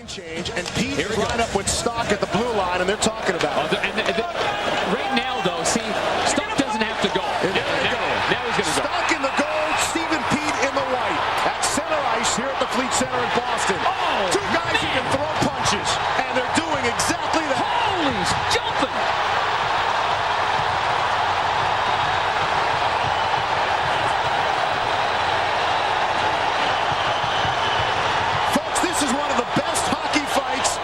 Change, and Pete is right up with Stock at the blue line, and they're talking about it. Right now, though, see, Stock doesn't have to go. Now he's going to go. Stock in the gold, Stephen Pete in the white. At center ice here at the Fleet Center in Boston. Oh, two guys who can throw punches, and they're doing exactly that. Holy, jumping. Folks, this is one of the best hockey fights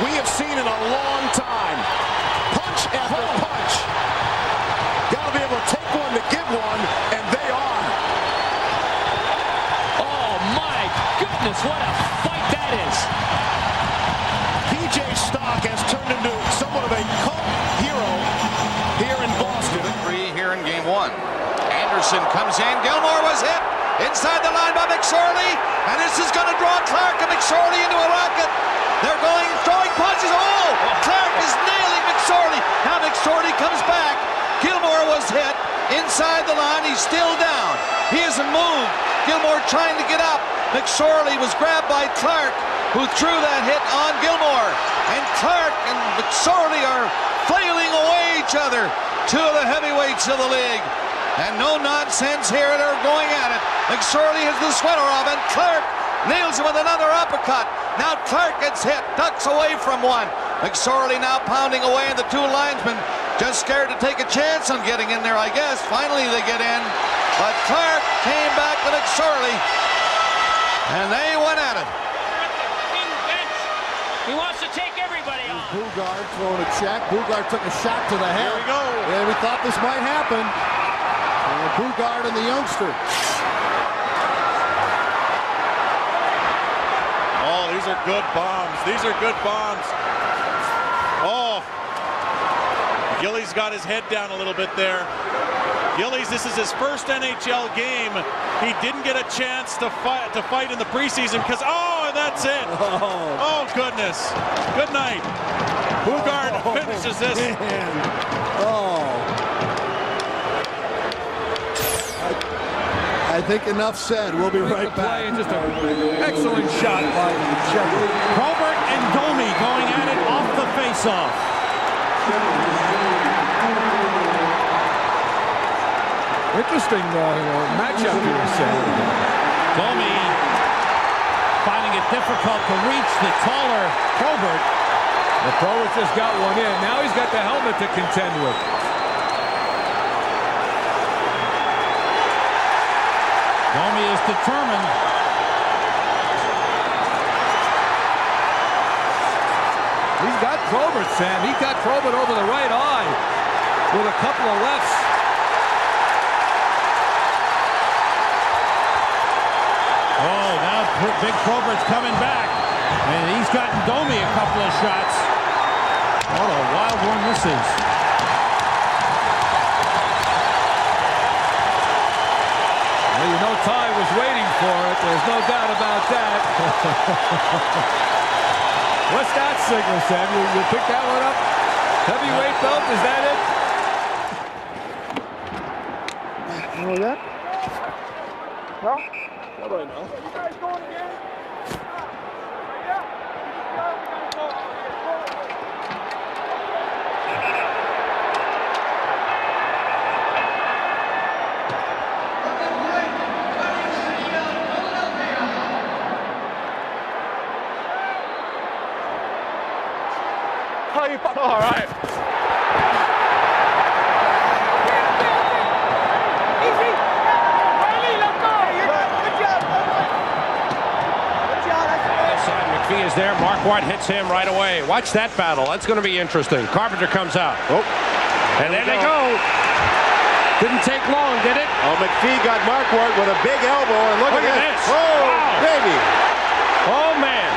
we have seen in a long time. Punch after punch. Got to be able to take one to give one, and they are. Oh, my goodness, what a fight that is. PJ Stock has turned into somewhat of a cult hero here in Boston. 3 here in game 1. Anderson comes in. Gilmore was hit inside the line by McSorley, and this is going to draw Clark and McSorley into a rocket. They're throwing punches. Oh, Clark is nailing McSorley. Now McSorley comes back. Gilmore was hit inside the line. He's still down. He hasn't moved. Gilmore trying to get up. McSorley was grabbed by Clark, who threw that hit on Gilmore. And Clark and McSorley are flailing away each other. Two of the heavyweights of the league. And no nonsense here. They're going at it. McSorley has the sweater off, and Clark nails him with another uppercut. Now Clark gets hit, ducks away from one. McSorley now pounding away, and the two linesmen just scared to take a chance on getting in there, I guess. Finally they get in, but Clark came back to McSorley, and they went at it. He wants to take everybody off. Bugard throwing a check. Bugard took a shot to the head. Here we go. And we thought this might happen. And Bugard and the youngster. Oh, these are good bombs. These are good bombs. Oh, Gillies got his head down a little bit there. Gillies, this is his first NHL game. He didn't get a chance to fight in the preseason because, oh, that's it. Oh, goodness. Good night. Bugard finishes this. I think enough said. We'll be right back. Just an excellent shot by Shepard. Probert and Domi going at it off the face-off. Interesting matchup here, Sam. Domi finding it difficult to reach the taller Probert. The Probert just got one in. Now he's got the helmet to contend with. Domi is determined. He's got Probert, Sam. He got Probert over the right eye with a couple of lefts. Oh, now Big Probert's coming back. And he's gotten Domi a couple of shots. What a wild one this is. Well, you know Ty was waiting for it. There's no doubt about that. What's that signal, Sam? You pick that one up? Heavyweight belt, is that it? You know that? No? How do I know? You guys going again? All right. Easy! Riley, let's go! Good job! Good job! McPhee is there. Mark Ward hits him right away. Watch that battle. That's going to be interesting. Carpenter comes out. Oh. And there they go. Didn't take long, did it? Oh, McPhee got Marquardt with a big elbow, and look at this. Oh, wow. Baby. Oh, man.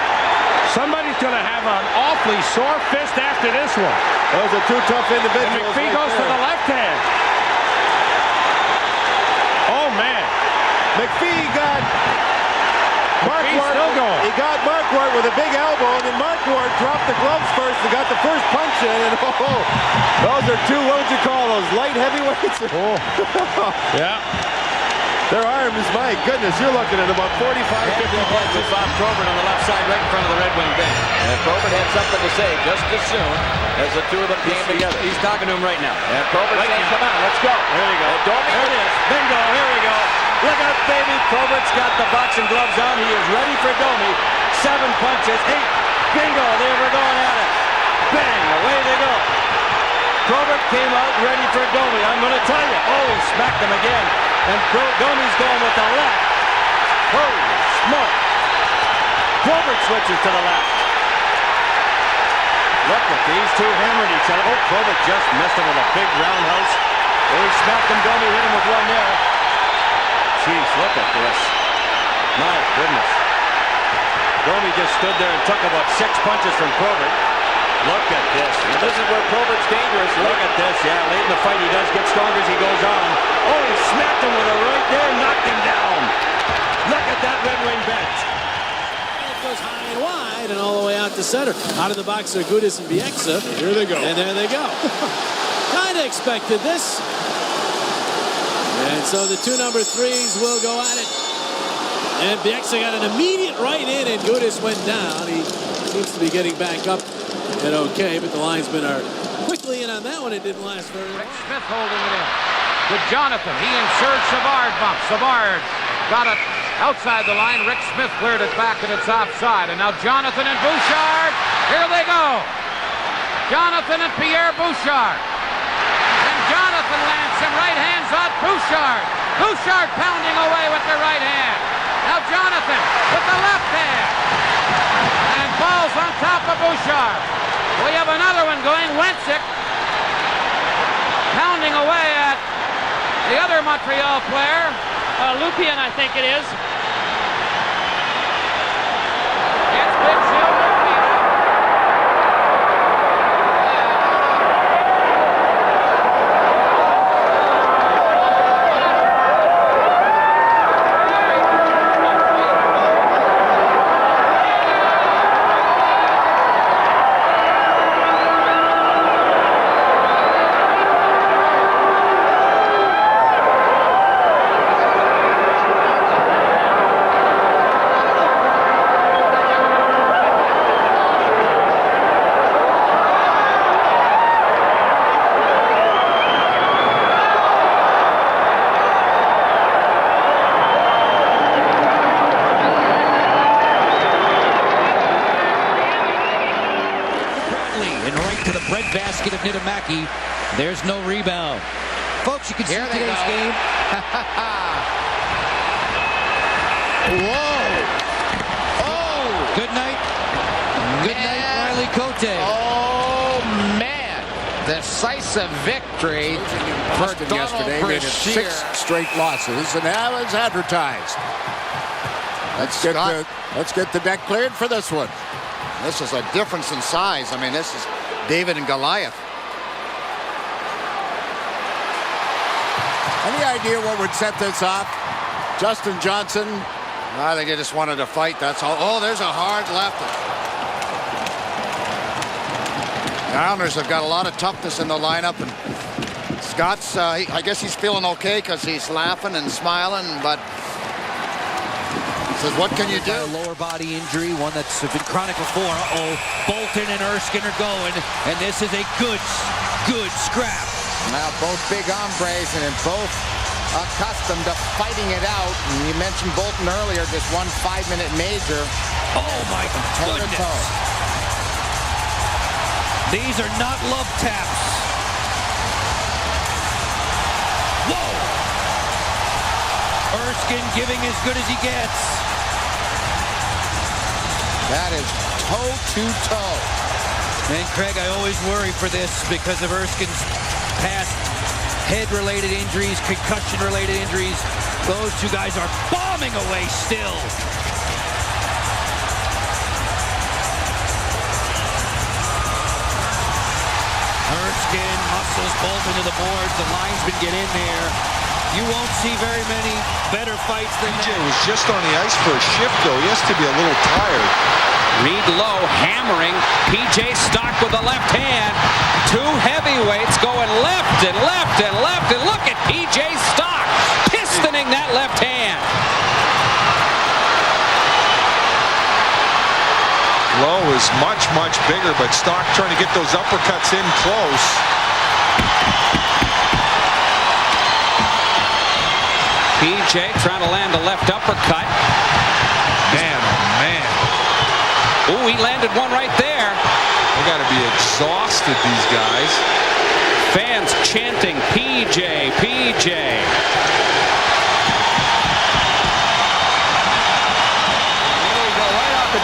Somebody's going to have an awfully sore fist after this one. Those are two tough individuals. And McPhee goes to the left hand. Oh, man. McPhee got Marquardt. He got Marquardt with a big elbow, and then Marquardt dropped the gloves first and got the first punch in. And those are two, what would you call those, light heavyweights? Oh. Yeah. Their arms, my goodness, you're looking at about 45, 50 punches. Bob Probert on the left side, right in front of the Red Wing bench. And Probert had something to say just as soon as the two of them came together. He's talking to him right now. And Probert saying, come on, let's go. There you go. Domi. There it is. Bingo. Here we go. Look out, baby. Probert's got the boxing gloves on. He is ready for Domi. 7 punches. 8. Bingo. They were going at it. Bang. Away they go. Probert came out ready for Domi. I'm going to tell you. Oh, he smacked him again. And Domi's going with the left. Holy smoke. Probert switches to the left. Look at these two hammering each other. Oh, Probert just missed him with a big roundhouse. Oh, he smacked him. Domi hit him with one there. Jeez, look at this. My goodness. Domi just stood there and took about 6 punches from Probert. Look at this. And this is where Probert's dangerous. Look at this. Yeah, late in the fight he does get stronger as he goes on. Oh, he smacked him with a right there, knocked him down. Look at that Red Wing bench. It goes high and wide and all the way out to center. Out of the box are Gudis and Bieksa. Here they go. And there they go. Kind of expected this. And so the 2 number 3s will go at it. And Bieksa got an immediate right in, and Gudis went down. He seems to be getting back up and okay, but the linesmen are quickly in on that one. It didn't last very long. Rick Smith holding it in. To Jonathan. He inserts Savard bump. Savard got it outside the line. Rick Smith cleared it back, and it's offside. And now Jonathan and Bouchard. Here they go. Jonathan and Pierre Bouchard. And Jonathan lands some right hands on Bouchard. Bouchard pounding away with the right hand. Now Jonathan with the left hand. And balls on top of Bouchard. We have another one going. Wencik pounding away at the other Montreal player. Lupien, I think it is. It's Big Phil Lupien. Basket of Nitamaki. There's no rebound. Folks, you can see today's game. Whoa! Oh! Good night. Good night, Riley Cote. Oh, man. Decisive victory for Donald yesterday. They had 6 straight losses, and that was advertised. Let's get the deck cleared for this one. This is a difference in size. I mean, this is David and Goliath. Any idea what would set this off? Justin Johnson. I think they just wanted to fight. That's all. Oh, there's a hard left. The Islanders have got a lot of toughness in the lineup, and Scott's. I guess he's feeling okay because he's laughing and smiling, but. Says, what can you do? A lower body injury, one that's been chronic before. Bolton and Erskine are going, and this is a good scrap. Now both big hombres and both accustomed to fighting it out. And you mentioned Bolton earlier, just one 5-minute major. Oh my goodness. These are not love taps. Whoa! Erskine giving as good as he gets. That is toe-to-toe. And Craig, I always worry for this because of Erskine's past head-related injuries, concussion-related injuries. Those two guys are bombing away still. Erskine muscles Bolton to the boards. The linesman get in there. You won't see very many better fights than that. PJ was just on the ice for a shift, though. He has to be a little tired. Reed Lowe hammering. PJ Stock with the left hand. 2 heavyweights going left and left and left. And look at PJ Stock pistoning that left hand. Lowe is much, much bigger, but Stock trying to get those uppercuts in close. PJ trying to land a left uppercut. Man, oh man. Ooh, he landed one right there. They got to be exhausted, these guys. Fans chanting, PJ, PJ.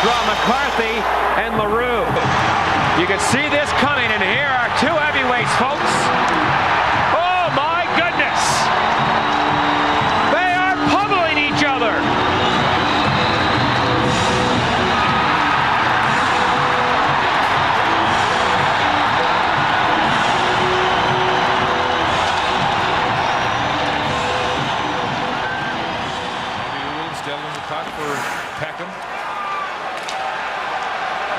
Draw McCarthy and LaRue. You can see this coming, and here are two heavyweights, folks. Oh my goodness! They are pummeling each other. Still in the puck for Peckham.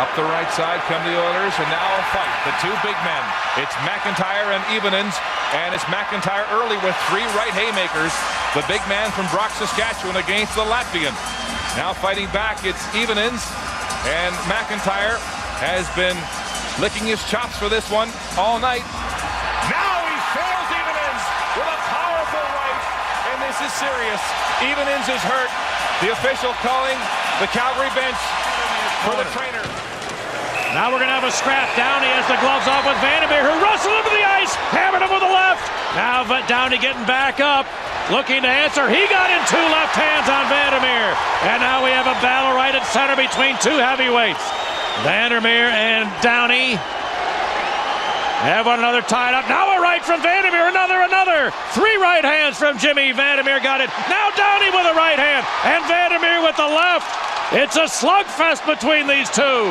Up the right side come the Oilers, and now a fight. The two big men. It's McIntyre and Evenins, and it's McIntyre early with 3 right haymakers. The big man from Brock, Saskatchewan against the Latvian. Now fighting back, it's Evenins, and McIntyre has been licking his chops for this one all night. Now he fails Evenins with a powerful right, and this is serious. Evenins is hurt. The official calling the Calgary bench for the trainer. Now we're going to have a scrap. Downey has the gloves off with Vandermeer, who wrestled him to the ice, hammered him with the left. Now Downey getting back up, looking to answer. He got in 2 left hands on Vandermeer. And now we have a battle right at center between 2 heavyweights. Vandermeer and Downey have one another tied up. Now a right from Vandermeer, another. 3 right hands from Jimmy. Vandermeer got it. Now Downey with a right hand, and Vandermeer with the left. It's a slugfest between these two.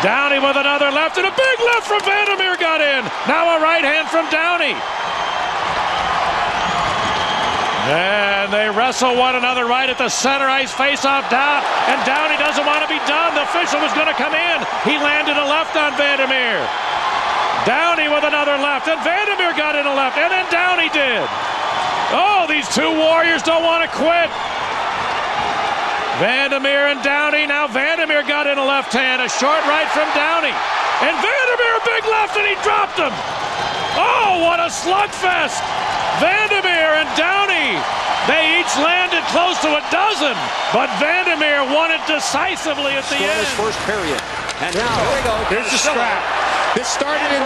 Downey with another left, and a big left from Vandermeer got in. Now a right hand from Downey. And they wrestle one another right at the center ice face-off down, and Downey doesn't want to be done. The official was going to come in. He landed a left on Vandermeer. Downey with another left, and Vandermeer got in a left, and then Downey did. Oh, these 2 warriors don't want to quit. Vandermeer and Downey. Now Vandermeer got in a left hand, a short right from Downey. And Vandermeer a big left, and he dropped him. Oh, what a slugfest. Vandermeer and Downey, they each landed close to a dozen, but Vandermeer won it decisively at the end. First period. And now, here we go. Here's the scrap. This started in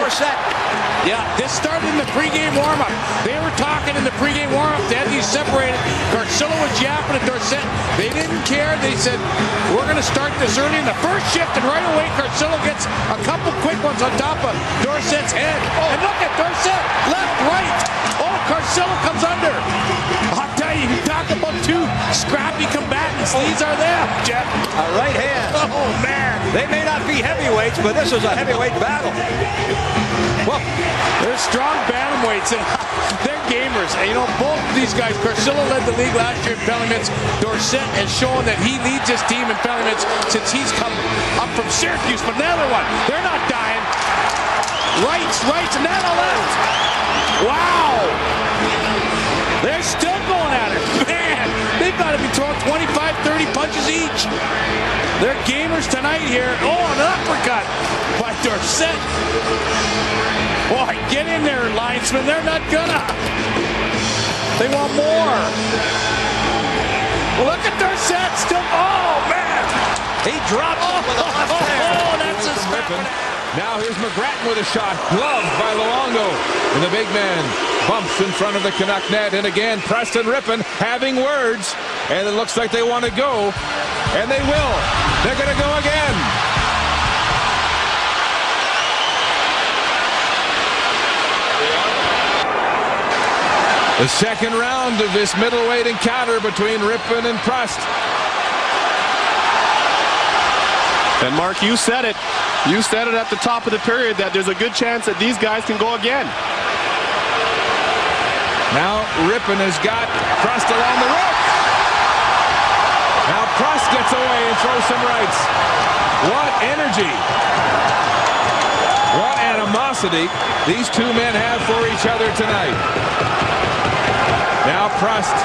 This started in the pregame warm-up. They were talking in the pregame warm-up. They had these separated. Carcillo was yapping at Dorsett. They didn't care. They said, we're going to start this early in the first shift, and right away Carcillo gets a couple quick ones on top of Dorsett's head. Oh, and look at Dorsett, left, right. Oh, Carcillo comes under. I'll tell you, you talk about 2 scrappy combatants. These are them, Jeff. A right hand. Oh, man. They may not be heavyweights, but this is a heavyweight battle. Well, they're strong bantamweights, and they're gamers. And, you know, both of these guys, Carcillo led the league last year in penalty minutes. Dorsett has shown that he leads his team in penalty minutes since he's come up from Syracuse. But another one, they're not dying. Rights, and then a left. Wow. They're still going at it. Man, they've got to be throwing 25, 30 punches each. They're gamers tonight here. Oh, an uppercut by Dorsett. Boy, get in there, linesman. They're not gonna. They want more. Look at Dorsett still. Oh, man. He dropped it with a left hand. Oh, that's his weapon. Now here's McGrattan with a shot. Gloved by Luongo. And the big man bumps in front of the Canuck net. And again, Preston Rippon having words. And it looks like they want to go. And they will. They're going to go again. The second round of this middleweight encounter between Rippon and Prust. And Mark, you said it. You said it at the top of the period that there's a good chance that these guys can go again. Now Rippon has got Prust along the rope. Now Prust gets away and throws some rights. What energy. What animosity these 2 men have for each other tonight. Now Prust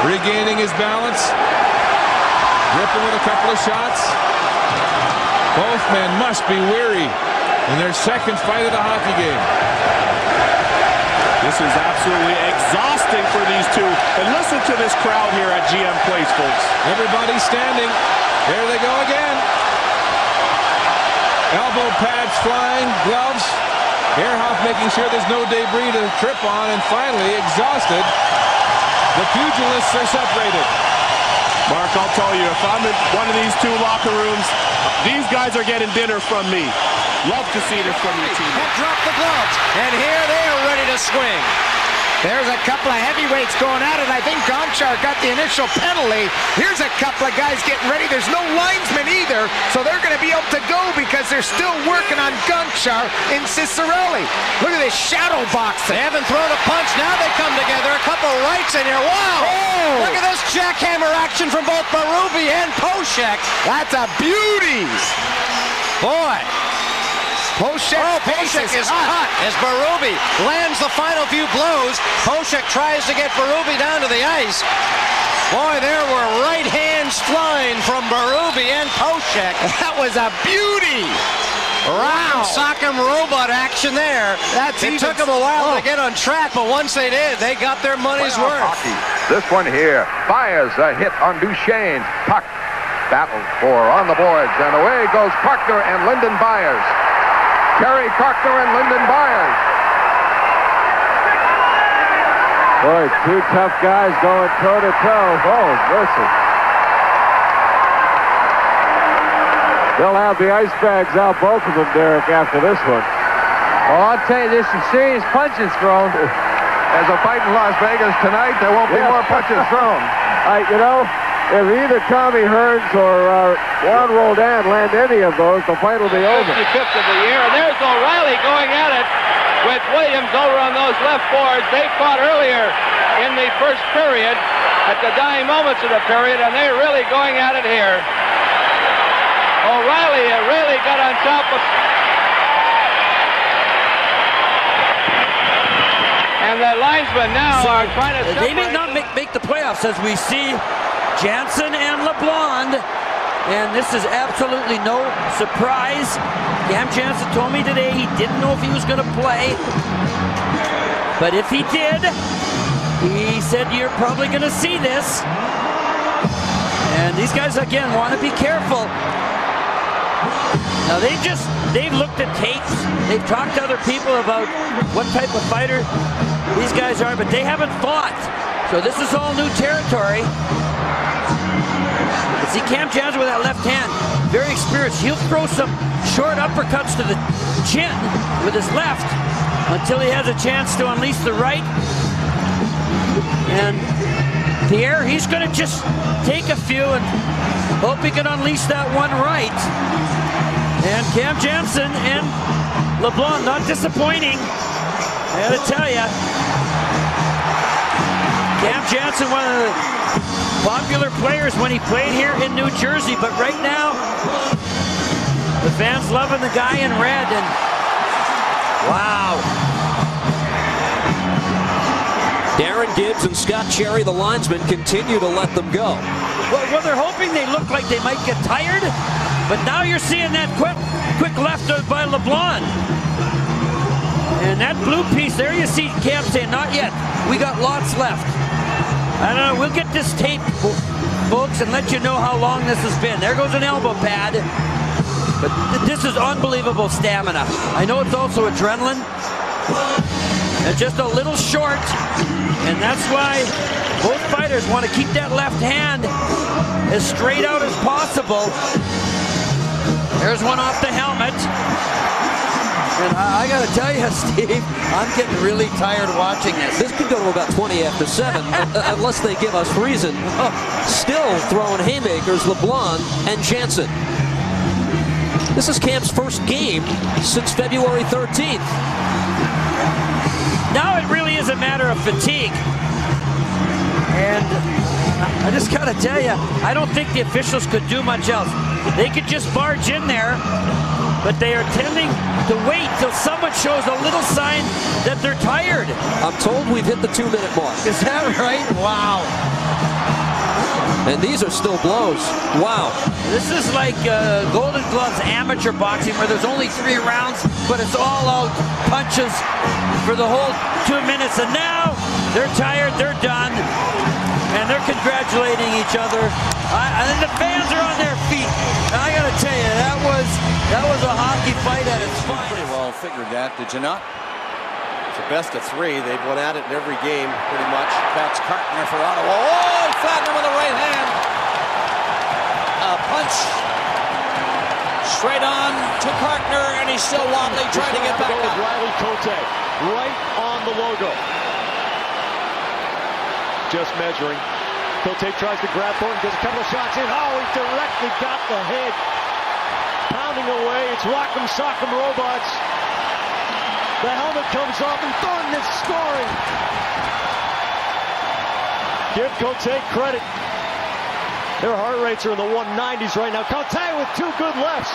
regaining his balance. Ripping with a couple of shots. Both men must be weary in their second fight of the hockey game. This is absolutely exhausting for these two. And listen to this crowd here at GM Place, folks. Everybody standing. There they go again. Elbow pads flying, gloves. Ehrhoff making sure there's no debris to trip on, and finally, exhausted, the pugilists are separated. Mark, I'll tell you, if I'm in one of these two locker rooms, these guys are getting dinner from me. Love to see this from your team. And drop the gloves, and here they are ready to swing. There's a couple of heavyweights going at it. I think Gonchar got the initial penalty. Here's a couple of guys getting ready. There's no linesman either, so they're going to be able to go because they're still working on Gonchar and Cicerelli. Look at this shadow box. They haven't thrown a punch. Now they come together. A couple rights in here. Wow! Oh! Look at this jackhammer action from both Berube and Poshek. That's a beauty. Boy. Poshek is hot as Berube lands the final few blows. Poshek tries to get Berube down to the ice. Boy, there were right hands flying from Berube and Poshek. That was a beauty. Wow. Sock'em robot action there. It took them a while to get on track, but once they did, they got their money's worth. Hockey. This one here fires a hit on Duchesne. Puck battled for on the boards, and away goes Parkner and Lyndon Byers. Kerry Parkner and Lyndon Byers. Boy, two tough guys going toe-to-toe. Oh, mercy. They'll have the ice bags out, both of them, Derek, after this one. Well, I'll tell you, there's some serious punches thrown. As a fight in Las Vegas tonight, there won't be more punches thrown. If either Tommy Hearns or Juan Roldan land any of those, the fight will be over. 55th of the year, and there's O'Reilly going at it with Williams over on those left boards. They fought earlier in the first period, at the dying moments of the period, and they're really going at it here. O'Reilly really got on top of... And the linesmen now are trying to... They may not make the playoffs, as we see Jansen and LeBlond, and this is absolutely no surprise. Cam Jansen told me today he didn't know if he was going to play, but if he did, he said you're probably going to see this. And these guys again want to be careful. Now they've looked at tapes, they've talked to other people about what type of fighter these guys are, but they haven't fought, so this is all new territory. See Cam Jansen with that left hand, very experienced. He'll throw some short uppercuts to the chin with his left until he has a chance to unleash the right. And Pierre, he's going to just take a few and hope he can unleash that one right. And Cam Jansen and LeBlanc not disappointing. I gotta tell you, Cam Jansen, one of the popular players when he played here in New Jersey, but right now the fans loving the guy in red. And wow. Darren Gibbs and Scott Cherry, the linesmen, continue to let them go. Well, they're hoping they look like they might get tired, but now you're seeing that quick left by LeBlanc. And that blue piece there, you see Cam saying, not yet, we got lots left. I don't know, we'll get this tape, folks, and let you know how long this has been. There goes an elbow pad, but this is unbelievable stamina. I know it's also adrenaline, and just a little short, and that's why both fighters want to keep that left hand as straight out as possible. There's one off the helmet. And I got to tell you, Steve, I'm getting really tired watching this. This could go to about 20 after 7, unless they give us reason. Still throwing haymakers, LeBlanc and Jansen. This is Cam's first game since February 13th. Now it really is a matter of fatigue. And I just got to tell you, I don't think the officials could do much else. They could just barge in there but they are tending to wait till someone shows a little sign that they're tired. I'm told we've hit the 2-minute mark. Is that right? Wow. And these are still blows. Wow. This is like Golden Gloves amateur boxing where there's only 3 rounds, but it's all out punches for the whole 2 minutes. And now they're tired, they're done, and they're congratulating each other. And the fans are on their feet. And I got to tell you, that was a hockey fight at its finest. Pretty well figured that, did you not? It's a best of 3. They've won at it in every game, pretty much. That's Cartner for Ottawa. Oh, Flatner with a right hand. A punch. Straight on to Cartner, and he's still wobbly, trying to get back up. Riley Cote, right on the logo. Just measuring. Cote tries to grab Thornton, gets a couple of shots in. Oh, he directly got the head. Pounding away, it's Rock'em Sock'em Robots. The helmet comes off, and Thornton is scoring. Give Cote credit. Their heart rates are in the 190s right now. Cote with 2 good lefts.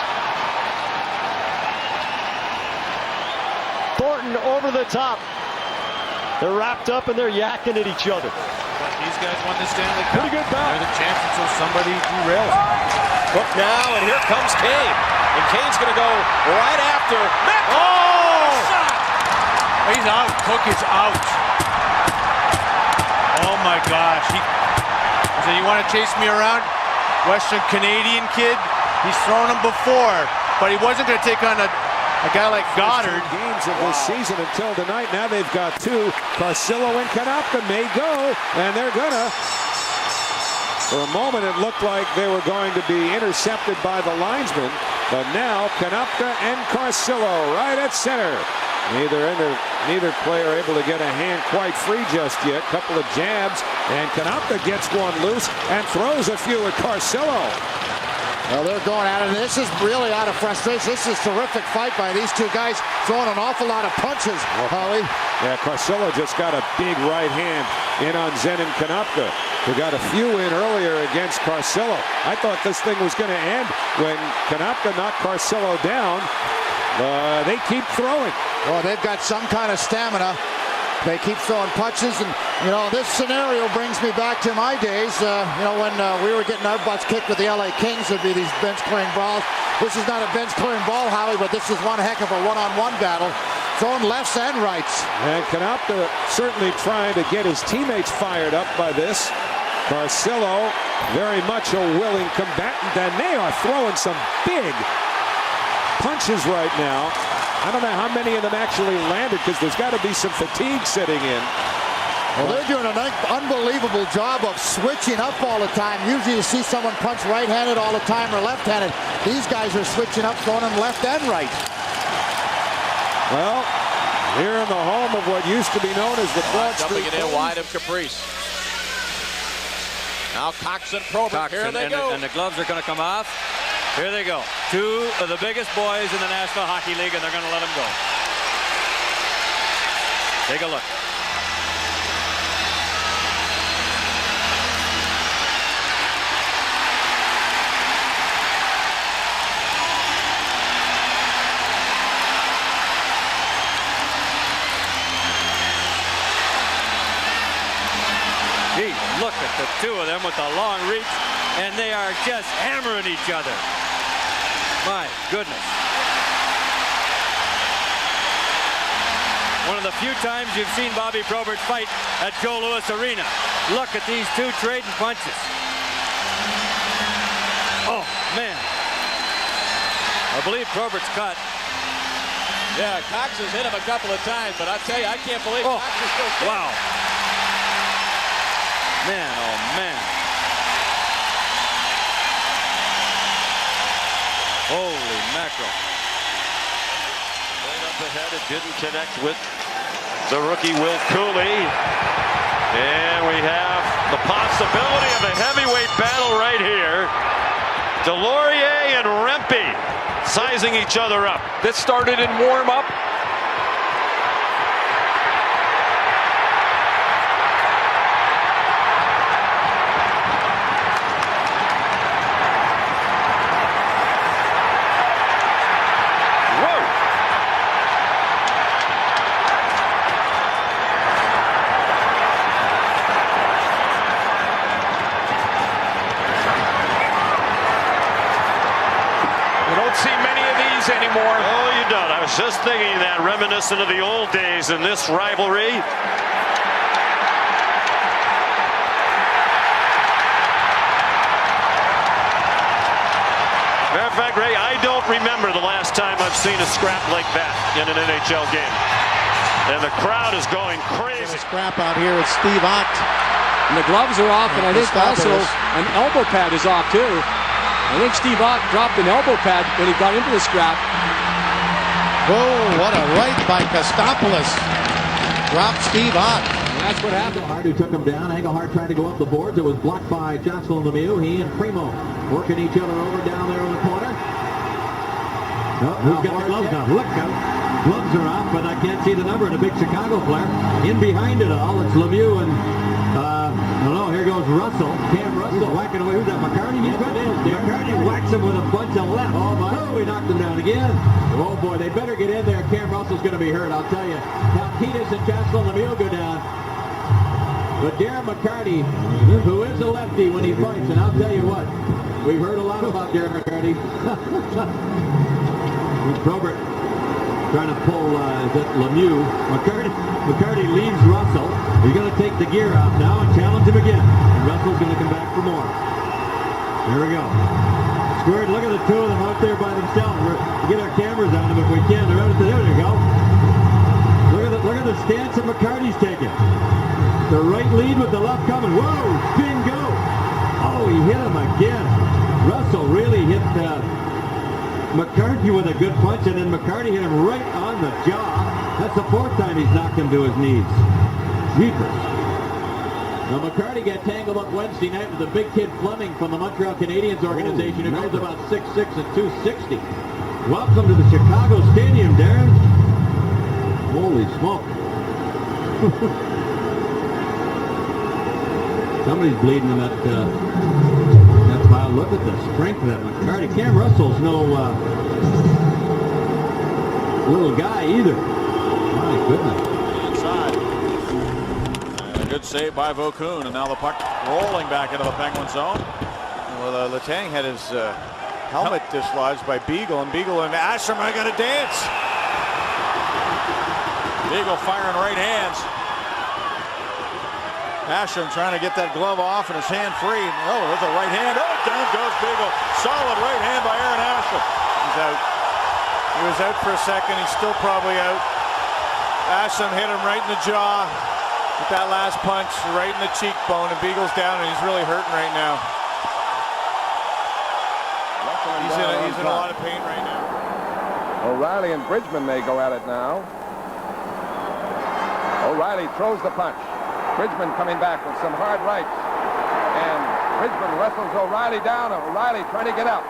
Thornton over the top. They're wrapped up and they're yakking at each other. These guys won the Stanley Cup. Pretty good bout. They're the chance until somebody derails them. Look now, and here comes Kane. And Kane's going to go right after. Oh! He's out. Cook is out. Oh my gosh. He said, "You want to chase me around?" Western Canadian kid. He's thrown him before, but he wasn't going to take on a guy like Goddard. Games of this season until tonight. Now they've got 2. Carcillo and Konopka may go, and they're gonna. For a moment, it looked like they were going to be intercepted by the linesman, but now Konopka and Carcillo right at center. Neither player able to get a hand quite free just yet. Couple of jabs, and Konopka gets one loose and throws a few at Carcillo. Well, they're going at it. This is really out of frustration. This is a terrific fight by these 2 guys, throwing an awful lot of punches, Howie. Yeah, Carcillo just got a big right hand in on Zenon Konopka, who got a few in earlier against Carcillo. I thought this thing was going to end when Konopka knocked Carcillo down. They keep throwing. Well, they've got some kind of stamina. They keep throwing punches, and this scenario brings me back to my days. When we were getting our butts kicked with the LA Kings, there'd be these bench clearing balls. This is not a bench clearing ball, Howie, but this is one heck of a one-on-one battle, throwing lefts and rights. And Konopka certainly trying to get his teammates fired up by this. Carcillo very much a willing combatant, and they are throwing some big punches right now. I don't know how many of them actually landed because there's got to be some fatigue setting in. Well, they're doing an unbelievable job of switching up all the time. Usually you see someone punch right-handed all the time or left-handed. These guys are switching up, throwing them left and right. Well, here in the home of what used to be known as the Broad Street. Dumping it in wide of Caprice. Now Cox and Probert, here they go. And the gloves are going to come off. Here they go. 2 of the biggest boys in the National Hockey League, and they're going to let them go. Take a look. Gee, look at the 2 of them with the long reach, and they are just hammering each other. My goodness. One of the few times you've seen Bobby Probert fight at Joe Louis Arena. Look at these 2 trading punches. Oh, man. I believe Probert's cut. Yeah, Cox has hit him a couple of times, but I tell you, I can't believe Cox is still kicking. Wow. Man, oh, man. Holy mackerel. Right up ahead, it didn't connect with the rookie Will Cooley. And we have the possibility of a heavyweight battle right here. Delorier and Rempe sizing each other up. This started in warm-up. don't see many of these anymore. Oh, you don't. I was just thinking that, reminiscent of the old days in this rivalry. Matter of fact, Ray, I don't remember the last time I've seen a scrap like that in an NHL game. And the crowd is going crazy. A scrap out here with Steve Ott. And the gloves are off, and I think also an elbow pad is off too. I think Steve Ott dropped an elbow pad when he got into the scrap. Oh, what a right by Kostopoulos. Dropped Steve Ott. And that's what happened. Engelhardt, who took him down. Engelhardt tried to go up the boards. It was blocked by Jocelyn Lemieux. He and Primo working each other over down there in the corner. Oh, who's got the gloves on? Look out. Gloves are off, but I can't see the number. And a big Chicago player in behind it all. It's Lemieux and here goes Russell. Cam Russell whacking away. Who's that? McCarty? He's got in. McCarty whacks him with a bunch of left. Oh, he knocked him down again. Oh boy, they better get in there. Cam Russell's going to be hurt, I'll tell you. Now Peters and Jocelyn Lemieux go down. But Darren McCarty, who is a lefty when he fights, and I'll tell you what, we've heard a lot about Darren McCarty. Probert trying to pull Lemieux. McCarty leaves Russell. He's going to take the gear out now and challenge him again. And Russell's going to come back for more. Here we go. Squirt, look at the two of them out there by themselves. We'll get our cameras on them if we can. They're out there. There we go. Look at the stance that McCarty's taking. The right lead with the left coming. Whoa, bingo. Oh, he hit him again. Russell really hit McCarty with a good punch, and then McCarty hit him right on the jaw. That's the fourth time he's knocked him to his knees. Jeepers. Now McCarty got tangled up Wednesday night with the big kid Fleming from the Montreal Canadiens organization, who goes about 6'6" and 260. Welcome to the Chicago Stadium, Darren. Holy smoke. Somebody's bleeding in that pile. Look at the strength of that McCarty. Cam Russell's no little guy either. My goodness. Inside. And a good save by Vaucoon, and now the puck rolling back into the Penguin zone. Well, Letang had his helmet dislodged by Beagle, and Ashram are going to dance. Beagle firing right hands. Ashram trying to get that glove off and his hand free. Oh, there's a right hand. Oh, down goes Beagle. Solid right hand by Aaron Ashram. He's out. He was out for a second. He's still probably out. Ashram hit him right in the jaw with that last punch, right in the cheekbone, and Beagle's down, and he's really hurting right now. He's in a lot of pain right now. O'Reilly and Bridgman may go at it now. O'Reilly throws the punch. Bridgman coming back with some hard rights. And Bridgman wrestles O'Reilly down. O'Reilly trying to get up.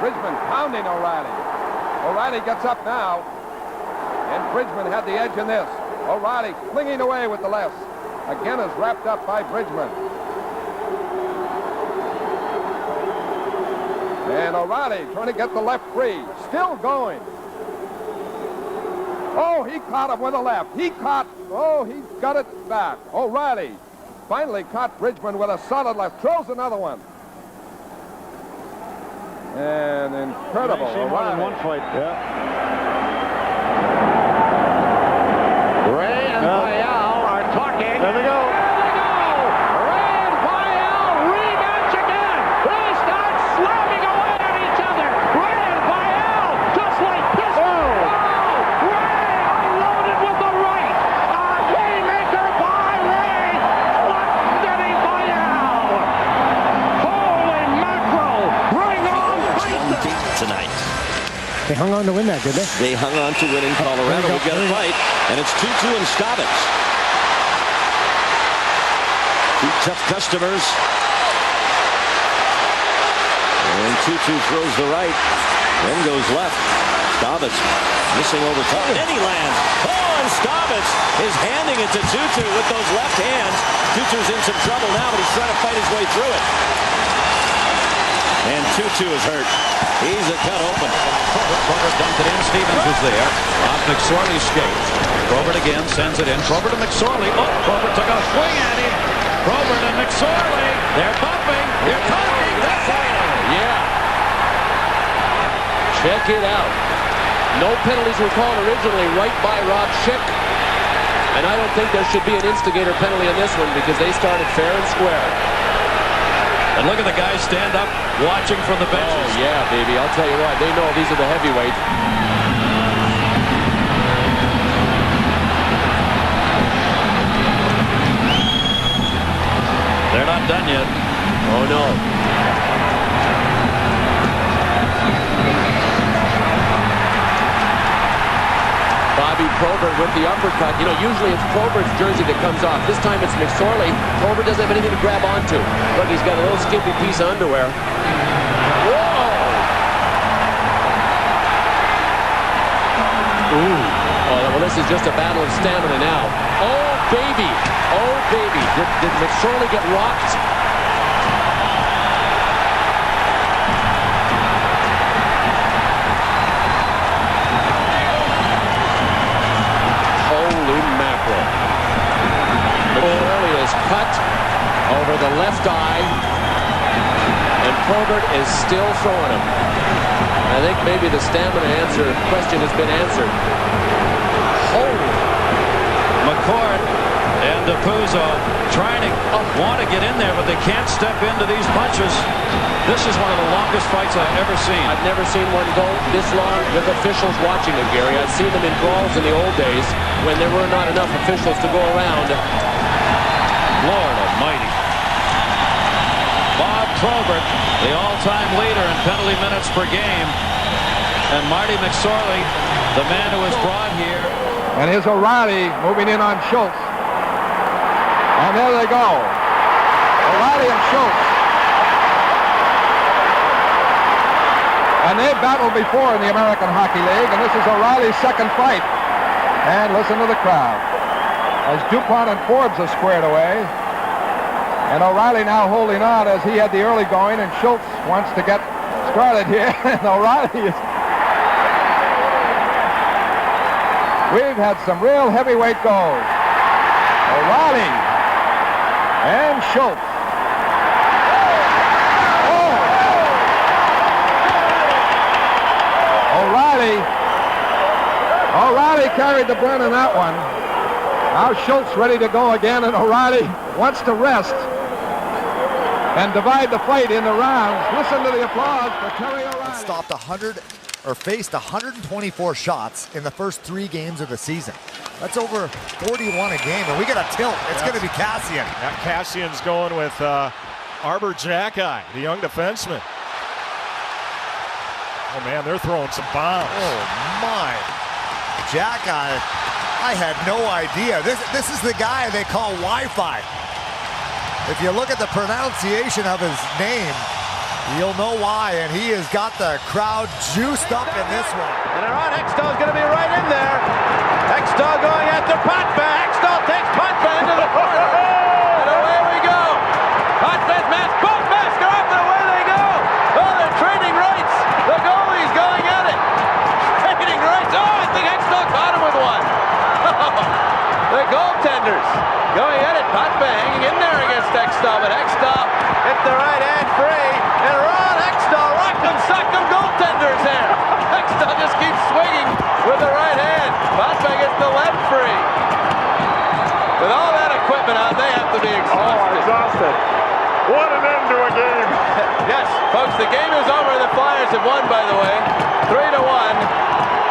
Bridgman pounding O'Reilly. O'Reilly gets up now. And Bridgman had the edge in this. O'Reilly flinging away with the left. Again is wrapped up by Bridgman. And O'Reilly trying to get the left free. Still going. Oh, he caught him with a left. He got it back. O'Reilly finally caught Bridgman with a solid left. Throws another one. And incredible. O'Reilly. One fight. Yeah. Ray and Vial are talking. There they go. Ray and Vial rematch again. They start slamming away at each other. Ray and Vial just like this. Ray unloaded with the right. A haymaker by Ray. Left-steady Vial. Holy mackerel. Bring on Tyson. Tonight. They hung on to win that, did they? They hung on to win in Colorado. We got a fight, and it's 2-2 and Staubitz. Two tough customers. And 2-2 throws the right, then goes left. Staubitz missing over top. And he lands. Oh, and Staubitz is handing it to 2-2 with those left hands. 2-2's in some trouble now, but he's trying to fight his way through it. And 2-2 is hurt. He's a cut open. Probert dumped it in. Stevens was there. Off McSorley's skate. Probert again sends it in. Probert to McSorley. Oh, Probert took a swing at him. Probert and McSorley. They're bumping. They're talking. That's it. Yeah. Check it out. No penalties were called originally, right by Rob Schick. And I don't think there should be an instigator penalty in this one because they started fair and square. And look at the guys stand up watching from the benches. Oh, yeah, baby. I'll tell you what. They know these are the heavyweights. They're not done yet. Oh, no. Bobby Probert with the uppercut. You know, usually it's Probert's jersey that comes off. This time it's McSorley. Probert doesn't have anything to grab onto. Look, he's got a little skimpy piece of underwear. Whoa! Ooh. Oh, well, this is just a battle of stamina now. Oh, baby. Oh, baby. Did McSorley get rocked? Cut over the left eye, and Probert is still throwing him. I think maybe the stamina question has been answered. Holy! McCord and DePuzzo trying to want to get in there, but they can't step into these punches. This is one of the longest fights I've ever seen. I've never seen one go this long with officials watching it, Gary. I've seen them in brawls in the old days when there were not enough officials to go around. Lord almighty. Bob Probert, the all-time leader in penalty minutes per game. And Marty McSorley, the man who was brought here. And here's O'Reilly moving in on Schultz. And there they go. O'Reilly and Schultz. And they've battled before in the American Hockey League, and this is O'Reilly's second fight. And listen to the crowd. As DuPont and Forbes are squared away. And O'Reilly now holding on as he had the early going, and Schultz wants to get started here. And O'Reilly is... We've had some real heavyweight goals. O'Reilly and Schultz. Oh! O'Reilly carried the brunt in that one. Now Schultz ready to go again, and O'Reilly wants to rest and divide the fight in the rounds. Listen to the applause for Terry O'Reilly. Stopped faced 124 shots in the first 3 games of the season. That's over 41 a game, and we got a tilt. It's going to be Cassian. Now Cassian's going with Arbor Jackeye, the young defenseman. Oh man, they're throwing some bombs. Oh my. Jackeye, I had no idea. This is the guy they call Wi-Fi. If you look at the pronunciation of his name, you'll know why, and he has got the crowd juiced up in this one. And Ron Hextall's going to be right in there. Hextall going after Potvin. Hextall takes Potvin into the corner. And away we go. Potvin's mask, both masks are up, and away they go. Oh, they're trading rights. The goalie's going at it. Trading rights. Oh, I think Hextall caught him with one. The goaltenders going at it. Potvin hanging in there against Hextall, but Hextall hit the right hand free. And Ron Hextall, rock'em sock'em goaltenders there. Hextall just keeps swinging with the right hand. Potvin gets the left free. With all that equipment on, they have to be exhausted. Oh, exhausted. What an end to a game. Yes, folks, the game is over. The Flyers have won, by the way, 3-1.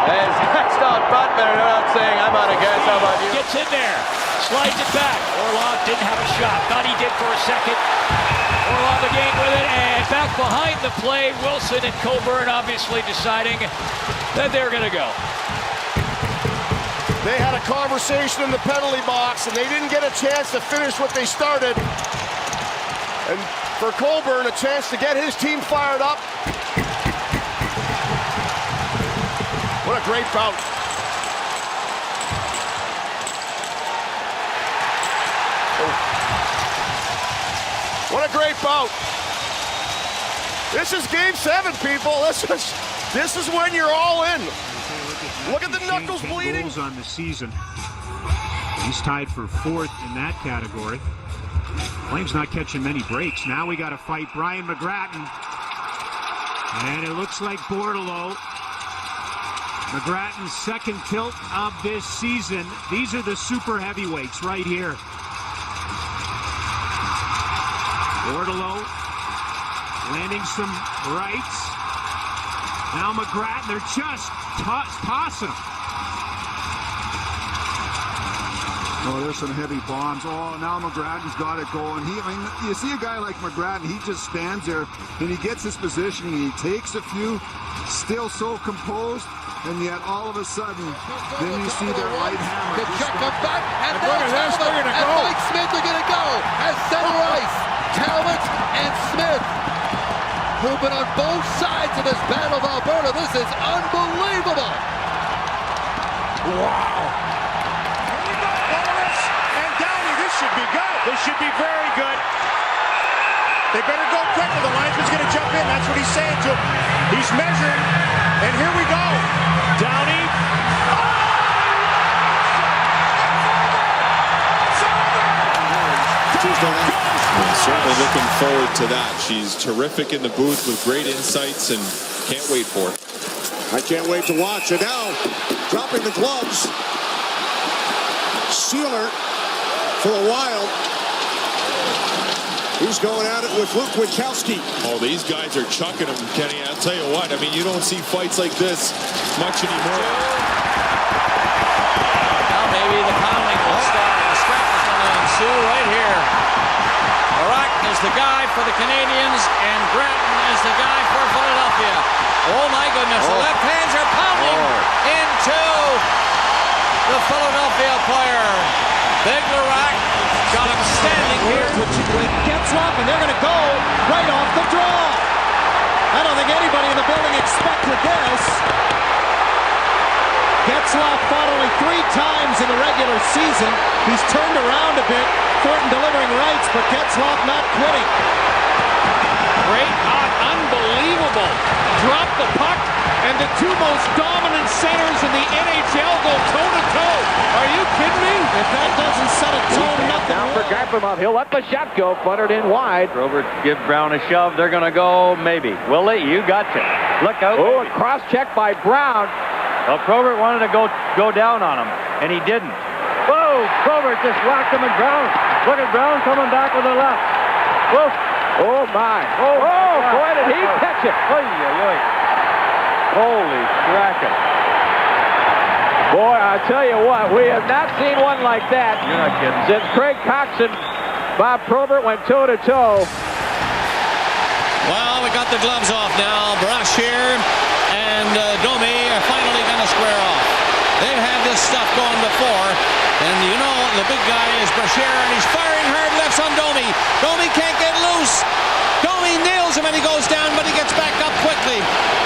As Hextall and Potvin are not saying, I'm out of gas. How about you? Gets in there, slides it back. Orlov didn't have a shot. Thought he did for a second. Orlov again with it, and back behind the play. Wilson and Coburn obviously deciding that they're going to go. They had a conversation in the penalty box, and they didn't get a chance to finish what they started. And for Coburn, a chance to get his team fired up. What a great bout. What a great bout. This is game 7, people. This is when you're all in. Look at the knuckles bleeding. Goals on the season. He's tied for 4th in that category. Flames not catching many breaks. Now we got to fight Brian McGrattan. And it looks like Bordeleau McGrattan's second tilt of this season. These are the super heavyweights right here. Wardlow landing some rights. Now McGrattan, they're just tossing him. Oh, there's some heavy bombs. Oh, now McGrattan's got it going. You see a guy like McGrattan, he just stands there and he gets his position. He takes a few, still so composed, and yet all of a sudden, then you see their right hammer. The check comes back, and look at this, they're gonna go. Mike Smith are going to go as center ice. Talbot and Smith, who've been on both sides of this battle of Alberta. This is unbelievable. Wow. Should be good. This should be very good. They better go quick or the linesman's going to jump in. That's what he's saying to him. He's measuring, and here we go. Downey. Certainly looking forward to that. She's terrific in the booth with great insights and can't wait for it. I can't wait to watch. And now, dropping the gloves. Sealer. For a while, he's going at it with Luke Witkowski. Oh, these guys are chucking him, Kenny. I'll tell you what, I mean, you don't see fights like this much anymore. Now maybe the pounding will start. The scrap is going to ensue right here. Barak is the guy for the Canadians, and Grattan is the guy for Philadelphia. Oh my goodness, the left hands are pounding into the Philadelphia player. Big Barak got him standing here. Getzlaf, and they're going to go right off the draw. I don't think anybody in the building expected this. Getzlaf fought only 3 times in the regular season. He's turned around a bit. Thornton delivering rights, but Getzlaf not quitting. Great, unbelievable. Drop the puck, and the 2 most dominant centers in the NHL go toe-to-toe. Are you kidding me? If that doesn't set a tone, nothing down for Garfimov. He'll let the shot go. Fluttered in wide. Probert give Brown a shove. They're going to go maybe. Willie, you gotcha. Look out. Oh, a cross check by Brown. Well, Probert wanted to go down on him, and he didn't. Whoa, Probert just whacked him, and Brown. Look at Brown coming back with the left. Whoa. Oh, my. Oh, boy, did he catch it. Oy, oy, oy. Holy cracker. Boy, I tell you what, we have not seen one like that. You're not kidding. Since Craig Cox and Bob Probert went toe-to-toe. Well, we got the gloves off now. Brashear and Domi are finally going to square off. They've had this stuff going before. And you know, the big guy is Brashear, and he's firing hard lefts on Domi. Domi can't get loose. Domi nails him, and he goes down, but he gets back up quickly.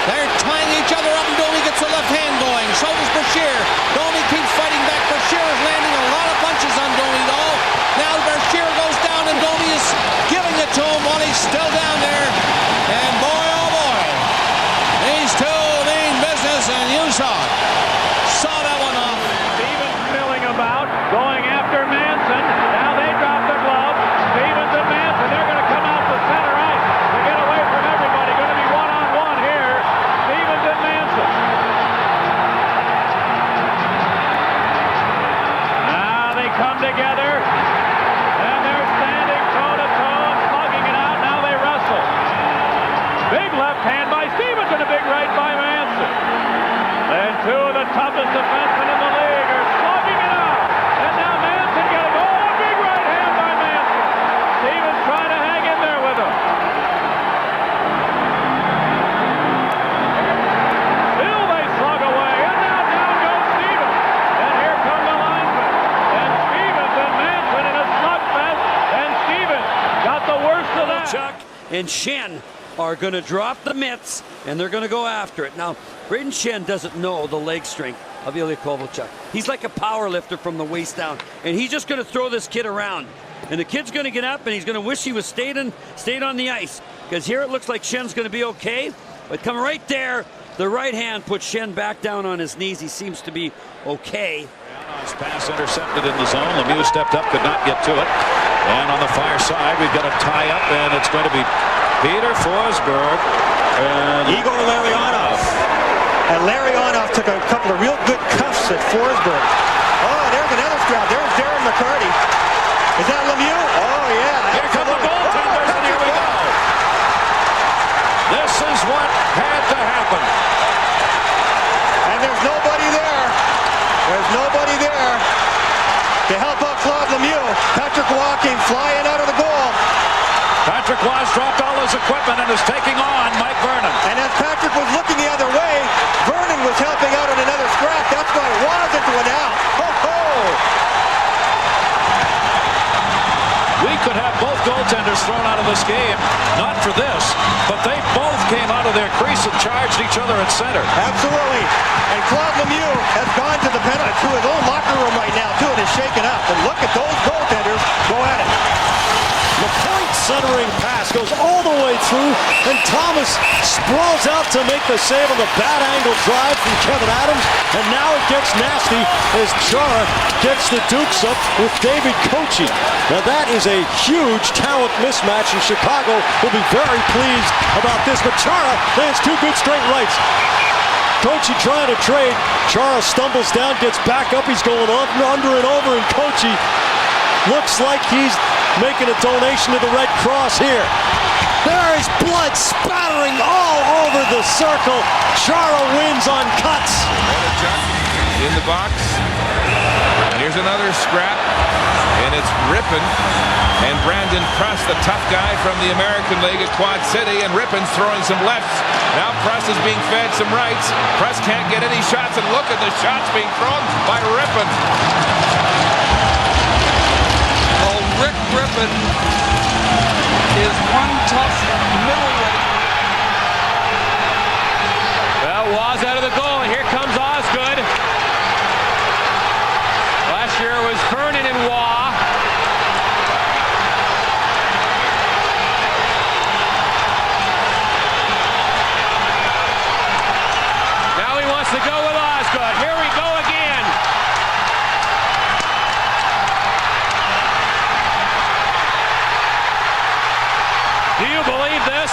They're tying each other up, and Domi gets the left hand going. So does Brashear. Domi keeps fighting back. Brashear is landing a lot of punches on Domi, though. Now Brashear goes down, and Domi is giving it to him while he's still down there. And boy, oh boy, these two mean business, and you saw it. Saw that one off. Stevens milling about, going after Manson. Now they drop the glove. Stevens and Manson, they're going to come out to center ice to get away from everybody. Going to be one-on-one here. Stevens and Manson. Now they come together, and they're standing toe-to-toe and slugging it out. Now they wrestle. Big left hand by Stevens and a big right by Manson. And 2 of the toughest defensemen in the league are slugging it out. And now Manson got a goal. A big right hand by Manson. Stevens trying to hang in there with him. Still they slug away. And now down goes Stevens. And here come the linesmen. And Stevens and Manson in a slugfest. And Stevens got the worst of that. Chuck and Shen are going to drop the mitts, and they're going to go after it. Now, Braden Shen doesn't know the leg strength of Ilya Kovalchuk. He's like a power lifter from the waist down, and he's just going to throw this kid around. And the kid's going to get up, and he's going to wish he was stayed on the ice, because here it looks like Shen's going to be okay, but come right there, the right hand puts Shen back down on his knees. He seems to be okay. Nice pass intercepted in the zone. Lemieux stepped up, could not get to it. And on the far side, we've got a tie-up, and it's going to be Peter Forsberg and Igor Larionov. And Larry Onoff took a couple of real good cuffs at Forsberg. Oh, there's another scrap. There's Darren McCarty. Is that Lemieux? Oh, yeah. Here come the goaltenders, and here we go. This is what had to happen. And there's nobody there. There's nobody there to help out Claude Lemieux. Patrick Roy came flying out of the goal. Patrick Roy's dropped all his equipment and is taking on Mike Vernon. And as Patrick was looking the other way, Vernon was helping out on another scrap. That's why it was into an out. Ho-ho! We could have both goaltenders thrown out of this game. Not for this, but they both came out of their crease and charged each other at center. Absolutely. And Claude Lemieux has gone to the penalty to his own locker room right now, too, and is shaken up. And look at those goaltenders go at it. The point centering pass goes all the way through, and Thomas sprawls out to make the save on the bad angle drive from Kevin Adams, and now it gets nasty as Chara gets the Dukes up with David Kochi. Now that is a huge talent mismatch, and Chicago will be very pleased about this, but Chara lands two good straight rights. Kochi trying to trade. Chara stumbles down, gets back up, he's going under and over, and Kochi looks like he's making a donation to the Red Cross here. There is blood spattering all over the circle. Chara wins on cuts. In the box. And here's another scrap. And it's Rippon. And Brandon Press, the tough guy from the American League at Quad City. And Rippon's throwing some lefts. Now Press is being fed some rights. Press can't get any shots. And look at the shots being thrown by Rippon. Rick Rippon is one tough middleweight. Well, Waugh's out of the goal, and here comes Osgood. Last year it was Vernon and Waugh. Now he wants to go with Osgood. Here we go again. Do you believe this?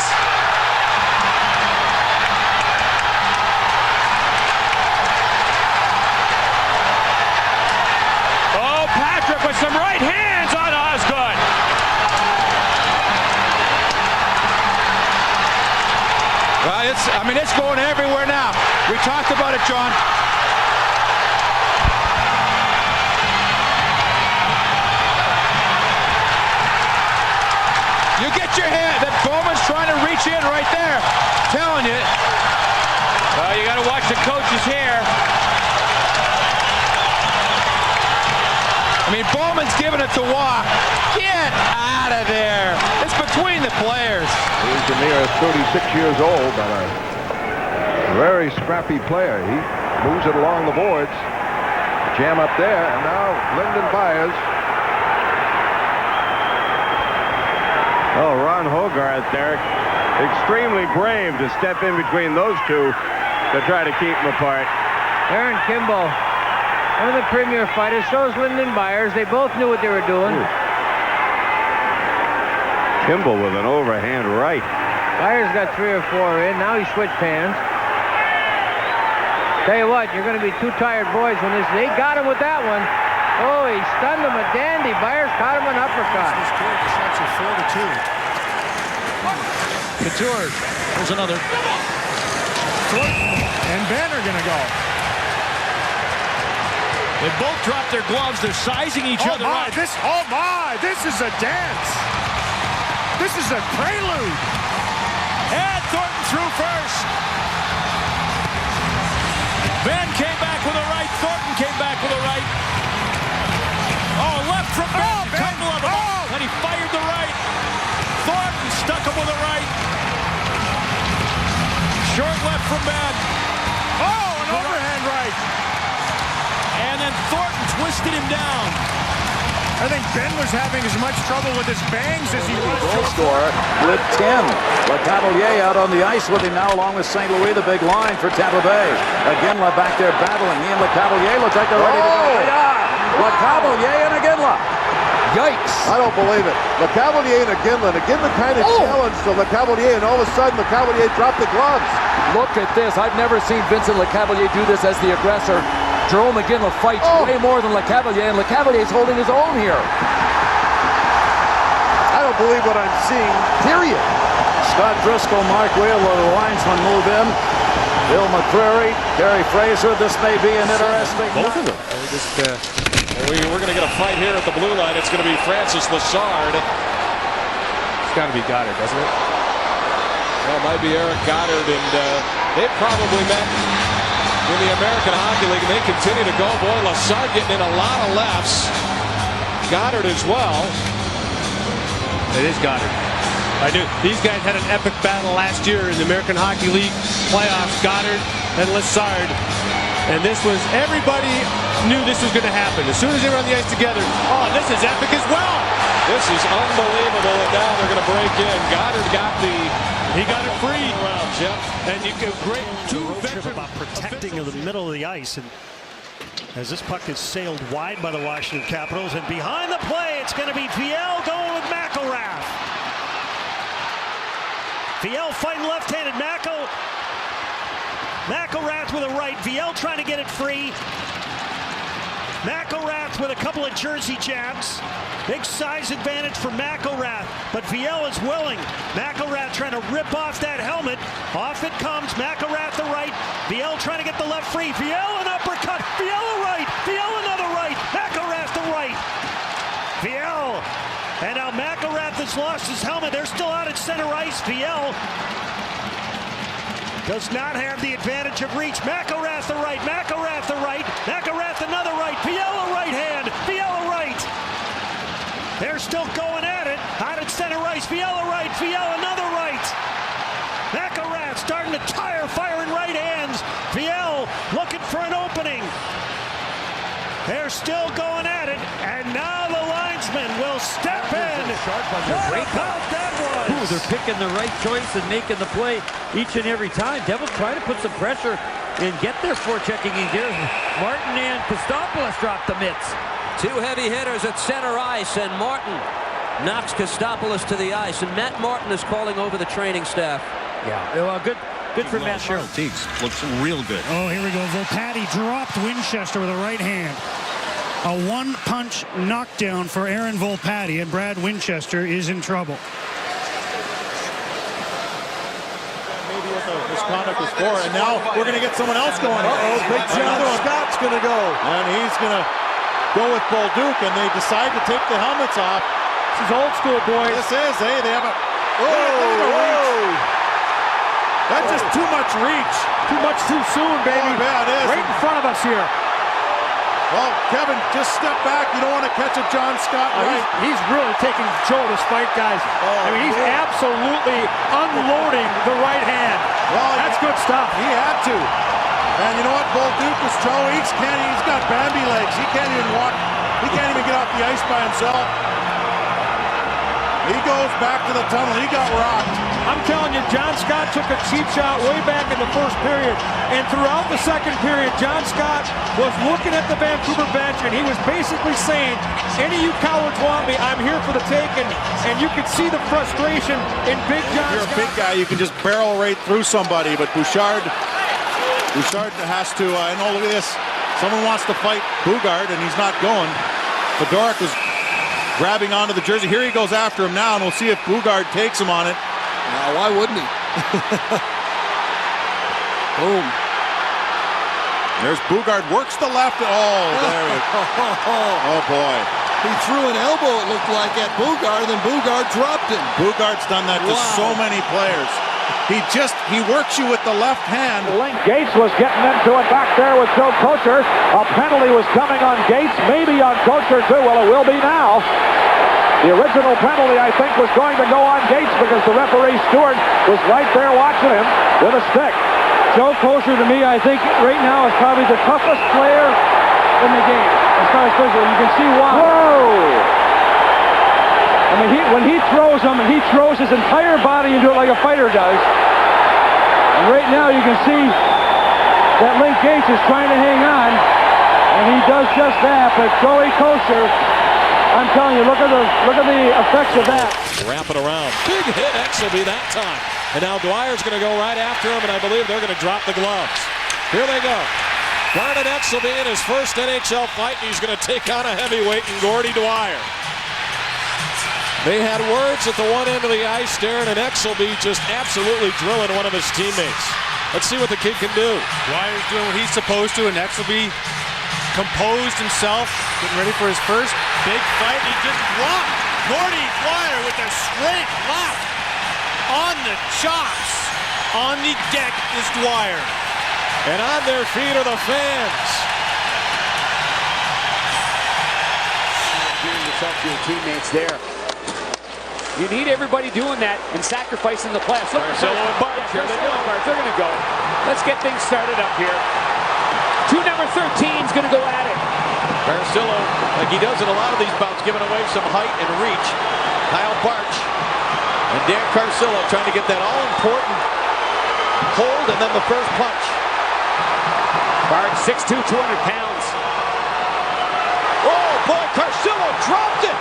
Oh, Patrick with some right hands on Osgood. Well, it's going everywhere now. We talked about it, John. You get your hand. That Bowman's trying to reach in right there. Telling you. Well, you got to watch the coaches here. I mean, Bowman's giving it to Waugh. Get out of there. It's between the players. He's Demir, 36 years old, but a very scrappy player. He moves it along the boards. Jam up there, and now Lyndon Byers. Oh, Ron Hogarth, Derek, extremely brave to step in between those two to try to keep them apart. Aaron Kimball, one of the premier fighters, so is Lyndon Byers. They both knew what they were doing. Kimball with an overhand right. Byers got 3 or 4 in. Now he switched hands. Tell you what, you're going to be two tired boys when this. They got him with that one. Oh, he stunned him a dandy. Byers caught him an uppercut. Shots are 4-2. Couture. There's another. And Ben are going to go. They both dropped their gloves. They're sizing each other up. This is a dance. This is a prelude. And Thornton through first. Ben came back with a right. Thornton came back with a right. Oh, left from Ben. A couple of them. Oh. And he fired the right. Thornton stuck him with a right. Short left from Ben. Oh, an overhand right. And then Thornton twisted him down. I think Ben was having as much trouble with his bangs as he was. Goal scorer with 10. LeCavalier out on the ice with him now, along with St. Louis, the big line for Tampa Bay. Iginla back there battling. He and LeCavalier look like they're ready to go. They are. LeCavalier and Iginla. Yikes. I don't believe it. LeCavalier and Ginlin. Ginlin kind of challenged the LeCavalier, and all of a sudden LeCavalier dropped the gloves. Look at this. I've never seen Vincent LeCavalier do this as the aggressor. Jerome McGinley fights way more than LeCavalier, and LeCavalier is holding his own here. I don't believe what I'm seeing, period. Scott Driscoll, Mark Wheel, the linesman move in. Bill McCreary, Gary Fraser. This may be an interesting. Both of them. We're going to get a fight here at the blue line. It's going to be Francis Lessard. It's got to be Goddard, doesn't it? Well, it might be Eric Goddard, and they probably met in the American Hockey League, and they continue to go. Boy, Lessard getting in a lot of lefts. Goddard as well. It is Goddard. I do. These guys had an epic battle last year in the American Hockey League playoffs, Goddard and Lessard. And this was, everybody knew this was going to happen. As soon as they were on the ice together, oh, this is epic as well. This is unbelievable, and now they're going to break in. Goddard got he got it free. Around, Jeff. And you can great two veterans about protecting of the middle of the ice. And as this puck is sailed wide by the Washington Capitals, and behind the play, it's going to be Viel going with McElrath. Viel fighting left-handed. McElrath with a right. Viel trying to get it free. McElrath with a couple of jersey jabs. Big size advantage for McElrath, but Viel is willing. McElrath trying to rip off that helmet. Off it comes. McElrath the right. Viel trying to get the left free. Viel an uppercut. Viel a right. Viel another right. McElrath the right. Viel. And now McElrath has lost his helmet. They're still out at center ice. Viel does not have the advantage of reach. McElrath the right. McElrath the right. McElrath another right. Viel a right hand. Viel a right. They're still going at it. Out at center ice. Viel a right. Viel another right. McElrath starting to tire, firing right hands. Viel looking for an opening. They're still going at it, and now the linesman will step in. What about that was? Ooh, they're picking the right choice and making the play each and every time. Devils try to put some pressure and get their forechecking in gear. Martin and Kostopoulos dropped the mitts. Two heavy hitters at center ice, and Martin knocks Kostopoulos to the ice, and Matt Martin is calling over the training staff. Yeah, well, good for Matt Martin. Teagues looks real good. Oh, here we go. Volpatti dropped Winchester with a right hand. A one-punch knockdown for Aaron Volpatti, and Brad Winchester is in trouble. Maybe what the misconduct was for, and now we're going to get someone else going. Big John Scott's going to go. And he's going to go with Bolduc, and they decide to take the helmets off. This is old school, boys. This is, hey, they have a... Whoa! That's just too much reach. Too much too soon, baby. Oh, yeah, it is. Right in front of us here. Well, Kevin, just step back. You don't want to catch a John Scott right. He's really taking control of this fight, guys. I mean, he's absolutely unloading the right hand. Well, that's good stuff. He had to. And you know what? Bolduc was he's got Bambi legs. He can't even walk. He can't even get off the ice by himself. He goes back to the tunnel. He got rocked. I'm telling you, John Scott took a cheap shot way back in the first period. And throughout the second period, John Scott was looking at the Vancouver bench, and he was basically saying, any of you cowards want me, I'm here for the taking. And you could see the frustration in Big John Scott. If you're a big guy, you can just barrel right through somebody. But Bouchard has to, and look at this. Someone wants to fight Bugard, and he's not going. Fedoruk was grabbing onto the jersey. Here he goes after him now, and we'll see if Bugard takes him on it. Why wouldn't he? Boom. There's Bugard, works the left. Oh, there he is. Oh, boy. He threw an elbow, it looked like, at Bugard, then Bugard dropped him. Bugard's done that to so many players. He works you with the left hand. Gates was getting into it back there with Joe Kocher. A penalty was coming on Gates, maybe on Kocher too. Well, it will be now. The original penalty, I think, was going to go on Gates because the referee, Stewart, was right there watching him with a stick. Joe Kocher, to me, I think right now is probably the toughest player in the game as far as physical. You can see why. Whoa! I mean, when he throws him, he throws his entire body into it like a fighter does. And right now you can see that Link Gates is trying to hang on, and he does just that. But Joey Kocher I'm telling you, look at the effects of that. Wrap it around. Big hit Exelby that time. And now Dwyer's going to go right after him, and I believe they're going to drop the gloves. Here they go. Garnet Exelby in his first NHL fight, and he's going to take on a heavyweight in Gordie Dwyer. They had words at the one end of the ice, Darren, and Exelby just absolutely drilling one of his teammates. Let's see what the kid can do. Dwyer's doing what he's supposed to, and Exelby composed himself, getting ready for his first big fight. He just dropped Gordie Dwyer with a straight left on the chops. On the deck is Dwyer. And on their feet are the fans. Giving yourself to your teammates there. You need everybody doing that and sacrificing the playoffs. Look, Barcelo and Barch. Here they go. They're going to go. Let's get things started up here. Number 13's going to go at it. Barcelo, like he does in a lot of these bouts, giving away some height and reach. Kyle Barch and Dan Carcillo trying to get that all-important hold and then the first punch. Barch, 6'2", 200 pounds. Oh, boy, Carcillo dropped it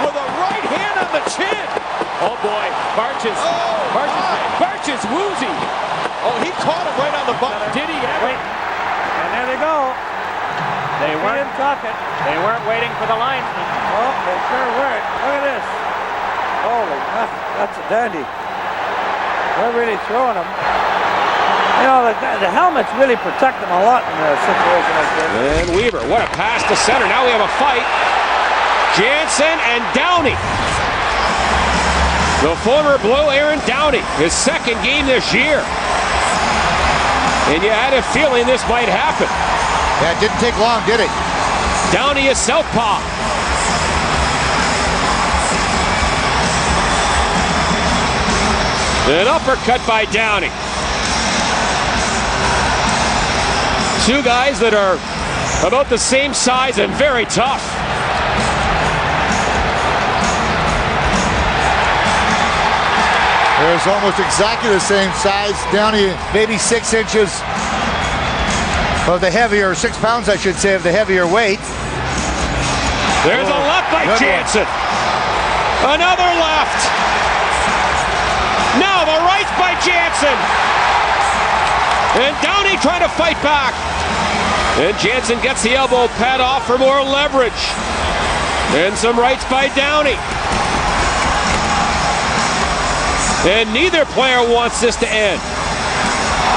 with a right hand on the chin. Oh, boy, Barch is woozy. Oh, he caught him right on the button. Did he ever? And there they go. They weren't waiting for the linesman. Oh, they sure weren't. Look at this. Holy, that's a dandy. They're really throwing them. You know, the helmets really protect them a lot in a situation like this. And Weaver, what a pass to center. Now we have a fight. Jansen and Downey. The former Blue Aaron Downey, his second game this year. And you had a feeling this might happen. Yeah, it didn't take long, did it? Downey is southpaw. An uppercut by Downey. Two guys that are about the same size and very tough. There's almost exactly the same size. Downey, maybe 6 inches of the heavier, 6 pounds, I should say, of the heavier weight. There's a left by Jansen. Another left. Now the right by Jansen. And Downey trying to fight back. And Jansen gets the elbow pad off for more leverage. And some rights by Downey. And neither player wants this to end.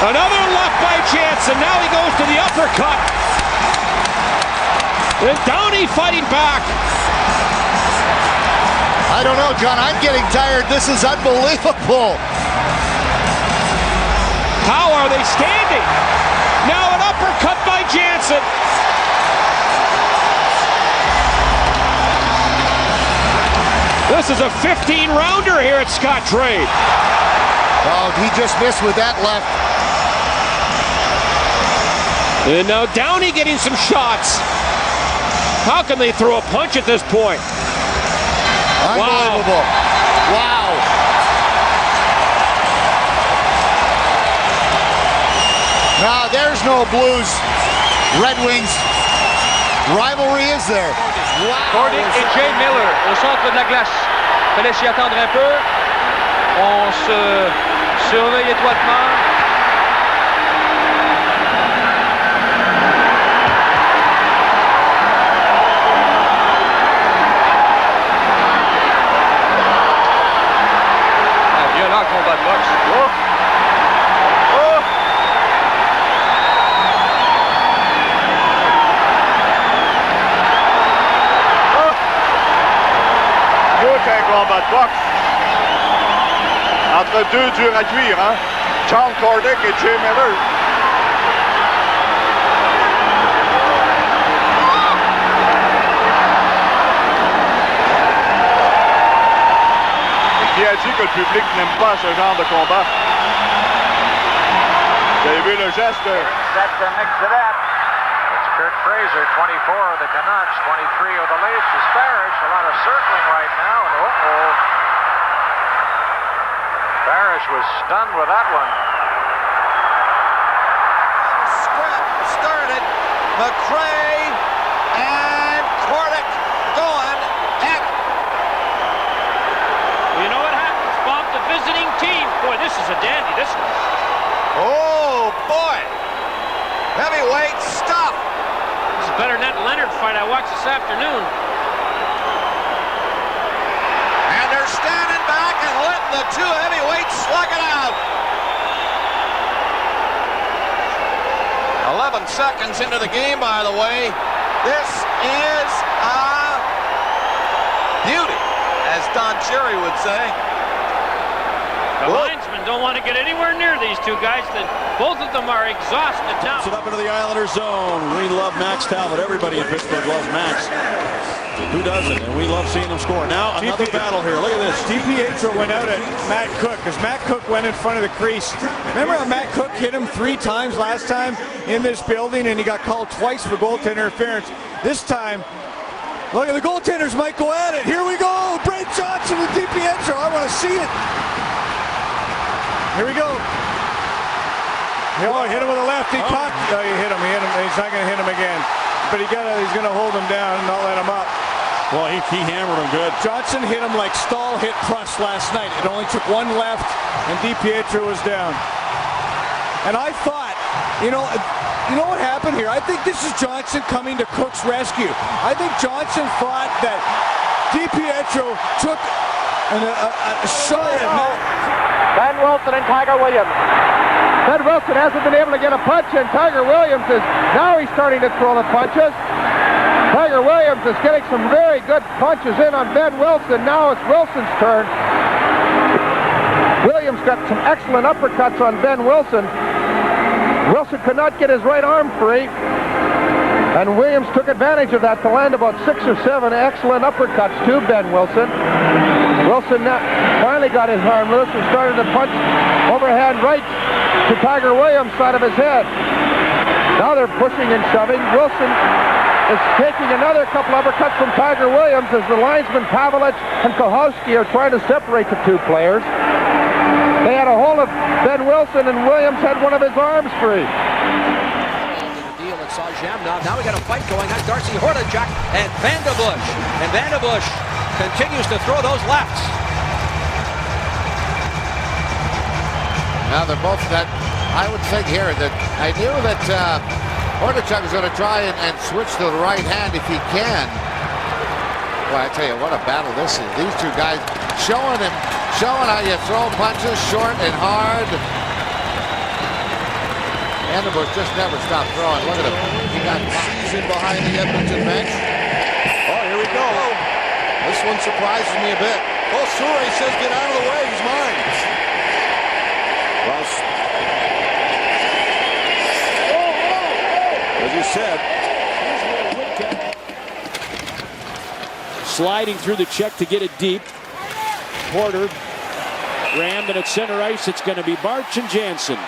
Another left by Jansen. Now he goes to the uppercut. And Downey fighting back. I don't know, John. I'm getting tired. This is unbelievable. How are they standing? Now an uppercut by Jansen. This is a 15-rounder here at Scottrade. Oh, he just missed with that left. And now Downey getting some shots. How can they throw a punch at this point? Unbelievable. Wow. Now there's no Blues, Red Wings rivalry, is there? Wow. Gordie et Jay Miller au centre de la glace. Fallait s'y attendre un peu. On se surveille étroitement. Un violent combat de boxe. Oh. Oh. Un combat de boxe entre deux durs à cuire, hein? John Cordick et Jay Miller. Et qui a dit que le public n'aime pas ce genre de combat? Vous avez vu le geste? That's the mix of that. It's Kurt Fraser, 24 of the Canucks, 23 of the Leafs. It's Parrish, a lot of circling right now. And Parrish was stunned with that one. Scrap started. McRae and Cordick going. this is a dandy, this one. Oh, boy. Heavyweight stuff. This is better than that Leonard fight I watched this afternoon. And they're standing back and letting the two heavyweights slug it out. 11 seconds into the game, by the way. This is a beauty, as Don Cherry would say. The linesmen don't want to get anywhere near these two guys. Both of them are exhausted now. It up into the Islander zone. We love Max Talbot. Everybody in Pittsburgh loves Max. Who doesn't? And we love seeing him score. Now another battle here. Look at this. DiPietro went out at Matt Cook because Matt Cook went in front of the crease. Remember how Matt Cook hit him 3 times last time in this building and he got called twice for goaltender interference. This time, look at the goaltenders might go at it. Here we go. Brent Johnson with DiPietro. I want to see it. Here we go. Oh, hit him with a left. He caught. Oh, he hit him. He's not going to hit him again. But he's going to hold him down and not let him up. Well, he hammered him good. Johnson hit him like Stahl hit Pruss last night. It only took one left, and DiPietro was down. And I thought, you know what happened here? I think this is Johnson coming to Cook's rescue. I think Johnson thought that DiPietro took a shot at Matt. Ben Wilson and Tiger Williams. Ben Wilson hasn't been able to get a punch in. Tiger Williams is now he's starting to throw the punches. Tiger Williams is getting some very good punches in on Ben Wilson. Now it's Wilson's turn. Williams got some excellent uppercuts on Ben Wilson. Wilson could not get his right arm free. And Williams took advantage of that to land about 6 or 7 excellent uppercuts to Ben Wilson. Wilson finally got his arm loose and started to punch overhand right to Tiger Williams' side of his head. Now they're pushing and shoving. Wilson is taking another couple uppercuts from Tiger Williams as the linesmen Pavelich and Kohalski are trying to separate the two players. They had a hold of Ben Wilson and Williams had one of his arms free. Deal at Sajam. Now we got a fight going on. Darcy Hortacek and Vanderbush. And Vanderbush continues to throw those lefts. Now they're both that. I would think here that I knew that Hortacek is going to try and switch to the right hand if he can. Well, I tell you what a battle this is. These two guys showing how you throw punches short and hard. Vanderbush just never stopped throwing. Look at him. He got in behind the Edmonton bench. Oh, here we go. This one surprises me a bit. Oh, Souray says get out of the way. He's mine. Well, as you said. Sliding through the check to get it deep. Porter rammed, and at center ice it's going to be Barch and Jansen.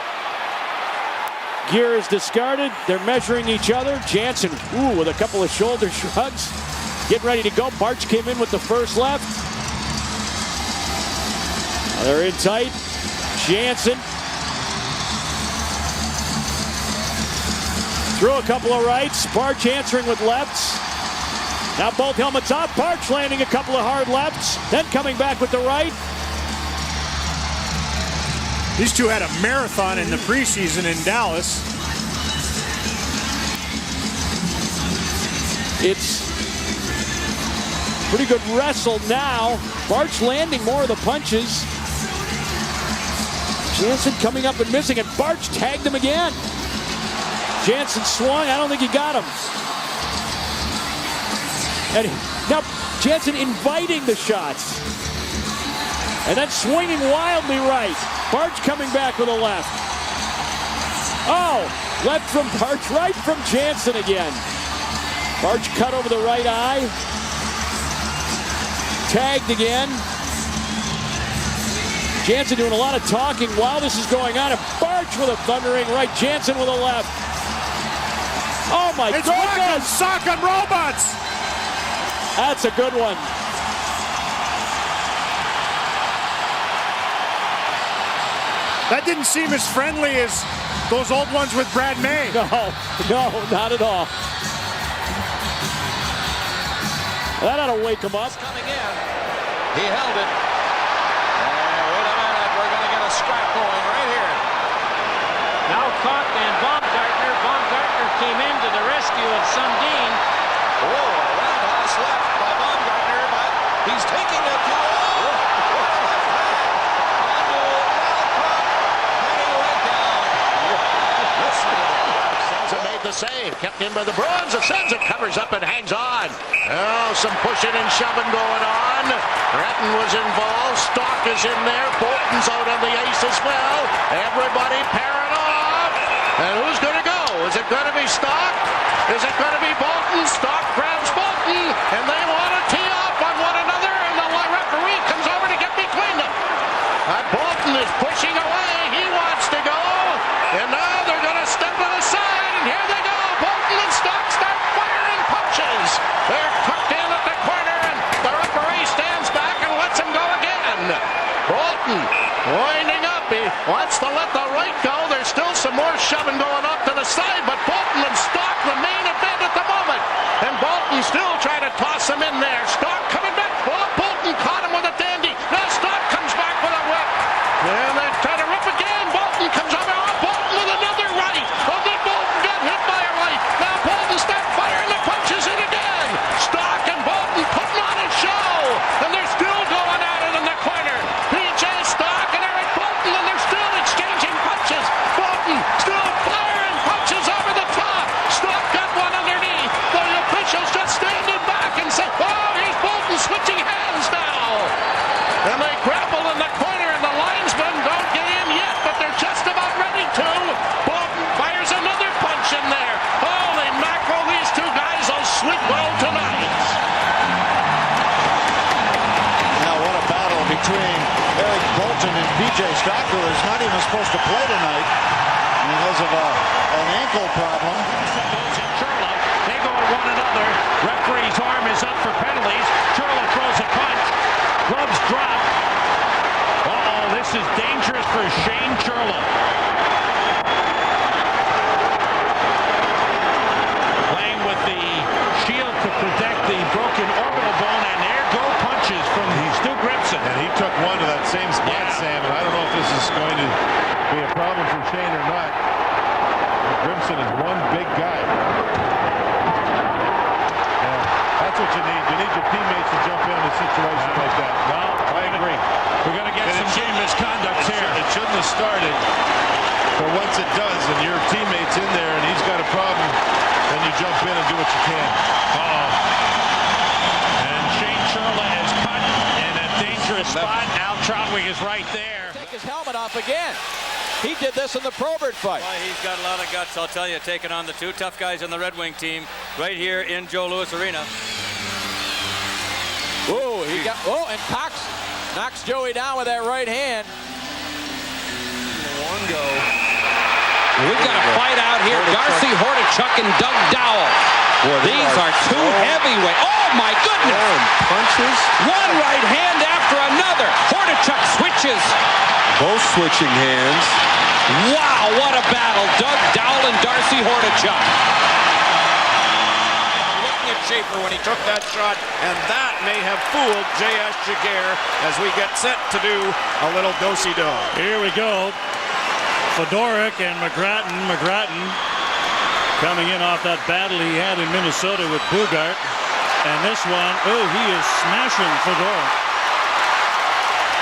Gear is discarded. They're measuring each other. Jansen, with a couple of shoulder shrugs. Getting ready to go. Barch came in with the first left. They're in tight. Jansen threw a couple of rights. Barch answering with lefts. Now both helmets off. Barch landing a couple of hard lefts. Then coming back with the right. These two had a marathon in the preseason in Dallas. It's pretty good wrestle now. Barch landing more of the punches. Jansen coming up and missing, and Barch tagged him again. Jansen swung. I don't think he got him. And now Jansen inviting the shots. And then swinging wildly right. Barch coming back with a left. Oh, left from Barch, right from Jansen again. Barch cut over the right eye. Tagged again. Jansen doing a lot of talking while this is going on. And Barch with a thundering right. Jansen with a left. Oh my goodness. It's sock on robots. That's a good one. That didn't seem as friendly as those old ones with Brad May. No, not at all. That ought to wake him up. Coming in. He held it. Wait a minute. We're going to get a got going right here. Now caught and Baumgartner. Baumgartner came in to the rescue of Sundin. Oh, a roundhouse left by Baumgartner, but he's taking it to Senza made the save, kept in by the Bruins. Senza covers up and hangs on. Oh, some pushing and shoving going on. Breton was involved. Stock is in there. Bolton's out on the ice as well. Everybody pairing off. And who's going to go? Is it going to be Stock? Is it going to be Bolton? Stock grabs Bolton, and they want to tee off on one another, and the referee comes over to get between them. Bolton is pushing away. He wants to go. And now they're going to step to the side, and here they go. Bolton and Stock start firing punches. They're tucked in at the corner, and the referee stands back and lets him go again. Bolton winding up. He wants to let the right go. There's still some more shoving going off to the side, but Bolton and Stock the main event at the moment. And Bolton still trying to toss him in there. Stock coming back. Oh, Bolton caught him with a dandy. Now Stock comes back with a whip. And they try to rip again. Bolton comes over. Oh, Bolton with another right. Oh, then Bolton got hit by a right. Now Bolton starts firing the punches in again. Stock and Bolton putting on a show. And they're still going at it in the corner. PJ Stock and Eric Bolton, and they're still exchanging punches. Bolton still firing punches over the top. Stock got one underneath. The officials just standing back and say, oh, here's Bolton switching hands now. And they grapple in the corner, and the linesmen don't get in yet, but they're just about ready to. Bolton fires another punch in there. Holy mackerel, these two guys will sleep well tonight. Now what a battle between Eric Bolton and PJ Stock, who is not even supposed to play tonight because of an ankle problem. They go at one another. Referee's arm is up for penalties. Churla throws a punch. Gloves drop. Uh-oh, this is dangerous for Shane Churla. Playing with the shield to protect the broken orbital bone, and there go punches from Stu Grimson. And he took one to that same spot, Sam, and I don't know if this is going to be a problem for Shane or not. Grimson is one big guy. Yeah, that's what you need. You need your teammates to jump in a situation like that. Well, I agree. We're going to get some game misconduct here. It shouldn't have started, but once it does, and your teammate's in there and he's got a problem, then you jump in and do what you can. Uh-oh. And Shane Churla is cut in a dangerous spot. Al Trotwig is right there. Take his helmet off again. He did this in the Probert fight. Well, he's got a lot of guts, I'll tell you, taking on the two tough guys on the Red Wing team right here in Joe Louis Arena. Whoa, and Cox knocks Joey down with that right hand. One go. We've got a fight out here. Darcy Hordichuk and Doug Dowell. These are two heavyweights. Oh, my goodness. Punches. One right hand after another. Hordichuk switches. Both switching hands. Wow, what a battle. Doug Dowell and Darcy Hordichuk. Looking at Schaefer when he took that shot, and that may have fooled J.S. Jaguar as we get set to do a little do-si-do. Here we go. Fedoruk and McGrattan. McGrattan coming in off that battle he had in Minnesota with Bugart. And this one, oh, he is smashing Fedoruk.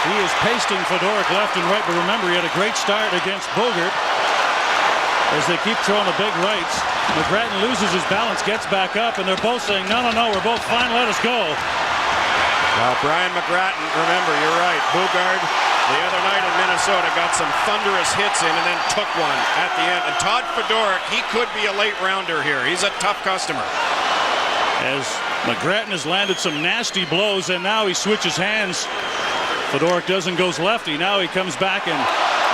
He is pasting Fedoruk left and right, but remember, he had a great start against Bogart as they keep throwing the big rights. McGrattan loses his balance, gets back up, and they're both saying, no, we're both fine, let us go. Well, Brian McGrattan, remember, you're right, Bugard the other night in Minnesota got some thunderous hits in and then took one at the end. And Todd Fedoruk, he could be a late rounder here. He's a tough customer. As McGrattan has landed some nasty blows, and now he switches hands. Fedoruk doesn't goes lefty. Now he comes back, and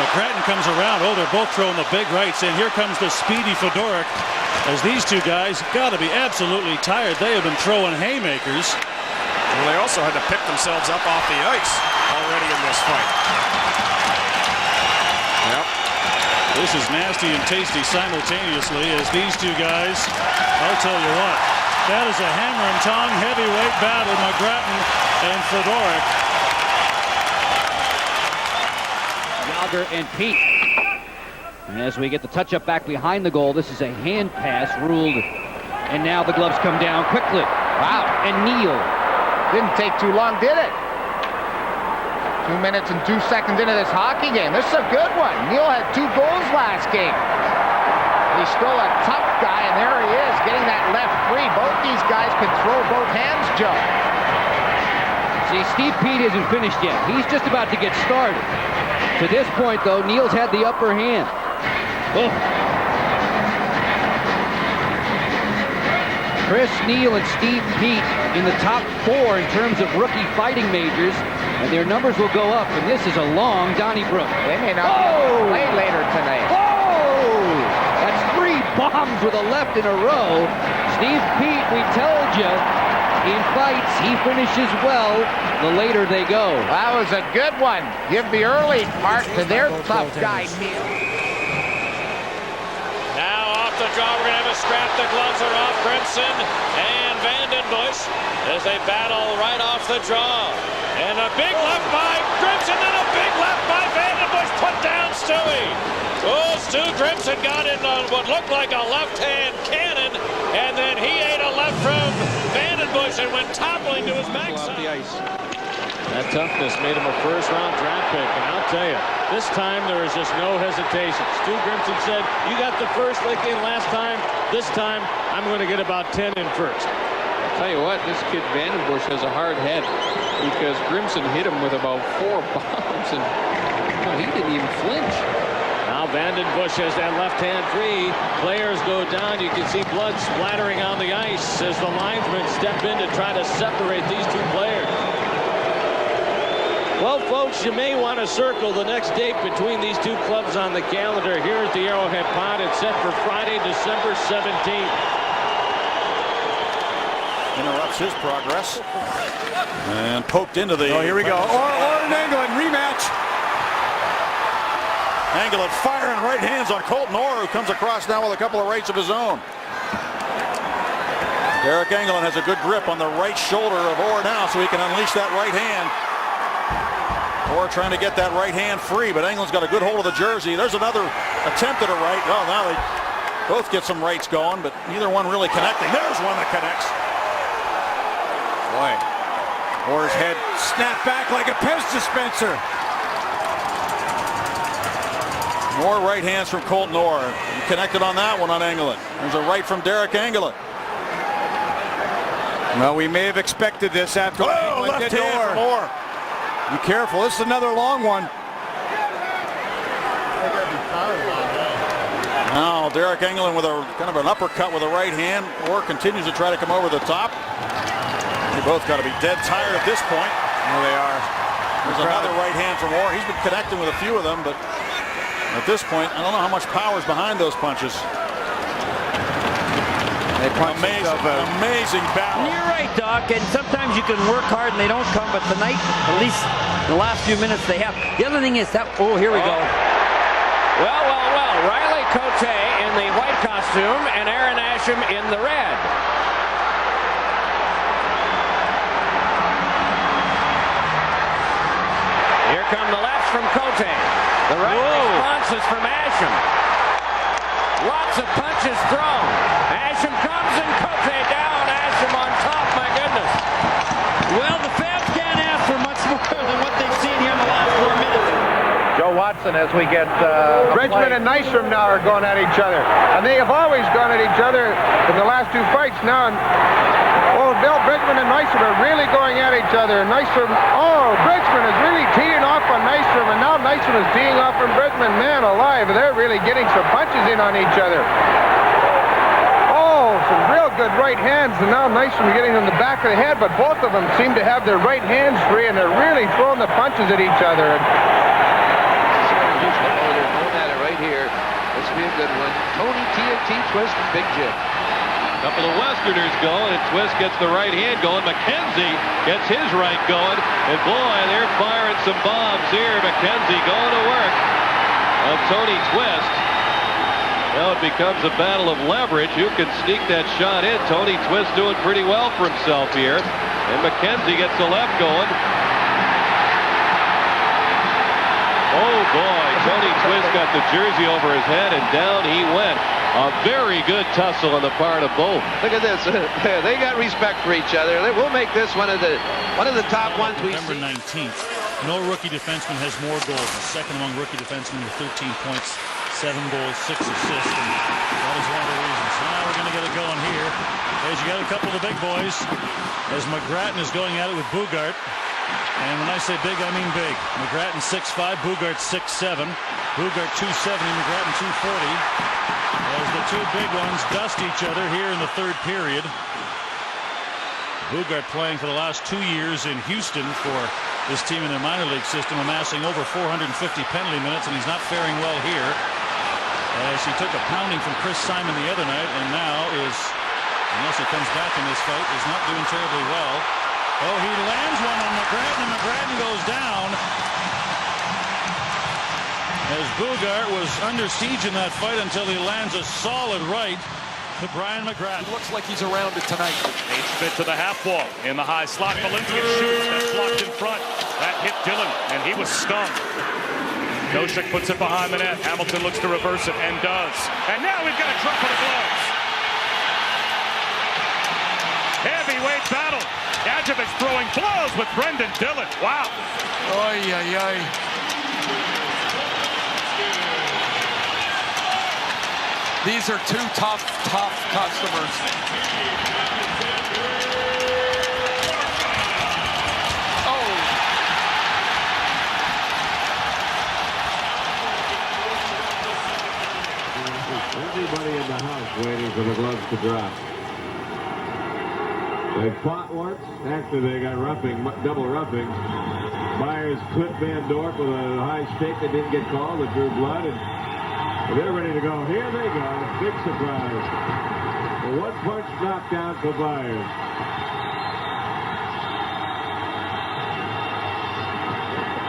McGrattan comes around. Oh, they're both throwing the big rights, and here comes the speedy Fedoruk. As these two guys got to be absolutely tired. They have been throwing haymakers. Well, they also had to pick themselves up off the ice already in this fight. Yep. This is nasty and tasty simultaneously as these two guys, I'll tell you what, that is a hammer and tong heavyweight battle, McGrattan and Fedoruk. Now Yager and Pete. And as we get the touch-up back behind the goal, this is a hand pass ruled. And now the gloves come down quickly. Wow. And Neal. Didn't take too long, did it? 2 minutes and 2 seconds into this hockey game. This is a good one. Neal had 2 goals last game. He's still a tough guy, and there he is, getting that left free. Both these guys can throw both hands, Joe. See, Steve Pete isn't finished yet. He's just about to get started. To this point, though, Neal's had the upper hand. Oh. Chris Neal and Steve Pete in the top 4 in terms of rookie fighting majors, and their numbers will go up, and this is a long Donnybrook. They may not play later tonight. Oh! That's 3 bombs with a left in a row. Steve Pete, we told you, in fights, he finishes well the later they go. That was a good one. Give the early part to their tough guy, Neal. Now off the draw, we're going to have a scrap. The gloves are off Grimson and Vandenbush as they battle right off the draw. And a big left by Grimson and a big left by Vandenbush. Put down Stewie. Oh, Stu Grimson got in on what looked like a left-hand cannon, and then he ate a left from Vandenbush and went toppling to his backside. Off the ice. That toughness made him a first-round draft pick, and I'll tell you, this time there was just no hesitation. Stu Grimson said, you got the first lick in last time. This time, I'm going to get about 10 in first. I'll tell you what, this kid Vandenbush has a hard head because Grimson hit him with about 4 bombs, and he didn't even flinch. Now Vandenbush has that left hand free. Players go down. You can see blood splattering on the ice as the linesmen step in to try to separate these 2 players. Well, folks, you may want to circle the next date between these 2 clubs on the calendar. Here at the Arrowhead Pod. It's set for Friday, December 17th. Interrupts his progress. And poked into the... Oh, here we go. Or in England, rematch. Anglin firing right hands on Colton Orr, who comes across now with a couple of rights of his own. Derek Anglin has a good grip on the right shoulder of Orr now, so he can unleash that right hand. Orr trying to get that right hand free, but Anglin's got a good hold of the jersey. There's another attempt at a right. Well, now they both get some rights going, but neither one really connecting. There's one that connects. Boy, Orr's head snapped back like a Pez dispenser. More right hands from Colton Orr. He connected on that one on Anglin. There's a right from Derek Anglin. Well, we may have expected this after Anglin left did hand Orr. from Orr. Be careful. This is another long one. Now Derek Anglin with a kind of an uppercut with a right hand. Orr continues to try to come over the top. They both got to be dead tired at this point. There they are. There's another right hand from Orr. He's been connecting with a few of them, but at this point, I don't know how much power is behind those punches. Amazing battle. You're right, Doc, and sometimes you can work hard and they don't come, but tonight, at least the last few minutes they have. The other thing is that, oh, here we go. Well, well, well, Riley Cote in the white costume and Aaron Asham in the red. Here come the lefts from Cote. The right response is from Asham. Lots of punches thrown. Asham comes and Cote down. Asham on top, my goodness. Well, the fans can't ask for much more than what they've seen here in the last 4 minutes. Joe Watson, as we get Bridgman and Nystrom now are going at each other. And they have always gone at each other in the last 2 fights now. And, Bill Bridgman and Nystrom are really going at each other. And Nystrom, Bridgman is really teeing off on Nystrom. And now Nystrom is teeing off on Bridgman. Man alive, they're really getting some punches in on each other. Some real good right hands, and now Nystrom getting in the back of the head, but both of them seem to have their right hands free, and they're really throwing the punches at each other. They're going at it right here. This will be a good one. Tony TNT Twist and Big Jim. A couple of Westerners going, and Twist gets the right hand going. McKenzie gets his right going, and boy, they're firing some bombs here. McKenzie going to work on Tony Twist. Now it becomes a battle of leverage. Who can sneak that shot in? Tony Twist doing pretty well for himself here. And McKenzie gets the left going. Oh boy, Tony Twist got the jersey over his head and down he went. A very good tussle on the part of both. Look at this. They got respect for each other. We'll make this one of the top ones we see. November 19th. No rookie defenseman has more goals. He's second among rookie defensemen with 13 points, 7 goals, 6 assists. And that is one of the reasons. So now we're going to get it going here. As you got a couple of the big boys, as McGrattan is going at it with Bugart. And when I say big, I mean big. McGrattan 6'5", Bugart 6'7". Bugart 270, McGrattan 240. As the two big ones dust each other here in the third period. Bugart playing for the last 2 years in Houston for this team in their minor league system, amassing over 450 penalty minutes, and he's not faring well here. As he took a pounding from Chris Simon the other night, and now is, unless he comes back in this fight, is not doing terribly well. Oh, he lands one on McGrattan, and McGrattan goes down. As Bugart was under siege in that fight until he lands a solid right to Brian McGrattan. It looks like he's around it tonight. Naismith to the half wall. In the high slot, Malinka shoots. That's blocked in front. That hit Dillon, and he was stung. Nosek puts it behind the net. Hamilton looks to reverse it, and does. And now we've got a drop of the gloves. Heavyweight battle. Gadjevich throwing blows with Brendan Dillon. Wow. Oy, oy, oy. These are two tough customers. Oh. Everybody in the house waiting for the gloves to drop. They fought once after they got double roughing. Myers clipped Van Dorp with a high stick that didn't get called, that drew blood, and they're ready to go. Here they go. Big surprise. A one-punch knockdown for Myers.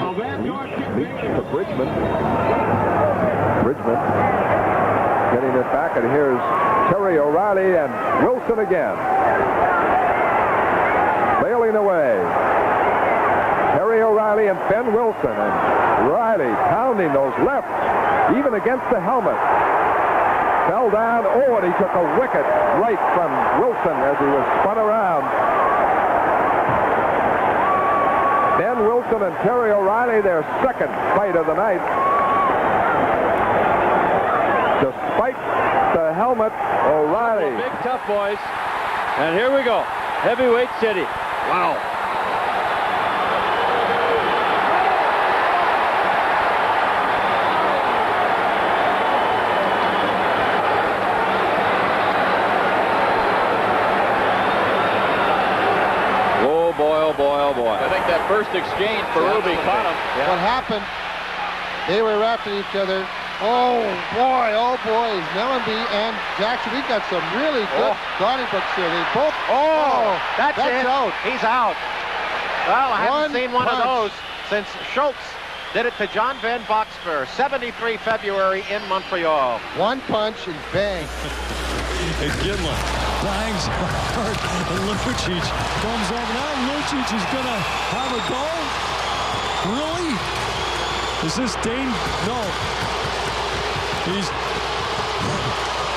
Oh, Van Dorp to Bridgman. Bridgman getting it back, and here's Terry O'Reilly and Wilson again. Bailing away. Terry O'Reilly and Ben Wilson, and Riley pounding those lefts, even against the helmet. Fell down. Oh, and he took a wicked right from Wilson as he was spun around. Ben Wilson and Terry O'Reilly, their second fight of the night. Despite the helmet, O'Reilly. Big tough boys. And here we go. Heavyweight City. Wow. Oh boy, oh boy, oh boy. I think that first exchange, Berube caught him. Yeah. What happened? They were after each other. Oh boys, Mellenby and Jackson, we've got some really good guarding books here. They both. That's it. Out. He's out. Well, I haven't seen one of those since Schultz did it to John Van Boxfer, 73 February in Montreal. One punch and bang. And Gidla bangs hard, and Lucic comes over. Now Lucic is going to have a go? Really? Is this Dane? No. He's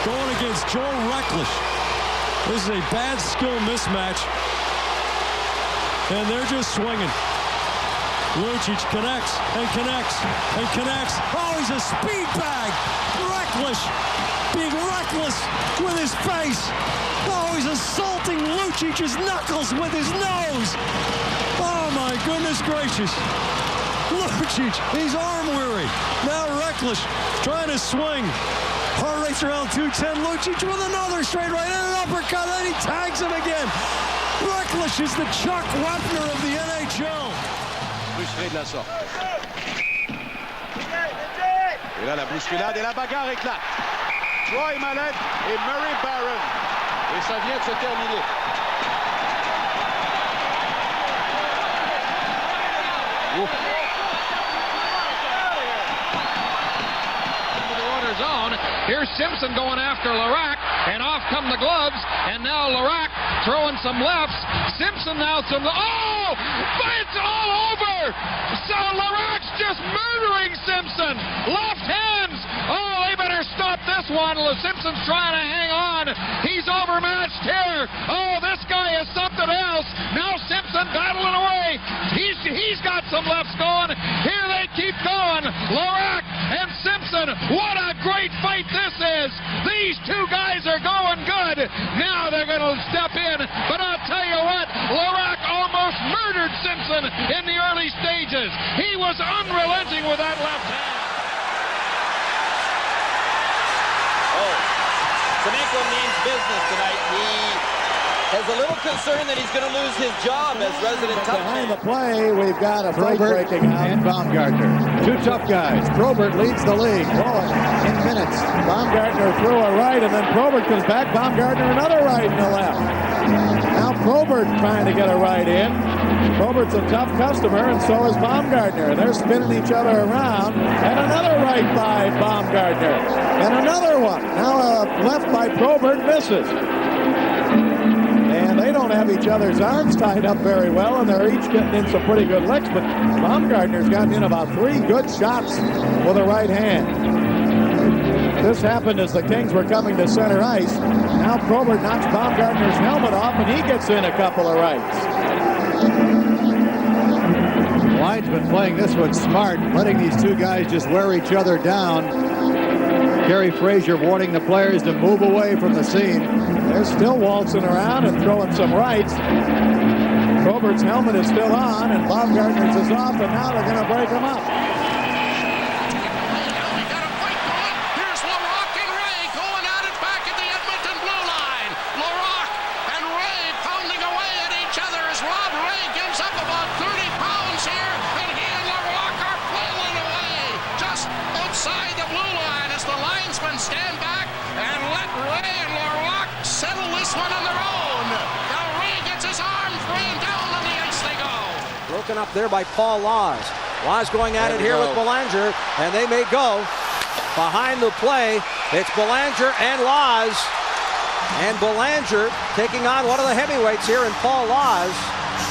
going against Joe Reckless. This is a bad skill mismatch. And they're just swinging. Lucic connects and connects and connects. Oh, he's a speed bag. Reckless. Being reckless with his face. Oh, he's assaulting Lucic's knuckles with his nose. Oh, my goodness gracious. Lucic, he's arm weary. Now Reckless trying to swing. Heart rate's around 210. Lucic with another straight right and an uppercut. Then he tags him again. Reckless is the Chuck Wepner of the NHL. Bousculade de la sorte. Et là, la bousculade et la bagarre éclate. Troy Mallette et Murray Barron. Et ça vient de se terminer. Zone. Here's Simpson going after Larac, and off come the gloves, and now Larac throwing some lefts. Simpson now some. Oh! It's all over! So Larac's just murdering Simpson. Left hands. Oh, they better stop this one. Simpson's trying to hang on. He's overmatched here. Oh, this guy is something else. Now Simpson battling away. He's got some lefts going. Here they keep going. Larac and Simpson. What a great fight this is. These two guys are going good. Now they're going to step in. But I'll tell you what, Larac almost murdered Simpson in the early stages. He was unrelenting with that left hand. Semenko means business tonight. He has a little concern that he's going to lose his job as resident tough Behind the play, we've got a fight breaking out. And Baumgartner. Two tough guys. Probert leads the league. Oh, in minutes. Baumgartner threw a right, and then Probert comes back. Baumgartner another right and a left. Now Probert trying to get a right in. Probert's a tough customer, and so is Baumgartner. They're spinning each other around. And another right by Baumgartner. And another one. Now a left by Probert misses. And they don't have each other's arms tied up very well, and they're each getting in some pretty good licks, but Baumgartner's gotten in about 3 good shots with a right hand. This happened as the Kings were coming to center ice. Now Probert knocks Baumgartner's helmet off, and he gets in a couple of rights. The line's been playing this one smart, letting these two guys just wear each other down. Kerry Frazier warning the players to move away from the scene. They're still waltzing around and throwing some rights. Probert's helmet is still on, and Baumgartner's is off, and now they're going to break him up. Here's Larac and Ray going at it back at the Edmonton blue line. Larac and Ray pounding away at each other as Rob Ray gives up about 30 pounds here, and he and Larac are flailing away just outside the blue line as the linesmen stand back and let Ray and Larac settle this one on their own. Now Ray gets his arms rained down on the ice they go. Broken up there by Paul Laws. Laws going at it here with Belanger, and they may go. Behind the play, it's Belanger and Laws. And Belanger taking on one of the heavyweights here in Paul Laws.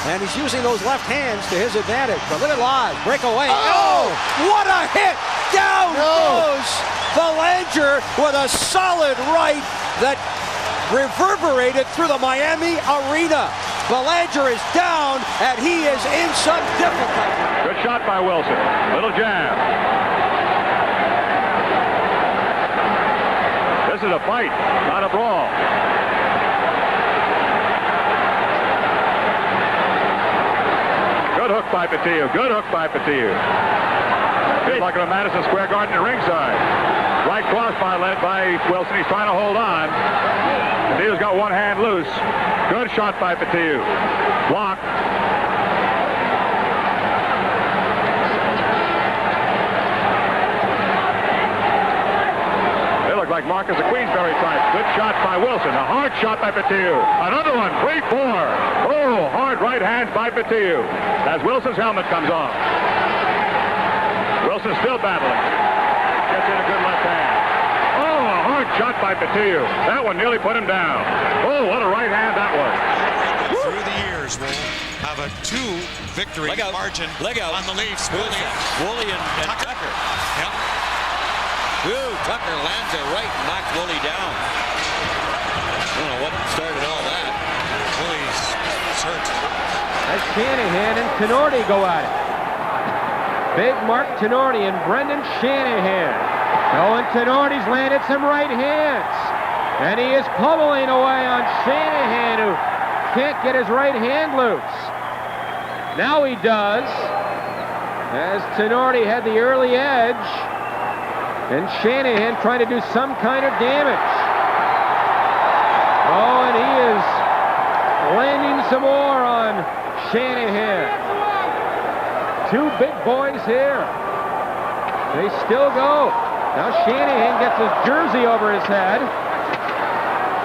And he's using those left hands to his advantage. But look at Laws, break away. Oh, what a hit! Down goes Belanger with a solid right that reverberated through the Miami arena. Belanger is down, and he is in some difficulty. Good shot by Wilson. Little jab. This is a fight, not a brawl. Good hook by Patillo. Good hook by Patillo. Just like in Madison Square Garden at ringside. Right crossbar led by Wilson. He's trying to hold on. Patillo's got one hand loose. Good shot by Patillo. Block. They look like Marcus of Queensberry type. Good shot by Wilson. A hard shot by Patillo. Another one. 3-4. Oh, hard right hand by Patillo as Wilson's helmet comes off. Wilson still battling. Gets in a good left hand. Oh, a hard shot by Patillo. That one nearly put him down. Oh, what a right hand that was. Through the years, will have a 2-victory margin on the Leafs. Woolley and Tucker. Yep. Ooh, Tucker lands it right and knocks Woolley down. I don't know what started all that. Woolley's hurt. As Shanahan and Tenorti go at it. Big Mark Tenorti and Brendan Shanahan. Oh, and Tenorti's landed some right hands. And he is pummeling away on Shanahan, who can't get his right hand loose. Now he does, as Tenorti had the early edge, and Shanahan trying to do some kind of damage. Oh, and he is landing some more on Shanahan. Two big boys here. They still go. Now Shanahan gets his jersey over his head.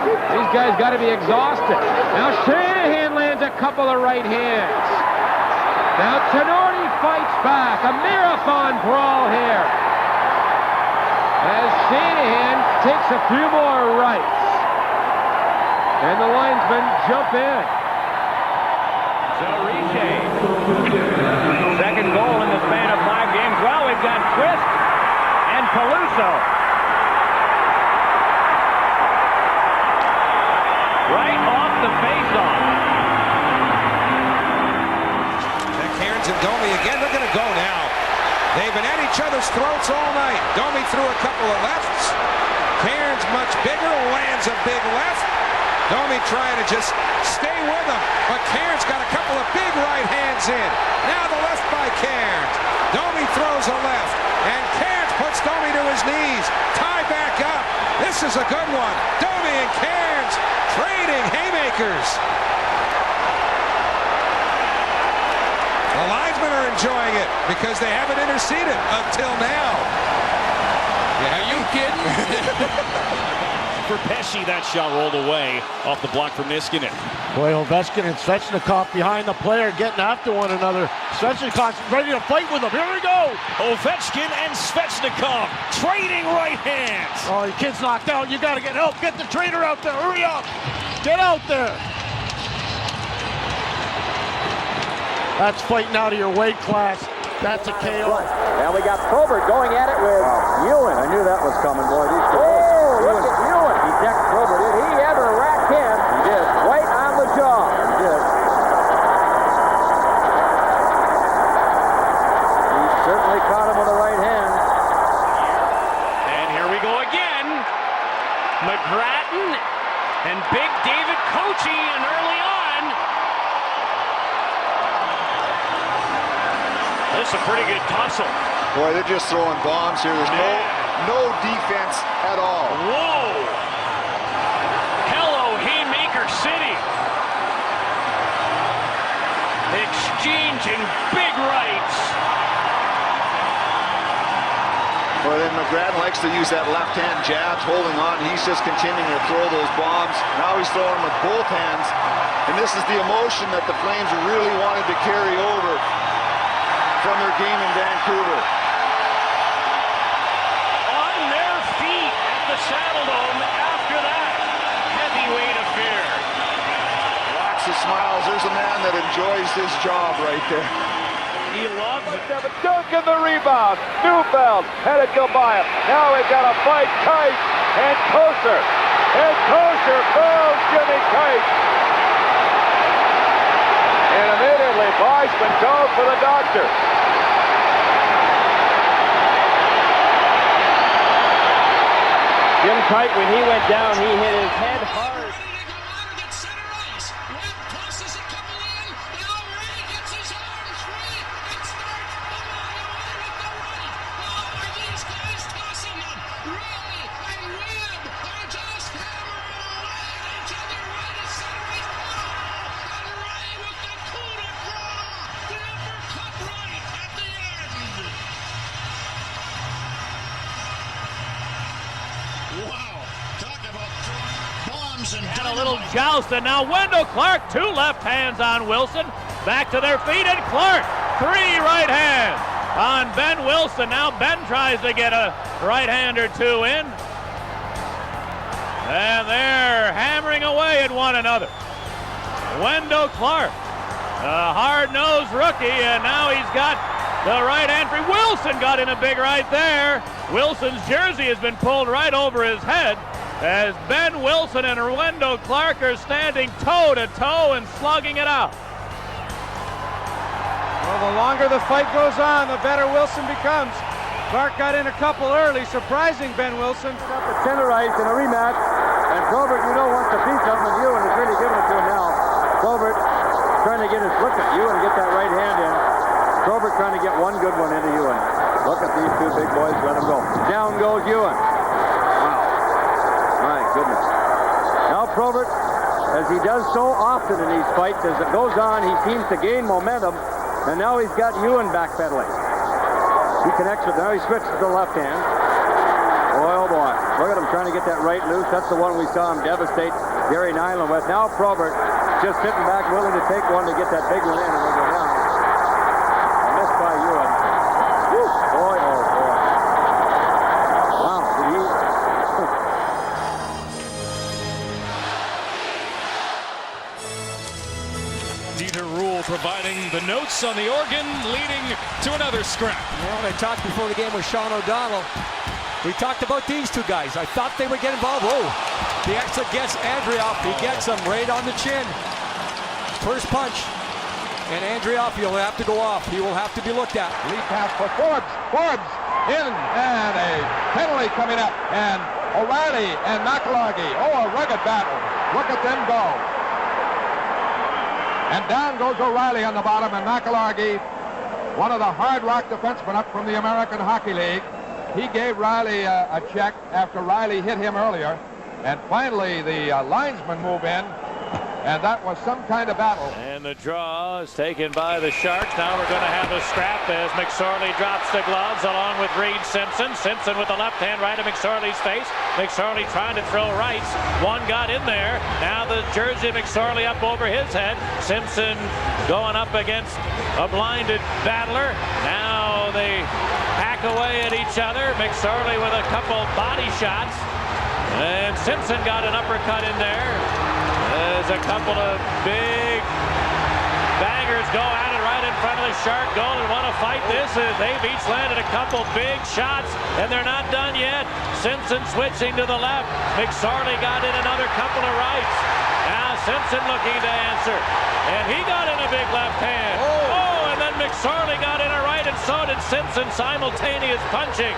These guys got to be exhausted. Now Shanahan lands a couple of right hands. Now Tenorti fights back. A marathon brawl here. As Shanahan takes a few more rights. And the linesmen jump in. So Riche, second goal in the span of 5 games they've got Twist and Peluso. Right off the face-off. Cairns and Domi again. They're going to go now. They've been at each other's throats all night. Domi threw a couple of lefts. Cairns much bigger, lands a big left. Domi trying to just stay with him, but Cairns got a couple of big right hands in. Now the left by Cairns. Domi throws a left, and Cairns puts Domi to his knees. Tie back up. This is a good one. Domi and Cairns trading haymakers. The linesmen are enjoying it because they haven't interceded until now. Are you kidding? For Pesci, that shot rolled away off the block from Niskanen. Boy, Ovechkin and Svechnikov behind the player, getting after one another. Svechnikov's ready to fight with him. Here we go. Ovechkin and Svechnikov trading right hands. Oh, your kid's knocked out. You got to get help. Get the trainer out there. Hurry up. Get out there. That's fighting out of your weight class. That's a KO. And we got Probert going at it with Ewan. I knew that was coming, boy. These guys. Oh, look at Ewan. He decked Probert. Did he ever rack him? He did. Right on the jaw. He did. He certainly caught him with the right hand. And here we go again. McGrattan and Big David Kochi, and early on. This is a pretty good tussle. Boy, they're just throwing bombs here. There's no defense at all. Whoa! Hello, Haymaker City. Exchanging big rights. Well, then McGrattan likes to use that left-hand jabs, holding on. He's just continuing to throw those bombs. Now he's throwing them with both hands. And this is the emotion that the Flames really wanted to carry over from their game in Vancouver. On their feet at the Saddledome after that heavyweight affair. Lots of smiles. There's a man that enjoys his job right there. He loves it. Dunk in the rebound. Neufeld had it go by him. Now we've got a fight. Kite and Kosher. And Kosher fouls Jimmy Kite. And immediately Weissman goes for the doctor. Jim Kite, when he went down, he hit his head hard. And a little joust, and now Wendell Clark, two left hands on Wilson. Back to their feet, and Clark, three right hands on Ben Wilson. Now Ben tries to get a right hand or two in. And they're hammering away at one another. Wendell Clark, a hard-nosed rookie, and now he's got the right hand free. Wilson got in a big right there. Wilson's jersey has been pulled right over his head, as Ben Wilson and Wendell Clark are standing toe-to-toe and slugging it out. Well, the longer the fight goes on, the better Wilson becomes. Clark got in a couple early, surprising Ben Wilson. Up at center ice in a rematch. And Probert, you know, wants to beat something, and Ewan is really giving it to him now. Probert trying to get his look at Ewan and get that right hand in. Probert trying to get one good one into Ewan. Look at these two big boys, let him go. Down goes Ewan. My goodness. Now Probert, as he does so often in these fights, as it goes on, he seems to gain momentum, and now he's got Ewan backpedaling. He connects with, now he switches to the left hand. Boy, oh boy. Look at him trying to get that right loose. That's the one we saw him devastate Gary Nyland with. Now Probert just sitting back, willing to take one to get that big one in, and we'll go down. A miss by Ewan. Woo. Boy, oh boy. Wow, did he... Dieter Rule providing the notes on the organ, leading to another scrap. Well, I talked before the game with Sean O'Donnell. We talked about these two guys. I thought they would get involved. Oh, the exit gets Andrioff. He gets him right on the chin. First punch. And Andrioff, he'll have to go off. He will have to be looked at. Lead pass for Forbes. Forbes in, and a penalty coming up. And O'Reilly and McElhargy. Oh, a rugged battle. Look at them go. And down goes O'Reilly on the bottom, and McElhargy, one of the hard rock defensemen up from the American Hockey League. He gave Riley a check after Riley hit him earlier. And finally, the linesmen move in. And that was some kind of battle. And the draw is taken by the Sharks. Now we're going to have a scrap as McSorley drops the gloves along with Reed Simpson. Simpson with the left hand right of McSorley's face. McSorley trying to throw rights. One got in there. Now the jersey of McSorley up over his head. Simpson going up against a blinded battler. Now they hack away at each other. McSorley with a couple body shots. And Simpson got an uppercut in there. There's a couple of big bangers go at it right in front of the Shark goal and want to fight this. They've each landed a couple big shots, and they're not done yet. Simpson switching to the left. McSorley got in another couple of rights. Now Simpson looking to answer, and he got in a big left hand. Oh, and then McSorley got in a right, and so did Simpson. Simultaneous punching.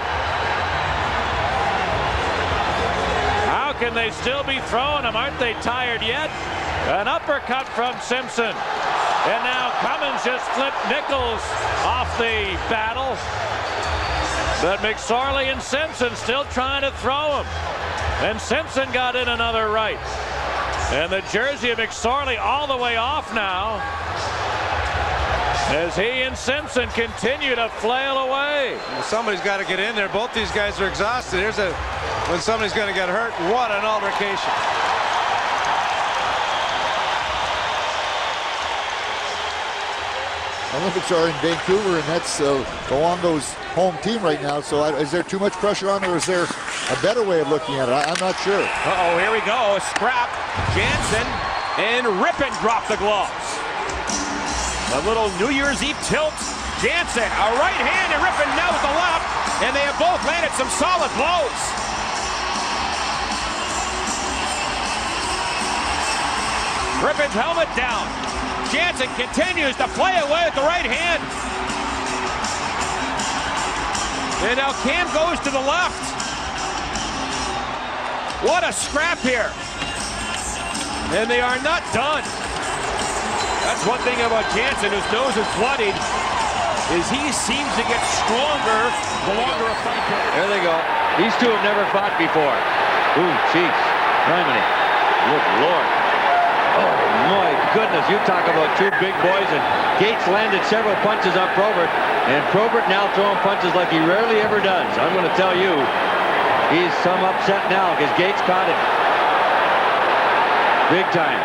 How can they still be throwing them? Aren't they tired yet? An uppercut from Simpson. And now Cummins just flipped Nichols off the battle. But McSorley and Simpson still trying to throw him. And Simpson got in another right. And the jersey of McSorley all the way off now, as he and Simpson continue to flail away. Well, somebody's got to get in there. Both these guys are exhausted. When somebody's going to get hurt, what an altercation. Olympics are in Vancouver, and that's Luongo's home team right now. So is there too much pressure on, or is there a better way of looking at it? I'm not sure. Uh-oh, here we go. A scrap. Jansen and Rippon drop the gloves. A little New Year's Eve tilt. Jansen, a right hand, and Rippon now with the left. And they have both landed some solid blows. Rippon's helmet down. Jansen continues to play away with the right hand. And now Cam goes to the left. What a scrap here. And they are not done. That's one thing about Jansen, whose nose is bloodied, is he seems to get stronger the longer a fight goes. There they go. These two have never fought before. Ooh, jeez. Criminy. Good Lord. Oh, my goodness. You talk about two big boys, and Gates landed several punches on Probert, and Probert now throwing punches like he rarely ever does. I'm going to tell you, he's some upset now because Gates caught him. Big time.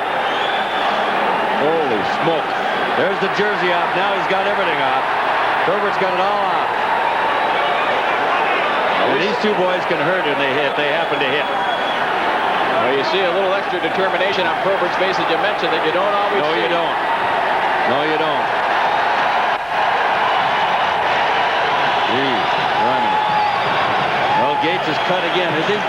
Holy smoke. There's the jersey off. Now he's got everything off. Probert's got it all off. Well, these two boys can hurt when they hit. They happen to hit. Well, you see a little extra determination on Probert's face that you mentioned that you don't always see. No, you don't. No, you don't. Geez, running. Well, Gates is cut again, is he?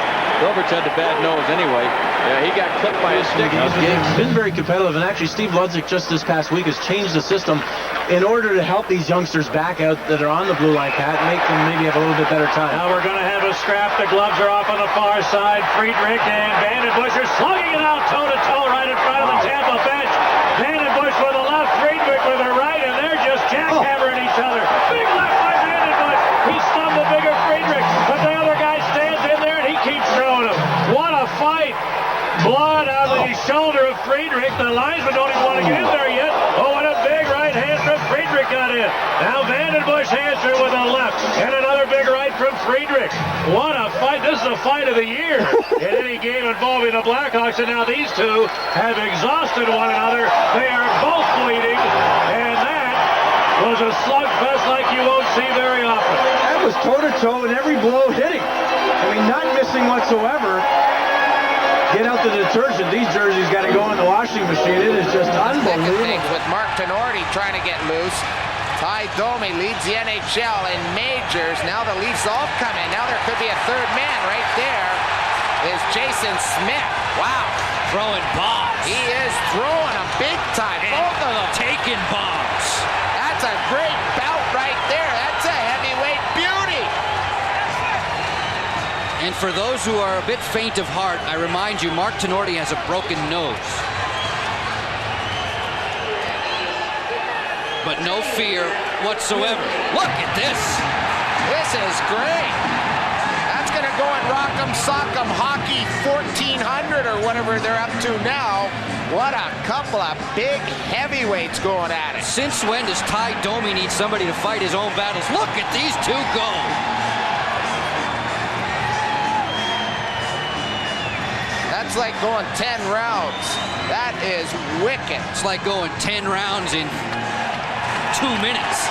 Roberts had the bad nose anyway. Yeah, he got clipped by his stick. He's been very competitive, and actually Steve Ludzik just this past week has changed the system in order to help these youngsters back out that are on the blue line, Pat, and make them maybe have a little bit better time. Now we're going to have a scrap. The gloves are off on the far side. Friedrich and Vandenbush are slugging it out toe-to-toe right in front of the Tampa bench. Vandenbush with the left, Friedrich with the right, and they're just jackhammering each other. Big left by Vandenbush. He stunned the bigger Friedrich, but the other guy stands in there and he keeps throwing him. What a fight. Blood out of the shoulder of Friedrich. The linesmen don't even want to get in there yet. Oh, what a big right hand from Friedrich got in. Now Vandenbush answered with a left. And another big right from Friedrich. What a fight. This is the fight of the year in any game involving the Blackhawks. And now these two have exhausted one another. They are both bleeding. And that was a slugfest like you won't see very often. That was toe-to-toe and every blow hitting. I mean, not missing whatsoever. Get out the detergent. These jerseys got to go in the washing machine. negotiated is just unbelievable. Things with Mark Tenorti trying to get loose. Ty Domi leads the NHL in majors. Now the Leafs all come in. Now there could be a third man right there. Is Jason Smith. Wow. Throwing bombs. He is throwing them big time. Both of them. Taking bombs. That's a great bout right there. That's a heavyweight beauty. And for those who are a bit faint of heart, I remind you, Mark Tenorti has a broken nose. But no fear whatsoever. Look at this. This is great. That's going to go in Rock'em Sock'em Hockey 1400 or whatever they're up to now. What a couple of big heavyweights going at it. Since when does Ty Domi need somebody to fight his own battles? Look at these two go. That's like going 10 rounds. That is wicked. It's like going 10 rounds in 2 minutes.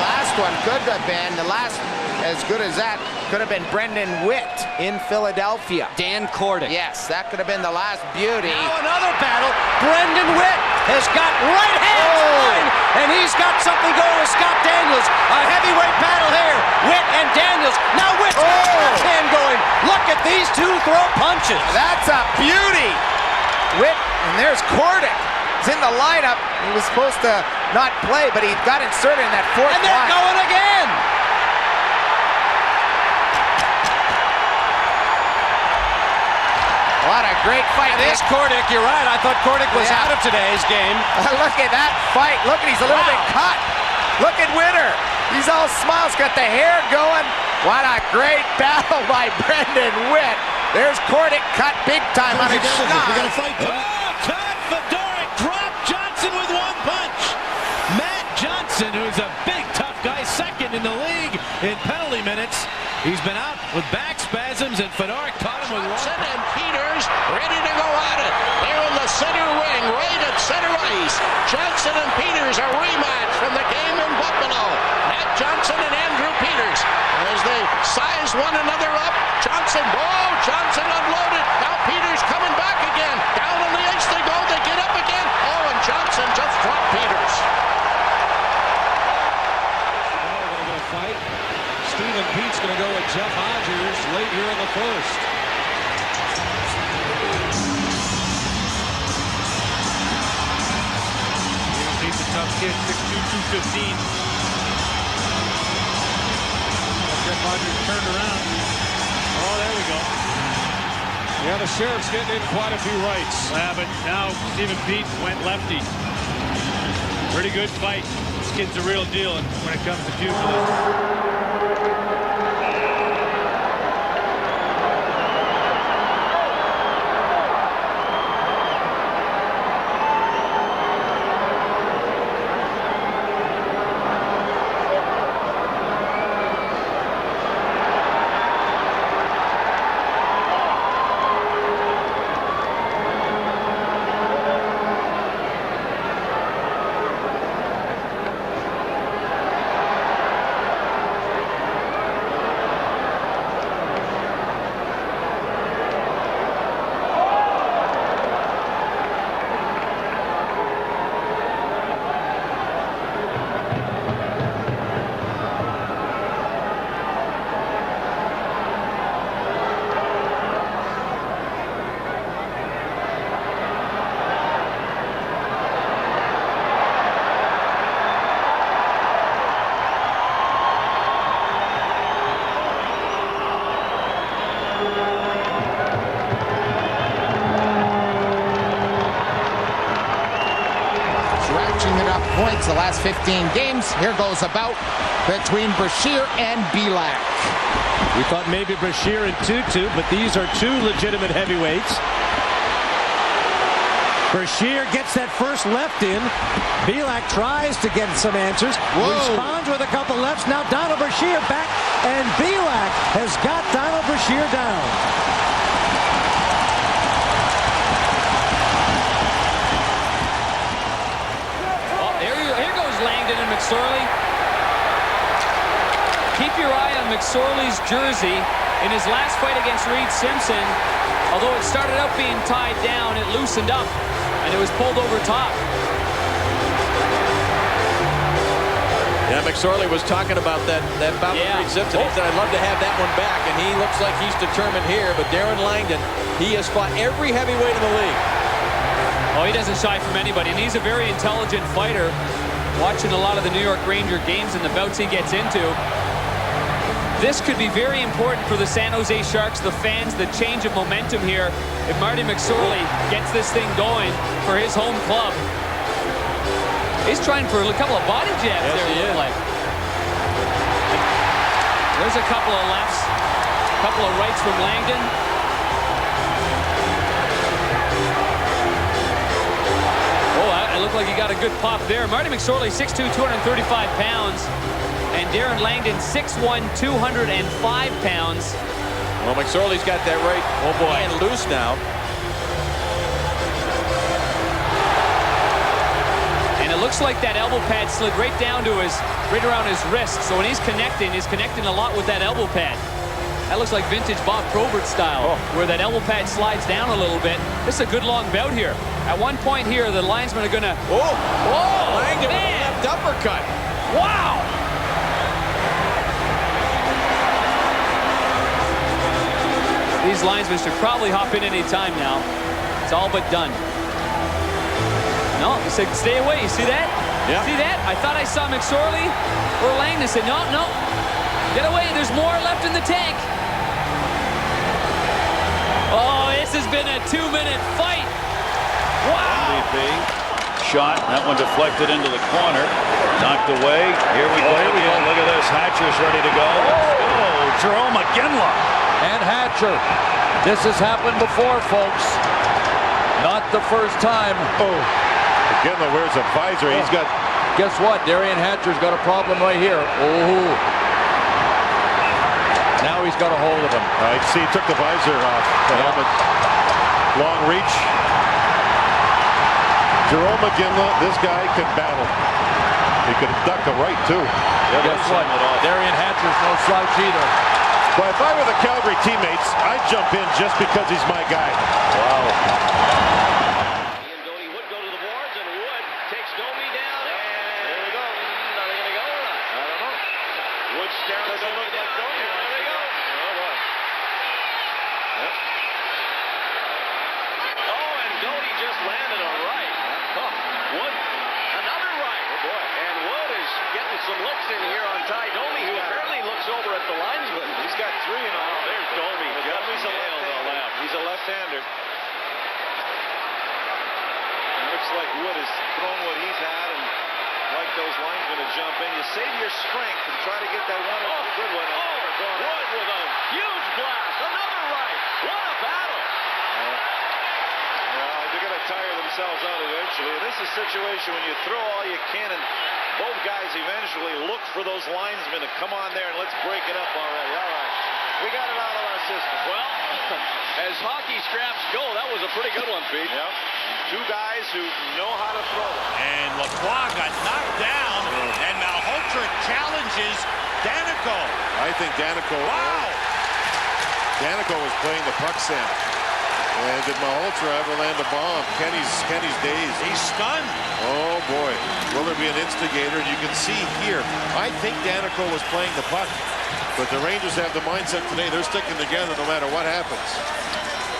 Last one could have been, the last as good as that could have been Brendan Witt in Philadelphia. Dan Kordic. Yes, that could have been the last beauty. Now another battle. Brendan Witt has got right hands, and he's got something going with Scott Daniels. A heavyweight battle here. Witt and Daniels. Now Witt's got his hand going. Look at these two throw punches. That's a beauty. Witt, and there's Kordic. He's in the lineup. He was supposed to not play, but he got inserted in that fourth line. And they're going again. What a great fight. This Kordic, you're right. I thought Kordic was out of today's game. Look at that fight. Look at, he's a little bit cut. Look at Winter. He's all smiles, got the hair going. What a great battle by Brendan Witt. There's Kordic cut big time on his shot. Todd Fedoruk dropped Johnson with one punch. Matt Johnson, who's a big, tough guy, second in the league in penalty minutes. He's been out with back spasms, and Fedoruk caught him with Johnson and Peters ready to go at it. They're in the center wing, right at center ice. Johnson and Peters, a rematch from the game in Buffalo. Matt Johnson and Andrew Peters. As they size one another up, Johnson unloaded. Now Peters coming back again. Down on the ice they go, they get up again. Oh, and Johnson just dropped Peters. Fight. Stephen Pete's going to go with Jeff Hodgers late here in the first. Pete's a tough kid, 6'2", 215. Jeff Hodgers turned around. Oh, there we go. Yeah, the Sheriff's getting in quite a few rights. Yeah, but now Stephen Pete went lefty. Pretty good fight. This kid's a real deal when it comes to pugilism. Points the last 15 games. Here goes a bout between Brashear and Belak. We thought maybe Brashear and Tutu, but these are two legitimate heavyweights. Brashear gets that first left in. Belak tries to get some answers. Responds with a couple lefts. Now Donald Brashear back, and Belak has got Donald Brashear down. McSorley. Keep your eye on McSorley's jersey. In his last fight against Reed Simpson, Although it started out being tied down, it loosened up, and it was pulled over top. Yeah, McSorley was talking about that bout with Reed Simpson. He said, I'd love to have that one back, and he looks like he's determined here. But Darren Langdon, he has fought every heavyweight in the league. Oh, he doesn't shy from anybody, and he's a very intelligent fighter. Watching a lot of the New York Ranger games and the bouts he gets into. This could be very important for the San Jose Sharks, the fans, the change of momentum here. If Marty McSorley gets this thing going for his home club. He's trying for a couple of body jabs there, it looked like. There's a couple of lefts, a couple of rights from Langdon. Oh, it looked like he got a good pop there. Marty McSorley, 6'2", 235 pounds. And Darren Langdon, 6'1", 205 pounds. Well, McSorley's got that right hand loose now. And it looks like that elbow pad slid right down to right around his wrist. So when he's connecting a lot with that elbow pad. That looks like vintage Bob Probert style, where that elbow pad slides down a little bit. This is a good long bout here. At one point here, the linesmen are gonna. Langdon with a left uppercut. Wow! These linesmen should probably hop in any time now. It's all but done. No, he said stay away. You see that? Yeah. See that? I thought I saw McSorley or Langdon. Said no, no. Get away. There's more left in the tank. Oh, this has been a 2-minute fight. Wow. MVP shot. That one deflected into the corner. Knocked away. Here we go. Here we go. Look at this. Hatcher's ready to go. Oh, Jerome McGinley. And Hatcher. This has happened before, folks. Not the first time. Oh. McGinley wears a visor. He's got. Guess what? Darian Hatcher's got a problem right here. Oh. Now he's got a hold of him. I see. He took the visor off the helmet. Long reach. Jerome McGinley, this guy can battle. He could duck a right too. Guess what? Darian Hatcher's no slouch either. But if I were the Calgary teammates, I'd jump in just because he's my guy. Wow. Ian Doty would go to the boards, and Wood takes Domi down. And there we go. Are they going to go or not? I don't know. Wood staring at Domi down. There they go. Oh, boy. Yep. Oh, and Doty just landed a right. Oh, Wood, another right. Oh, boy. And Wood is getting some looks in here on Ty Domi, who apparently looks over at the linesman. He's got 3 in a row. There's Domi. Domi's a left-hander. He's a left-hander. Looks like Wood has thrown what he's had, and like those linesmen to jump in. You save your strength and try to get that one. Good one. Wood with a huge blast. Another right. What a battle. Well, they're going to tire themselves out eventually. And this is a situation when you throw all you can, and both guys eventually look for those linesmen to come on there and let's break it up already. All right. We got it out of our system. Well, as hockey scraps go, that was a pretty good one, Pete. Yep. 2 guys who know how to throw. And Lacroix got knocked down, and Malhotra challenges Danico. I think Danico. Wow. Danico was playing the puck center. And did Malhotra ever land a bomb? Kenny's dazed. He's stunned. Oh boy. Will there be an instigator? You can see here. I think Danico was playing the puck. But the Rangers have the mindset today. They're sticking together no matter what happens.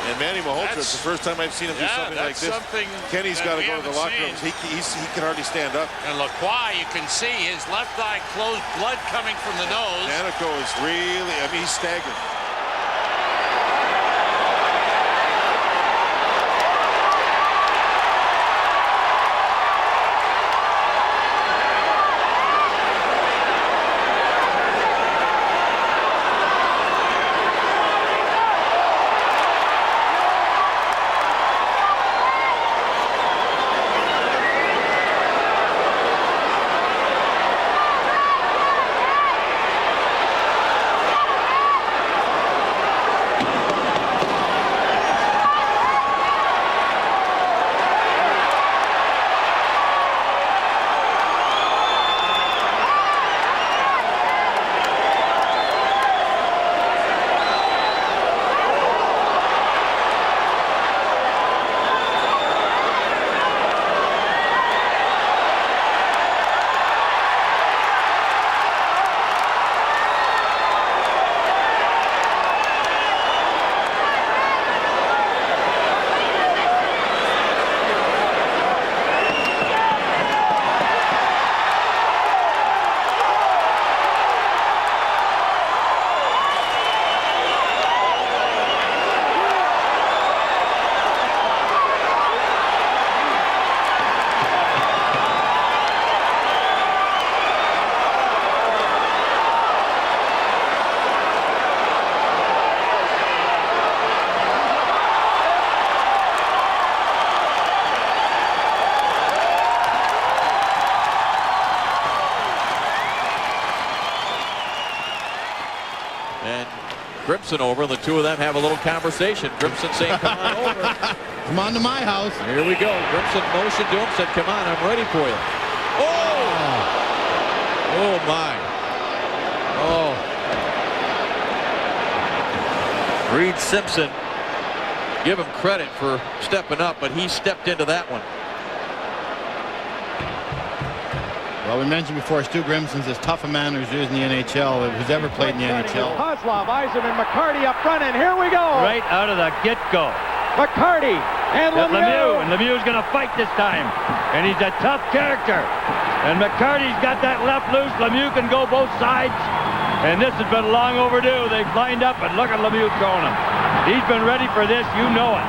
And Manny Malhotra, it's the first time I've seen him do something like this. Kenny's got to go to the locker room. He can hardly stand up. And Lacroix, you can see his left eye closed, blood coming from the nose. Danico is really, I mean, he's staggering. Grimson over, and the two of them have a little conversation. Grimson saying, come on over. Come on to my house. Here we go. Grimson motioned to him, said, come on, I'm ready for you. Oh, my. Oh. Reed Simpson, give him credit for stepping up, but he stepped into that one. Well, we mentioned before, Stu Grimson's as tough a man as there is in the NHL, who's ever played in the NHL. Kozlov, Eisen, and McCarty up front, and here we go. Right out of the get-go. McCarty and Lemieux. And Lemieux's going to fight this time. And he's a tough character. And McCarty's got that left loose. Lemieux can go both sides. And this has been long overdue. They've lined up, and look at Lemieux throwing him. He's been ready for this. You know it.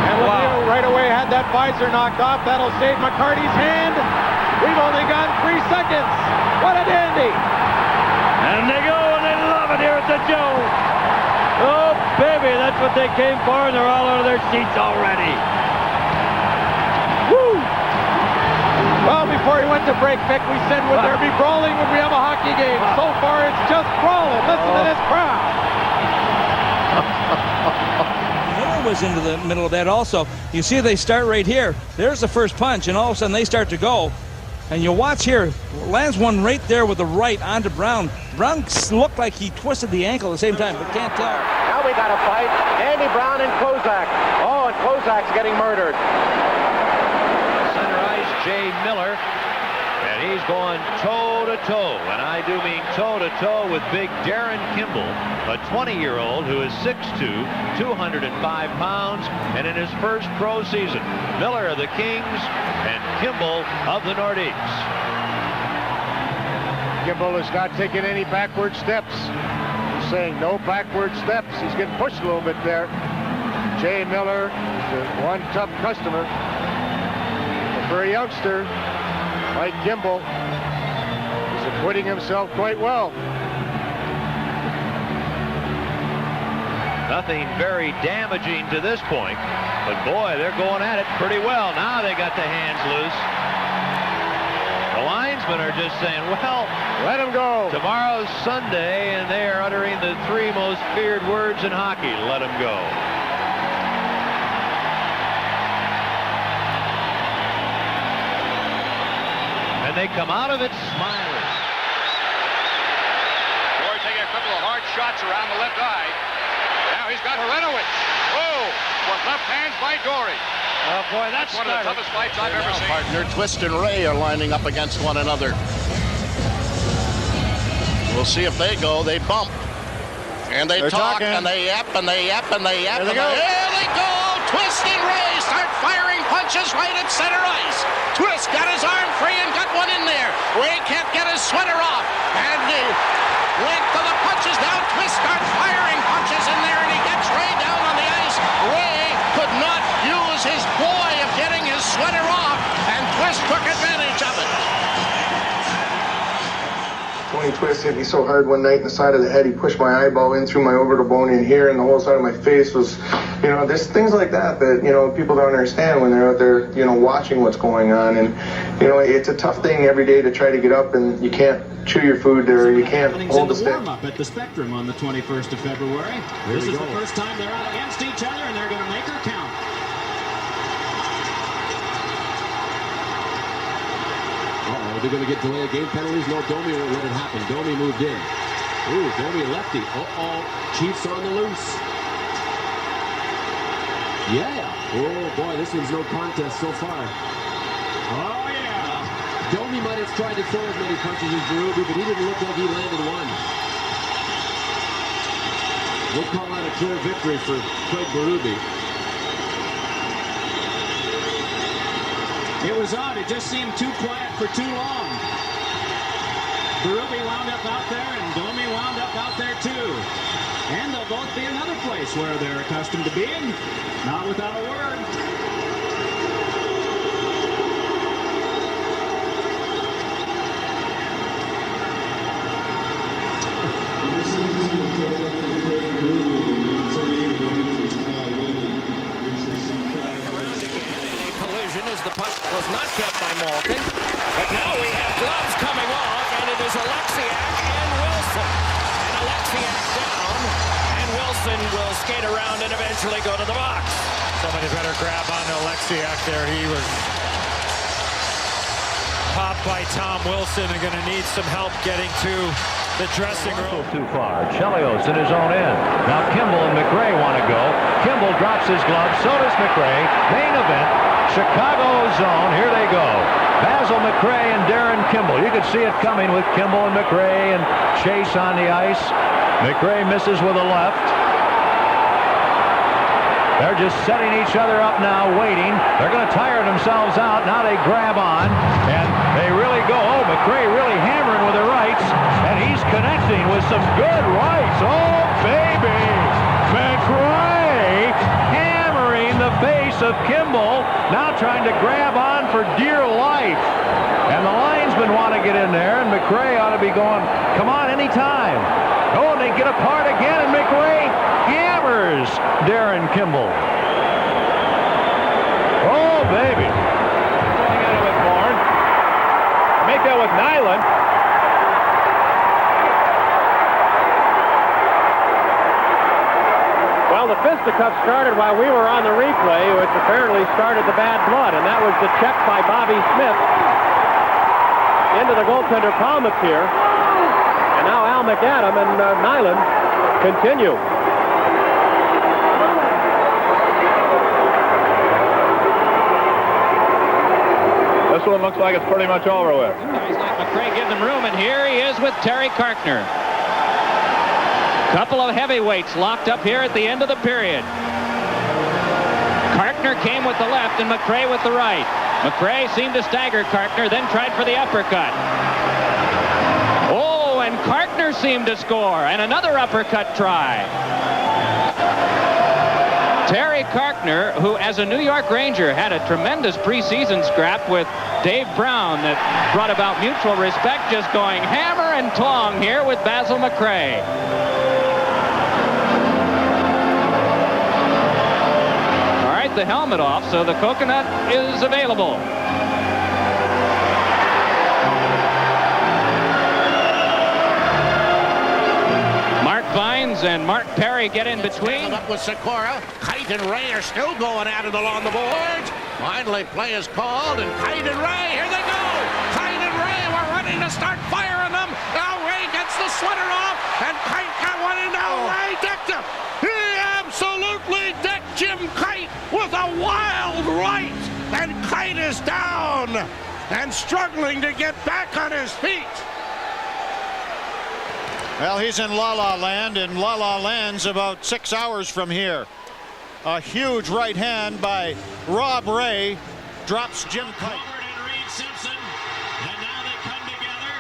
And Lemieux right away had that visor knocked off. That'll save McCarty's hand. We've only got 3 seconds. What a dandy. And they go, and they love it here at the Joe. Oh, baby, that's what they came for, and they're all out of their seats already. Woo! Well, before he went to break, Vic, we said, would there be brawling when we have a hockey game? So far, it's just brawling. Listen to this crowd. Miller was into the middle of that also. You see they start right here. There's the first punch, and all of a sudden they start to go. And you watch here, lands one right there with the right onto Brown. Brown looked like he twisted the ankle at the same time, but can't tell. Now we got a fight. Andy Brown and Kozak. Oh, and Kozak's getting murdered. Center ice, Jay Miller. And he's going toe-to-toe, and I do mean toe-to-toe with big Darren Kimball, a 20-year-old who is 6'2", 205 pounds, and in his first pro season. Miller of the Kings and Kimball of the Nordiques. Kimball is not taking any backward steps. He's saying no backward steps. He's getting pushed a little bit there. Jay Miller is one tough customer. But for a youngster like Kimball, he's acquitting himself quite well. Nothing very damaging to this point, but boy, they're going at it pretty well. Now they got the hands loose. The linesmen are just saying, well, let him go. Tomorrow's Sunday, and they are uttering the 3 most feared words in hockey. Let him go. And they come out of it smiling. Boy taking a couple of hard shots around the left eye. Now he's got Hrenovich. Oh, with left hands by Dory. Oh, boy, that's one of the toughest fights I've ever seen. Partner Twist and Ray are lining up against one another. We'll see if they go. They bump. And they talk, and they yap, and they yap, and they yap. There they go. Twist and Ray start firing punches right at center ice. Twist got his arm free and got one in there. Ray can't get his sweater off. And the length of the punches. Now Twist starts firing punches in there, and he gets Ray down on the ice. Ray could not use his ploy of getting his sweater off, and Twist took advantage of it. Tony Twist hit me so hard one night in the side of the head, he pushed my eyeball in through my orbital bone in here, and the whole side of my face was, you know, there's things like that, you know, people don't understand when they're out there, you know, watching what's going on. And, you know, it's a tough thing every day to try to get up, and you can't chew your food or you can't hold the stick. Warm-up at the Spectrum on the 21st of February. This is the first time they're out against each other, and they're going to make her count. They're going to get delay of game penalties. No, Domi won't let it happen. Domi moved in. Ooh, Domi lefty. Uh-oh. Chiefs on the loose. Yeah. Oh, boy, this one's no contest so far. Oh, yeah. Domi might have tried to throw as many punches as Berube, but he didn't look like he landed one. We'll call that a clear victory for Craig Berube. It was odd. It just seemed too quiet for too long. Berube wound up out there, and Domi wound up out there too. And they'll both be another place where they're accustomed to being, not without a word. As the puck was not kept by Malkin. But now we have gloves coming off, and it is Alexiak and Wilson. And Alexiak down. Wilson will skate around and eventually go to the box. Somebody better grab onto Alexiak there. He was popped by Tom Wilson and going to need some help getting to the dressing room. Too far. Chelios in his own end. Now Kimball and McRae want to go. Kimball drops his glove. So does McRae. Main event. Chicago zone. Here they go. Basil McRae and Darren Kimball. You could see it coming with Kimball and McRae and Chase on the ice. McRae misses with a left. They're just setting each other up now, waiting. They're going to tire themselves out. Now they grab on, and they really go. Oh, McRae really hammering with the rights, and he's connecting with some good rights. Oh, baby! McRae hammering the face of Kimball, now trying to grab on for dear life. And the linesmen want to get in there, and McRae ought to be going, come on, anytime. Oh, and they get apart again, and McRae hammers Darren Kimball. Oh, baby. Getting at it with Bourne. Make that with Nyland. Well, the fisticuffs started while we were on the replay, which apparently started the bad blood, and that was the check by Bobby Smith into the goaltender Palmateer. And now Al McAdam and Nyland continue. This one looks like it's pretty much over with. Guys like McRae give them room, and here he is with Terry Karkner. Couple of heavyweights locked up here at the end of the period. Karkner came with the left and McRae with the right. McRae seemed to stagger Karkner, then tried for the uppercut. Oh, and Karkner seemed to score, and another uppercut try. Terry Karkner, who as a New York Ranger had a tremendous preseason scrap with Dave Brown that brought about mutual respect, just going hammer and tong here with Basil McRae. All right, the helmet off, so the coconut is available. Vines and Mark Perry get in between. Up with Sikora. Kite and Ray are still going at it along the boards. Finally, play is called, and Kite and Ray, here they go. Kite and Ray were running to start firing them. Now Ray gets the sweater off, and Kite got one in. Now Ray decked him. He absolutely decked Jim Kite with a wild right, and Kite is down and struggling to get back on his feet. Well, he's in La La Land, and La La Land's about 6 hours from here. A huge right hand by Rob Ray drops Jim Kite. Robert and Reed Simpson, and now they come together.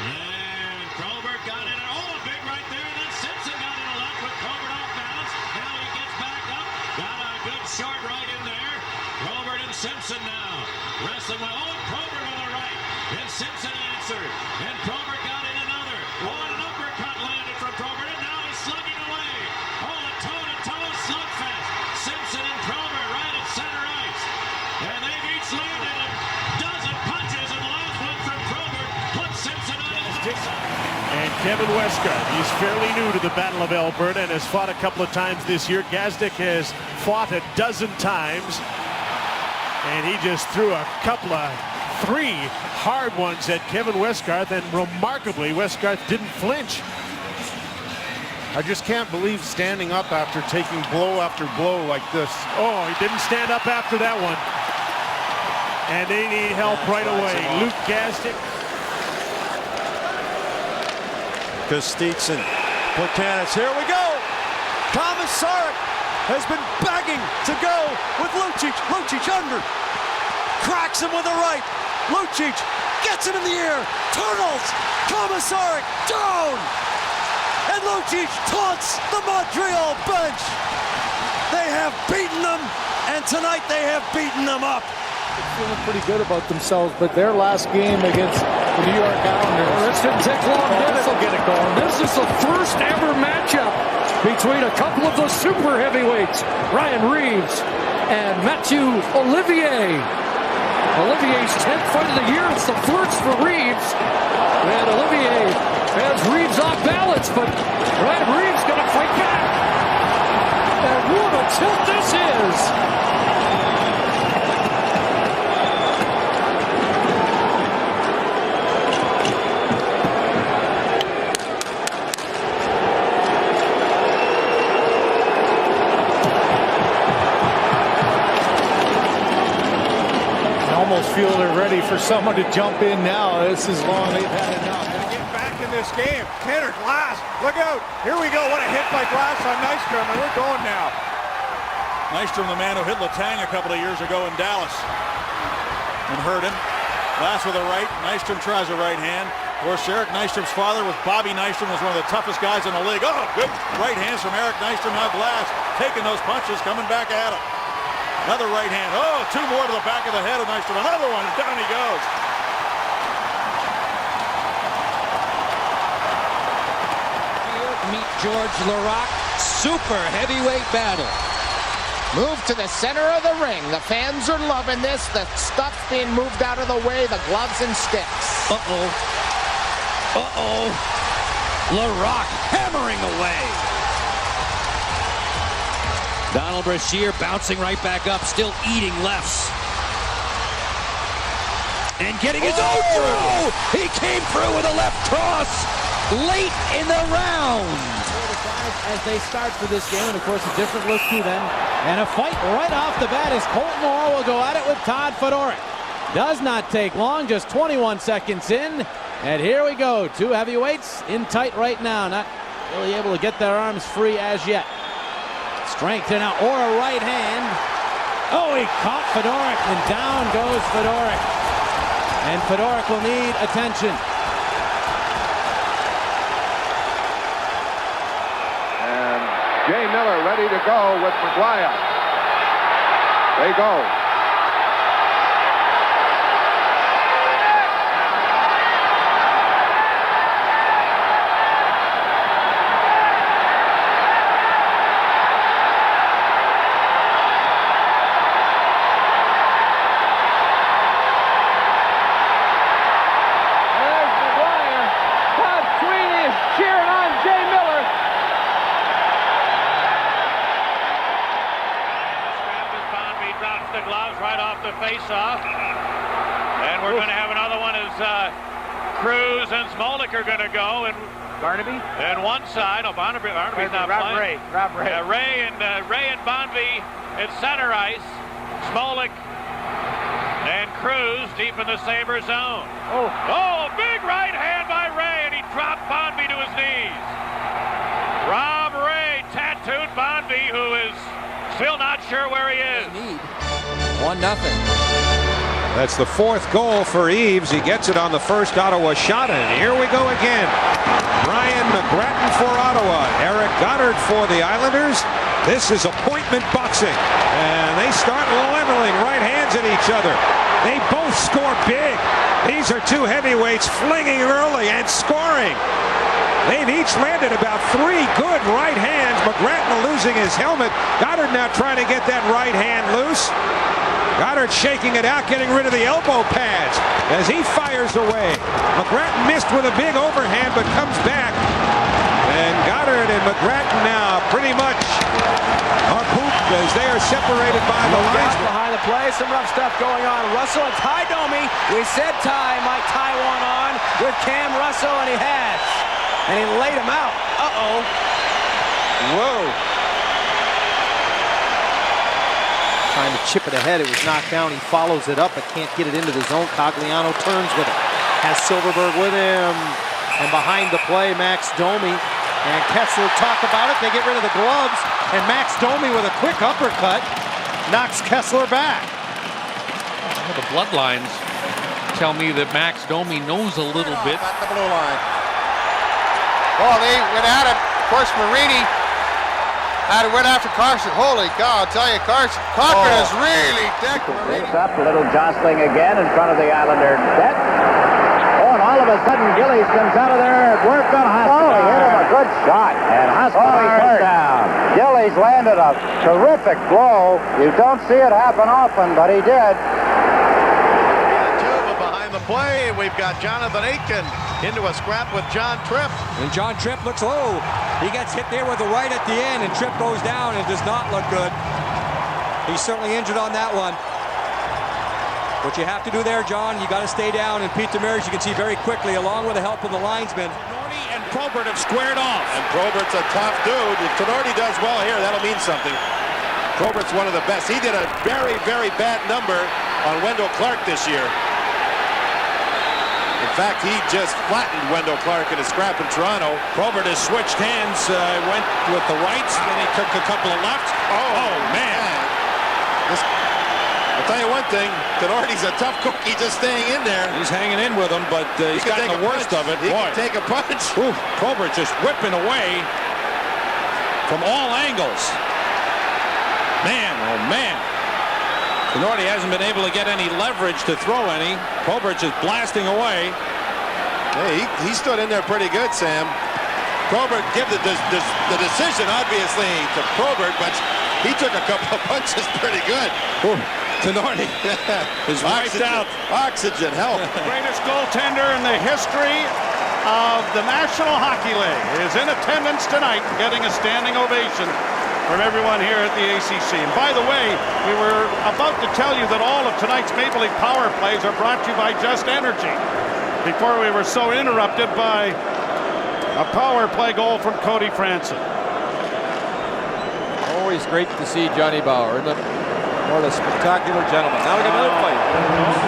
And Probert got in. Oh, big right there, and then Simpson got in a left with Probert off balance. Now he gets back up. Got a good short right in there. Probert and Simpson now wrestling with, oh, Probert with a right. Then Simpson answered, and Probert got in another. Oh, and an uppercut landed from Probert, and now he's slugging away. Oh, a toe-to-toe slugfest. Simpson and Probert right at center ice. And they've each landed a dozen punches, and the last one from Probert puts Simpson on his backside. And Kevin Westcott, he's fairly new to the Battle of Alberta and has fought a couple of times this year. Gazdic has fought a dozen times, and he just threw a couple of 3 hard ones at Kevin Westgarth, and remarkably, Westgarth didn't flinch. I just can't believe standing up after taking blow after blow like this. Oh, he didn't stand up after that one. And they need help right away. Luke Gazdic. Kostitsin, Platanis, here we go. Thomas Sarek has been begging to go with Lucic. Lucic under. Cracks him with a right. Lucic gets him in the air. Turtles. Komisarek down. And Lucic taunts the Montreal bench. They have beaten them, and tonight they have beaten them up. They're feeling pretty good about themselves, but their last game against the New York Islanders. Well, this didn't take long. This will get it going. This is the first ever matchup between a couple of the super heavyweights, Ryan Reeves and Mathieu Olivier. Olivier's 10th fight of the year. It's the first for Reeves. And Olivier As Reeves off balance, but Ryan Reeves going to fight back. And what a tilt this is! Almost feel they're ready for someone to jump in now. This is long. They've had enough. Get back in this game. Tanner Glass, look out. Here we go. What a hit by Glass on Nystrom, and we're going now. Nystrom, the man who hit Letang a couple of years ago in Dallas and hurt him. Glass with a right. Nystrom tries a right hand. Of course, Eric Nystrom's father was Bobby Nystrom, was one of the toughest guys in the league. Oh, good right hands from Eric Nystrom. Now Glass taking those punches, coming back at him. Another right hand. Oh, two more to the back of the head of Nystrom. Another one, and down he goes. Meet George Laraque. Super heavyweight battle. Move to the center of the ring. The fans are loving this. The stuff's being moved out of the way. The gloves and sticks. Uh-oh. Uh-oh. Laraque hammering away. Donald Brashear bouncing right back up, still eating lefts. And getting his own through! He came through with a left cross late in the round. As they start for this game, and of course a different look to them. And a fight right off the bat as Colton Orr will go at it with Todd Fedoruk. Does not take long, just 21 seconds in. And here we go, two heavyweights in tight right now. Not really able to get their arms free as yet. Strength in now, or a right hand. Oh, he caught Fedoruk, and down goes Fedoruk. And Fedoruk will need attention. And Jay Miller ready to go with McGuire. They go. Face-off, and we're going to have another one as Cruz and Smolik are going to go, and Barnaby and one side. Oh, Barnaby's not playing. Ray and Bonvie at center ice. Smolik and Cruz deep in the Sabre zone. Oh, big right hand by Ray, and he dropped Bonvie to his knees. Rob Ray tattooed Bonvie, who is still not sure where he is. 1-0. That's the fourth goal for Eaves. He gets it on the first Ottawa shot, and here we go again. Brian McGrattan for Ottawa. Eric Goddard for the Islanders. This is appointment boxing, and they start leveling right hands at each other. They both score big. These are two heavyweights flinging early and scoring. They've each landed about 3 good right hands. McGrattan losing his helmet. Goddard now trying to get that right hand loose. Goddard shaking it out, getting rid of the elbow pads as he fires away. McGrattan missed with a big overhand, but comes back. And Goddard and McGrattan now pretty much are pooped as they are separated by the lines. Behind the play, some rough stuff going on. Russell and Ty Domi. We said Ty might tie one on with Cam Russell, and he has. And he laid him out. Uh-oh. Whoa. Trying to chip it ahead. It was knocked down. He follows it up, but can't get it into the zone. Cogliano turns with it. Has Silverberg with him. And behind the play, Max Domi and Kessler talk about it. They get rid of the gloves. And Max Domi with a quick uppercut knocks Kessler back. Well, the bloodlines tell me that Max Domi knows a little bit. At the blue line. Oh, they went at it. Of course, Marini had it went after Carson. Holy cow, I'll tell you, Cochran is really decked. It's up, a little jostling again in front of the Islander net. Oh, and all of a sudden, Gillies comes out of there. It worked on Hospital. Oh, he hit him a good shot. And Hospital down. Gillies landed a terrific blow. You don't see it happen often, but he did. Behind the play, we've got Jonathan Aitken into a scrap with John Tripp. And John Tripp looks low. He gets hit there with the right at the end, and Tripp goes down and does not look good. He's certainly injured on that one. What you have to do there, John, you got to stay down. And Pete Demers, you can see very quickly, along with the help of the linesman. Norty and Probert have squared off. And Probert's a tough dude. If Tenorti does well here, that'll mean something. Probert's one of the best. He did a very, very bad number on Wendell Clark this year. In fact, he just flattened Wendell Clark in a scrap in Toronto. Probert has switched hands, went with the rights, then he took a couple of lefts. Oh man. I'll tell you one thing, Tenorti's a tough cookie just staying in there. He's hanging in with him, but he's gotten the worst of it. He can take a punch. Ooh, Probert just whipping away from all angles. Man, oh man. Tenorti hasn't been able to get any leverage to throw any. Probert just blasting away. Hey, he stood in there pretty good, Sam. Probert gave the decision, obviously, to Probert, but he took a couple of punches pretty good. Ooh, Tenorti is wiped out. Oxygen, help. The greatest goaltender in the history of the National Hockey League is in attendance tonight, getting a standing ovation from everyone here at the ACC. And by the way, we were about to tell you that all of tonight's Maple Leaf power plays are brought to you by Just Energy, before we were so interrupted by a power play goal from Cody Franson. Always great to see Johnny Bauer, isn't it? What a spectacular gentleman. Now we got another fight.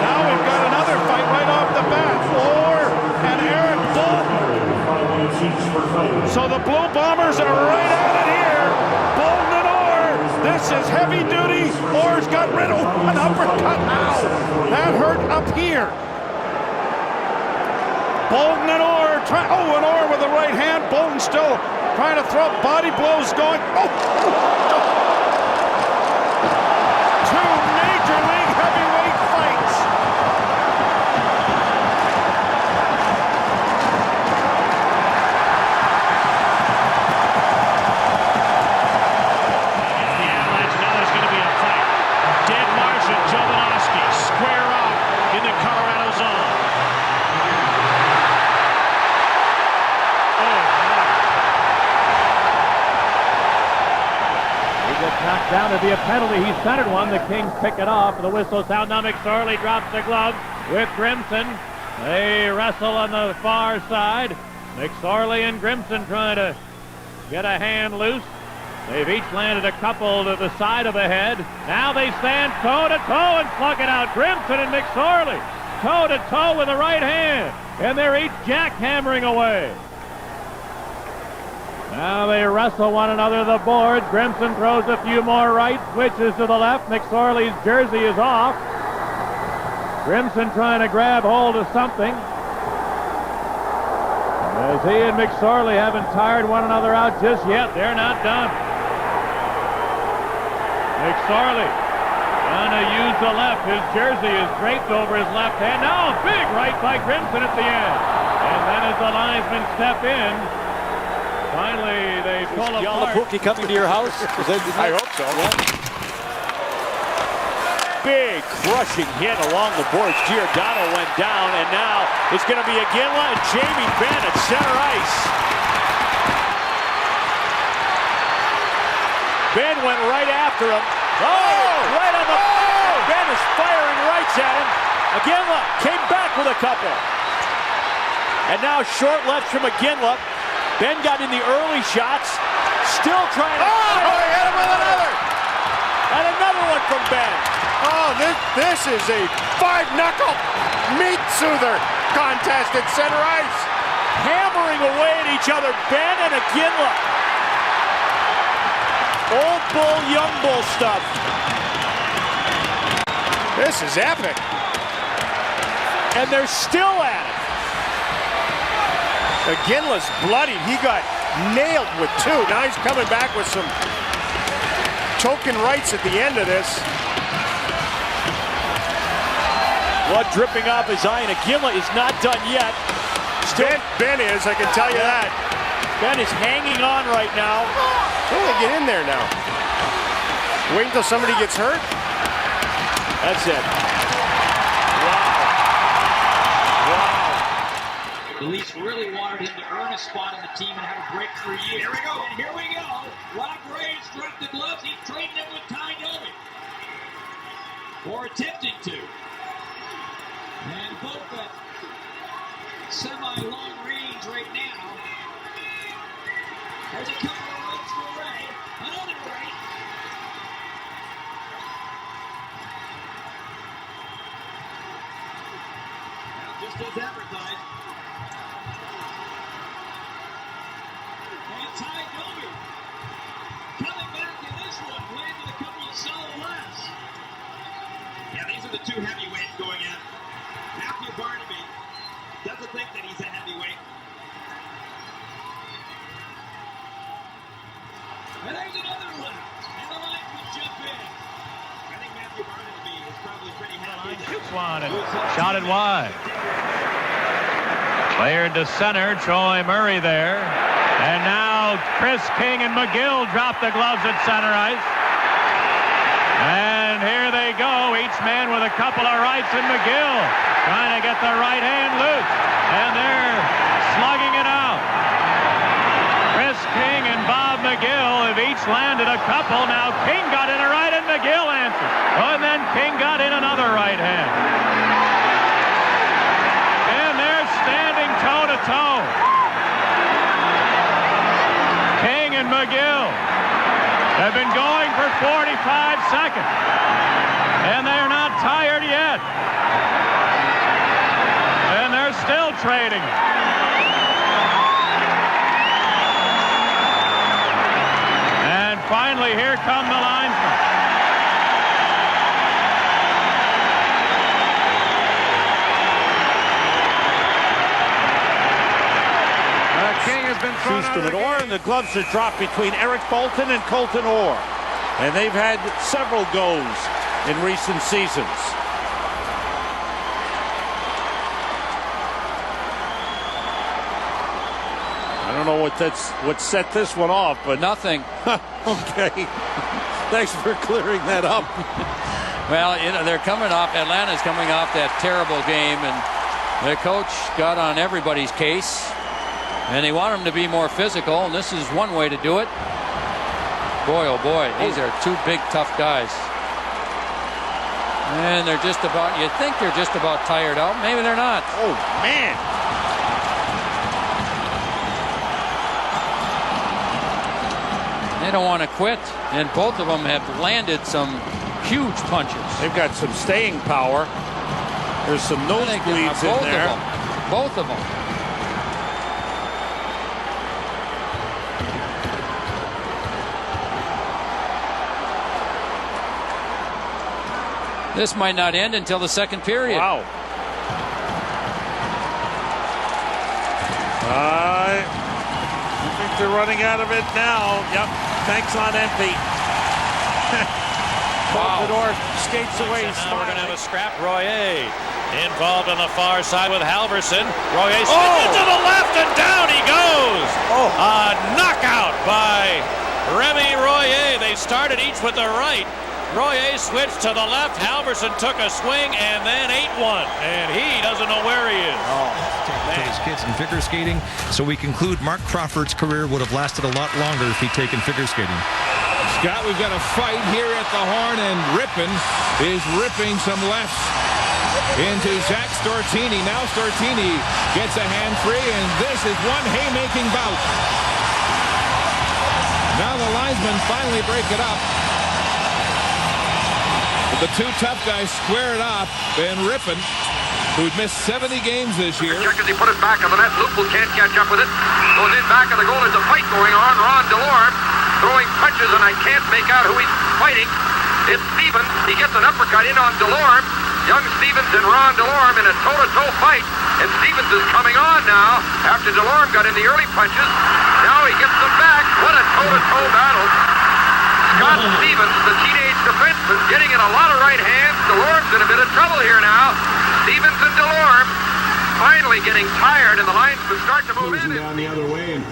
Now we've got another fight right off the bat. Orr and Eric Bolton. So the Blue Bombers are right at it here. Bolton and Orr. This is heavy duty. Orr's got rid of an uppercut. Ow! That hurt up here. Bolton and Orr. And Orr with the right hand. Bolton still trying to throw body blows going. Two Major League heavyweight fights. The Avalanche, now there's going to be a fight. Dave Marsh and Jovanovski square off in the Colorado zone. Knocked down to be a penalty. He centered one. The Kings pick it off. The whistle sound. Now McSorley drops the glove with Grimson. They wrestle on the far side. McSorley and Grimson trying to get a hand loose. They've each landed a couple to the side of the head. Now they stand toe-to-toe and slug it out. Grimson and McSorley toe-to-toe with the right hand. And they're each jackhammering away. Now they wrestle one another to the boards. Grimson throws a few more right, switches to the left. McSorley's jersey is off. Grimson trying to grab hold of something. As he and McSorley haven't tired one another out just yet. They're not done. McSorley trying to use the left. His jersey is draped over his left hand. Now a big right by Grimson at the end. And then as the linesmen step in, finally, they pull apart. Yalapuki coming to your house? I hope so. Yeah. Big crushing hit along the boards. Giordano went down, and now it's going to be Iginla and Jamie Benn at center ice. Benn went right after him. Right on the... Benn is firing rights at him. Iginla came back with a couple. And now short left from Iginla. Benn got in the early shots, still trying to... he hit him with another! And another one from Benn. Oh, this is a five-knuckle meat soother contest at center ice. Hammering away at each other, Benn and Iginla. Old bull, young bull stuff. This is epic. And they're still at it. Iginla's bloodied. He got nailed with two. Now he's coming back with some token rights at the end of this. Blood dripping off his eye, and Iginla is not done yet. Still, Ben is, I can tell you that. Ben is hanging on right now. How do they get in there now? Wait until somebody gets hurt? That's it. The Leafs really wanted him to earn a spot on the team and have a breakthrough year. Here we go. And here we go. Rob Ray's dropped the gloves. He's trading them with Ty Domi. Or attempting to. And both at semi-long range right now. There's a couple of rights for Ray. Another right. Now, just as advertised. And Ty Domi coming back in this one. Landed a couple of solid laughs. Yeah, these are the two heavyweights going at it. Matthew Barnaby doesn't think that he's a heavyweight. And there's another one. And the line will jump in. I think Matthew Barnaby is probably pretty happy. Shoots one and shot it wide. Cleared to center. Troy Murray there. And now Chris King and McGill drop the gloves at center ice. And here they go. Each man with a couple of rights, and McGill trying to get the right hand loose. And they're slugging it out. Chris King and Bob McGill have each landed a couple. Now King got in a right and McGill answered. Oh, and then King got in another right hand. And they're standing toe-to-toe. King and McGill have been going for 45 seconds. And they're not tired yet. And they're still trading. And finally, here come the linesmen. King has been thrown out of the Orr, and the gloves are dropped between Eric Bolton and Colton Orr. And they've had several goes in recent seasons. I don't know what set this one off, but nothing. Okay. Thanks for clearing that up. Well, you know, Atlanta's coming off that terrible game, and the coach got on everybody's case, and they want them to be more physical, and this is one way to do it. Boy, oh boy, these are two big, tough guys. And they're just about, you think they're just about tired out. Maybe they're not. Oh, man. They don't want to quit, and both of them have landed some huge punches. They've got some staying power. There's some nosebleeds in there. Both of them. This might not end until the second period. Wow. I think they're running out of it now. Yep, tanks on empty. Colton skates away. Now we're going to have a scrap. Royer involved on the far side with Halverson. Royer spins to the left and down he goes. A knockout by Remy Royer. They started each with the right. Royer switched to the left. Halverson took a swing and then ate one. And he doesn't know where he is. To his kids in figure skating. So we conclude Mark Crawford's career would have lasted a lot longer if he'd taken figure skating. Scott, we've got a fight here at the horn, and Rippin is ripping some lefts into Zach Stortini. Now Stortini gets a hand free, and this is one haymaking bout. Now the linesmen finally break it up. The two tough guys square it off, and Rippin, who'd missed 70 games this year. Check as he put it back on the net. Lupul can't catch up with it. Goes in back of the goal. There's a fight going on. Ron Delorme throwing punches, and I can't make out who he's fighting. It's Stevens. He gets an uppercut in on Delorme. Young Stevens and Ron Delorme in a toe-to-toe fight. And Stevens is coming on now after Delorme got in the early punches. Now he gets them back. What a toe-to-toe battle. Scott Stevens, the teenage defenseman, getting in a lot of right hands. Delorme's in a bit of trouble here now. Stevens and Delorme finally getting tired, and the linesmen start to move in. Down the other way, and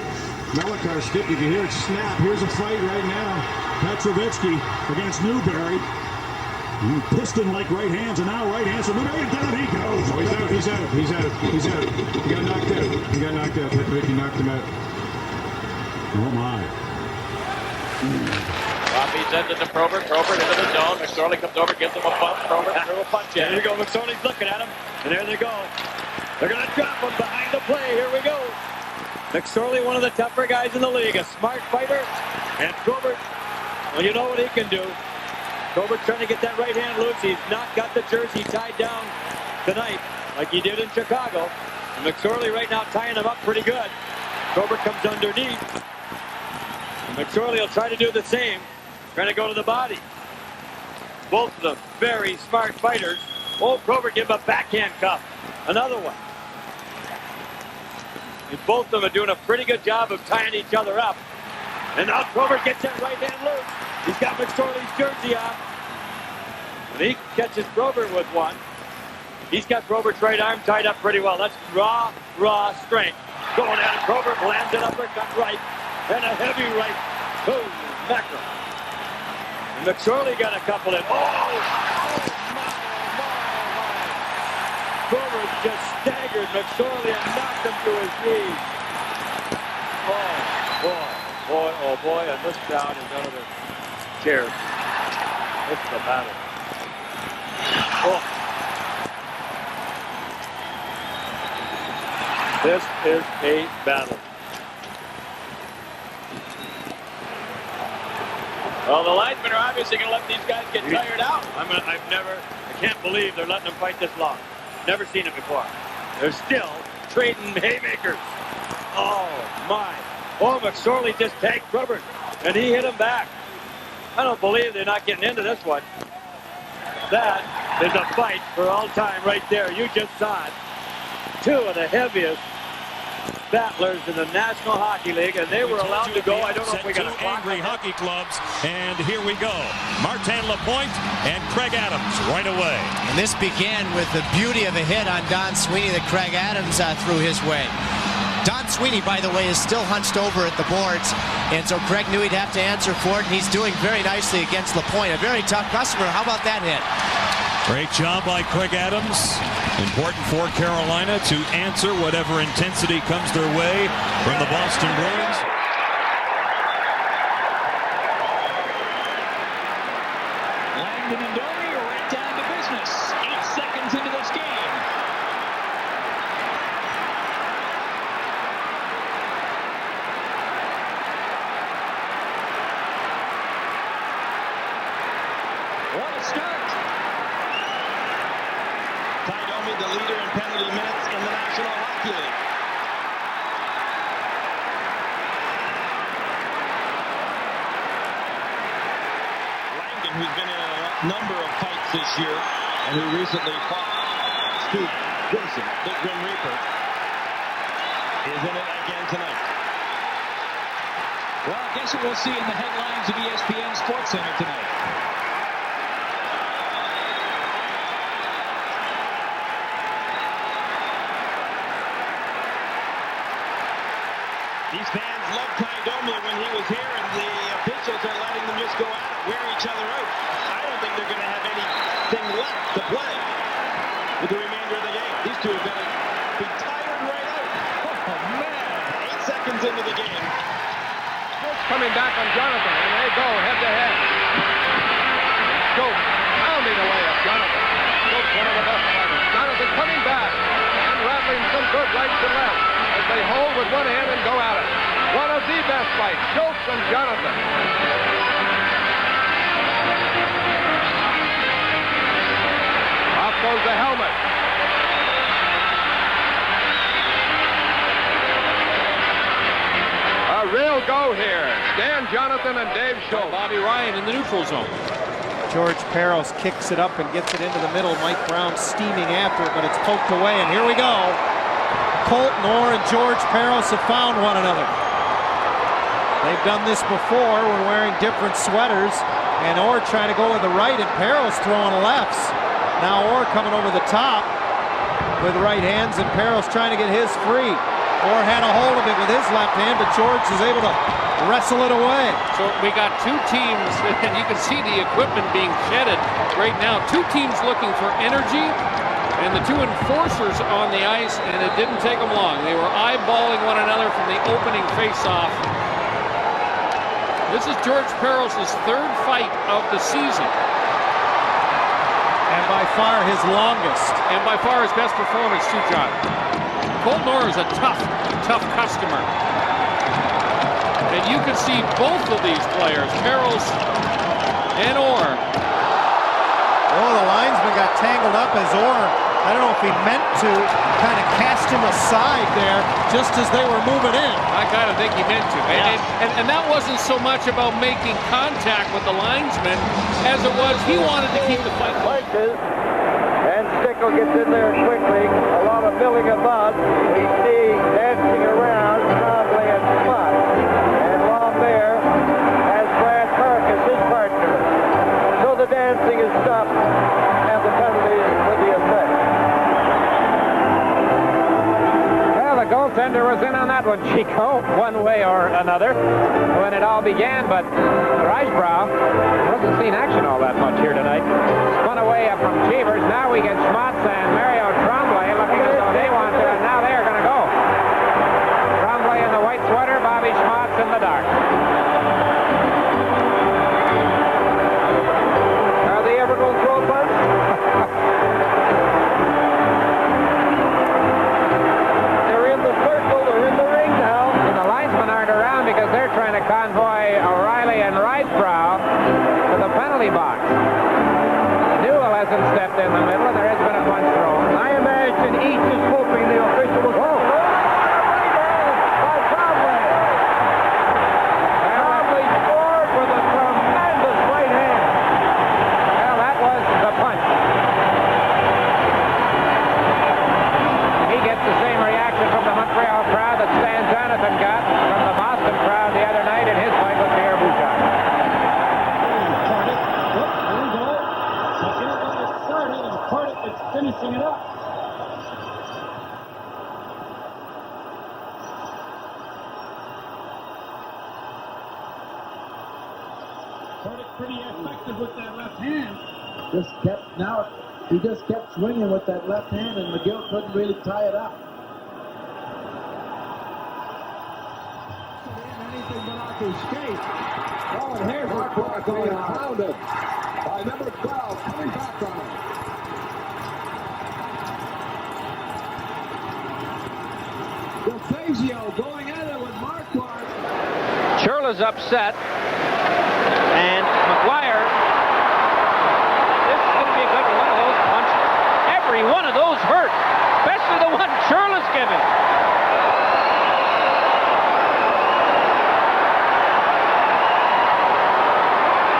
Melikar skip. You can hear it snap. Here's a fight right now. Petrovitsky against Newberry. Piston-like right hands, and now right hands from the man, down he goes. Oh, he's out. He got knocked out. He knocked him out. Oh, my. Robbie sends it to Probert. Probert into the zone. McSorley comes over, gives him a bump. Probert threw a punch in. There you go. McSorley's looking at him, and there they go. They're going to drop him behind the play. Here we go. McSorley, one of the tougher guys in the league, a smart fighter. And Probert, well, you know what he can do. Probert trying to get that right hand loose. He's not got the jersey tied down tonight like he did in Chicago. And McSorley right now tying him up pretty good. Probert comes underneath. And McSorley will try to do the same. Trying to go to the body. Both of them very smart fighters. Oh, Probert give him a backhand cuff. Another one. And both of them are doing a pretty good job of tying each other up. And now Probert gets that right hand loose. He's got McSorley's jersey on. And he catches Probert with one. He's got Probert's right arm tied up pretty well. That's raw strength. Going at it. Probert lands an uppercut right. And a heavy right. Boom. Mackerel. And McSorley got a couple in. Oh! Probert just staggered McSorley and knocked him to his knees. Oh boy, and this crowd is under the chairs. This is a battle. Oh. This is a battle. Well, the linesmen are obviously going to let these guys get tired out. I can't believe they're letting them fight this long. Never seen it before. They're still trading haymakers. Oh, my. Oh, McSorley just tagged Probert, and he hit him back. I don't believe they're not getting into this one. That is a fight for all time right there. You just saw it. Two of the heaviest battlers in the National Hockey League, and they were allowed to go. I don't know if we got a clock. Angry hockey clubs, and here we go. Martin Lapointe and Craig Adams right away. And this began with the beauty of a hit on Don Sweeney that Craig Adams threw his way. Don Sweeney, by the way, is still hunched over at the boards, and so Craig knew he'd have to answer for it, and he's doing very nicely against Lapointe. A very tough customer. How about that hit? Great job by Craig Adams. Important for Carolina to answer whatever intensity comes their way from the Boston Bruins. Langdon and Domi are right down to business. 8 seconds into this game. What a start. Ty Domi, the leader in penalty minutes in the National Hockey League. Langdon, who's been in a number of fights this year, and who recently fought Stu Grimson, Big Grim Reaper, is in it again tonight. Well, I guess what we'll see in the headlines of ESPN Sports Center tonight. These fans loved Ty Domi when he was here, and the officials are letting them just go out and wear each other out. I don't think they're going to have anything left to play with the remainder of the game. These two are going to be tired right out. Oh, man. 8 seconds into the game. Coming back on Jonathan, and they go head-to-head. Joe pounding away at Jonathan. Joe's one of the best fighters. Jonathan coming back and rattling some good rights and lefts as they hold with one hand and go at it. One of the best fights, Schultz and Jonathan. Off goes the helmet. A real go here. Dan Jonathan and Dave Schultz. Bobby Ryan in the neutral zone. George Peros kicks it up and gets it into the middle. Mike Brown steaming after it, but it's poked away, and here we go. Colton Orr and George Peros have found one another. They've done this before when wearing different sweaters, and Orr trying to go with the right and Peros throwing lefts. Now Orr coming over the top with right hands, and Peros trying to get his free. Orr had a hold of it with his left hand, but George is able to wrestle it away. So we got two teams, and you can see the equipment being shedded right now. Two teams looking for energy, and the two enforcers on the ice, and it didn't take them long. They were eyeballing one another from the opening face-off. This is George Parros' third fight of the season. And by far his longest. And by far his best performance too, John. Colton Orr is a tough customer. And you can see both of these players, Parros and Orr. Oh, the linesman got tangled up as Orr, I don't know if he meant to, kind of cast him aside there just as they were moving in. I kind of think he meant to. Yeah. And that wasn't so much about making contact with the linesman as it was he wanted to keep the fight going. And Stickle gets in there quickly. A lot of milling about. We see dancing around Trombley and Spot. And Lambert has Brad Marcus, his partner. So the dancing is stopped and the penalty with the effect. Well, the goaltender was in on that one, Chico, one way or another, when it all began, but Reisbrow wasn't seen action all that much here tonight. Spun away up from Cheevers. Now we get Schmutz and Mario Trombley looking as though they want to, and now they are going to go. Trombley in the white sweater, Bobby Schmutz in the dark. Are they ever going to throw a punch? They're in the circle, they're in the ring now. And the linesmen aren't around because they're trying to convoy O'Reilly and Reisbrow to the penalty box. Newell hasn't stepped in the middle, and there has been a punch thrown. I imagine each is hoping the official will go. By Trombley. Trombley scored with a tremendous right hand. Well, that was the punch. He gets the same reaction from the Montreal crowd that Stan Jonathan got from the Boston crowd the other night in his fight with Pierre Bouchard. Finishing it up. Pretty effective with that left hand. He just kept swinging with that left hand, and McGill couldn't really tie it up. Anything but off his skate. Oh, and here's Marquardt going pounded by number 12, coming back on him. DeFazio going at it with Marquardt. Churla's upset. And McGuire. This is going to be a good one of those punches. Every one of those hurt. Especially the one Churla's given.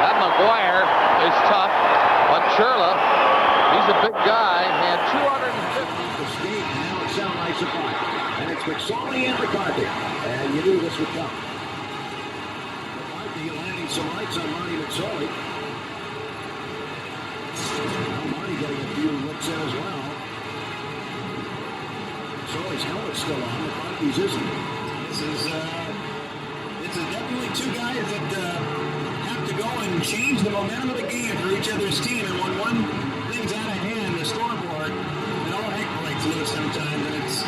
That McGuire is tough. But Churla, he's a big guy. And 250. The skate, and now it's sound like supply. And it's McSorley and McCarthy. And you knew this would come. McCarthy landing some lights on Marty McSorley. Now Marty getting a few looks in as well. McSorley's helmet's still on. McCarthy's isn't. This is definitely two guys that have to go and change the momentum of the game for each other's team. And when one thing's out of hand, the scoreboard, it all heck breaks loose sometimes. And it's, I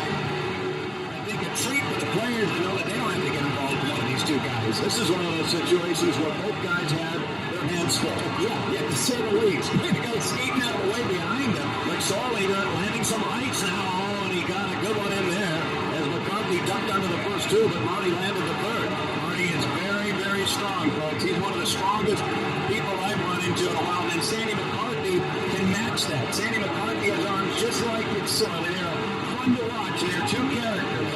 think, a treat for the players to know that they don't have to get involved with one of these two guys. This is one of those situations where both guys have their hands full. Yeah, to say the least. The guy skating out of the way behind him. McSorley landing some ice now, and he got a good one in there as McCarthy ducked under the first two, but Marty landed the third. Marty is very, very strong, folks. He's one of the strongest people I've run into in a while, and Sandy McCarthy can match that. Sandy McCarthy has arms just like McSorley. They're fun to watch. They're two characters.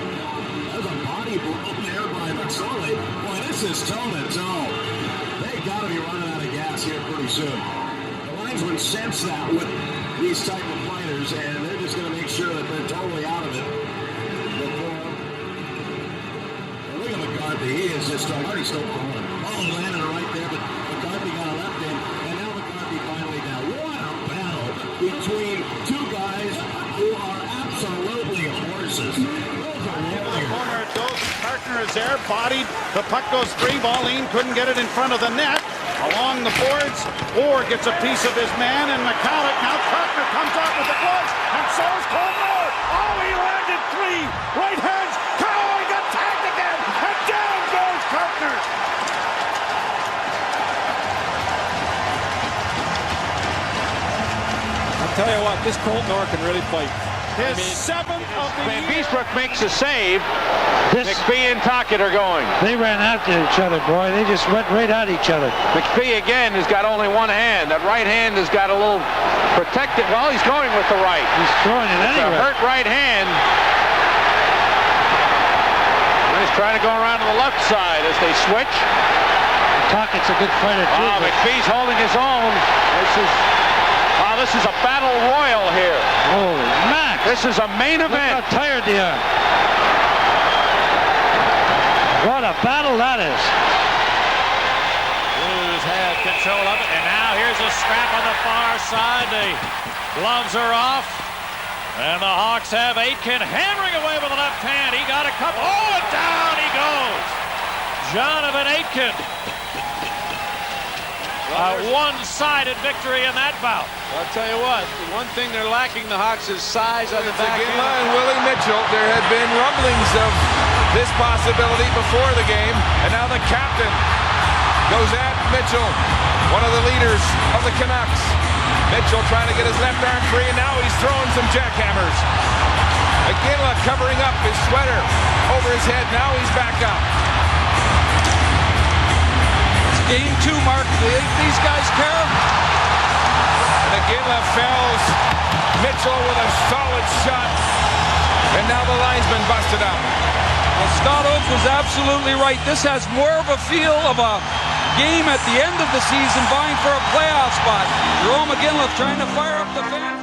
There's a body blow there by McSorley. Boy, this is toe-to-toe. They got to be running out of gas here pretty soon. The linesmen sense that with these type of fighters, and they're just going to make sure that they're totally out of it. Look at McCarthy. He is just already still pulling. Oh, landed it right there, but McCarthy got a left in, and now McCarthy finally down. What a battle between two guys who are absolutely horses. Those are warriors. Those partner is there, bodied. The puck goes free. Volin couldn't get it in front of the net. Along the boards, Orr gets a piece of his man, and McCallum. Now Kartner comes out with the gloves, and so is Colmore. Oh, he landed 3. Right hands. Oh, he got tagged again, and down goes Kartner. I'll tell you what, this Colmore can really fight. His 7th of the Van year. Beesbrook makes a save. McPhee and Tocchet are going. They ran after each other, boy. They just went right at each other. McPhee again has got only one hand. That right hand has got a little protected. Well, he's going with the right. He's throwing it anyway. It's a hurt right hand. And he's trying to go around to the left side as they switch. Tocchet's a good fighter too. Oh, McPhee's holding his own. This is a battle royal here. Holy Max! This is a main event. Look how tired they are. What a battle that is. Blues have control of it, and now here's a scrap on the far side. The gloves are off, and the Hawks have Aitken hammering away with the left hand. He got a couple. Oh, and down he goes. Jonathan Aitken. A one-sided victory in that bout. I'll tell you what, the one thing they're lacking, the Hawks, is size on the back end. And Willie Mitchell, there had been rumblings of this possibility before the game, and now the captain goes at Mitchell, one of the leaders of the Canucks. Mitchell trying to get his left arm free, and now he's throwing some jackhammers. McGinley covering up his sweater over his head, now he's back up. Game 2, Mark. These guys care. And McGinley fells Mitchell with a solid shot. And now the linesman busted up. Well, Scott Oak was absolutely right. This has more of a feel of a game at the end of the season vying for a playoff spot. Jerome McGinley trying to fire up the fans.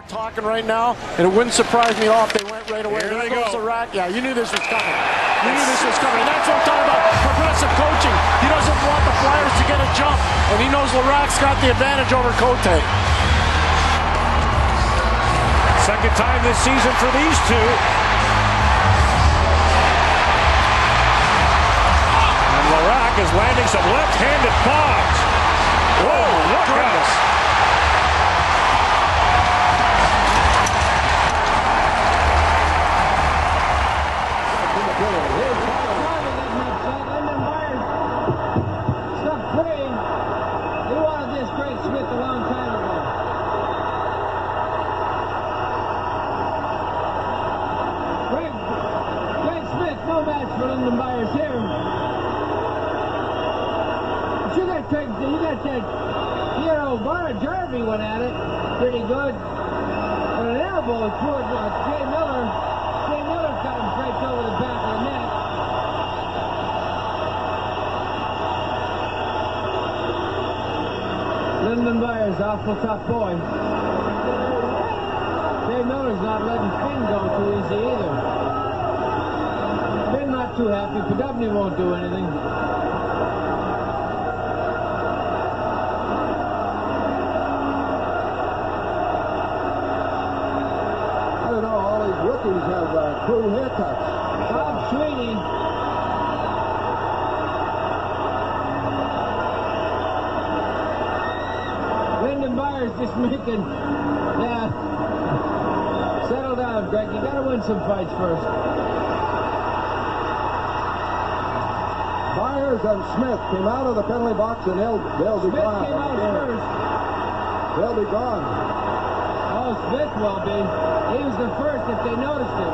Talking right now, and it wouldn't surprise me at all if they went right away. Here they goes go. the rack. Yeah, you knew this was coming. You knew this was coming. And that's what I'm talking about. Progressive coaching. He doesn't want the Flyers to get a jump, and he knows Larac's got the advantage over Cote. Second time this season for these two. And Larac is landing some left-handed bombs. Whoa, look at this. Jarvie went at it pretty good. But an elbow toward Jay Miller. Jay Miller got him straight over the back of the net. Lyndon Byers, awful tough boy. Jay Miller's not letting Finn go too easy either. Finn not too happy. Podubny won't do anything. Rookies have cool haircuts. Bob Sweeney. Lyndon Byers just making, yeah. Settle down, Greg. You got to win some fights first. Byers and Smith came out of the penalty box, and they'll be Smith gone. Came out first. They'll be gone. Oh, Smith will be. He was the first if they noticed him.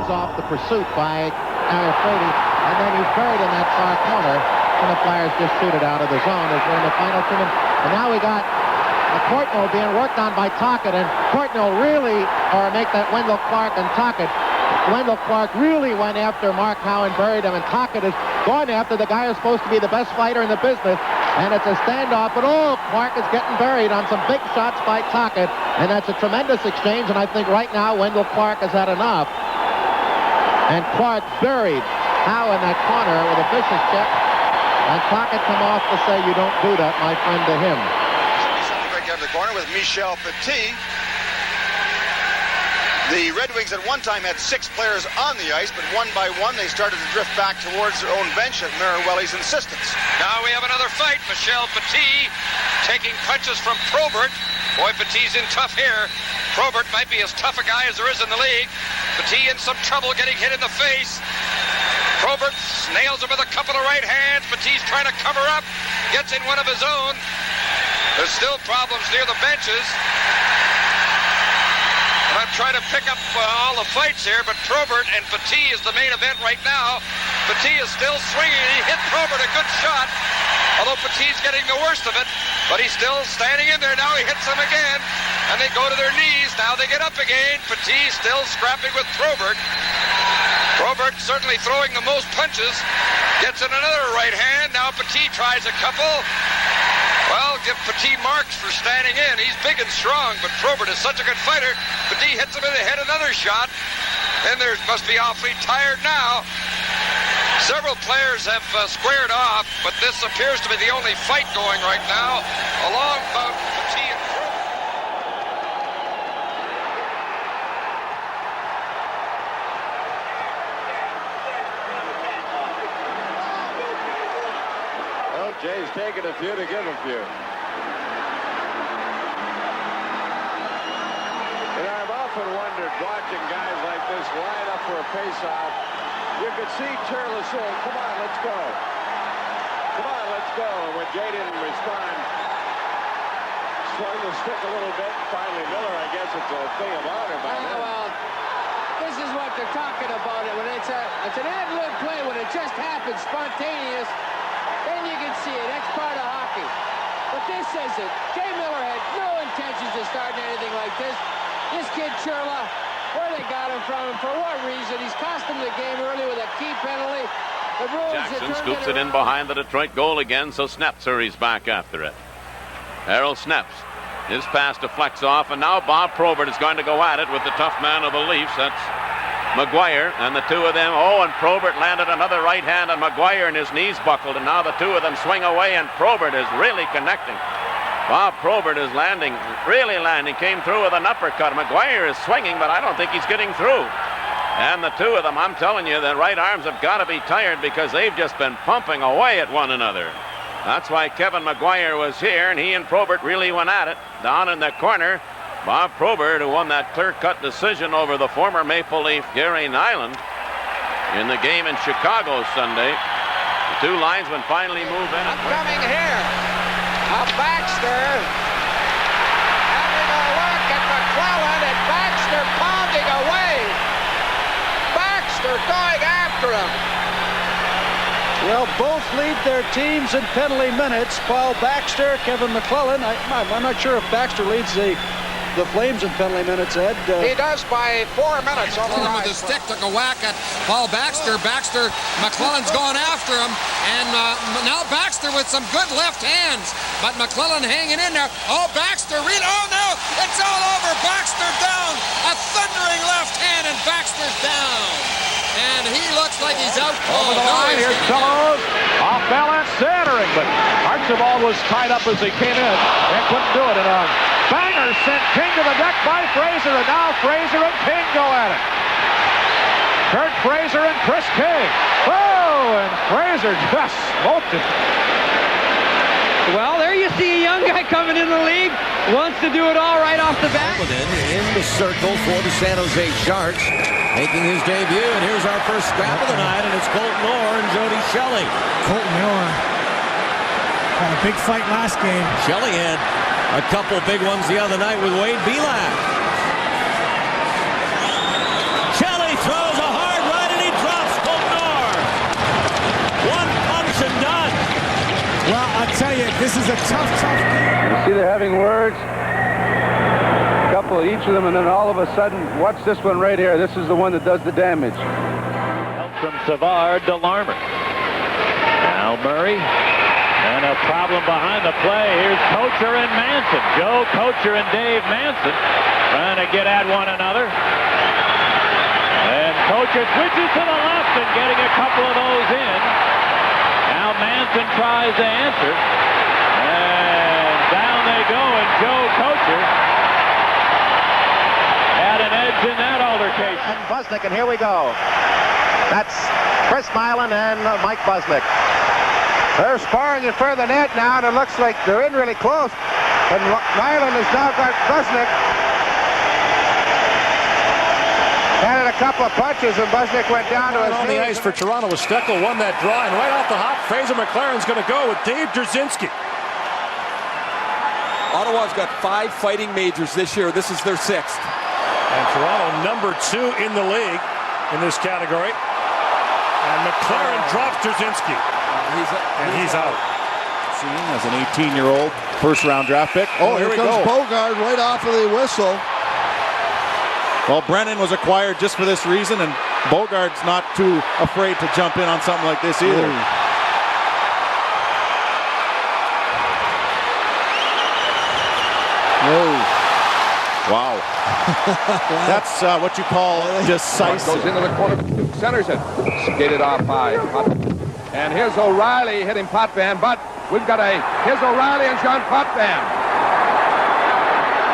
holds off the pursuit by Frady, and then he's buried in that far corner, and the Flyers just shoot it out of the zone as we're in the final 2 minutes. And now we got Courtnall being worked on by Tocchet, and Courtnall really, or make that Wendell Clark and Tocchet. Wendell Clark really went after Mark Howe and buried him, and Tocchet is going after the guy who's supposed to be the best fighter in the business, and it's a standoff, but Clark is getting buried on some big shots by Tocchet, and that's a tremendous exchange, and I think right now Wendell Clark has had enough. And Clark buried Howe in that corner with a vicious check, and Tocchet come off to say, "You don't do that, my friend," to him. Out of the corner with Michel Petit. The Red Wings at one time had 6 players on the ice, but one by one they started to drift back towards their own bench at Merriwelli's insistence. Now we have another fight. Michel Petit taking punches from Probert. Boy, Petit's in tough here. Probert might be as tough a guy as there is in the league. Petit in some trouble getting hit in the face. Probert nails him with a couple of right hands. Petit's trying to cover up. Gets in one of his own. There's still problems near the benches. And I'm trying to pick up all the fights here, but Probert and Petit is the main event right now. Petit is still swinging. He hit Probert a good shot, although Petit's getting the worst of it. But he's still standing in there. Now he hits him again, and they go to their knees. Now they get up again. Petit still scrapping with Probert. Probert certainly throwing the most punches. Gets in another right hand. Now Petit tries a couple. Well, give Petit marks for standing in. He's big and strong, but Probert is such a good fighter. Petit hits him in the head, another shot. Then there must be awfully tired now. Several players have squared off, but this appears to be the only fight going right now. A long bout for Petit and Probert. Jay's taking a few to give a few. And I've often wondered, watching guys like this line up for a face-off, you could see Turla saying, "Come on, let's go. Come on, let's go." And when Jay didn't respond, swung the stick a little bit. Finally, Miller, I guess it's a thing of honor by now. Well, this is what they're talking about. When it's an ad-lib play, when it just happens, spontaneous, then you can see it. That's part of hockey. But this isn't. Jay Miller had no intentions of starting anything like this. This kid, Turla, where they got him from, and for what reason? He's cost them the game early with a key penalty. The Bruins Jackson scoops it in behind the Detroit goal again, so Snepps hurries back after it. Errol Snepps. His pass deflects off, and now Bob Probert is going to go at it with the tough man of the Leafs. That's McGuire, and the two of them. And Probert landed another right hand on McGuire, and his knees buckled, and now the two of them swing away, and Probert is really connecting. Bob Probert is landing, really landing, came through with an uppercut. McGuire is swinging, but I don't think he's getting through. And the two of them, I'm telling you, their right arms have got to be tired because they've just been pumping away at one another. That's why Kevin McGuire was here, and he and Probert really went at it. Down in the corner, Bob Probert, who won that clear-cut decision over the former Maple Leaf Gary Nyland in the game in Chicago Sunday. The two linesmen finally move in. Coming here, Baxter having a look at McClellan, and Baxter pounding away. Baxter going after him. Well, both lead their teams in penalty minutes. Paul Baxter, Kevin McClellan. I'm not sure if Baxter leads the Flames in penalty minutes, Ed. He does by 4 minutes. With his stick, took a whack at Paul Baxter. McClellan's going after him, and now Baxter with some good left hands, but McClellan hanging in there. Baxter, no, it's all over. Baxter down, a thundering left hand, and Baxter's down. And he looks like he's out cold. Over the line, here's Fellows, off balance, centering, but Archibald was tied up as he came in and couldn't do it. And a banger sent King to the deck by Fraser, and now Fraser and King go at it. Kurt Fraser and Chris King. Oh, and Fraser just smoked it. Well, there you see a young guy coming in the league, wants to do it all right off the bat. In the circle for the San Jose Sharks, making his debut, and here's our first scrap of the night, and it's Colton Orr and Jody Shelley. Colton Orr had a big fight last game. Shelley had a couple big ones the other night with Wade Belak. Shelley throws a hard This is a tough game. You see they're having words. A couple of each of them, and then all of a sudden, watch this one right here. This is the one that does the damage. Help from Savard to Larmer. Now Murray. And a problem behind the play. Here's Kocher and Manson. Joe Kocher and Dave Manson trying to get at one another. And Kocher switches to the left and getting a couple of those in. Now Manson tries to answer. And down they go, and Joe Kocher had an edge in that altercation. And Busnick, and here we go. That's Chris Milan and Mike Busnick. They're sparring in front of the net now, and it looks like they're in really close. And Milan has now got Busnick. Added a couple of punches, and Busnick went down to his on the ice for Toronto as Steckel won that draw, and right off the hop, Fraser McLaren's going to go with Dave Drzinski. Ottawa's got 5 fighting majors this year. This is their 6th. And Toronto #2 in the league in this category. And McLaren drops Drzinski. He's out. Seen as an 18-year-old first-round draft pick. Oh, here comes Bogard right off of the whistle. Well, Brennan was acquired just for this reason, and Bogard's not too afraid to jump in on something like this either. Wow. That's what you call decisive. Goes into the corner, centers it. Skated off high. And here's O'Reilly hitting Potvin, but we've got here's O'Reilly and John Potvin.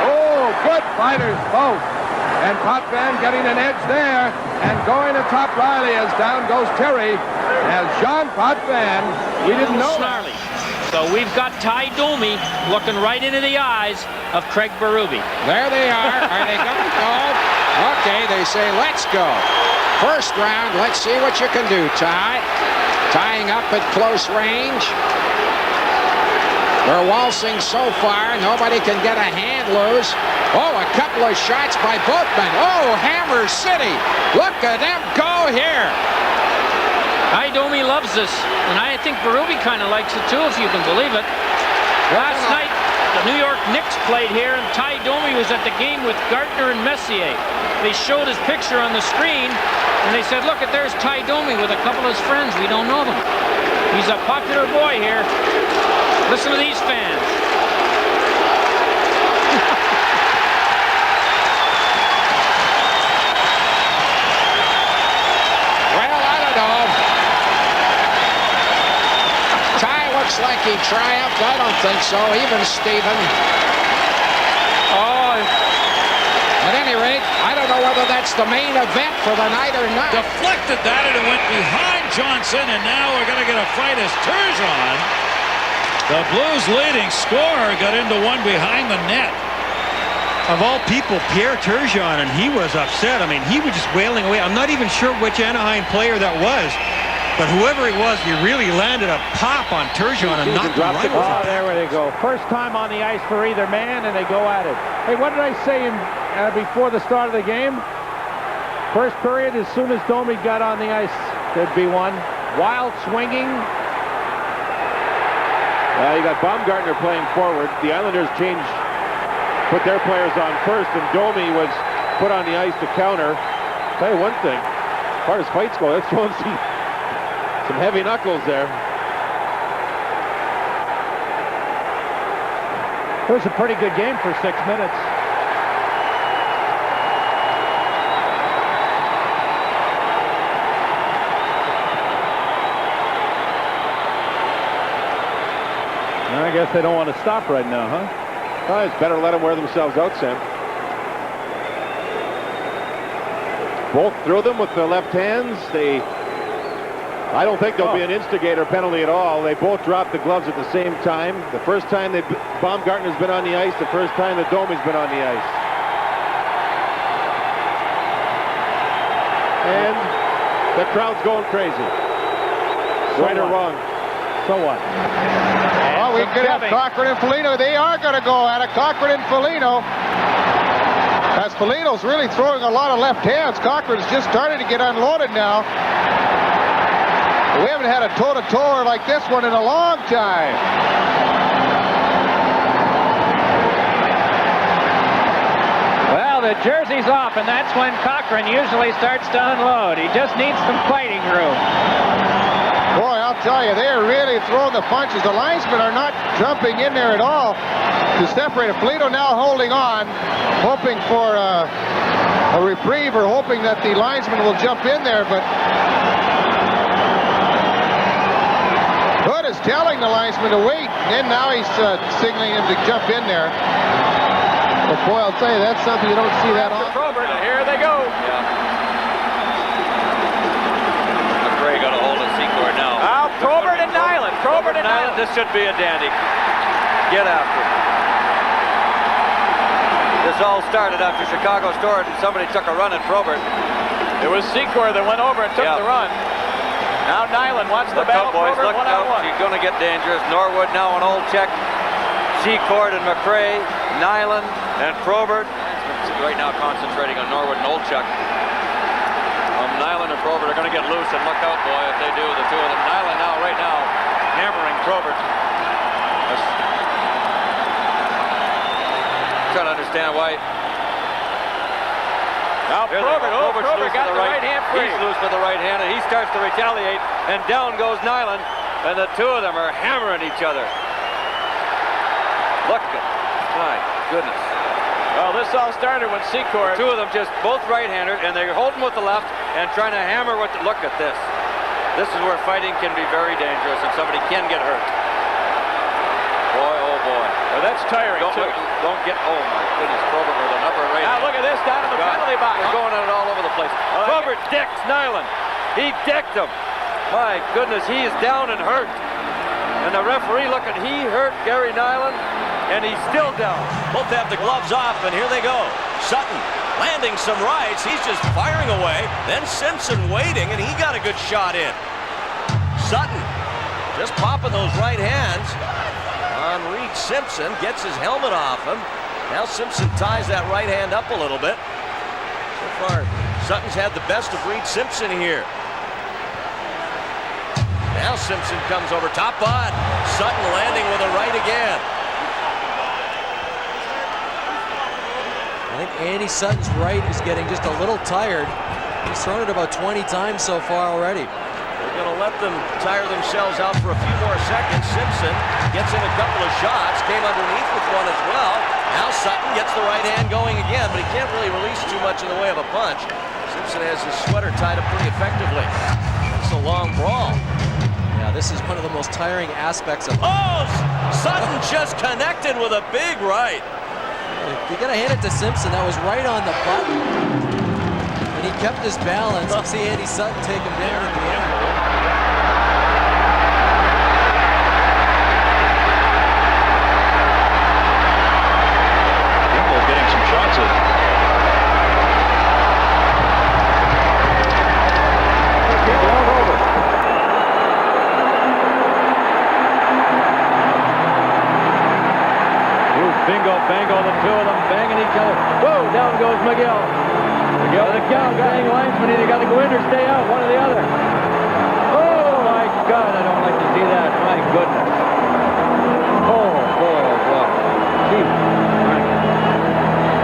Oh, good fighters both. And Potvin getting an edge there, and going atop Riley as down goes Terry. As John Potvin, we didn't know. Snarly. So we've got Ty Domi looking right into the eyes of Craig Berube. There they are. Are they going to go? Okay, they say, let's go. First round, let's see what you can do, Ty. Tying up at close range. They're waltzing so far, nobody can get a hand loose. Oh, a couple of shots by both men. Oh, Hammer City. Look at them go here. Ty Domi loves this, and I think Berube kind of likes it too, if you can believe it. Last night, the New York Knicks played here, and Ty Domi was at the game with Gartner and Messier. They showed his picture on the screen, and they said, look, there's Ty Domi with a couple of his friends. We don't know them. He's a popular boy here. Listen to these fans. Well, I don't know. Ty looks like he triumphed. I don't think so. Even Steven. Oh. At any rate, I don't know whether that's the main event for the night or not. Deflected that, and it went behind Johnson, and now we're going to get a fight as Turgeon, the Blues' leading scorer, got into one behind the net. Of all people, Pierre Turgeon, and he was upset. I mean, he was just wailing away. I'm not even sure which Anaheim player that was, but whoever it was, he really landed a pop on Turgeon and knocked him right over. Oh, there they go. First time on the ice for either man, and they go at it. Hey, what did I say before the start of the game? First period, as soon as Domi got on the ice, there'd be one. Wild swinging. You got Baumgartner playing forward. The Islanders put their players on first, and Domi was put on the ice to counter. I'll tell you one thing, as far as fights go, that's throwing some heavy knuckles there. It was a pretty good game for 6 minutes. I guess they don't want to stop right now, huh? Oh, it's better to let them wear themselves out, Sam. Both threw them with the left hands. I don't think there'll be an instigator penalty at all. They both dropped the gloves at the same time. The first time Baumgartner's been on the ice, the first time that Domi's been on the ice. And the crowd's going crazy. Right or wrong. So what? Oh, we could have Cochran and Foligno. They are going to go at it. Cochran and Foligno. As Foligno's really throwing a lot of left hands. Cochran's just starting to get unloaded now. We haven't had a toe-to-toe like this one in a long time. the jersey's off, and that's when Cochran usually starts to unload. He just needs some fighting room. Boy, I'll tell you, they're really throwing the punches. The linesmen are not jumping in there at all to separate it. Polito now holding on, hoping for a reprieve or hoping that the linesman will jump in there, but Hood is telling the linesman to wait, and now he's signaling him to jump in there. But boy, I'll tell you, that's something you don't see that often. Here they go. McRae got a hold of Secor now. Now Probert and Nyland. Probert and Nyland. This should be a dandy. Get after it. This all started after Chicago scored and somebody took a run at Probert. It was Secor that went over and took the run. Now Nyland wants the battle. Boys, Probert look out. one-on-one. She's going to get dangerous. Norwood now an old check. Secord and McRae, Nyland and Probert. Right now concentrating on Norwood and Olchuk. Nyland and Probert are going to get loose, and look out, boy, if they do, the two of them. Nyland now, right now, hammering Probert. Trying to understand why. Now Probert got the right hand free. He's loose with the right hand, and he starts to retaliate, and down goes Nyland, and the two of them are hammering each other. Look at, my goodness. Well, this all started when Secor. Two of them just both right-handed, and they're holding with the left and trying to hammer with the. Look at this. This is where fighting can be very dangerous, and somebody can get hurt. Boy, oh boy. Well, that's tiring too. Don't get. Oh my goodness, Probert with an upper right. Now look at this down in the penalty box. They're going at it all over the place. Probert decked Nyland. He decked him. My goodness, he is down and hurt. And the referee looking. He hurt Gary Nyland. And he's still down. Both have the gloves off, and here they go. Sutton landing some rights. He's just firing away. Then Simpson waiting, and he got a good shot in. Sutton just popping those right hands on Reed Simpson. Gets his helmet off him. Now Simpson ties that right hand up a little bit. So far, Sutton's had the best of Reed Simpson here. Now Simpson comes over top on. Sutton landing with a right again. I think Andy Sutton's right is getting just a little tired. He's thrown it about 20 times so far already. They're going to let them tire themselves out for a few more seconds. Simpson gets in a couple of shots, came underneath with one as well. Now Sutton gets the right hand going again, but he can't really release too much in the way of a punch. Simpson has his sweater tied up pretty effectively. It's a long brawl. Yeah, this is one of the most tiring aspects of. Oh! Sutton just connected with a big right. You gotta hand it to Simpson. That was right on the button. And he kept his balance. You see Andy Sutton take him down in the end. People are getting some shots in. Bingo, bango, the two of them banging each other. Whoa, down goes Miguel. The count, bang linesman, either got to go in or stay out, one or the other. Oh, my God, I don't like to see that. My goodness. Oh, boy, oh, boy. Gee.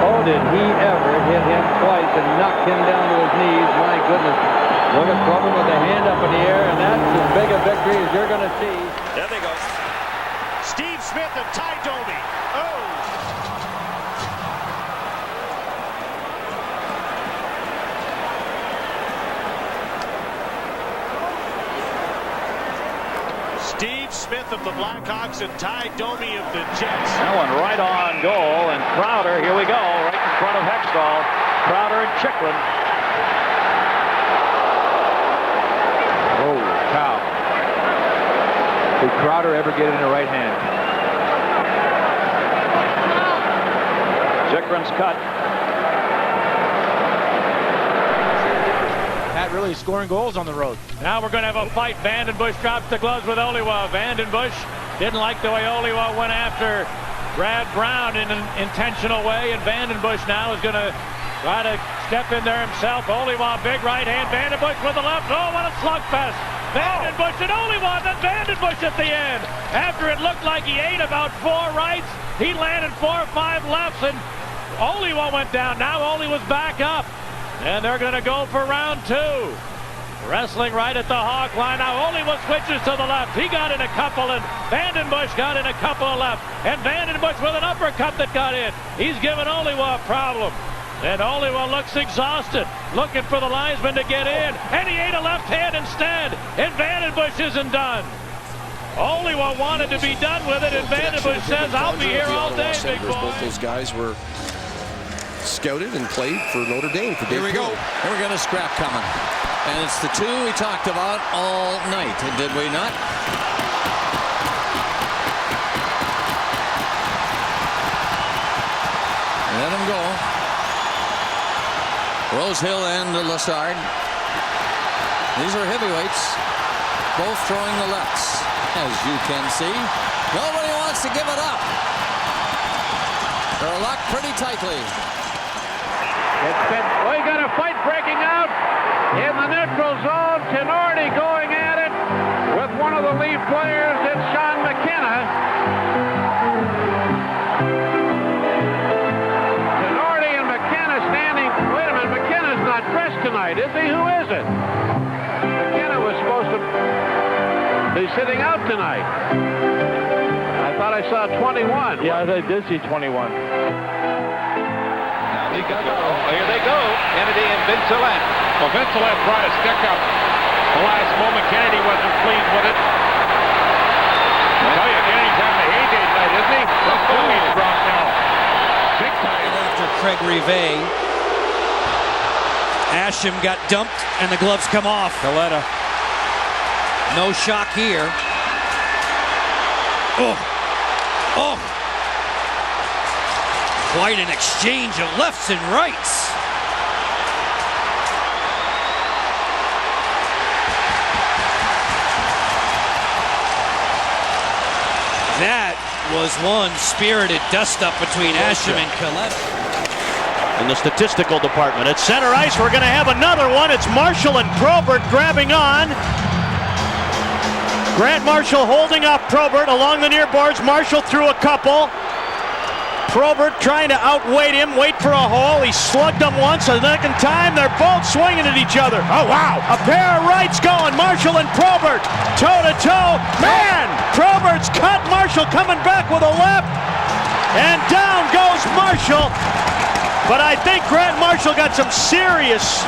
Oh, did he ever hit him twice and knock him down to his knees. My goodness. Look at Probert with the hand up in the air, and that's as big a victory as you're going to see. There they go. Steve Smith and Ty Domi. Steve Smith of the Blackhawks and Ty Domi of the Jets. That one right on goal, and Crowder, here we go, right in front of Hextall. Crowder and Chicklin. Oh, cow. Did Crowder ever get in the right hand? Chicklin's cut. Pat really scoring goals on the road. Now we're going to have a fight. Vandenbush drops the gloves with Oliwa. Vandenbush didn't like the way Oliwa went after Brad Brown in an intentional way, and Vandenbush now is going to try to step in there himself. Oliwa, big right hand. Vandenbush with the left. Oh, what a slugfest. Vandenbush and Oliwa, then Vandenbush at the end. After it looked like he ate about 4 rights, he landed 4 or 5 lefts, and Oliwa went down. Now Oliwa's back up. And they're going to go for round 2. Wrestling right at the Hawk line. Now Oliwa switches to the left. He got in a couple, and Vandenbush got in a couple of left. And Vandenbush with an uppercut that got in. He's giving Oliwa a problem. And Oliwa looks exhausted, looking for the linesman to get in. And he ate a left hand instead. And Vandenbush isn't done. Oliwa wanted to be done with it, and Vandenbush says, I'll be here all day, big boy. Both those guys were scouted and played for Notre Dame. Here we go. And we got a scrap coming. And it's the 2 we talked about all night, did we not? Let him go. Rosehill and Lassard. These are heavyweights, both throwing the lefts, as you can see. Nobody wants to give it up. They're locked pretty tightly. We got a fight breaking out in the neutral zone. Tenorti going at it with one of the Leaf players. It's Sean McKenna. Tenorti and McKenna standing. Wait a minute, McKenna's not dressed tonight, is he? Who is it? McKenna was supposed to be sitting out tonight. I thought I saw 21. Yeah, I did see 21. Here they go. Kennedy and Vincelette. Well, Vincelette brought a stick up the last moment. Kennedy wasn't pleased with it. I tell you, Kennedy's having a heyday tonight, isn't he? Look, he's dropped now. Big time. After Craig Rivet, Asham got dumped and the gloves come off. Galetta. No shock here. Oh. Oh. Quite an exchange of lefts and rights. That was one spirited dust-up between Asham and Collette. In the statistical department. At center ice, we're going to have another one. It's Marshall and Probert grabbing on. Grant Marshall holding off Probert along the near boards. Marshall threw a couple. Probert trying to outweight him, wait for a hole. He slugged him once, a second time. They're both swinging at each other. Oh, wow. A pair of rights going. Marshall and Probert toe-to-toe. Man, Probert's cut. Marshall coming back with a left. And down goes Marshall. But I think Grant Marshall got some serious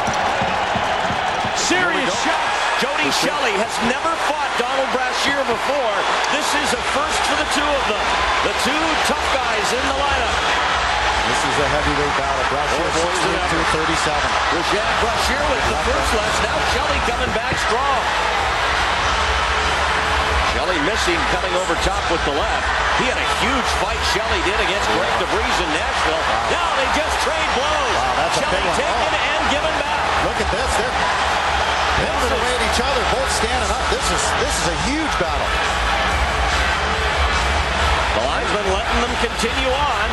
shots. Jody Shelley has never fought Donald Brashear before. This is a first for the two of them. The two tough guys in the lineup. This is a heavyweight battle. Brashear 6'2", 237. Brashear with the first left. Now Shelley coming back strong. Shelley missing, coming over top with the left. He had a huge fight, Shelley did, against Greg DeVries in Nashville. Wow. Now they just trade blows. Wow, that's Shelley a big one. taken and given back. Look at this. They're pounding away at each other, both standing up. This is a huge battle. The linesman letting them continue on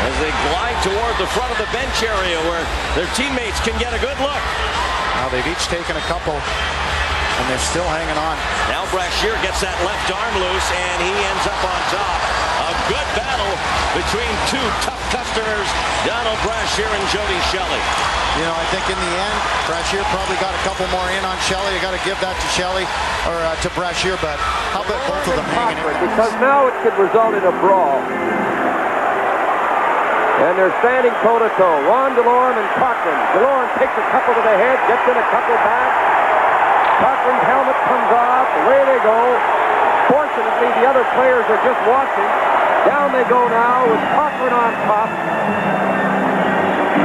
as they glide toward the front of the bench area where their teammates can get a good look. Now they've each taken a couple, and they're still hanging on. Now Brashear gets that left arm loose, and he ends up on top. A good battle between two tough customers, Donald Brashear and Jody Shelley. You know, I think in the end, Brashear probably got a couple more in on Shelley. You got to give that to Shelley, or to Brashear, but how about both of them hanging in? Because now it could result in a brawl. And they're standing toe-to-toe. Ron DeLorme and Cochran. DeLorme takes a couple to the head, gets in a couple back. Cochran's helmet comes off. Away they go. Fortunately, the other players are just watching. Down they go now with Cochran on top.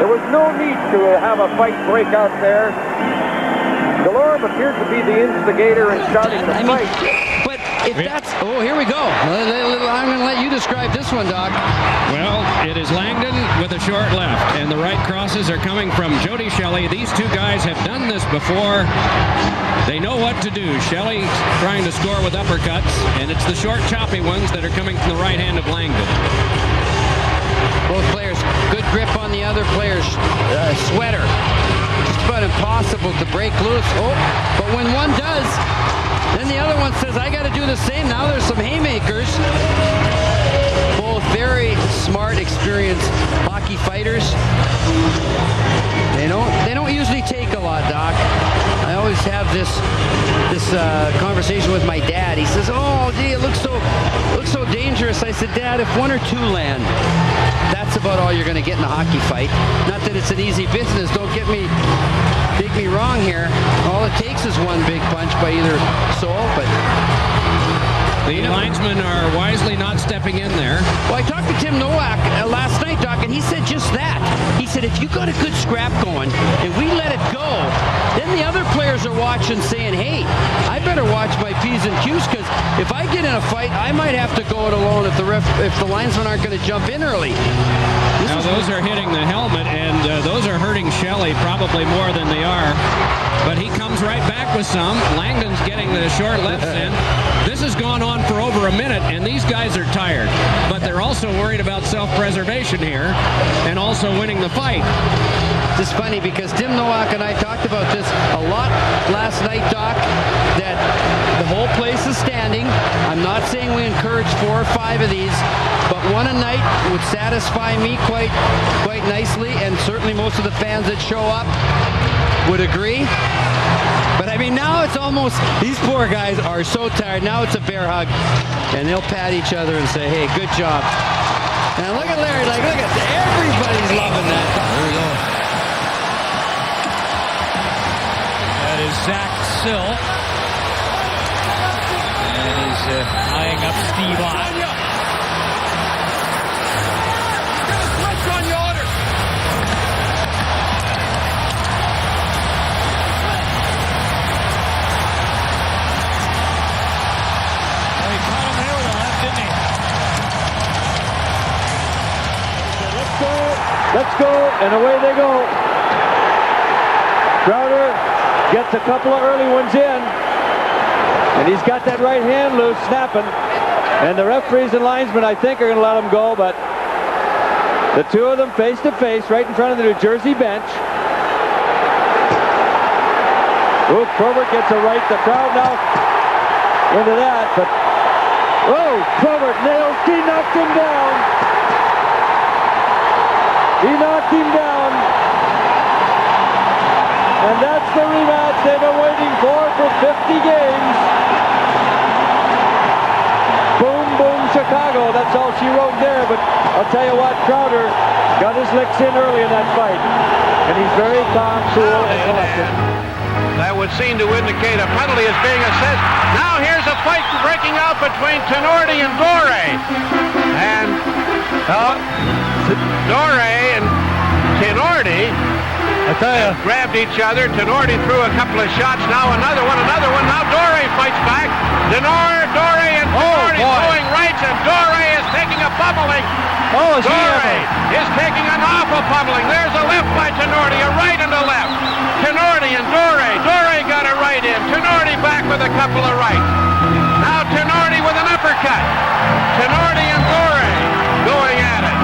There was no need to have a fight break out there. DeLorme appeared to be the instigator in starting the fight. But if that's... Oh, here we go. I'm going to let you describe this one, Doc. Well, it is Langdon with a short left, and the right crosses are coming from Jody Shelley. These two guys have done this before. They know what to do. Shelley trying to score with uppercuts, and it's the short, choppy ones that are coming from the right hand of Langdon. Both players, good grip on the other player's sweater. Just about impossible to break loose. Oh, but when one does, then the other one says, I got to do the same. Now there's some haymakers. Both both very smart, experienced hockey fighters. They don't usually take a lot, Doc. I always have this conversation with my dad. He says, "Oh, gee, it looks so dangerous." I said, "Dad, if one or two land, that's about all you're going to get in a hockey fight. Not that it's an easy business. Don't get me wrong here. All it takes is one big punch by either soul, but." The linesmen are wisely not stepping in there. Well, I talked to Tim Nowak last night, Doc, and he said just that. He said, if you got a good scrap going and we let it go, then the other players are watching saying, hey, I better watch my P's and Q's, because if I get in a fight, I might have to go it alone if the linesmen aren't going to jump in early. Now those are hitting the helmet, and those are hurting Shelley probably more than they are. But he comes right back with some. Langdon's getting the short lefts in. This has gone on for over a minute, and these guys are tired. But they're also worried about self-preservation here and also winning the fight. It's funny because Tim Nowak and I talked about this a lot last night, Doc, that the whole place is standing. I'm not saying we encourage 4 or 5 of these, but one a night would satisfy me quite nicely, and certainly most of the fans that show up would agree. But I mean, now it's almost, these poor guys are so tired. Now it's a bear hug, and they'll pat each other and say, hey, good job. And look at Larry, look at everybody's loving that. There we go. That is Zach Sill. And he's eyeing up Steve Ott. Let's go, and away they go. Crowder gets a couple of early ones in, and he's got that right hand loose, snapping. And the referees and linesmen, I think, are going to let him go, but the two of them face to face right in front of the New Jersey bench. Ooh, Probert gets a right. The crowd now into that, but Probert nails. He knocked him down. He knocked him down. And that's the rematch they've been waiting for 50 games. Boom, boom, Chicago. That's all she wrote there. But I'll tell you what, Crowder got his licks in early in that fight. And he's very calm, cool, and collected. That would seem to indicate a penalty is being assessed. Now here's a fight breaking out between Tenorti and Dore. And Dore and Tenorti grabbed each other. Tenorti threw a couple of shots. Now another one. Now Dore fights back. Dore and Tenorti throwing rights, and Dore is taking a pummeling. Dore is taking an awful pummeling. There's a left by Tenorti, a right and a left. Tenorti and Dore. Dore got a right in. Tenorti back with a couple of rights. Now Tenorti with an uppercut. Tenorti and Dore going at it.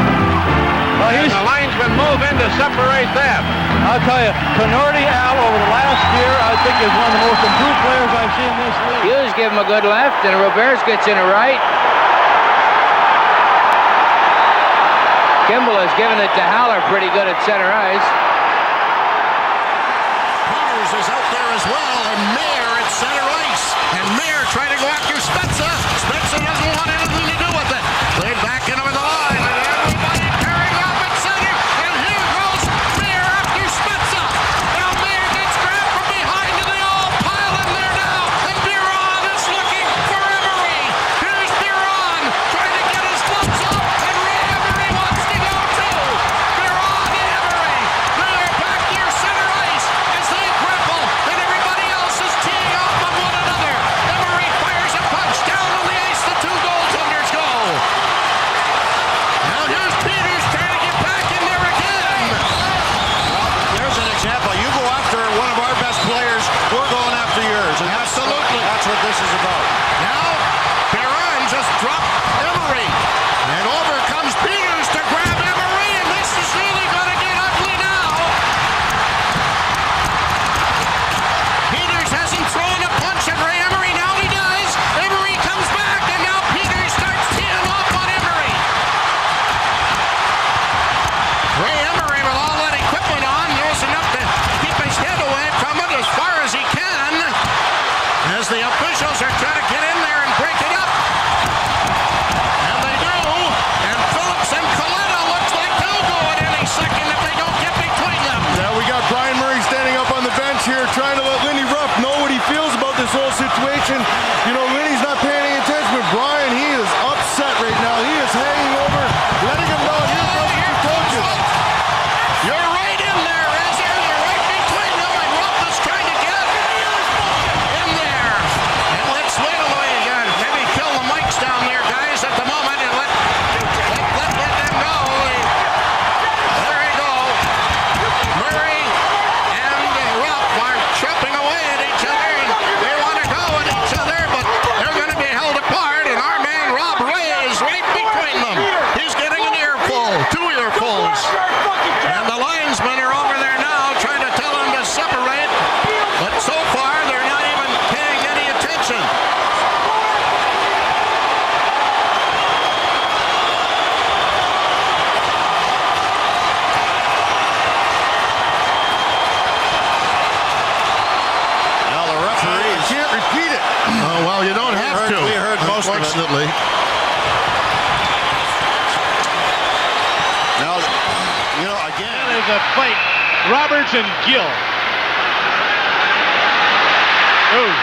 And the linesmen move in to separate them. I'll tell you, Tenorti, Al, over the last year, I think is one of the most improved players I've seen in this league. Hughes give him a good left, and Roberts gets in a right. Kimball has given it to Haller pretty good at center ice. Peters is out there as well, and Mayer at center ice. And Mayer trying to go after Spezza. Spezza doesn't want anything to do with it. Played back in over the line, and everybody tearing up at center. And here goes Mayer after Spezza. Now Mayer gets grabbed from behind, and they all pile in there now. And Biron is looking for Emery. Here's Biron trying to get his gloves off, and Ray Emery wants to go too. Biron and Emery. They're back near center ice as they grapple, and everybody else is teeing off on one another. Emery fires a punch down on the ice. The two goaltenders go. Now here's Peters trying to get back in there again. Well, there's an example. You go after one of our best players, we're going after yours. And absolutely. That's what this is about. Now, Biron just dropped Emery. And over comes Peters to grab Emery, and this is really going to get ugly now. Peters hasn't thrown a punch at Ray Emery. Now he does. Emery comes back, and now Peters starts teeing off on Emery. unfortunately. Now, you know, again. There's a fight. Roberts and Gill. Ooh.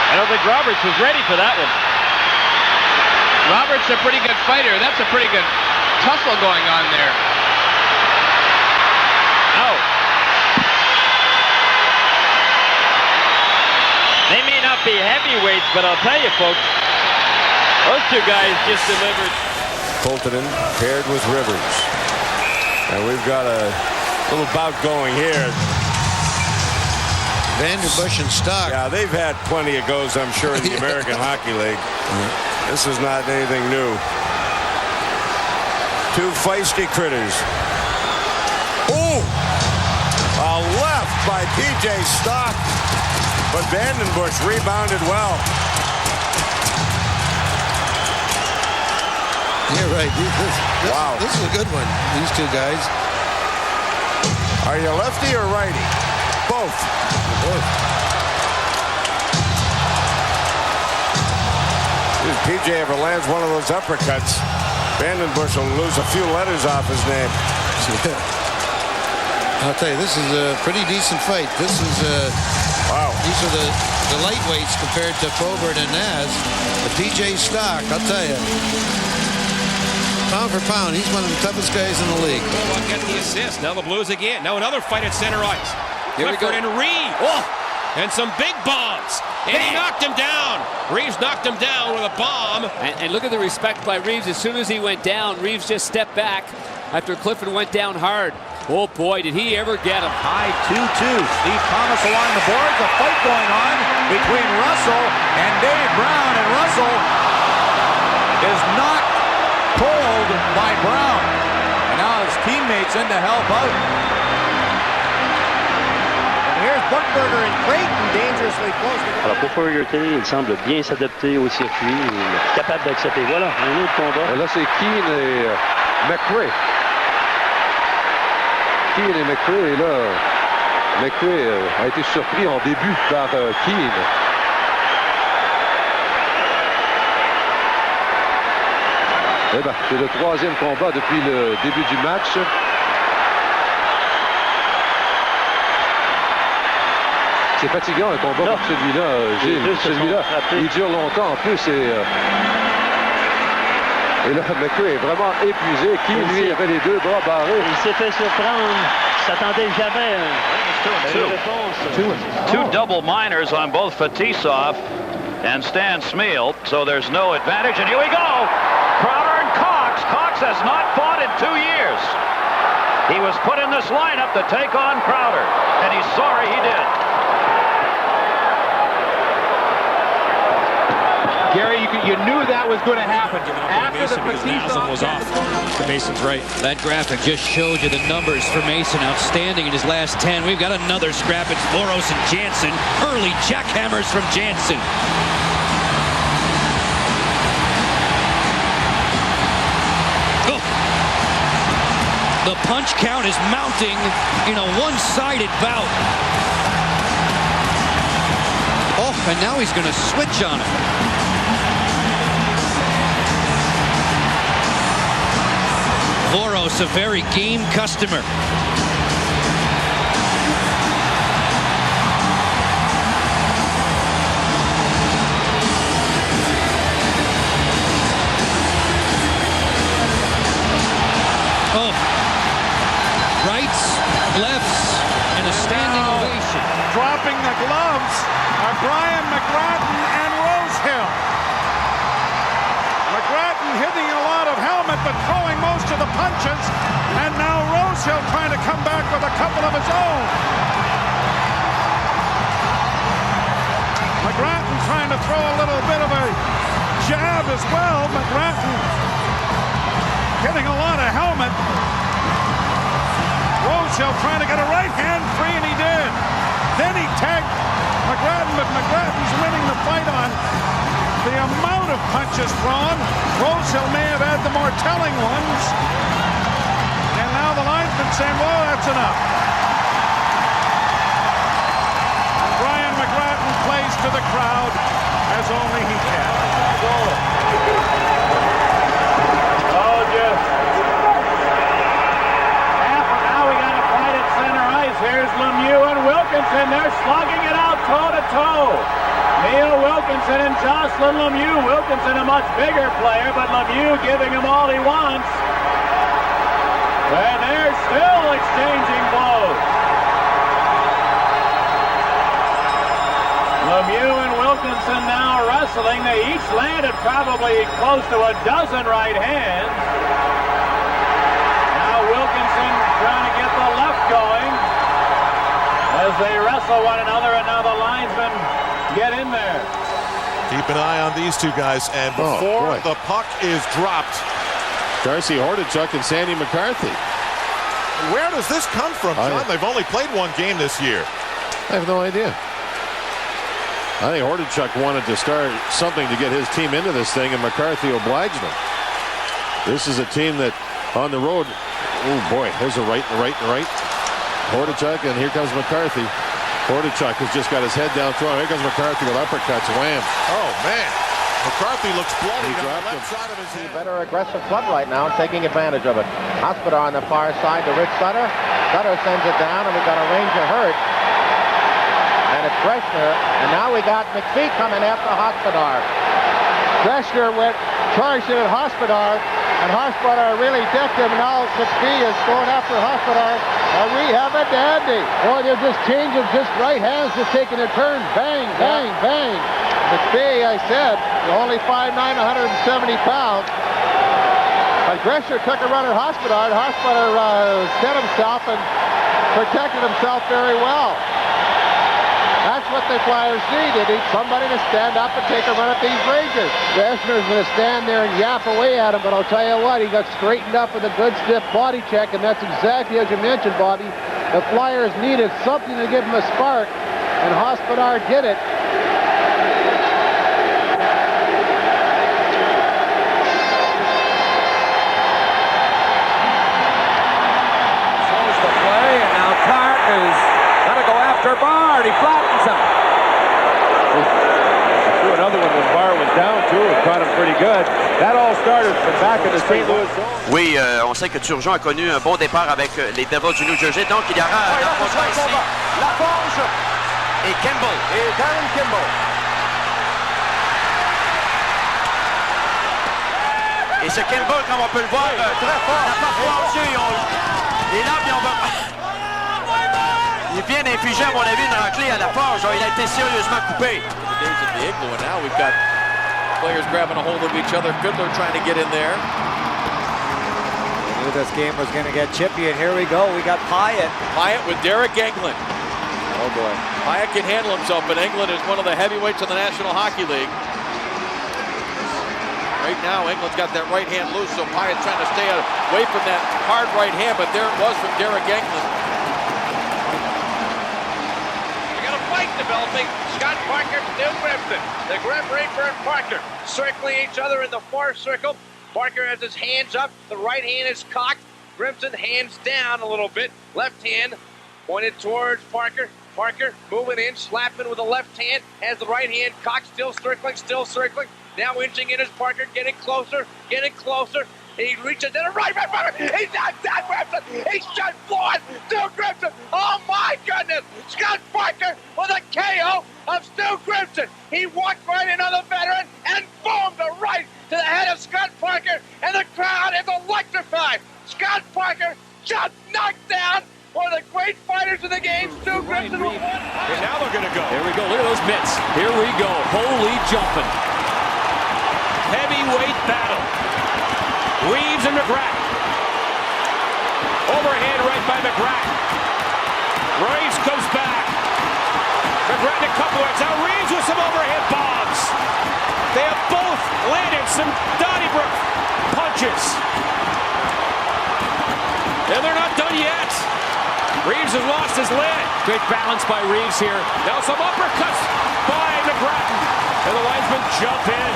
I don't think Roberts was ready for that one. Roberts a pretty good fighter. That's a pretty good tussle going on there. Oh. They may not be heavyweights, but I'll tell you, folks, those two guys just delivered. Coltonen paired with Rivers. And we've got a little bout going here. Vanderbush and Stock. Yeah, they've had plenty of goes, I'm sure, in the American Hockey League. This is not anything new. Two feisty critters. Oh! A left by P.J. Stock. But Vandenbush rebounded well. You're right. Wow. This is a good one. These two guys. Are you lefty or righty? Both. If PJ ever lands one of those uppercuts, Vandenbush will lose a few letters off his name. I'll tell you, this is a pretty decent fight. This is wow. These are the lightweights compared to Probert and Naz. The PJ Stock, I'll tell you. Pound for pound, he's one of the toughest guys in the league. Well, get the assist. Now the Blues again. Now another fight at center ice. Here we go. Clifford and Reeves. Oh! And some big bombs. And he knocked him down. Reeves knocked him down with a bomb. And look at the respect by Reeves. As soon as he went down, Reeves just stepped back after Clifford went down hard. Oh boy, did he ever get him. High 2-2. Steve Thomas along the boards. A fight going on between Russell and Dave Brown. And Russell is knocked cold by Brown. And now his teammates in to help out. And here's Buckberger and Creighton dangerously close. Alors pour Fogarty, il semble bien s'adapter au circuit. Il est capable d'accepter. Voilà, un autre combat. Et là, c'est Keane et McRae. Keane et McRae. Et là, McRae a été surpris en début par Keane. Eh ben, c'est le troisième combat depuis le début du match. C'est fatigant un combat comme celui-là, Gilles. Celui-là, il dure longtemps en plus. Et là, McRae est vraiment épuisé. Qui, lui, avait les deux bras barrés. Il s'est fait surprendre. Il s'attendait jamais à une réponse. Two double minors on both Fetisov and Stan Smeal, so there's no advantage. And here we go. Crowder and Cox. Cox has not fought in 2 years. He was put in this lineup to take on Crowder, and he's sorry he did. Gary, you knew that was going to happen. After the Mason was off. Mason's right. That graphic just showed you the numbers for Mason. Outstanding in his last 10. We've got another scrap. It's Boros and Jansen. Early jackhammers from Jansen. Oh. The punch count is mounting in a one-sided bout. Oh, and now he's going to switch on him. Boros, a very game customer. Oh, rights, lefts, and a standing ovation. Dropping the gloves are Brian McGrattan and Rosehill. McGrattan hitting a lot of helmet, but throwing most of the punches. And now Rosehill trying to come back with a couple of his own. McGrattan trying to throw a little bit of a jab as well. McGrattan hitting a lot of helmet. Rosehill trying to get a right hand free, and he did. Then he tagged McGrattan, but McGrattan's winning the fight on the amount of punches thrown. Rosehill may have had the more telling ones. And now the linesman saying, well, that's enough. And Brian McGrattan plays to the crowd as only he can. Oh, just now we got a fight at center ice. Here's Lemieux and Wilkinson. They're slugging it out toe-to-toe. Neil Wilkinson and Jocelyn Lemieux. Wilkinson a much bigger player, but Lemieux giving him all he wants. And they're still exchanging blows. Lemieux and Wilkinson now wrestling. They each landed probably close to a dozen right hands. Now Wilkinson trying to get the left going as they wrestle one another, and now the linesmen get in there. Keep an eye on these two guys, and before the puck is dropped, Darcy Hordichuk and Sandy McCarthy. Where does this come from, John? They've only played one game this year. I have no idea. I think Hordichuk wanted to start something to get his team into this thing, and McCarthy obliged them. This is a team that on the road, oh boy, there's a right and right and right. Hordichuk, and here comes McCarthy. Hordichuk has just got his head down throwing. Here comes McCarthy with uppercuts. Wham. Oh, man. McCarthy looks bloody on the left side of his head. Better aggressive club right now, taking advantage of it. Hospodar on the far side to Rich Sutter. Sutter sends it down, and we've got a Ranger hurt. And it's Greshner. And now we got McPhee coming after Hospodar. Greshner went charging at Hospodar, and Hospodar really decked him. Now McPhee is going after Hospodar. And we have a dandy. Boy, they're just changing just right hands, just taking a turn. Bang, bang, bang. McPhee, I said, only 5'9", 170 pounds. But Greshner took a run at Hospodar, and Hospodar set himself and protected himself very well. That's what the Flyers need. They need somebody to stand up and take a run at these Rangers. Greshner's going to stand there and yap away at him, but I'll tell you what, he got straightened up with a good stiff body check, and that's exactly as you mentioned, Bobby. The Flyers needed something to give him a spark, and Hospodar did it. Shows the play, and now Clark is going to go after Bard. He flattens him. Threw another one when Barr was down, too, and caught him pretty good. That all started from back in the St. Louis zone. Oui, on sait que Turgeon a connu un bon départ avec les Devils du New Jersey, donc il y aura un affrontement ici. Laforge et Kimball. Et Darren Kimball. Et ce Kimball, comme on peut le voir, très fort. La parfois aux yeux, et là, puis on va... Il vient d'infliger, à mon avis, une raclée à la forge. Il a été sérieusement coupé. The days of the igloo, and now we've got players grabbing a hold of each other. Fiddler trying to get in there. Knew this game was going to get chippy, and here we go. We got Pyatt. Pyatt with Derek Englund. Oh, boy. Pyatt can handle himself, but Englund is one of the heavyweights in the National Hockey League. Right now, Englund's got that right hand loose, so Pyatt's trying to stay away from that hard right hand, but there it was from Derek Englund. We got a fight developing. Scott Parker, Stu Grimson. The Grim Reaper and Parker circling each other in the far circle. Parker has his hands up. The right hand is cocked. Grimson hands down a little bit. Left hand pointed towards Parker. Parker moving in, slapping with the left hand. Has the right hand cocked, still circling, still circling. Now inching in as Parker, getting closer, getting closer. He reaches in a right. He's not that Grimson. He's just floored. Stu Grimson. Oh my goodness. Scott Parker with a KO of Stu Grimson. He walked right in on the veteran and boomed a right to the head of Scott Parker, and the crowd is electrified. Scott Parker just knocked down one of the great fighters of the game, Stu Grimson. And now they're going to go. Here we go. Look at those mitts. Here we go. Holy jumping. Heavyweight battle. Reeves and McGrath. Overhand right by McGrath. Reeves goes back. McGrath a couple of Now Reeves with some overhead bombs. They have both landed some Donnybrook punches. And they're not done yet. Reeves has lost his lid. Great balance by Reeves here. Now some uppercuts by McGrath. And the linesmen jump in.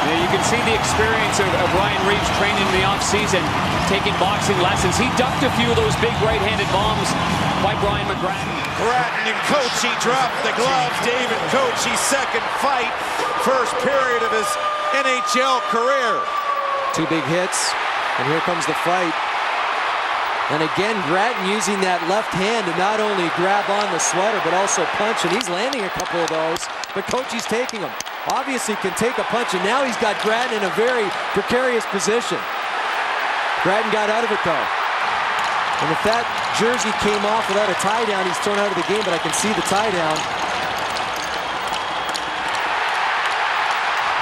Yeah, you can see the experience of Ryan Reeves training in the offseason, taking boxing lessons. He ducked a few of those big right-handed bombs by Brian McGrattan. Grattan and Kochi dropped the glove. David Kochi's second fight, first period of his NHL career. 2 big hits, and here comes the fight. And again, Grattan using that left hand to not only grab on the sweater, but also punch, and he's landing a couple of those, but Kochi's taking them. Obviously can take a punch, and now he's got Grattan in a very precarious position. Grattan got out of it, though. And if that jersey came off without a tie down, he's thrown out of the game, but I can see the tie down.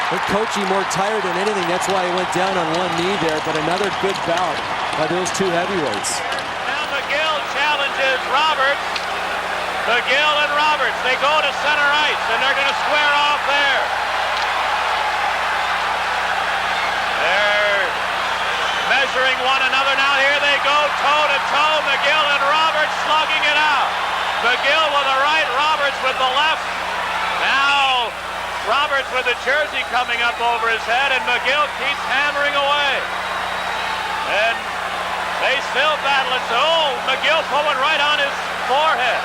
I think Kochi more tired than anything. That's why he went down on one knee there, but another good bout by those 2 heavyweights. Now McGill challenges Roberts. McGill and Roberts, they go to center ice, and they're going to square off there. They're measuring one another now. Here they go, toe-to-toe. McGill and Roberts slugging it out. McGill with the right, Roberts with the left. Now Roberts with the jersey coming up over his head, and McGill keeps hammering away. And they still battle it. So McGill pulling right on his forehead.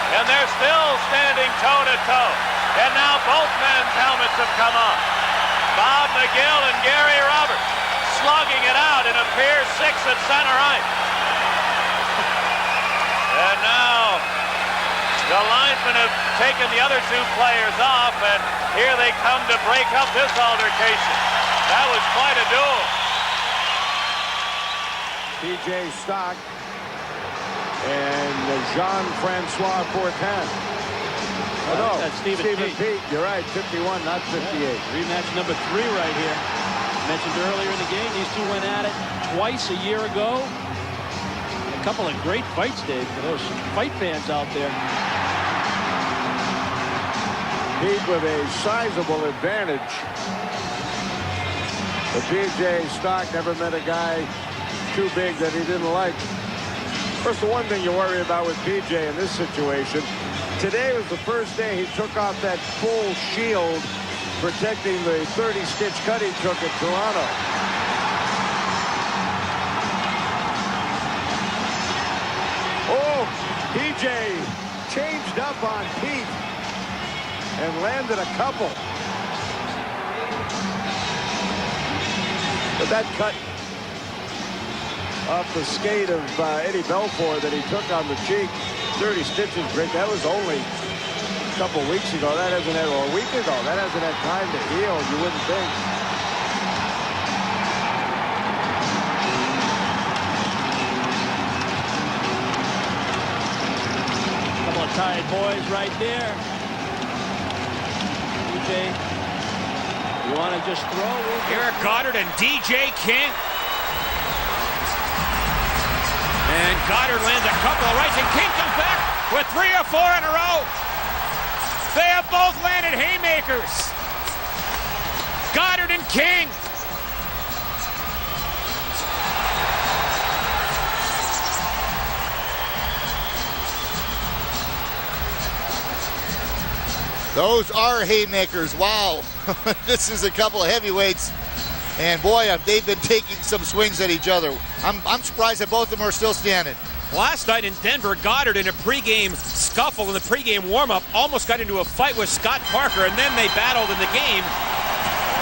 And they're still standing toe-to-toe. And now both men's helmets have come off. Bob McGill and Gary Roberts slugging it out in a Pier 6 at center ice. And now the linesmen have taken the other 2 players off, and here they come to break up this altercation. That was quite a duel. P.J. Stock and Jean-Francois Fortin. Oh, no, that's Stephen Pete. You're right, 51, not 58. Rematch number 3 right here. Mentioned earlier in the game, these 2 went at it twice a year ago. A couple of great fights, Dave, for those fight fans out there. Pete with a sizable advantage. But P.J. Stock never met a guy too big that he didn't like. First, the one thing you worry about with P.J. in this situation, today was the first day he took off that full shield protecting the 30-stitch cut he took at Toronto. Oh, P.J. changed up on Pete and landed a couple. But that cut off the skate of Eddie Belfour that he took on the cheek, 30 stitches, Rick, that was only a couple weeks ago. That hasn't had, or a week ago. That hasn't had time to heal, you wouldn't think. Couple of tired boys right there. DJ, you want to just throw? Eric Goddard and DJ King. And Goddard lands a couple of rights, and King comes back with 3 or 4 in a row. They have both landed haymakers. Goddard and King. Those are haymakers. Wow. This is a couple of heavyweights. And boy, they've been taking some swings at each other. I'm surprised that both of them are still standing. Last night in Denver, Goddard in a pregame scuffle in the pregame warm-up almost got into a fight with Scott Parker, and then they battled in the game.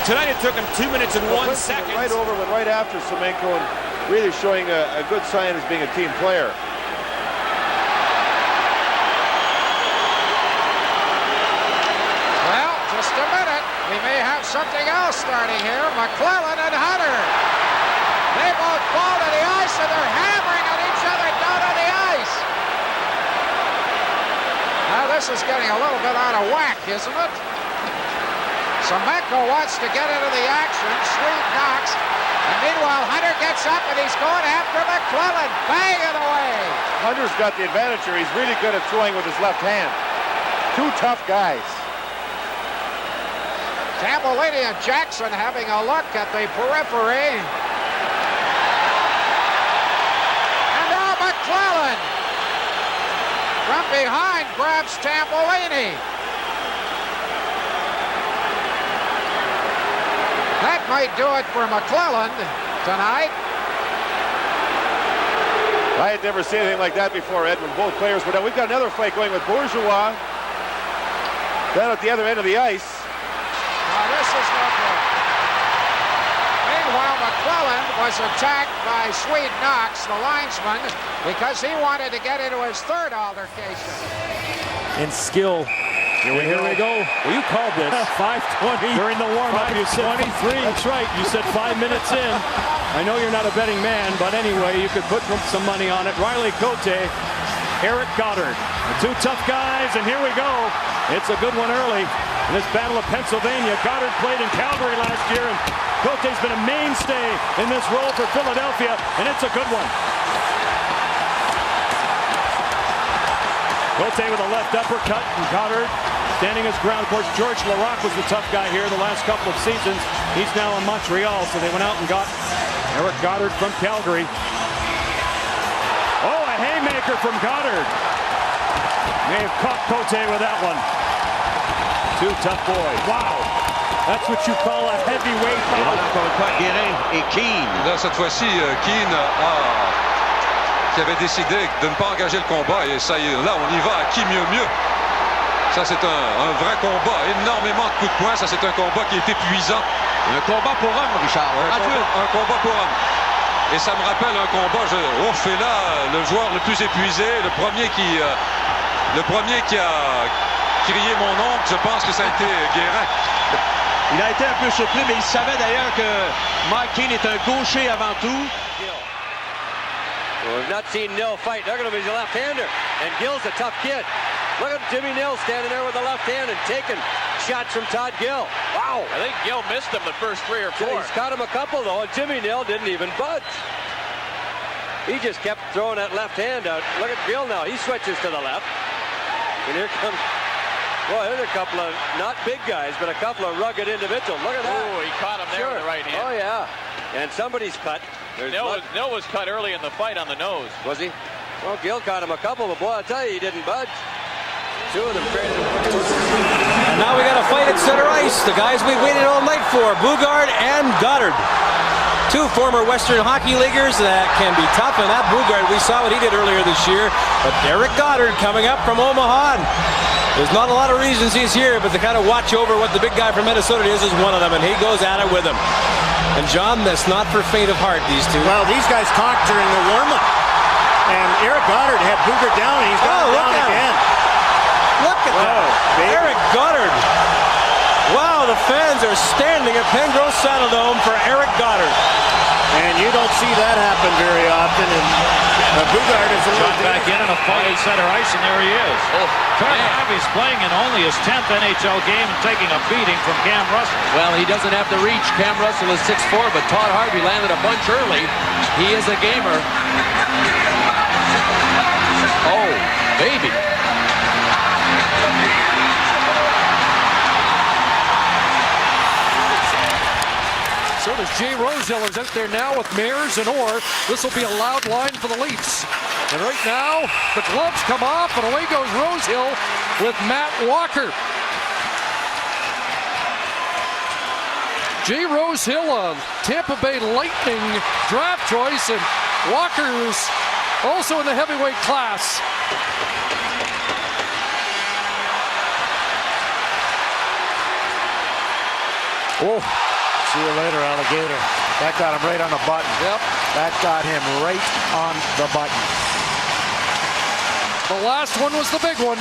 Tonight it took him 2 minutes and 1 second. Right over, but right after Semenko, and really showing a good sign as being a team player. Well, just a minute. We may have something else starting here. McClellan and Hunter. They both fall to the ice, and they're hammering at each other down on the ice. Now this is getting a little bit out of whack, isn't it? Semenko wants to get into the action. Swede knocks. And meanwhile, Hunter gets up, and he's going after McClellan. Bang it away. Hunter's got the advantage here. He's really good at throwing with his left hand. 2 tough guys. Tambolini and Jackson having a look at the periphery. And now McClellan from behind grabs Tambolini. That might do it for McClelland tonight. I had never seen anything like that before, Ed, when both players were down. We've got another fight going with Bourgeois down at the other end of the ice. Now this is no good. Meanwhile, McClelland was attacked by Swede Knox, the linesman, because he wanted to get into his third altercation. And skill. Here we go. Well, you called this. 5:20 during the warm-up. You said 23. That's right. You said 5 minutes in. I know you're not a betting man, but anyway, you could put some money on it. Riley Cote, Eric Goddard, the two tough guys, and here we go. It's a good one early in this Battle of Pennsylvania. Goddard played in Calgary last year, and Cote's been a mainstay in this role for Philadelphia, and it's a good one. Cote with a left uppercut, and Goddard standing his ground. Of course, George Laraque was the tough guy here the last couple of seasons. He's now in Montreal, so they went out and got Eric Goddard from Calgary. Oh, a haymaker from Goddard. May have caught Cote with that one. Two tough boys. Wow. That's what you call a heavyweight bout. Encore une fois, Guérin et Keane. Là, cette fois-ci, Keane qui avait décidé de ne pas engager le combat. Et ça y est, là, on y va à qui mieux. Ça, c'est un vrai combat. Énormément de coups de poing. Ça, c'est un combat qui est épuisant. Un combat pour homme, Richard. Un combat pour homme. Et ça me rappelle un combat. C'est là le joueur le plus épuisé. Le premier qui a crié mon nom, je pense que ça a été Guérin. Il a été un peu surpris, mais il savait d'ailleurs que Mike Keane est un gaucher avant tout. Well, we've not seen Nill fight. They're going to be the left-hander. And Gill's a tough kid. Look at Jimmy Nill standing there with the left hand and taking shots from Todd Gill. Wow. I think Gill missed him the first 3 or 4. He's caught him a couple, though, and Jimmy Nill didn't even budge. He just kept throwing that left hand out. Look at Gill now. He switches to the left. And here comes... Boy, there's a couple of, not big guys, but a couple of rugged individuals. Look at that. Oh, he caught him there with the right hand. Oh, yeah. And somebody's cut. Nill was cut early in the fight on the nose. Was he? Well, Gill caught him a couple, but boy, I tell you, he didn't budge. Two of them created. And now we got a fight at center ice. The guys we waited all night for, Bugard and Goddard. Two former Western Hockey Leaguers that can be tough, and that Bugard, we saw what he did earlier this year. But Eric Goddard coming up from Omaha. There's not a lot of reasons he's here, but to kind of watch over what the big guy from Minnesota is one of them, and he goes at it with him. And John, that's not for faint of heart, these two. Well, these guys talked during the warm-up. And Eric Goddard had Bugard down, and he's got him down again. Look at that. Eric Goddard. Wow, the fans are standing at Pengrove Saddledome for Eric Goddard. And you don't see that happen very often. And Bugard is shot back in a fight at center ice, and there he is. Trevor Harvey's playing in only his 10th NHL game and taking a beating from Cam Russell. Well, he doesn't have to reach. Cam Russell is 6'4", but Todd Harvey landed a bunch early. He is a gamer. Oh, baby. So does Jay Rosehill is out there now with Mears and Orr. This will be a loud line for the Leafs. And right now, the gloves come off, and away goes Rosehill with Matt Walker. Jay Rosehill, a Tampa Bay Lightning draft choice, and Walker's also in the heavyweight class. Oh. See you later, alligator. That got him right on the button. Yep. That got him right on the button. The last one was the big one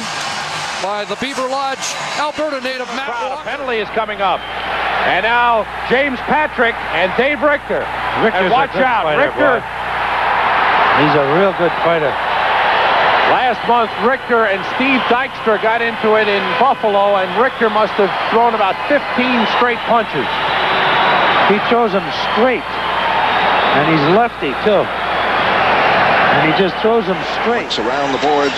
by the Beaver Lodge, Alberta native Matt Walker. Penalty is coming up. And now James Patrick and Dave Richter. And watch out, Richter. He's a real good fighter. Last month, Richter and Steve Dykstra got into it in Buffalo, and Richter must have thrown about 15 straight punches. He throws them straight, and he's lefty too, and he just throws them straight. Around the boards,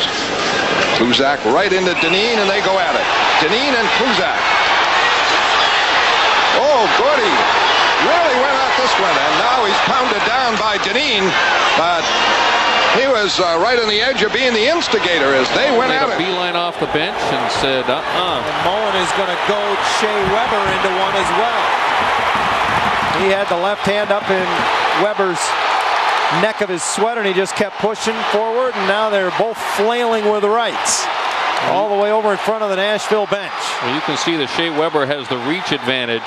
Kluzak right into Dineen, and they go at it. Dineen and Kluzak. Oh, Gordy really went at this one, and now he's pounded down by Dineen, but he was right on the edge of being the instigator as they went at it. Beeline off the bench and said, And Mullen is going to go Shea Weber into one as well. He had the left hand up in Weber's neck of his sweater, and he just kept pushing forward, and now they're both flailing with rights all the way over in front of the Nashville bench. Well, you can see that Shea Weber has the reach advantage,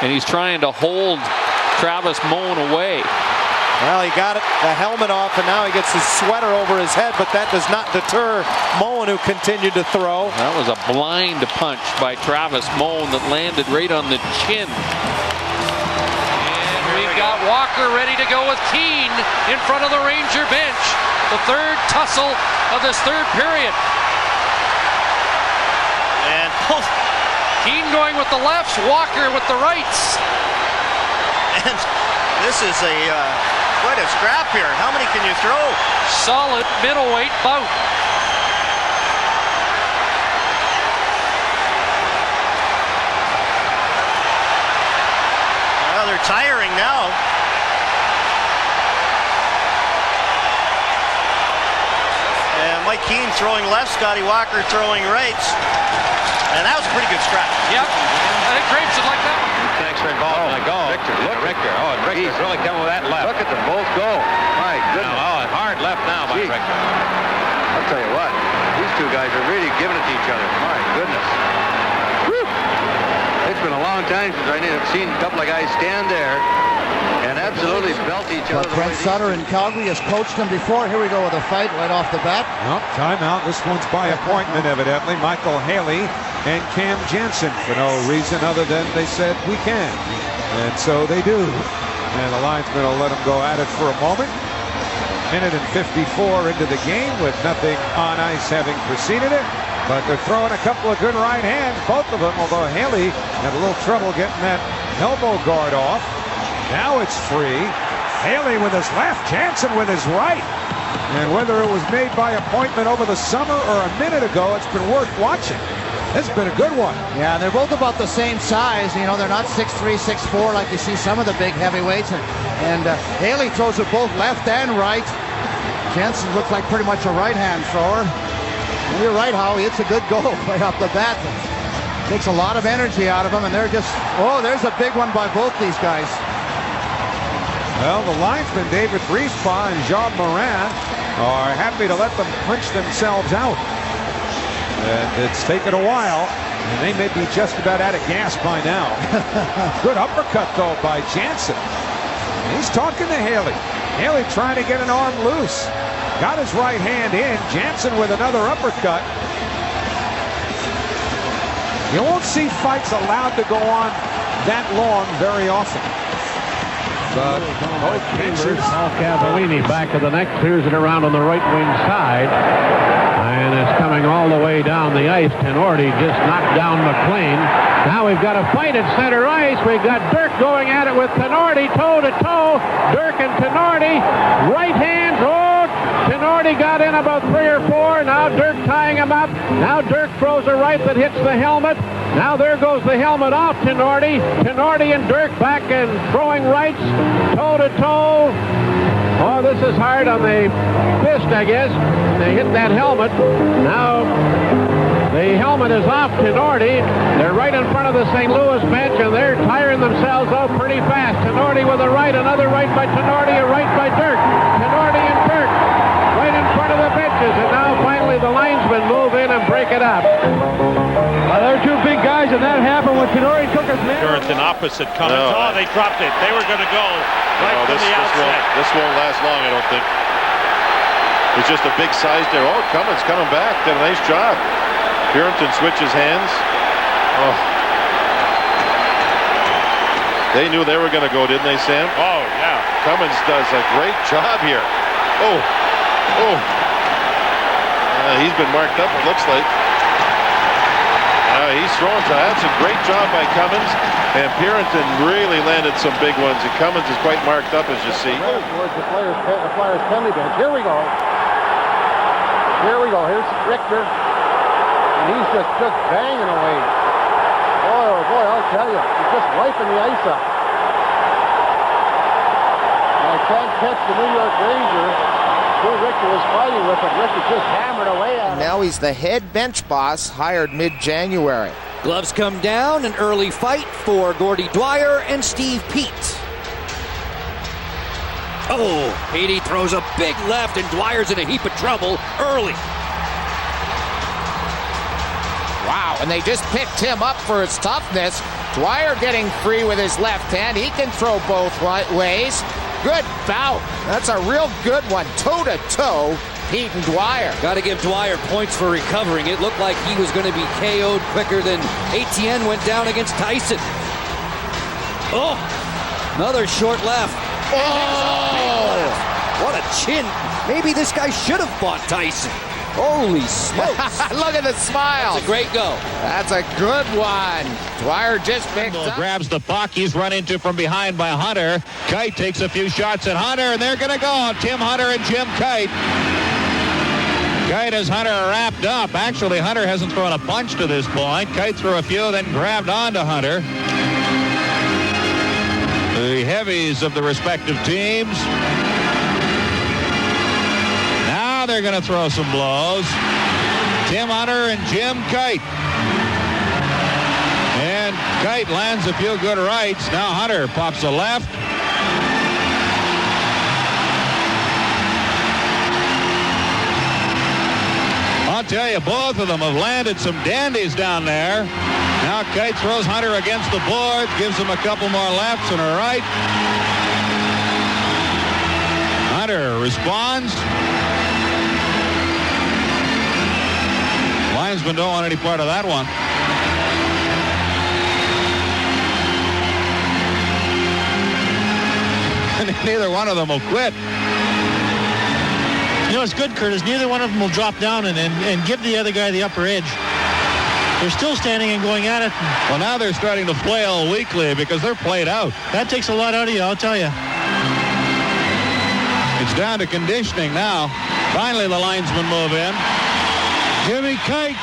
and he's trying to hold Travis Moan away. Well, he got the helmet off, and now he gets his sweater over his head, but that does not deter Moan, who continued to throw. That was a blind punch by Travis Moan that landed right on the chin. And we've got Walker ready to go with Keane in front of the Ranger bench. The third tussle of this third period. And Keane going with the lefts, Walker with the rights. And this is quite a scrap here. How many can you throw? Solid middleweight bout. Well, they're tiring now. And Mike Keane throwing left, Scotty Walker throwing rights. And that was a pretty good scrap. Yep. I think Graves would like that one. Thanks for involving the goal. Richter, look at Richter. Oh, and Richter's really coming with that left. Look at them both go. My goodness. Oh, hard left now by Richter. I'll tell you what, these two guys are really giving it to each other. My goodness. Whew. It's been a long time since I've seen a couple of guys stand there and absolutely belt each other. Brent Sutter in Calgary has coached them before. Here we go with a fight right off the bat. Well, timeout. This one's by appointment, evidently. Michael Haley and Cam Jansen, for no reason other than they said we can. And so they do. And the linesman will let them go at it for a moment. Minute and 54 into the game with nothing on ice having preceded it. But they're throwing a couple of good right hands, both of them, although Haley had a little trouble getting that elbow guard off. Now it's free. Haley with his left, Jansen with his right. And whether it was made by appointment over the summer or a minute ago, it's been worth watching. This has been a good one. Yeah, they're both about the same size. You know, they're not 6'3", 6'4", like you see some of the big heavyweights. And Haley throws it both left and right. Jansen looks like pretty much a right-hand thrower. And you're right, Howie. It's a good goal right off the bat. Takes a lot of energy out of them, and they're just, oh, there's a big one by both these guys. Well, the linesmen, David Briespa and Jean Morin, are happy to let them punch themselves out. And it's taken a while, and they may be just about out of gas by now. Good uppercut, though, by Jansen. He's talking to Haley. Haley trying to get an arm loose. Got his right hand in. Jansen with another uppercut. You won't see fights allowed to go on that long very often. But both pitchers. Cavallini back to the net, clears it around on the right wing side. And it's coming all the way down the ice. Tenorti just knocked down McLean. Now we've got a fight at center ice. We've got Dirk going at it with Tenorti, toe to toe. Dirk and Tenorti, right hands. Oh, Tenorti got in about 3 or 4. Now Dirk tying him up. Now Dirk throws a right that hits the helmet. Now there goes the helmet off Tenorti. Tenorti and Dirk back and throwing rights, toe to toe. Oh, this is hard on the fist, I guess. They hit that helmet. Now the helmet is off Tenorti. They're right in front of the St. Louis bench, and they're tiring themselves out pretty fast. Tenorti with a right, another right by Tenorti, a right by Dirk. Tenorti and Dirk right in front of the benches, and now finally the linesmen move in and break it up. They're two big guys, and that happened when Tenorti took his man. An opposite coming. Oh, they dropped it. They were going to go right from the outset. This won't last long, I don't think. It's just a big size there. Oh, Cummins coming back. Did a nice job. Purinton switches hands. Oh. They knew they were going to go, didn't they, Sam? Oh, yeah. Cummins does a great job here. Oh. Oh. He's been marked up, it looks like. He's throwing to that. That's a great job by Cummins. And Purinton really landed some big ones. And Cummins is quite marked up, as you see. Towards the Flyers penalty bench. Here we go. Here we go. Here's Richter. And he's just banging away. Boy, oh boy, I'll tell you. He's just wiping the ice up. And I can't catch the New York Rangers. Who Richter was fighting with, but Richter just hammered away at him. Now he's the head bench boss, hired mid-January. Gloves come down, an early fight for Gordie Dwyer and Steve Peet. toe. Petey throws a big left, and Dwyer's in a heap of trouble early. Wow, and they just picked him up for his toughness. Dwyer getting free with his left hand. He can throw both ways. Good bout. That's a real good one. Toe-to-toe, Pete and Dwyer. Got to give Dwyer points for recovering. It looked like he was going to be KO'd quicker than Etienne went down against Tyson. Oh, another short left. Oh! What a chin. Maybe this guy should have fought Tyson. Holy smokes. Look at the smile. That's a great go. That's a good one. Dwyer just picked up. Grabs the puck. He's run into from behind by Hunter. Kite takes a few shots at Hunter, and they're going to go. Tim Hunter and Jim Kite. Kite has Hunter wrapped up. Actually, Hunter hasn't thrown a punch to this point. Kite threw a few, then grabbed onto Hunter. The heavies of the respective teams. Now they're going to throw some blows. Tim Hunter and Jim Kite. And Kite lands a few good rights. Now Hunter pops a left. I'll tell you, both of them have landed some dandies down there. Now Kite throws Hunter against the board, gives him a couple more lefts and a right. Hunter responds. Linesmen don't want any part of that one. Neither one of them will quit. You know, it's good, Curtis. Neither one of them will drop down and give the other guy the upper edge. They're still standing and going at it. Well, now they're starting to flail weakly because they're played out. That takes a lot out of you, I'll tell you. It's down to conditioning now. Finally, the linesmen move in. Jimmy Kite,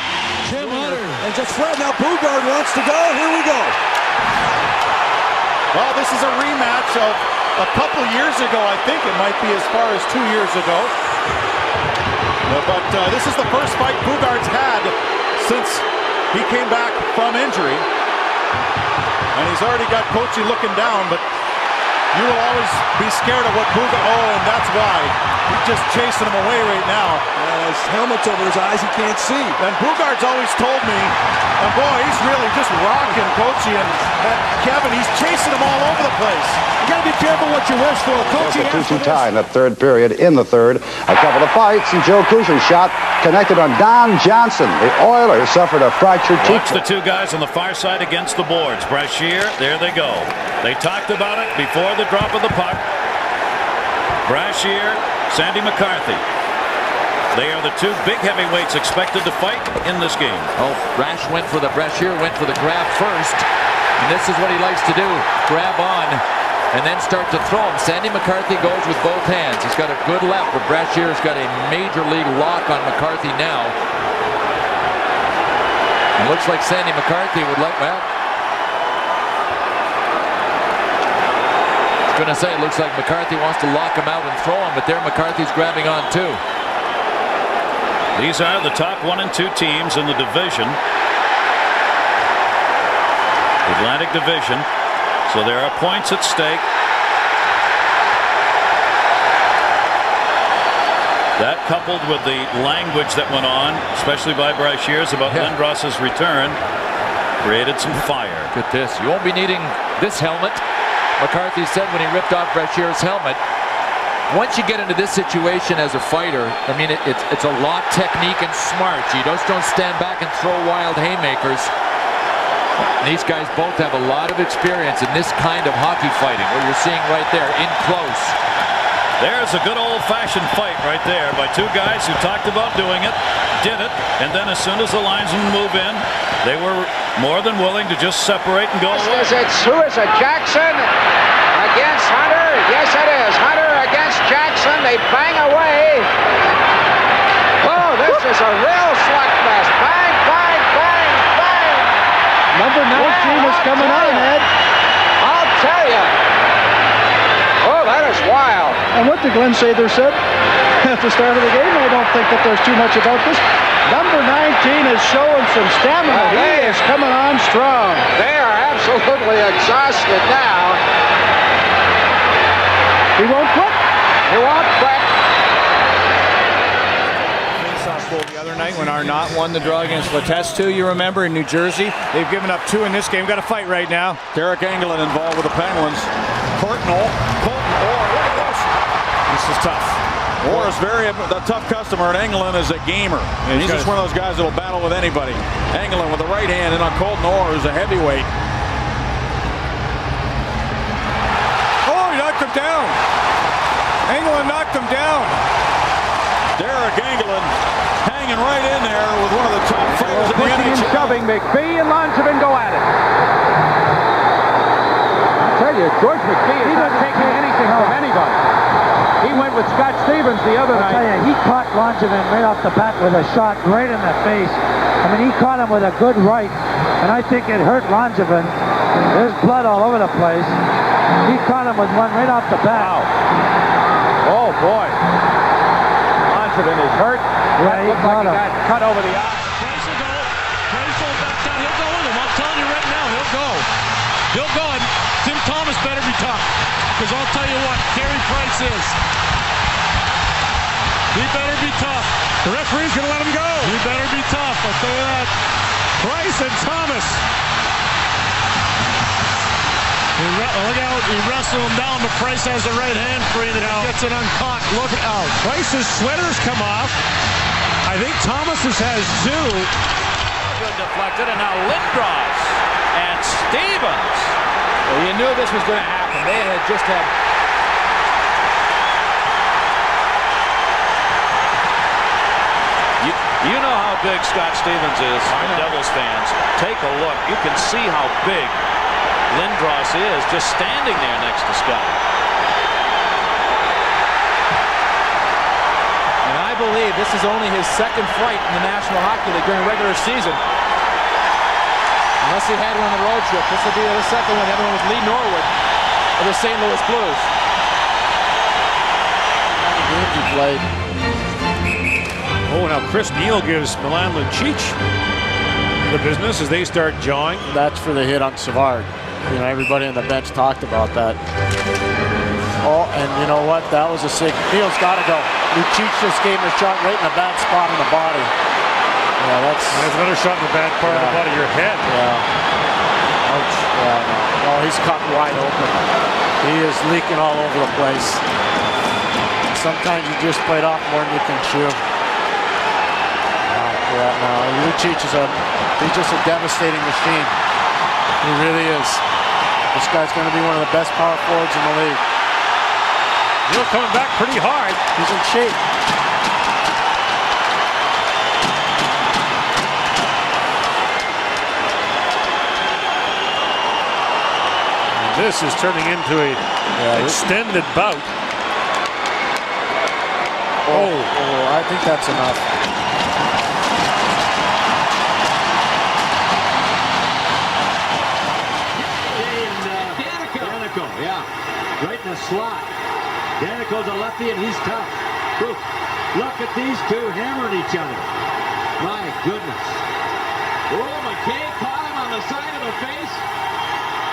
Tim Hunter. And just Fred, now Bugard wants to go. Here we go. Well, this is a rematch of a couple years ago. I think it might be as far as 2 years ago. But this is the first fight Bugard's had since he came back from injury. And he's already got Coachy looking down, but you will always be scared of what Bugard... Oh, and that's why. He's just chasing him away right now. His helmet's over his eyes, he can't see. And Bugard's always told me, and boy, he's really just rocking Coachy. And Kevin, he's chasing him all over the place. You got to be careful what you wish for. Coachy has 2-2 tie in the third period. In the third, a couple of fights, and Joe Cushing's shot connected on Don Johnson. The Oilers suffered a fractured tooth. Watch the two guys on the far side against the boards. Brashear, there they go. They talked about it before the drop of the puck. Brashear, Sandy McCarthy. They are the two big heavyweights expected to fight in this game. Oh, Brashear went for the grab first. And this is what he likes to do. Grab on and then start to throw him. Sandy McCarthy goes with both hands. He's got a good left, but Brashear's got a major league lock on McCarthy now. It looks like Sandy McCarthy would like, well, I was going to say, it looks like McCarthy wants to lock him out and throw him, but there McCarthy's grabbing on too. These are the top 1 and 2 teams in the division. Atlantic Division. So there are points at stake. That coupled with the language that went on, especially by Brashears about Lindros's return, created some fire. Look at this. You won't be needing this helmet. McCarthy said when he ripped off Brashear's helmet. Once you get into this situation as a fighter, I mean, it's a lot technique and smart. You just don't stand back and throw wild haymakers. These guys both have a lot of experience in this kind of hockey fighting, what you're seeing right there, in close. There's a good old-fashioned fight right there by two guys who talked about doing it, did it, and then as soon as the linesmen move in, they were more than willing to just separate and go away. Who is it? Jackson against Hunter? Yes, it is. Hunter against Jackson. They bang away. Oh, this is a real slugfest. Bang, bang, bang, bang. Number 19 is coming on, Ed. I'll tell you. Oh, that is wild. And what did Glenn Sather said at the start of the game? I don't think that there's too much about this. Number 19 is showing some stamina. He is coming on strong. They are absolutely exhausted now. He won't quit. He walks back. The other night when Arnott won the draw against Letestu, you remember, in New Jersey. They've given up 2 in this game. Got to fight right now. Derek Engelland involved with the Penguins. Colton Orr. Look at this. This is tough. Orr is a tough customer, and Engelland is a gamer. And he's just one of those guys that will battle with anybody. Engelland with the right hand in on Colton Orr, who's a heavyweight. Oh, he knocked him down. Engelland knocked him down. Derek Engelland hanging right in there with one of the top fighters in the Pushing and NHL. shoving. McPhee and Langevin go at it. I tell you, George McPhee is not taking anything from anybody. He went with Scott Stevens the other night. I tell you, he caught Langevin right off the bat with a shot right in the face. I mean, he caught him with a good right, and I think it hurt Langevin. There's blood all over the place. He caught him with one right off the bat. Wow. Oh, boy. Langevin is hurt. Yeah, he caught him. Got cut over the eye. Price will go. Price will back down. He'll go with him. I'm telling you right now, he'll go. He'll go, and Tim Thomas better be tough. Because I'll tell you what, Carey Price is. He better be tough. The referee's going to let him go. He better be tough, I'll tell you that. Price and Thomas. Look out, he wrestled him down, but Price has the right hand free, and he gets it uncaught. Look out. Price's sweater's come off. I think Thomas's has too. Good deflected, and now Lindros and Stevens. Well, you knew this was going to happen. They had just had... You know how big Scott Stevens is, Devils fans. Take a look. You can see how big Lindros is just standing there next to Scott. And I believe this is only his second fight in the National Hockey League during the regular season. Unless he had one on the road trip. This will be the second one. The other one was Lee Norwood of the St. Louis Blues. Games he played. Oh, now Chris Neal gives Milan Lucic the business as they start jawing. That's for the hit on Savard. You know, everybody on the bench talked about that. Oh, and you know what? That was a sick. Neal's got to go. Lucic just gave him a shot right in the bad spot in the body. Yeah, that's... There's another shot in the bad part of the body, your head. Yeah. Ouch. Yeah, no, he's cut wide open. He is leaking all over the place. Sometimes you just played off more than you can chew. Yeah, no, Lucic is he's just a devastating machine. He really is. This guy's going to be one of the best power forwards in the league. Neal coming back pretty hard. He's in shape. This is turning into a extended bout. Oh, I think that's enough. Danico, yeah, right in the slot. Danico's a lefty and he's tough. Look at these two hammering each other. My goodness. Oh, McKay caught him on the side of the face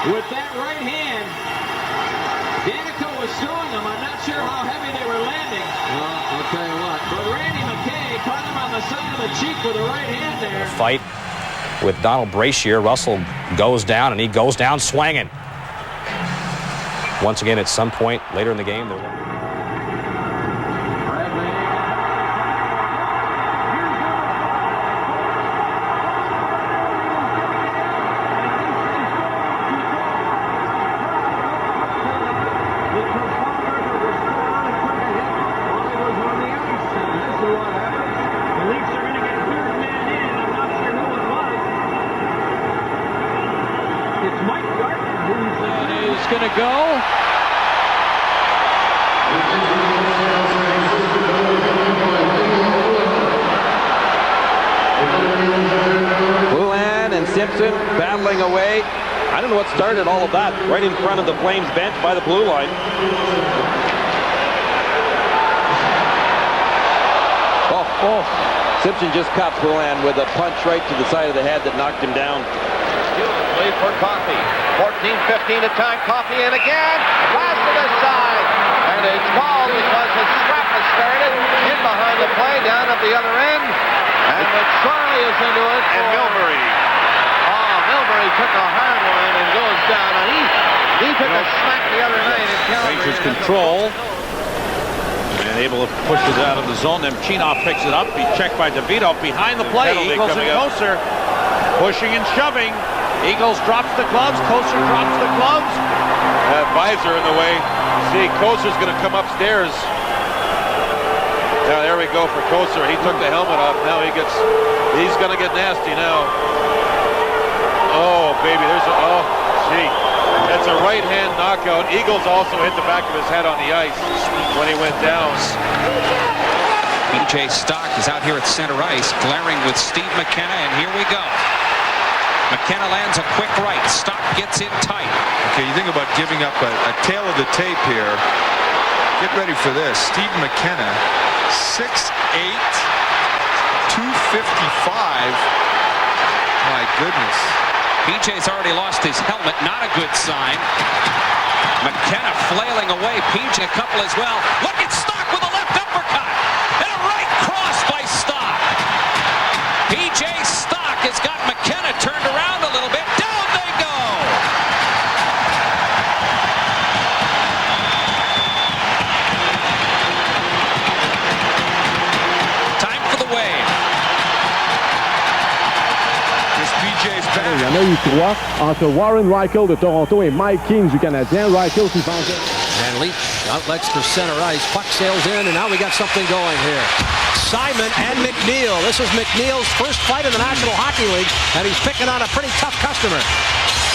with that right hand. Danico was showing them. I'm not sure how heavy they were landing. Well, I'll tell you what. But Randy McKay caught him on the side of the cheek with the right hand there. Fight with Donald Brashear. Russell goes down, and he goes down swinging. Once again, at some point later in the game, He's going to go. Blulan and Simpson battling away. I don't know what started all of that. Right in front of the Flames bench by the blue line. Oh. Simpson just caught Blulan with a punch right to the side of the head that knocked him down. Lead for Coffey. 14-15 to time. Coffey in again. Pass to the side. And it's called because the scrap has started in behind the play, down at the other end. And McSorley is into it. And Milbury. Oh, Milbury took a hard one and goes down. And he took a smack the other night in Calgary. Rangers control. And able to push it out of the zone. Then Chinoff picks it up. He's checked by DeVito behind the play. Eagles and Kosar pushing and shoving. Eagles drops the gloves. Kosar drops the gloves. Visor in the way. See, Kosar's going to come upstairs. Yeah, there we go for Kosar. He took the helmet off. Now he's going to get nasty now. Oh, baby, gee. That's a right-hand knockout. Eagles also hit the back of his head on the ice when he went down. B.J. Stock is out here at center ice, glaring with Steve McKenna, and here we go. McKenna lands a quick right. Stock gets in tight. Okay, you think about giving up a tail of the tape here. Get ready for this. Steve McKenna, 6'8", 255. My goodness. PJ's already lost his helmet. Not a good sign. McKenna flailing away. PJ a couple as well. Look at Stock with a left uppercut. And a right cross by Stock. PJ Stock has got McKenna turned around a little bit. Down they go. Time for the wave. Il y en a eu 3 entre Warren Reichel de Toronto et Mike King du Canadien. Reichel qui pense. And Leach outlets for center ice. Puck sails in, and now we got something going here. Simon and McNeil. This is McNeil's first fight in the National Hockey League, and he's picking on a pretty tough customer.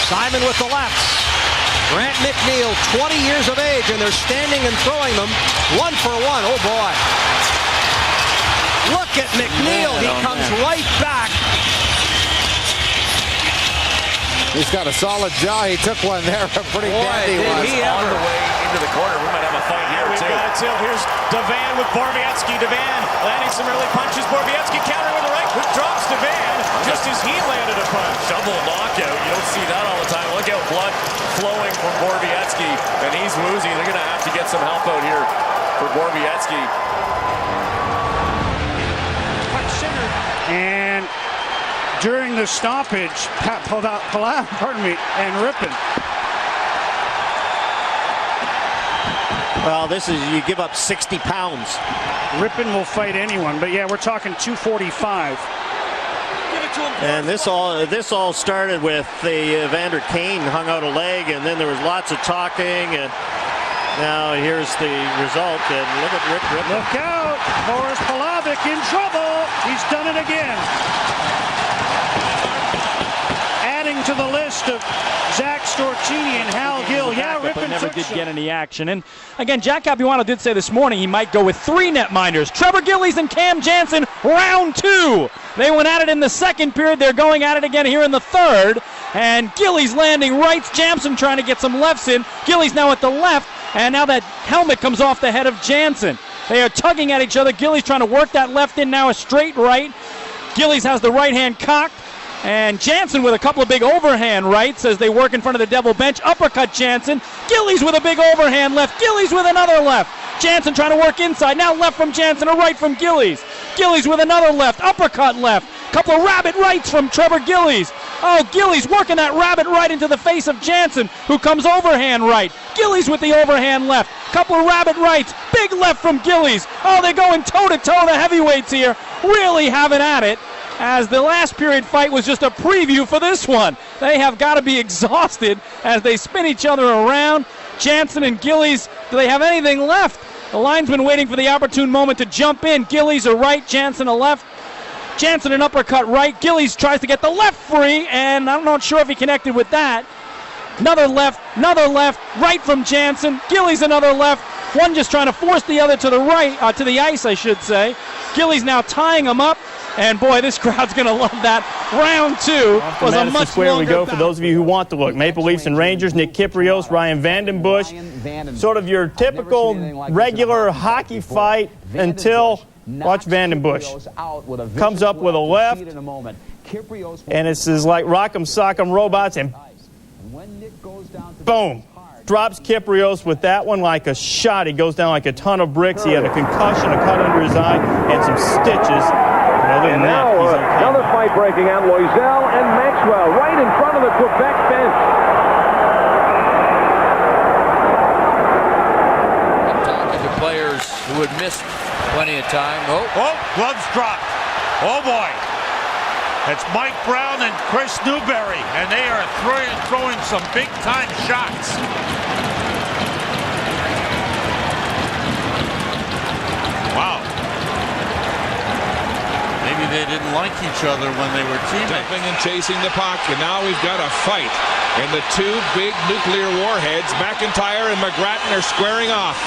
Simon with the lefts. Grant McNeil, 20 years of age, and they're standing and throwing them 1 for 1. Oh, boy. Look at McNeil. He comes right back. He's got a solid jaw. He took one there. A pretty dandy one. On the way into the corner. We might have a fight here, We've got it, too. Here's Devan with Borowiecki. Devan landing some early punches. Borowiecki counter with the right. Drops Devan just as he landed a punch. Double knockout. You don't see that all the time. Look out, blood flowing from Borowiecki. And he's woozy. They're going to have to get some help out here for Borowiecki. And during the stoppage, and Rippon. Well, this is, you give up 60 pounds. Rippon will fight anyone, but yeah, we're talking 245. And this all started with the Evander Kane hung out a leg, and then there was lots of talking, and now here's the result. And look at Rick Rippon. Look out! Boris Palavik in trouble. He's done it again. Adding to the list of Zach Storchini and Hal Gill. Yeah, Rippon never did get any action. And again, Jack Capuano did say this morning he might go with 3 netminders. Trevor Gillies and Cam Janssen, round 2. They went at it in the second period. They're going at it again here in the third. And Gillies landing rights. Janssen trying to get some lefts in. Gillies now at the left. And now that helmet comes off the head of Janssen. They are tugging at each other. Gillies trying to work that left in, now a straight right. Gillies has the right hand cocked. And Janssen with a couple of big overhand rights as they work in front of the Devil bench. Uppercut Janssen. Gillies with a big overhand left. Gillies with another left. Janssen trying to work inside. Now left from Janssen, a right from Gillies. Gillies with another left. Uppercut left. Couple of rabbit rights from Trevor Gillies. Oh, Gillies working that rabbit right into the face of Janssen, who comes overhand right. Gillies with the overhand left. Couple of rabbit rights. Big left from Gillies. Oh, they're going toe-to-toe, the heavyweights here. Really having at it, as the last period fight was just a preview for this one. They have got to be exhausted as they spin each other around. Janssen and Gillies, do they have anything left? The linesman waiting for the opportune moment to jump in. Gillies a right, Janssen a left. Janssen an uppercut right. Gillies tries to get the left free, and I'm not sure if he connected with that. Another left, right from Janssen. Gillies another left. One just trying to force the other to the right, to the ice, I should say. Gillies now tying him up. And boy, this crowd's going to love that. Round 2 was a much Square longer we go for those of you who want to look. Maple Leafs and Rangers, Nick Kiprios, Ryan Vandenbush. Sort of your typical regular hockey fight until, watch Vandenbush. Comes up with a left. And it's like Rock'em Sock'em Robots, and boom. drops Kypreos with that one like a shot. He goes down like a ton of bricks. He had a concussion, a cut under his eye, and some stitches. But other than that, he's okay. Another fight breaking out. Loisel and Maxwell right in front of the Quebec bench. Talking to players who had missed plenty of time. Oh, gloves dropped. Oh, boy. It's Mike Brown and Chris Newberry, and they are throwing some big-time shots. Wow. Maybe they didn't like each other when they were teammates. Jumping and chasing the puck, and now we've got a fight. And the two big nuclear warheads, McIntyre and McGrattan, are squaring off.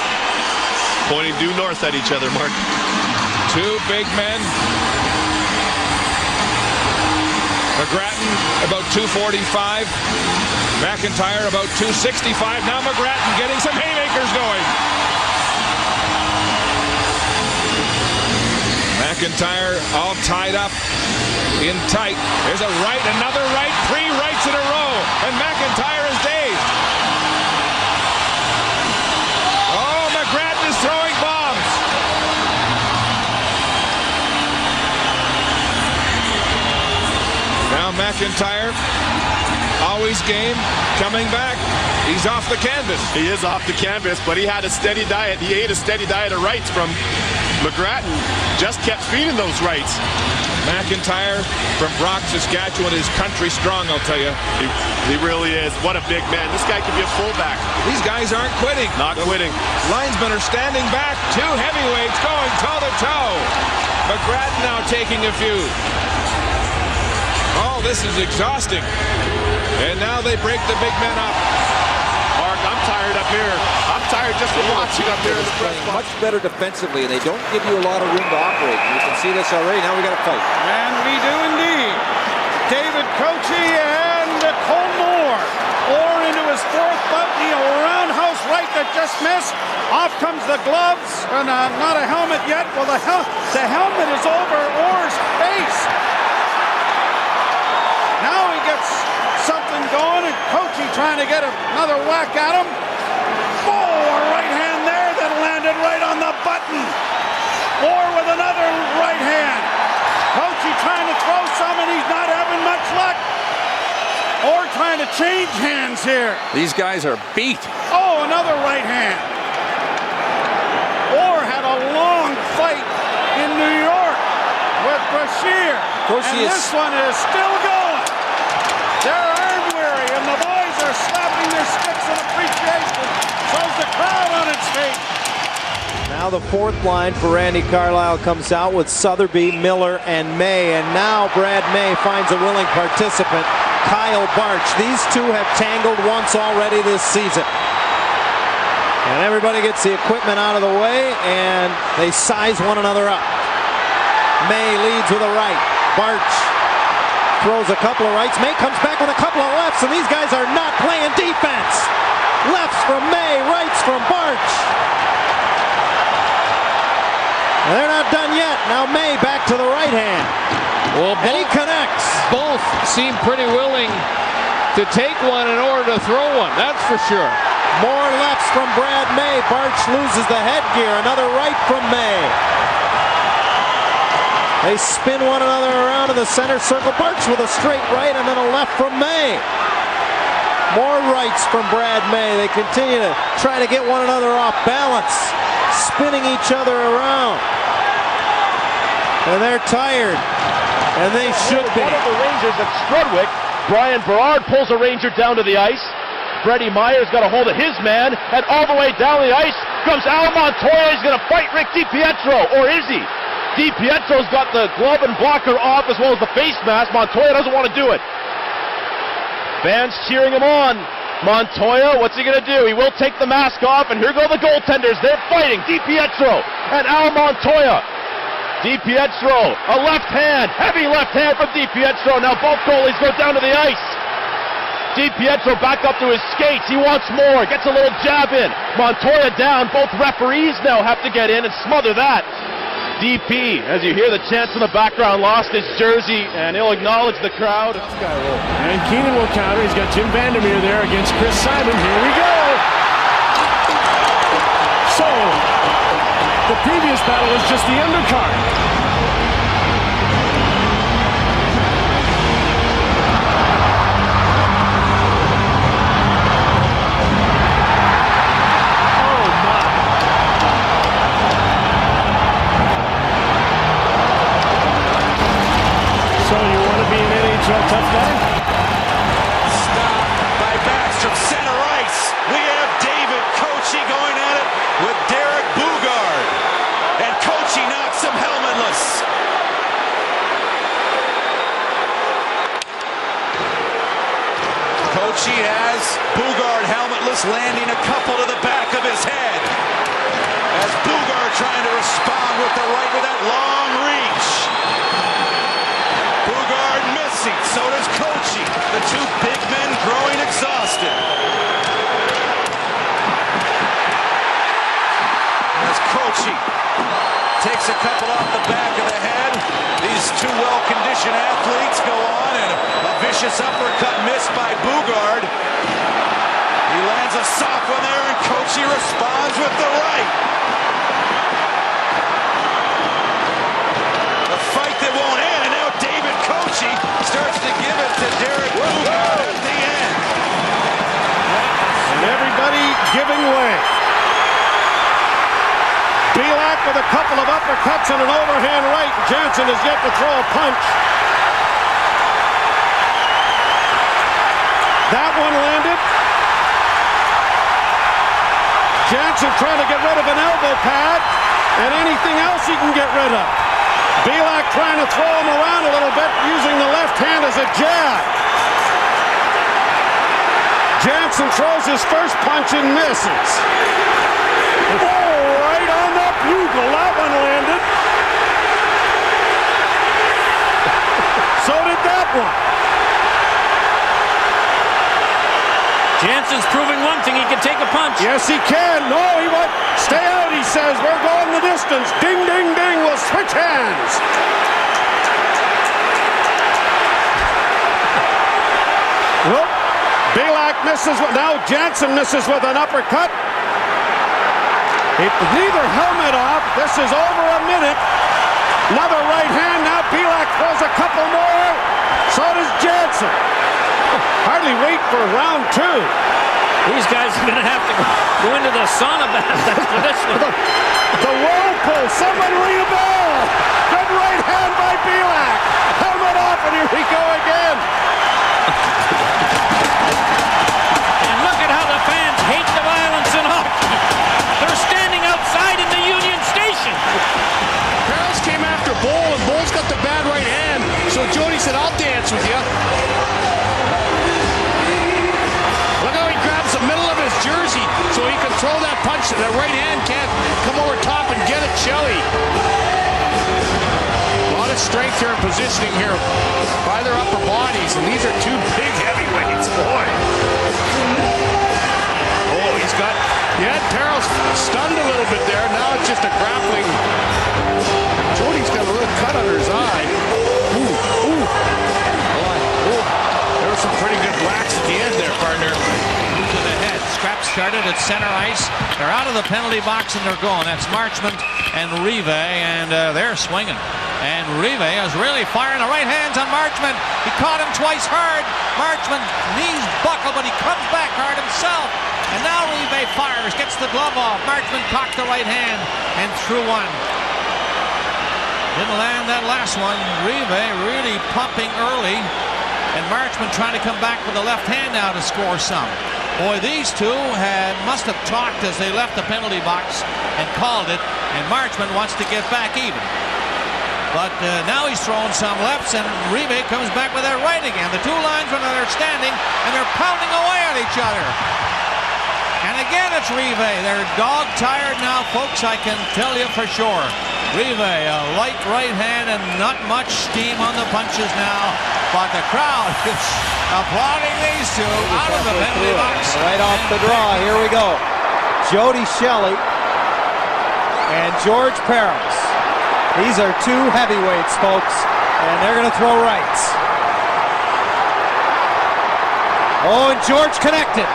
Pointing due north at each other, Mark. Two big men. McGrattan about 245. McIntyre about 265. Now McGrattan getting some haymakers going. McIntyre all tied up in tight. There's a right, another right, 3 rights in a row. And McIntyre is dazed. Oh, McGrattan is throwing bombs. Now McIntyre, always game, coming back. He's off the canvas. He is off the canvas, but he had a steady diet. He ate a steady diet of rights from McGrattan. Just kept feeding those rights. McIntyre from Brock, Saskatchewan is country strong, I'll tell you. He really is. What a big man. This guy could be a fullback. These guys aren't quitting. Not quitting. Linesmen are standing back. 2 heavyweights going toe-to-toe. McGrattan now taking a few. Oh, this is exhausting. And now they break the big men up. Mark, I'm tired up here. I'm tired just from watching up here in the press box. Much better defensively, and they don't give you a lot of room to operate. You can see this already. Now we got to fight. And we do indeed. David Kochi and Cole Moore. Orr into his 4th bout. A roundhouse right that just missed. Off comes the gloves. And not a helmet yet. Well, the helmet is over Orr's face. Now he gets something going, and Kochi trying to get another whack at him. Oh, a right hand there that landed right on the button. Orr with another right hand. Kochi trying to throw some, and he's not having much luck. Orr trying to change hands here. These guys are beat. Oh, another right hand. Orr had a long fight in New York with Brashear. And this one is still going. They're arm weary, and the boys are slapping their sticks in appreciation. Shows the crowd on its feet. Now the 4th line for Randy Carlyle comes out with Sotheby, Miller, and May. And now Brad May finds a willing participant, Kyle Barch. These two have tangled once already this season. And everybody gets the equipment out of the way, and they size one another up. May leads with a right. Barch throws a couple of rights. May comes back with a couple of lefts, and these guys are not playing defense. Lefts from May, rights from Barch. And they're not done yet. Now May back to the right hand. Well, and he connects. Both seem pretty willing to take one in order to throw one. That's for sure. More lefts from Brad May. Barch loses the headgear. Another right from May. They spin one another around in the center circle. Barch with a straight right and then a left from May. More rights from Brad May. They continue to try to get one another off balance, spinning each other around. And they're tired, and they should be. One of the Rangers at Strudwick, Brian Berard, pulls a Ranger down to the ice. Freddie Myers got a hold of his man, and all the way down the ice comes Al Montoya. He's going to fight Rick DiPietro, or is he? DiPietro's got the glove and blocker off as well as the face mask. Montoya doesn't want to do it. Fans cheering him on. Montoya, what's he going to do? He will take the mask off, and here go the goaltenders. They're fighting. DiPietro and Al Montoya. DiPietro, a left hand, heavy left hand from DiPietro. Now both goalies go down to the ice. DiPietro back up to his skates. He wants more. Gets a little jab in. Montoya down. Both referees now have to get in and smother that. DP, as you hear the chants in the background, lost his jersey, and he'll acknowledge the crowd. And Keenan will counter. He's got Jim Vandermeer there against Chris Simon. Here we go. So, the previous battle was just the undercard. Tough guy. Stopped by Bax from center ice. We have David Kochi going at it with Derek Boogaard. And Kochi knocks him helmetless. Kochi has Boogaard helmetless, landing a couple to the back of his head. As Boogaard trying to respond with the right with that long reach. Boogaard missing, so does Kochi. The two big men growing exhausted. As Kochi takes a couple off the back of the head, these two well-conditioned athletes go on, and a vicious uppercut missed by Boogaard. He lands a soft one there, and Kochi responds with the right. The fight that won't end, and now David Kochi starts to give it to Derek Boogaard at the end. And everybody giving way. Belak with a couple of uppercuts and an overhand right. Jansen has yet to throw a punch. That one landed. Jansen trying to get rid of an elbow pad and anything else he can get rid of. Belak trying to throw him around a little bit, using the left hand as a jab. Jansen throws his first punch and misses. Oh, right on the bugle. That one landed. So did that one. Jansen's proving one thing, he can take a punch. Yes, he can. No, he won't. Stay out, he says. We're going the distance. Ding, ding, ding. We'll switch hands. Whoop. Belak misses. Now Jansen misses with an uppercut. Neither helmet off. This is over a minute. Another right hand. Now Belak throws a couple more. So does Jansen. Hardly wait for round two. These guys are going to have to go into the sauna bath after this one. The whirlpool. Someone ring a bell. Good right hand by Belak. Helmet off, and here we go again. And look at how the fans hate the violence in hockey. They're standing outside in the Union Station. Perils came after Bull, and Bull's got the bad right hand. So Jody said, I'll dance with you. Look how he grabs the middle of his jersey so he can throw that punch. The right hand can't come over top and get it, Shelley. A lot of strength here and positioning here by their upper bodies, and these are two big heavyweights, boy. Oh, he's got, yeah, Perils stunned a little bit there. Now it's just a grappling. Jody's got a little cut under his eye. Ooh, ooh. Boy, there was some pretty good whacks at the end there, partner. To the head. Scrap started at center ice. They're out of the penalty box and they're going. That's Marchment and Rive, and they're swinging. And Rive is really firing the right hands on Marchment. He caught him twice hard. Marchment, knees buckle, but he comes back hard himself. And now Rive fires, gets the glove off. Marchment cocked the right hand and threw one. Didn't land that last one. Rive really pumping early. And Marchment trying to come back with the left hand now to score some. Boy, these two must have talked as they left the penalty box and called it. And Marchment wants to get back even. But now he's throwing some lefts, and Rive comes back with that right again. The two linesmen are standing, and they're pounding away at each other. And again, it's Rive. They're dog-tired now, folks, I can tell you for sure. Rive, a light right hand and not much steam on the punches now. But the crowd is applauding these two out of the penalty box. Right off the draw, here we go. Jody Shelley and George Perils. These are two heavyweights, folks, and they're going to throw rights. Oh, and George connected.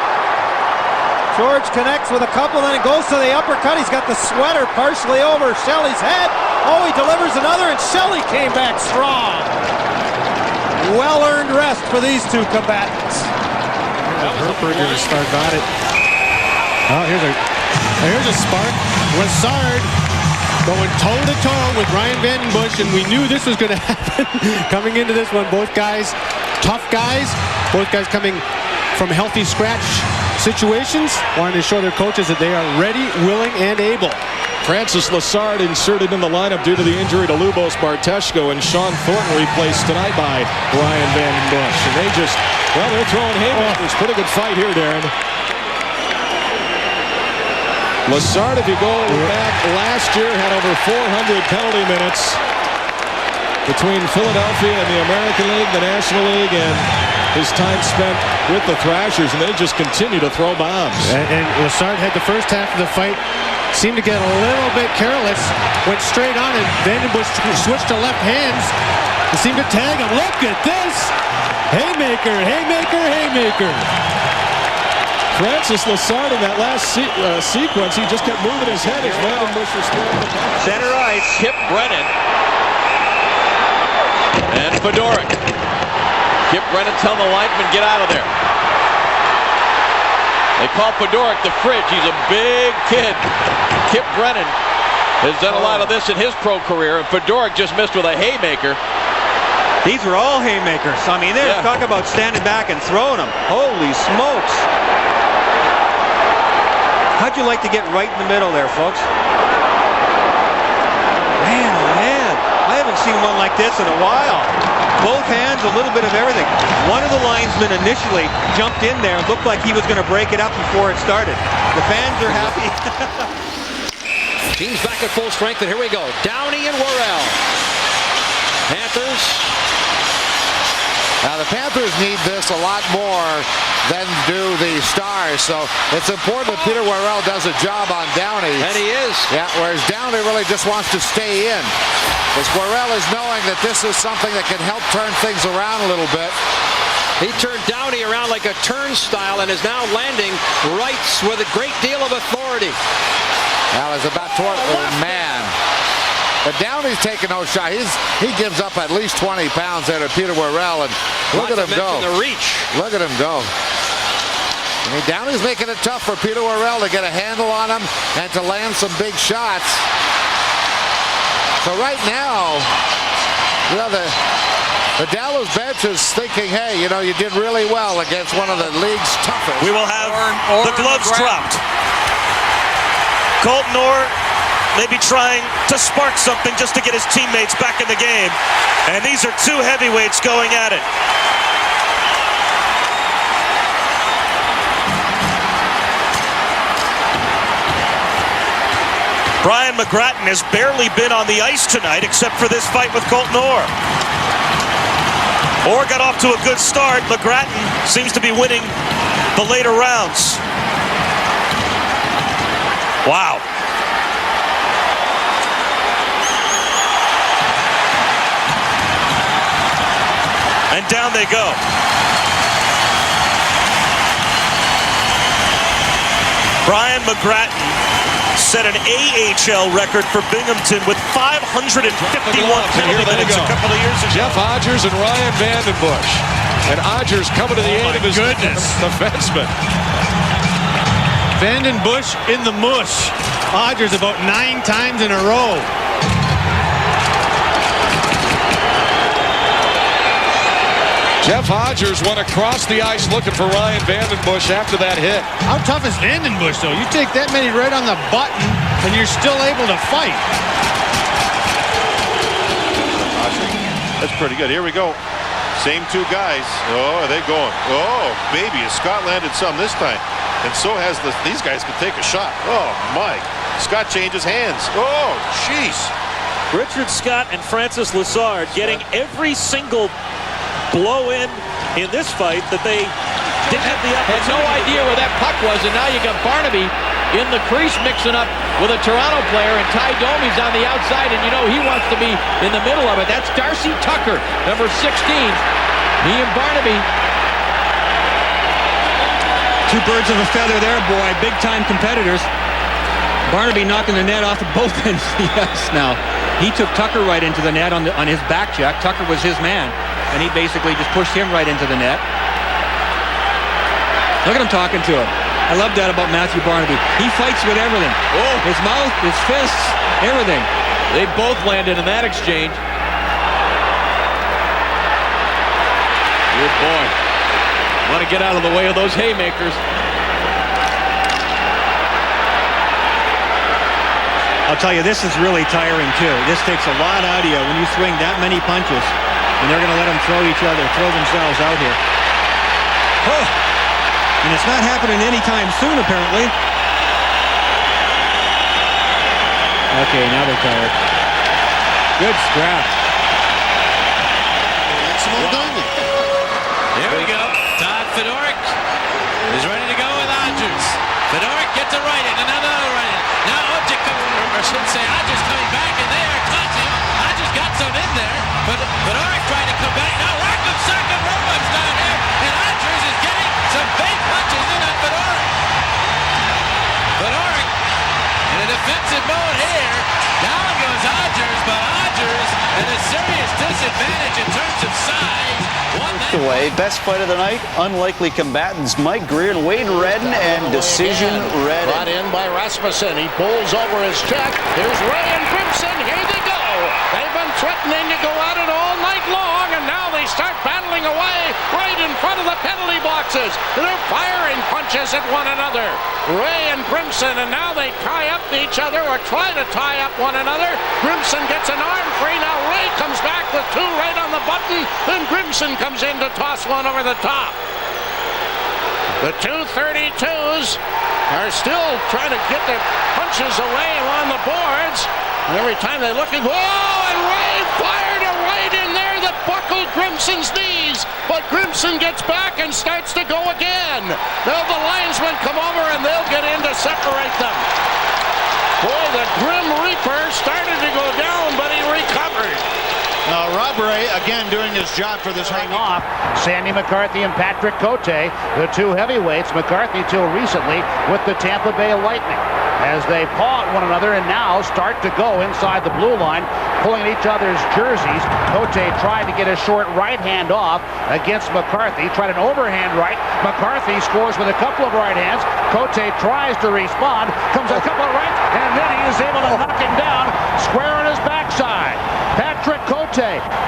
George connects with a couple, then it goes to the uppercut. He's got the sweater partially over Shelley's head. Oh, he delivers another, and Shelley came back strong. Well-earned rest for these two combatants. Herberger to start on it. Oh, here's a spark. Lassard going toe-to-toe with Ryan Vandenbusch, and we knew this was going to happen coming into this one. Both guys, tough guys. Both guys coming from healthy scratch situations, wanting to show their coaches that they are ready, willing, and able. Francis Lassard inserted in the lineup due to the injury to Lubos Barteshko, and Sean Thornton replaced tonight by Ryan Vandenbusch. And they just, well, they're throwing haymakers. Pretty good fight here, Darren. Lassard, if you go back last year, had over 400 penalty minutes between Philadelphia and the American League, the National League, and his time spent with the Thrashers, and they just continue to throw bombs. And Lassard had the first half of the fight, seemed to get a little bit careless, went straight on, and Vandenbusch switched to left hands. He seemed to tag him. Look at this! Haymaker, haymaker, haymaker. Francis Lassard in that last sequence, he just kept moving his head as Vandenbusch was throwing the punch. Center ice, Kip Brennan. And Fedoruk. Kip Brennan telling the lineman, get out of there. They call Fedoruk the fridge. He's a big kid. Kip Brennan has done a lot of this in his pro career, and Fedoruk just missed with a haymaker. These are all haymakers. I mean, they're talking about standing back and throwing them. Holy smokes. How'd you like to get right in the middle there, folks? Man, oh man. I haven't seen one like this in a while. Both hands, a little bit of everything. One of the linesmen initially jumped in there and looked like he was going to break it up before it started. The fans are happy. Team's back at full strength, and here we go. Downey and Worrell. Panthers. Now, the Panthers need this a lot more than do the Stars, so it's important that Peter Worrell does a job on Downey. And he is. Yeah, whereas Downey really just wants to stay in. Because Worrell is knowing that this is something that can help turn things around a little bit. He turned Downey around like a turnstile and is now landing rights with a great deal of authority. Now, it's about toward, man. But Downey's taking no shot. He gives up at least 20 pounds there to Peter Worrell, and look at him go. The reach. Look at him go. I mean, Downey's making it tough for Peter Worrell to get a handle on him and to land some big shots. So right now, you know, the Dallas bench is thinking, hey, you know, you did really well against one of the league's toughest. We will have the gloves dropped. Colton Orr maybe trying to spark something just to get his teammates back in the game. And these are two heavyweights going at it. Brian McGrattan has barely been on the ice tonight except for this fight with Colton Orr. Orr got off to a good start. McGrattan seems to be winning the later rounds. Wow. And down they go. Brian McGrattan set an AHL record for Binghamton with 551 penalty minutes a couple of years ago. Jeff Odgers and Ryan Vandenbusch. And Odgers coming to the aid of his defenseman. Vandenbusch in the mush. Odgers about 9 times in a row. Jeff Odgers went across the ice looking for Ryan Vandenbusch after that hit. How tough is Vandenbusch, though? You take that many right on the button, and you're still able to fight. That's pretty good. Here we go. Same two guys. Oh, are they going? Oh, baby, has Scott landed some this time? And so has these guys can take a shot. Oh, my. Scott changes hands. Oh, jeez. Richard Scott and Francis Lassard getting every single blow in this fight that they didn't have the opportunity. Had no idea where that puck was, and now you got Barnaby in the crease mixing up with a Toronto player, and Ty Domi's on the outside, and you know he wants to be in the middle of it. That's Darcy Tucker, number 16. He and Barnaby. Two birds of a feather there, boy. Big-time competitors. Barnaby knocking the net off of both ends of the ice now. He took Tucker right into the net on his back check. Tucker was his man, and he basically just pushed him right into the net. Look at him talking to him. I love that about Matthew Barnaby. He fights with everything. Oh. His mouth, his fists, everything. They both landed in that exchange. Good boy. Want to get out of the way of those haymakers. I'll tell you, this is really tiring, too. This takes a lot out of you when you swing that many punches, and they're going to let them throw themselves out here. Oh. And it's not happening anytime soon, apparently. Okay, now they're tired. Good scrap. Here we go. Todd Fedoruk is ready to go with Odgers. Fedoruk gets a right in, another right in. Now Object, or should say Odgers coming back in there. Touching. Odgers got some in there, but Fedoruk trying to come back. Now Rackham second, Roman's down here, and Odgers is getting some big punches in on Fedoruk. Fedoruk in a defensive mode here. Down goes Odgers, but Odgers at a serious disadvantage in terms of size. Away. Best fight of the night, unlikely combatants Mike Greer and Wade Redden, and Decision Redden. Brought in by Rasmussen. He pulls over his check. Here's Ray and Grimson. Here they go. They've been threatening to go at it all night long, and now they start battling away right in front of the penalty boxes. They're firing punches at one another. Ray and Grimson, and now they tie up each other or try to tie up one another. Grimson gets an arm free. Now Ray comes back with two right on the button. Then Grimson comes in to toss one over the top. The 232s are still trying to get their punches away along the boards. And every time they look and and Ray fired a right in there that buckled Grimson's knees. But Grimson gets back and starts to go again. Now the linesmen come over and they'll get in to separate them. Boy, the Grim Reaper started to go down, but he recovered. Rob Ray, again, doing his job for this hang off. Sandy McCarthy and Patrick Cote, the two heavyweights. McCarthy till recently with the Tampa Bay Lightning. As they paw at one another and now start to go inside the blue line, pulling each other's jerseys. Cote tried to get a short right hand off against McCarthy. Tried an overhand right. McCarthy scores with a couple of right hands. Cote tries to respond. Comes a couple of rights, and then he is able to knock him down square on his backside. Patrick Cote,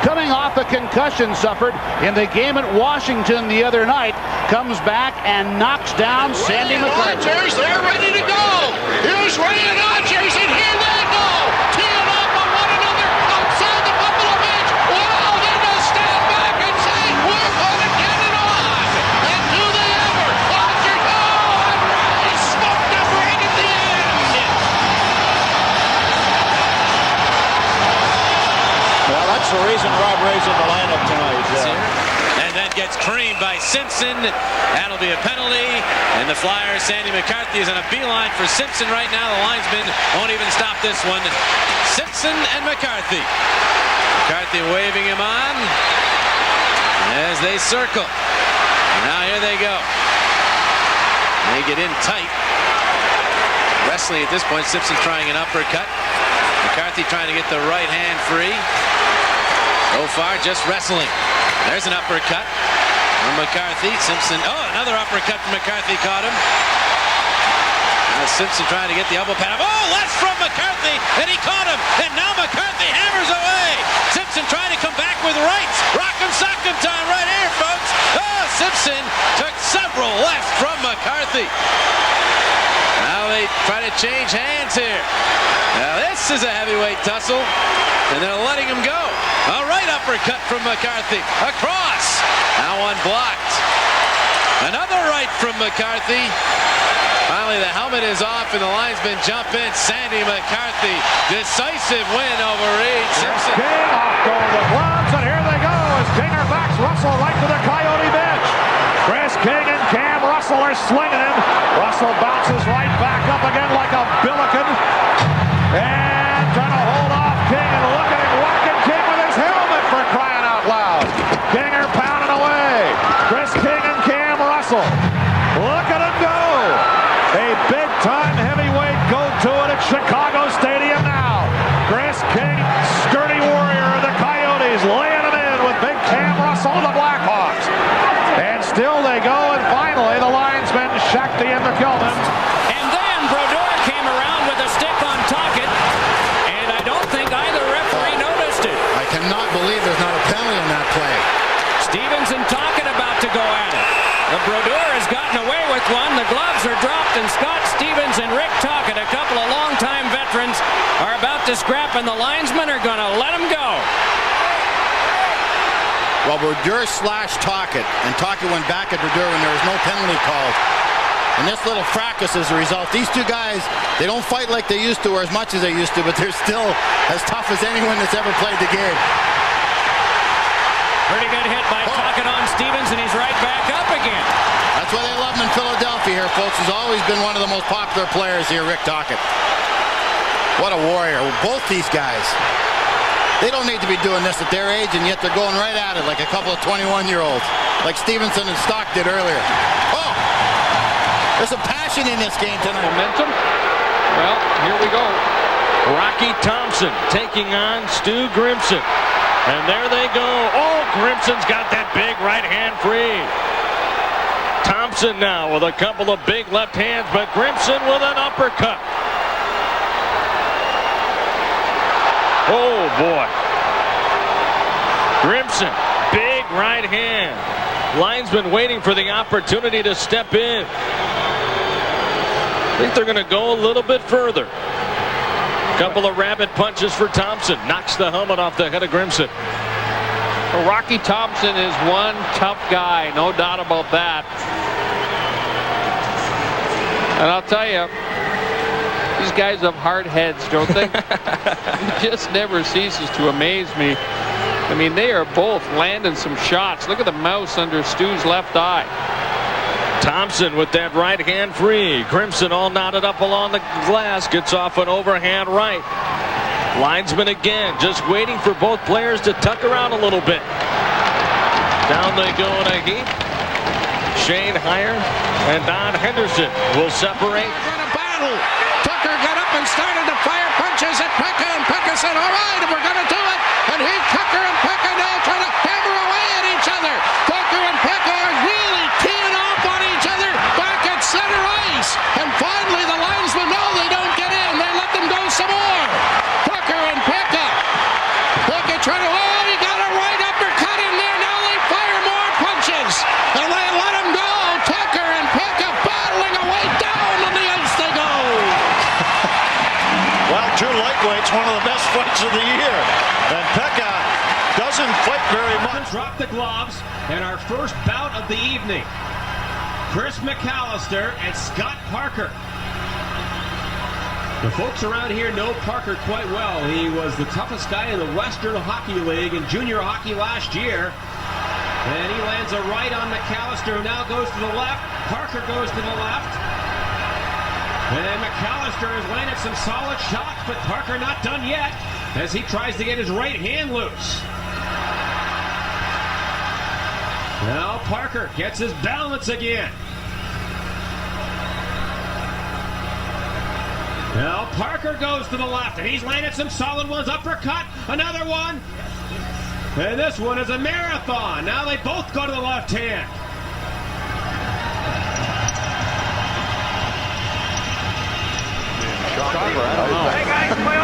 coming off a concussion suffered in the game at Washington the other night, comes back and knocks down Sandy McCarthy. Odgers, they're ready to go. Here's Ray and Odgers, and here they go. Teeing off on one another outside the Buffalo bench. Well, they're going to stand back and say, we're going to get it on. And do they ever? Odgers, and Ray smoked him right at the end. Well, that's the reason Rob Ray's in the lineup tonight. And then gets creamed by Simpson. That'll be a penalty. And the Flyers, Sandy McCarthy is on a beeline for Simpson right now. The linesman won't even stop this one. Simpson and McCarthy. McCarthy waving him on as they circle. Now here they go. They get in tight. Wrestling at this point. Simpson trying an uppercut. McCarthy trying to get the right hand free. So far, just wrestling. There's an uppercut from McCarthy. Simpson, another uppercut from McCarthy caught him. Now Simpson trying to get the elbow pad. Left from McCarthy, and he caught him. And now McCarthy hammers away. Simpson trying to come back with rights. Rock'em sock'em time right here, folks. Simpson took several left from McCarthy. Now they try to change hands here. Now this is a heavyweight tussle, and they're letting him go. All right, uppercut from McCarthy. Across. Now one blocked. Another right from McCarthy. Finally, the helmet is off, and the linesmen jump in. Sandy McCarthy, decisive win over Reed Simpson. King off go the gloves, and here they go as Kinger backs Russell right to the Coyote bench. Chris King and Cam Russell are Brodeur slinging him. Russell bounces right back up again like a billiken. And trying to hold off King, and look at him whacking King with his helmet, for crying out loud. Kinger pounding away. Chris King and Cam Russell. Look at him go. A big-time heavyweight go-to-it at Chicago Stadium now. Chris King, sturdy warrior of the Coyotes, laying him in with big Cam Russell of the Blackhawks. And still they go, and finally the linesman Shakti in to kill them. And then Brodeur came around with a stick on Tocchet, and I don't think either referee noticed it. I cannot believe there's not a penalty on that play. Stevens and Tocchet about to go at it. The Brodeur has gotten away with one. The gloves are dropped, and Scott Stevens and Rick Tocchet, a couple of longtime veterans, are about to scrap, and the linesmen are going to let him go. Well, Brodeur slashed Tocchet, and Tocchet went back at Brodeur when there was no penalty called. And this little fracas is the result. These two guys, they don't fight like they used to or as much as they used to, but they're still as tough as anyone that's ever played the game. Pretty good hit by Tocchet on Stevens, and he's right back up again. That's why they love him in Philadelphia here, folks. He's always been one of the most popular players here, Rick Tocchet. What a warrior. Both these guys. They don't need to be doing this at their age, and yet they're going right at it like a couple of 21-year-olds, like Stevenson and Stock did earlier. Oh! There's some passion in this game tonight. Momentum. Well, here we go. Rocky Thompson taking on Stu Grimson. And there they go. Oh, Grimson's got that big right hand free. Thompson now with a couple of big left hands, but Grimson with an uppercut. Oh, boy. Grimson, big right hand. Linesman waiting for the opportunity to step in. I think they're going to go a little bit further. Couple of rabbit punches for Thompson. Knocks the helmet off the head of Grimson. Well, Rocky Thompson is one tough guy, no doubt about that. And I'll tell you, these guys have hard heads, don't they? It just never ceases to amaze me. I mean, they are both landing some shots. Look at the mouse under Stu's left eye. Thompson with that right hand free. Grimson all knotted up along the glass. Gets off an overhand right. Linesman again, just waiting for both players to tuck around a little bit. Down they go in a heap. Shane Heyer and Don Henderson will separate. They're going to battle. Tucker got up and started to fire punches at Pekka, and Pekka said, all right, we're going to do it. And Tucker and Pekka now trying to hammer away at each other. Tucker and Pekka are really teeing off on each other back at center ice. And finally the linesmen know they don't get in. They let them go some more. Tucker and Pekka. Pekka trying to, oh, he got a right uppercut in there. Now they fire more punches. And they let him go. Tucker and Pekka battling away. Down on the ice they go. Well, two lightweights, one of the best fights of the year. And Pekka doesn't fight very much. Drop the gloves, and our first bout of the evening. Chris McAllister and Scott Parker. The folks around here know Parker quite well. He was the toughest guy in the Western Hockey League in junior hockey last year. And he lands a right on McAllister, who now goes to the left. Parker goes to the left. And McAllister has landed some solid shots, but Parker not done yet as he tries to get his right hand loose. Now Parker gets his balance again. Now Parker goes to the left, and he's landed some solid ones. Uppercut, another one. And this one is a marathon. Now they both go to the left hand.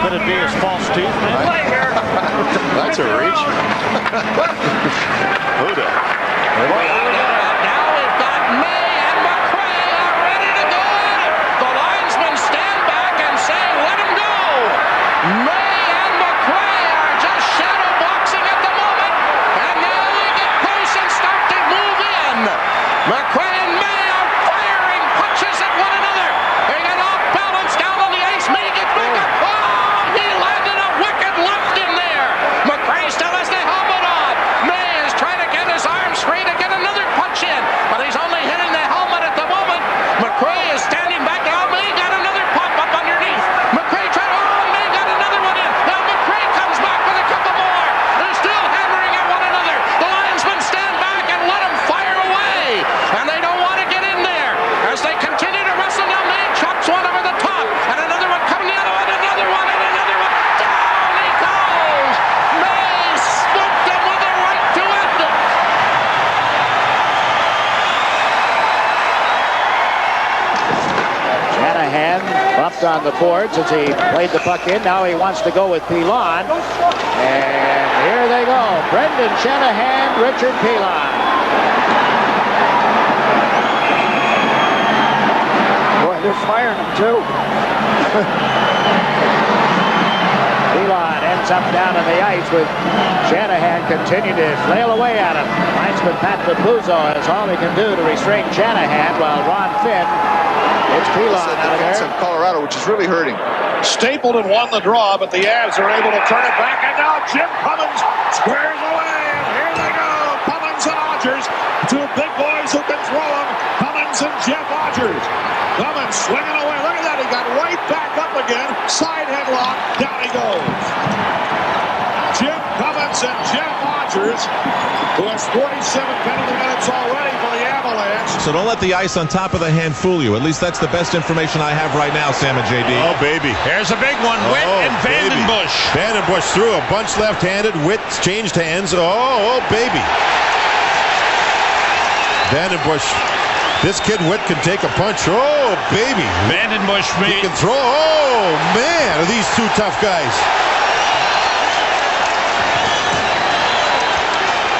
Could it be his false tooth? That's a reach. Huda. Now we've got May and McRae are ready to go at it. The linesmen stand back and say, let him go. May and McRae are just shadow boxing at the moment. And now they get close and start to move in. McRae and May are firing punches at one another. They get off balance down on the ice. May gets back up. Oh, he landed a wicked left in there. McRae still has the helmet on. left on the boards as he played the puck in. Now he wants to go with Pilon. And here they go. Brendan Shanahan, Richard Pilon. Boy, they're firing him too. Pilon ends up down on the ice with Shanahan continuing to flail away at him. Linesman Pat Capuzzo has all he can do to restrain Shanahan while Ron Finn hits Pilon out of there. Of Colorado, which is really hurting. Stapleton won the draw, but the Avs are able to turn it back, and now Jim Cummins squares away, and here they go. Cummins and Odgers, two big boys who can throw them. Cummins and Jeff Odgers. Cummins swinging away. Look at that. He got right back up again. Side headlock. Down he goes. Jim Cummins and Jeff Odgers, who has 47 penalty minutes already for the Avalanche. So don't let the ice on top of the hand fool you. At least that's the best information I have right now, Sam and JD. Oh, baby. Here's a big one. Witt and Vandenbush. Vandenbush threw a bunch left-handed. Witt changed hands. Oh, baby. Vandenbush. This kid Witt can take a punch. Oh, baby. Vandenbush He can throw. Oh, man. Are these two tough guys?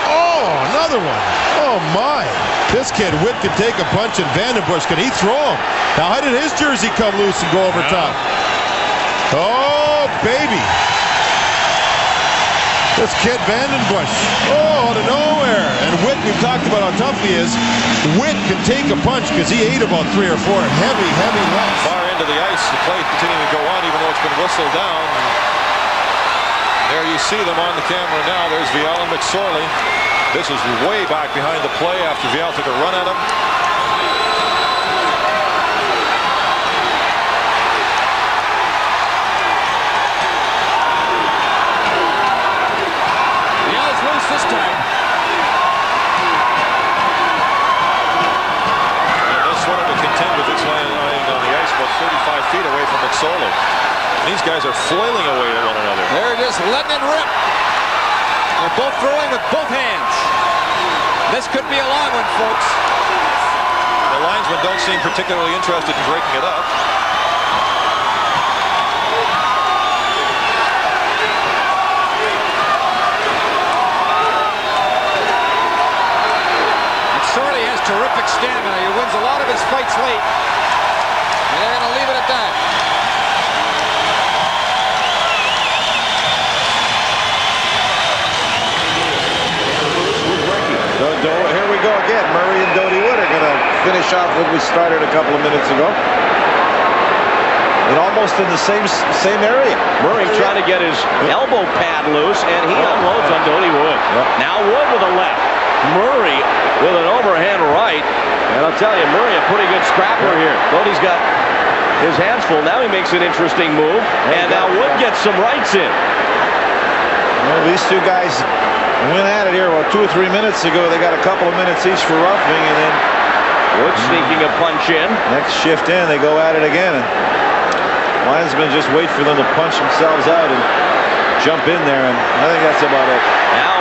Oh, another one. Oh, my. This kid Witt can take a punch, and Vandenbush, can he throw him? Now, how did his jersey come loose and go over top? Oh, baby. This kid Vandenbush. Oh, out of nowhere. And Witt, we've talked about how tough he is. Witt can take a punch because he ate about 3 or 4 heavy lefts. Far into the ice. The play continuing to go on even though it's been whistled down. There you see them on the camera now. There's Vial and McSorley. This is way back behind the play after Vial took a run at him. Vial's loose this time. And this wanted to contend with its lying on the ice about 35 feet away from McSorley. These guys are flailing away at one another. They're just letting it rip. They're both throwing with both hands. This could be a long one, folks. The linesmen don't seem particularly interested in breaking it up. McSorley has terrific stamina. He wins a lot of his fights late. And they're going to leave it at that. Here we go again. Murray and Doty Wood are going to finish off what we started a couple of minutes ago. And almost in the same area. Murray trying to get his elbow pad loose, and he unloads on Doty Wood. Now Wood with a left. Murray with an overhand right. And I'll tell you, Murray a pretty good scrapper here. Doty's got his hands full. Now he makes an interesting move. And now Wood gets some rights in. Well, these two guys went at it here about 2 or 3 minutes ago. They got a couple of minutes each for roughing, and then Wood sneaking a punch in. Next shift in, they go at it again. And linesmen just wait for them to punch themselves out and jump in there, and I think that's about it. Now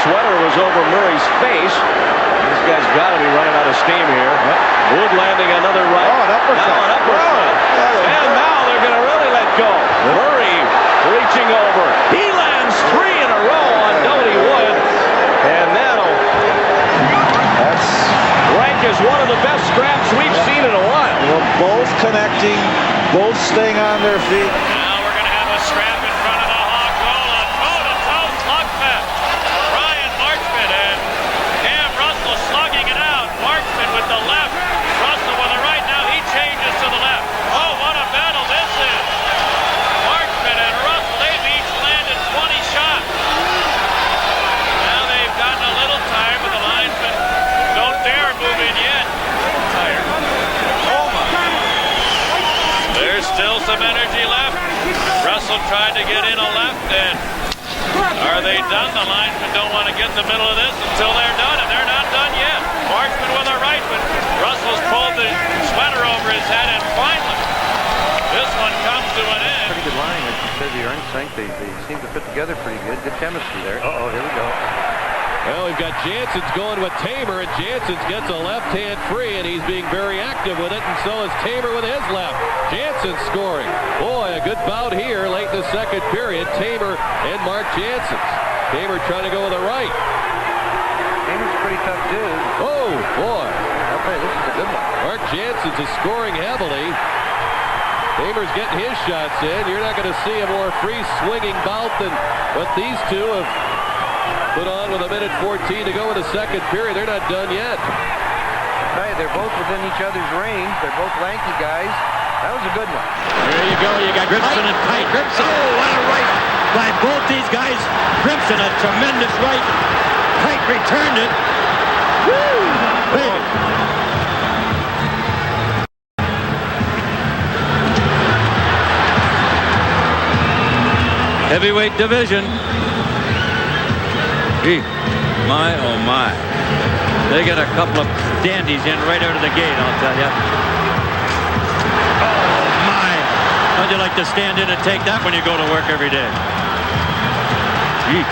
Sweater was over Murray's face. This guy's got to be running out of steam here. Wood landing another right. Oh, an uppercut. Now an uppercut. And now they're going to really let go. Murray reaching over. He lands 3 in a row on Doty Wood. And that'll rank as one of the best scraps we've seen in a while. Well, both connecting, both staying on their feet. Now we're going to have a scrap in front of the Hawk goal. A toe-to-toe slugfest. Ryan Marchment and Cam Russell slugging it out. Marchment with the left. Russell with the right. Now he changes to the left. Oh, what a battle this is. Marchment and Russell, they've each landed 20 shots. Now they've gotten a little tired, but the linesmen don't dare move in yet. Tired. Oh, my. There's still some energy left. Russell tried to get in a left, and are they done? The linesmen don't want to get in the middle of this until they're done, and they're not done yet. Marchment with a right, but Russell's pulled the sweater over his head, and finally, this one comes to an end. Pretty good line. As you said, the Ernst think they seem to fit together pretty good. Good chemistry there. Uh-oh, here we go. Well, we've got Jansen's going with Tamer, and Jansen gets a left hand free, and he's being very active with it, and so is Tamer with his left. Jansen scoring. Boy, a good bout here late in the second period. Tamer and Mark Jansen. Tamer trying to go with the right. Tamer's a pretty tough dude. Oh, boy. I'll tell you, this is a good one. Mark Jansen is scoring heavily. Tamer's getting his shots in. You're not going to see a more free swinging bout than what these two have put on with 1:14 to go in the second period. They're not done yet. Right, they're both within each other's range. They're both lanky guys. That was a good one. There you go. You got Grimson and Kite. Grimson. Oh, what a right by both these guys. Grimson, a tremendous right. Kite returned it. Woo! Big. Heavyweight division. Gee, my, oh my. They got a couple of dandies in right out of the gate, I'll tell you. Oh my. How'd you like to stand in and take that when you go to work every day? Gee.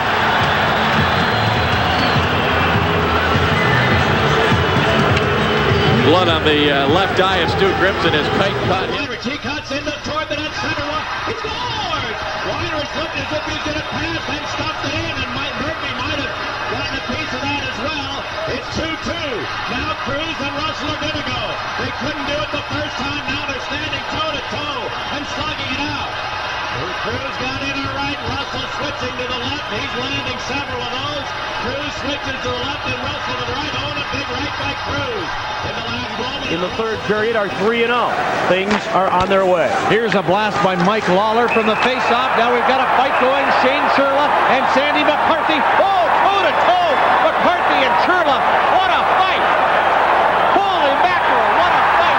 Blood on the left eye of Stu Grimson as Kite caught him. He cuts into toward the net center one. He scores! Weinrich looked as if he's going to pass and stopped it in, and Murphy might have gotten a piece of that as well. It's 2-2. Now Cruz and Russell are going to go. They couldn't do it the first time. Now they're standing toe-to-toe and slugging it out. Cruz got in her right. Russell switching to the left. He's landing several of those. Cruz switches to the left and Russell to the right. Oh, and a big right by Cruz. In the third period are 3-0. Things are on their way. Here's a blast by Mike Lawler from the face-off. Now we've got a fight going. Shane Churla and Sandy McCarthy. Oh, toe-to-toe. McCarthy and Churla. What a fight. Holy mackerel, what a fight.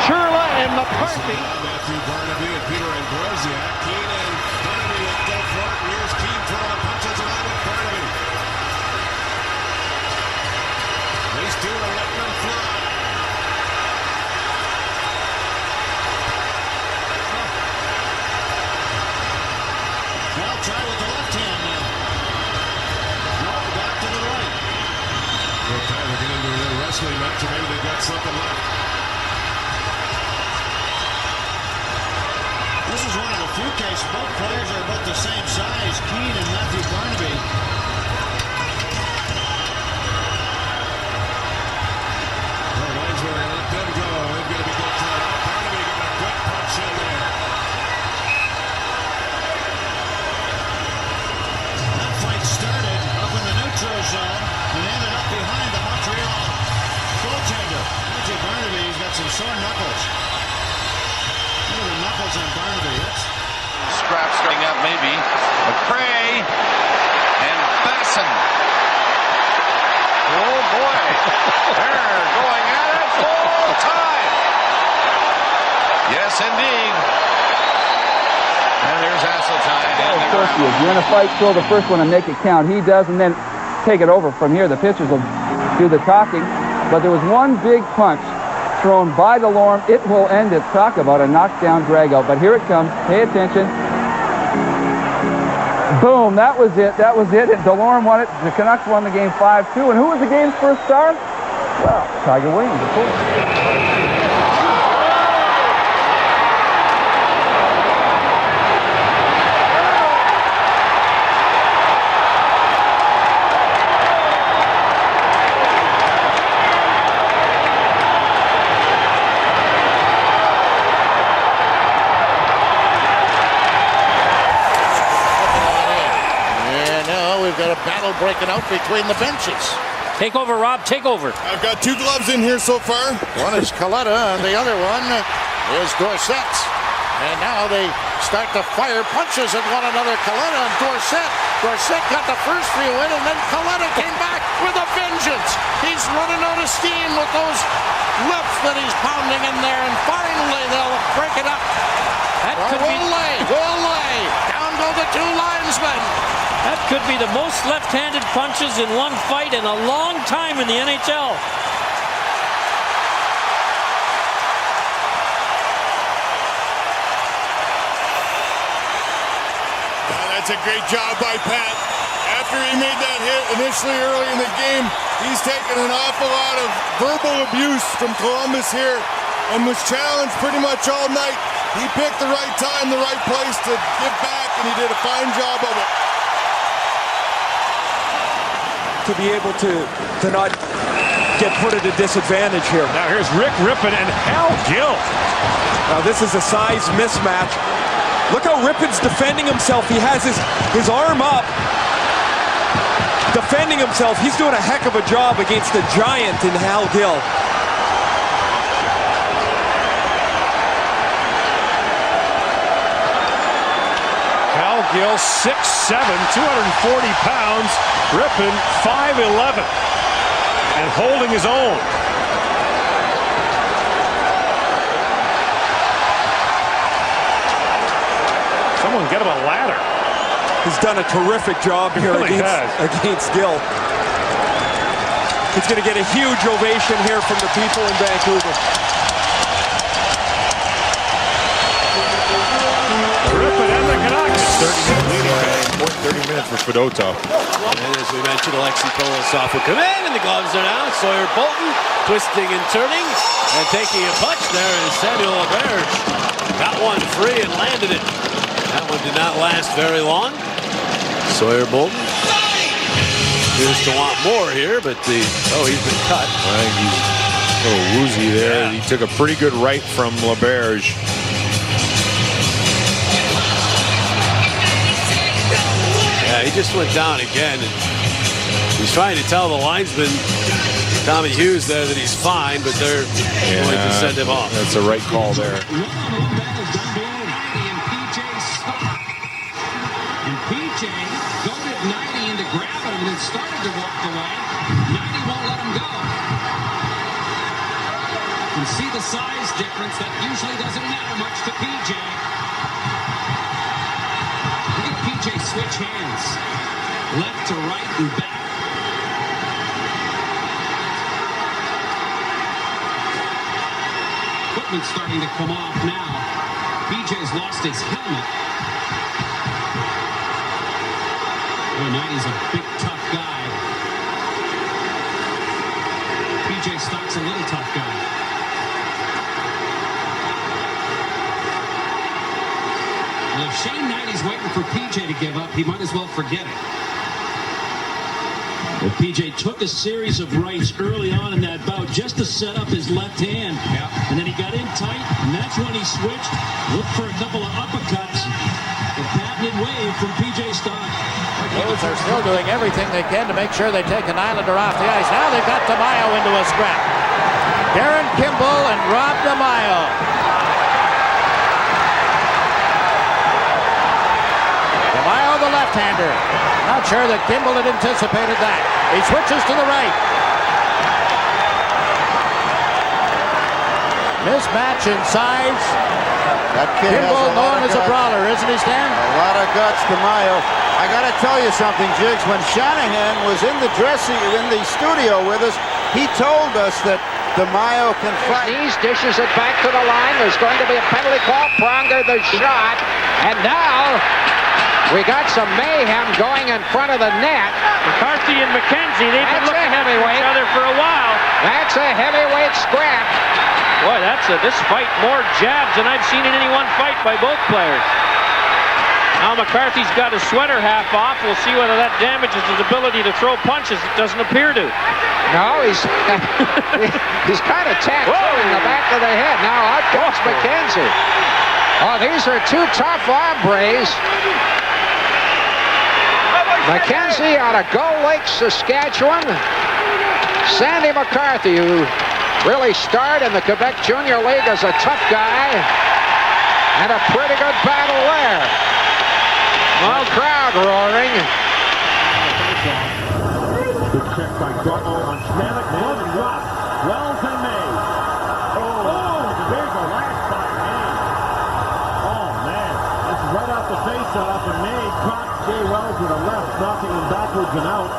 Churla and McCarthy. Matthew Barnaby and Peter Ambrosiak. Keane and Barnaby will go for it. Here's Keane throwing the punches along with Barnaby. These two are letting them fly. Well, try with the left hand now. No, back to the right. They're kind of getting into a wrestling match, or maybe they've got something left. This is one of the few cases. Both players are about the same size, Keane and Matthew Barnaby. Let them go. They've got to be good time. Barnaby got a good punch in there. That fight started up in the neutral zone and ended up behind the Montreal goaltender. Matthew Barnaby's got some sore knuckles. Look at the knuckles on Barnaby. Scrap starting up maybe. McCray and Basson. Oh boy. They're going at it full time. Yes, indeed. And there's Hasseltine. Of course he is. You're in a fight, throw the first one and make it count. He does, and then take it over from here. The pitchers will do the talking. But there was one big punch thrown by DeLorme. It will end it. Talk about a knockdown drag-out. But here it comes. Pay attention. Boom, that was it. That was it. And DeLorme won it. The Canucks won the game 5-2. And who was the game's first star? Well, Tiger Williams, of course. Got a battle breaking out between the benches. Take over, Rob. Take over. I've got two gloves in here so far. One is Coletta, and the other one is Dorset's. And now they start to fire punches at one another. Coletta and Dorset. Dorset got the first few in, and then Coletta came back with a vengeance. He's running out of steam with those lefts that he's pounding in there, and finally they'll break it up. We'll lay. Down go the two linesmen. That could be the most left-handed punches in one fight in a long time in the NHL. Well, that's a great job by Pat. after he made that hit initially early in the game, he's taken an awful lot of verbal abuse from Columbus here and was challenged pretty much all night. He picked the right time, the right place to give back, and he did a fine job of it. To be able to not get put at a disadvantage here. Now here's Rick Rippon and Hal Gill. Now this is a size mismatch. Look how Rippon's defending himself. He has his arm up, defending himself. He's doing a heck of a job against the giant in Hal Gill. Hal Gill, 6'7", 240 pounds. Rippon, 5'11", and holding his own. Someone get him a ladder. He's done a terrific job here against Gill. He's going to get a huge ovation here from the people in Vancouver. Rippon and the Canucks. 30-minute leading man. Important 30 minutes for Fedotov. And as we mentioned, Alexei Kolosov will come in, and the gloves are down. Sawyer Bolton twisting and turning and taking a punch there, and Samuel Laberge got one free and landed it. That one did not last very long. Sawyer Bolton appears to want more here, but he's been cut. I think he's a little woozy there. Yeah. He took a pretty good right from Laberge. Yeah, he just went down again, and he's trying to tell the linesman, Tommy Hughes, there that he's fine, but they're going to send him off. That's the right call there. PJ goaded 90 into grabbing him and then started to walk away. 90 won't let him go. You can see the size difference. That usually doesn't matter much to PJ. Look at PJ switch hands. Left to right and back. Equipment's starting to come off now. PJ's lost his helmet. 90's a big, tough guy. PJ Stock's a little tough guy. Well, if Shane 90's waiting for PJ to give up, he might as well forget it. Well, PJ took a series of rights early on in that bout just to set up his left hand. Yeah. And then he got in tight, and that's when he switched. Looked for a couple of uppercuts. The patented wave from PJ Stock. Blues are still doing everything they can to make sure they take an Islander off the ice. Now they've got DeMaio into a scrap. Darren Kimball and Rob DeMaio. DeMaio, the left-hander. Not sure that Kimball had anticipated that. He switches to the right. Mismatch in size. That kid Kimball known as a brawler, isn't he, Stan? A lot of guts, DeMaio. I got to tell you something, Jigs. When Shanahan was in the studio with us, he told us that DeMaio can fight. Knees dishes it back to the line. There's going to be a penalty call. Pronger the shot. And now we got some mayhem going in front of the net. McCarthy and McKenzie, they've been looking at each other for a while. That's a heavyweight scrap. Boy, this fight more jabs than I've seen in any one fight by both players. Now McCarthy's got his sweater half off. We'll see whether that damages his ability to throw punches. It doesn't appear to. No, he's kind of tattooed in the back of the head. Now out comes McKenzie. Oh, these are two tough hombres. McKenzie out of Gull Lake, Saskatchewan. Sandy McCarthy, who really starred in the Quebec Junior League as a tough guy. And a pretty good battle there. Well, crowd roaring. Good check by Darko on Schmelik. Glove and drop. Wells and May. There's the last by May. Oh, man. This is right off the face-off, and May caught Jay Wells with a left, knocking him backwards and out.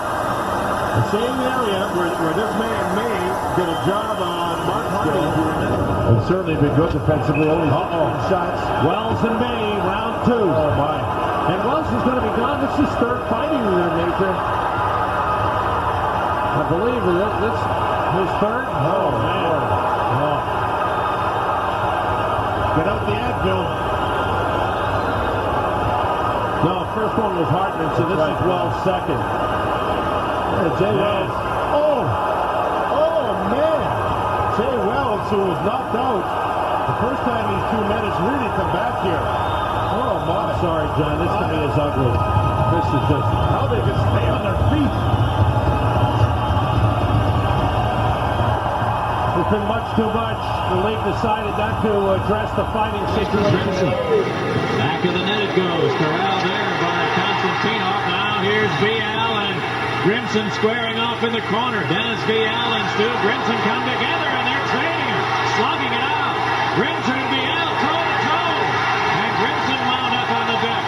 The same area where this man May did a job on Mark Harvey. It's certainly been good defensively. Only shots. Wells and May, round two. Oh, my. And Wells is going to be gone. This is his third fight in there, Nate. Spencer. I believe this his third. Oh, man. Oh. Get out the Advil. No, first one was Hartman, so this is Wells' second. Jay Wells. Oh, man. Jay Wells, who was knocked out the first time these two men has really come back here. Oh, my. I'm sorry, John. This to me is ugly. This is just how they can stay on their feet. It's been much too much. The league decided not to address the fighting situation. Back of the net it goes. Corral there by Konstantinov. Now here's Vial and Grimson squaring off in the corner. Dennis Vial and Stu Grimson come together and they're trading it. Slugging it out. Grimson and Vial toe to toe. And Grimson wound up on the deck.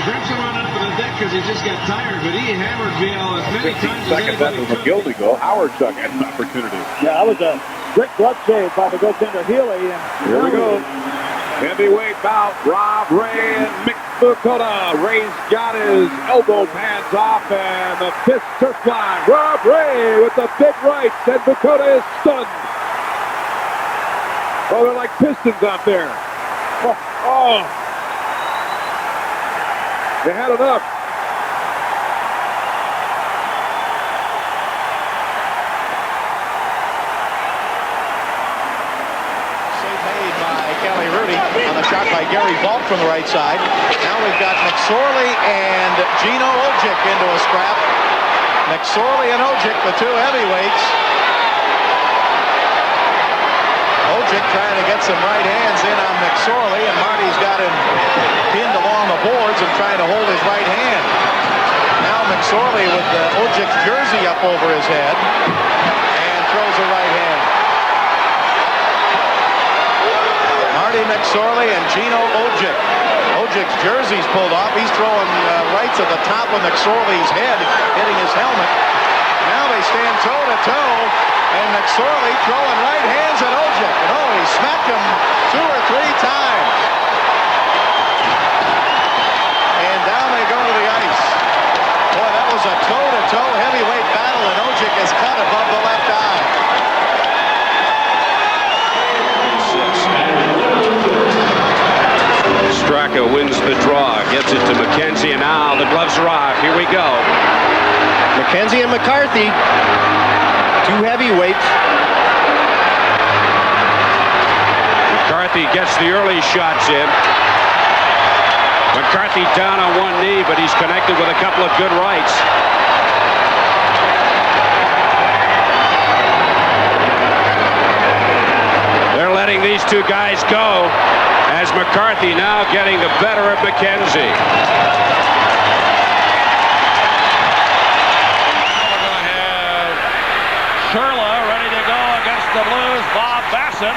Grimson wound up on the deck because he just got tired, but he hammered Vial as many times as anybody could. McGildy goal. Howard took an opportunity. Yeah, that was a great glove save by the goaltender Healy. And Here we go. Heavyweight bout. Rob Ray and Mick Buchanan. Ray's got his elbow pads off and the fist turf line. Rob Ray with the big right. And Buchanan is stunned. Oh, they're like Pistons out there. Oh. They had enough. On the shot by Gary Balk from the right side. Now we've got McSorley and Gino Ojic into a scrap. McSorley and Ojic, the two heavyweights. Ojic trying to get some right hands in on McSorley, and Marty's got him pinned along the boards and trying to hold his right hand. Now McSorley with Ojic's jersey up over his head and throws a right hand. Marty McSorley and Gino Ojic. Ojic's jersey's pulled off. He's throwing right to the top of McSorley's head, hitting his helmet. Now they stand toe-to-toe, and McSorley throwing right hands at Ojic. And he smacked him 2 or 3 times. And down they go to the ice. Boy, that was a toe-to-toe heavyweight battle, and Ojic is cut above the left eye. Straka wins the draw, gets it to McKenzie, and now the gloves are off. Here we go. McKenzie and McCarthy, 2 heavyweights. McCarthy gets the early shots in. McCarthy down on one knee, but he's connected with a couple of good rights. They're letting these two guys go, as McCarthy now getting the better of McKenzie. We're going to have Sherla ready to go against the Blues. Bob Basson.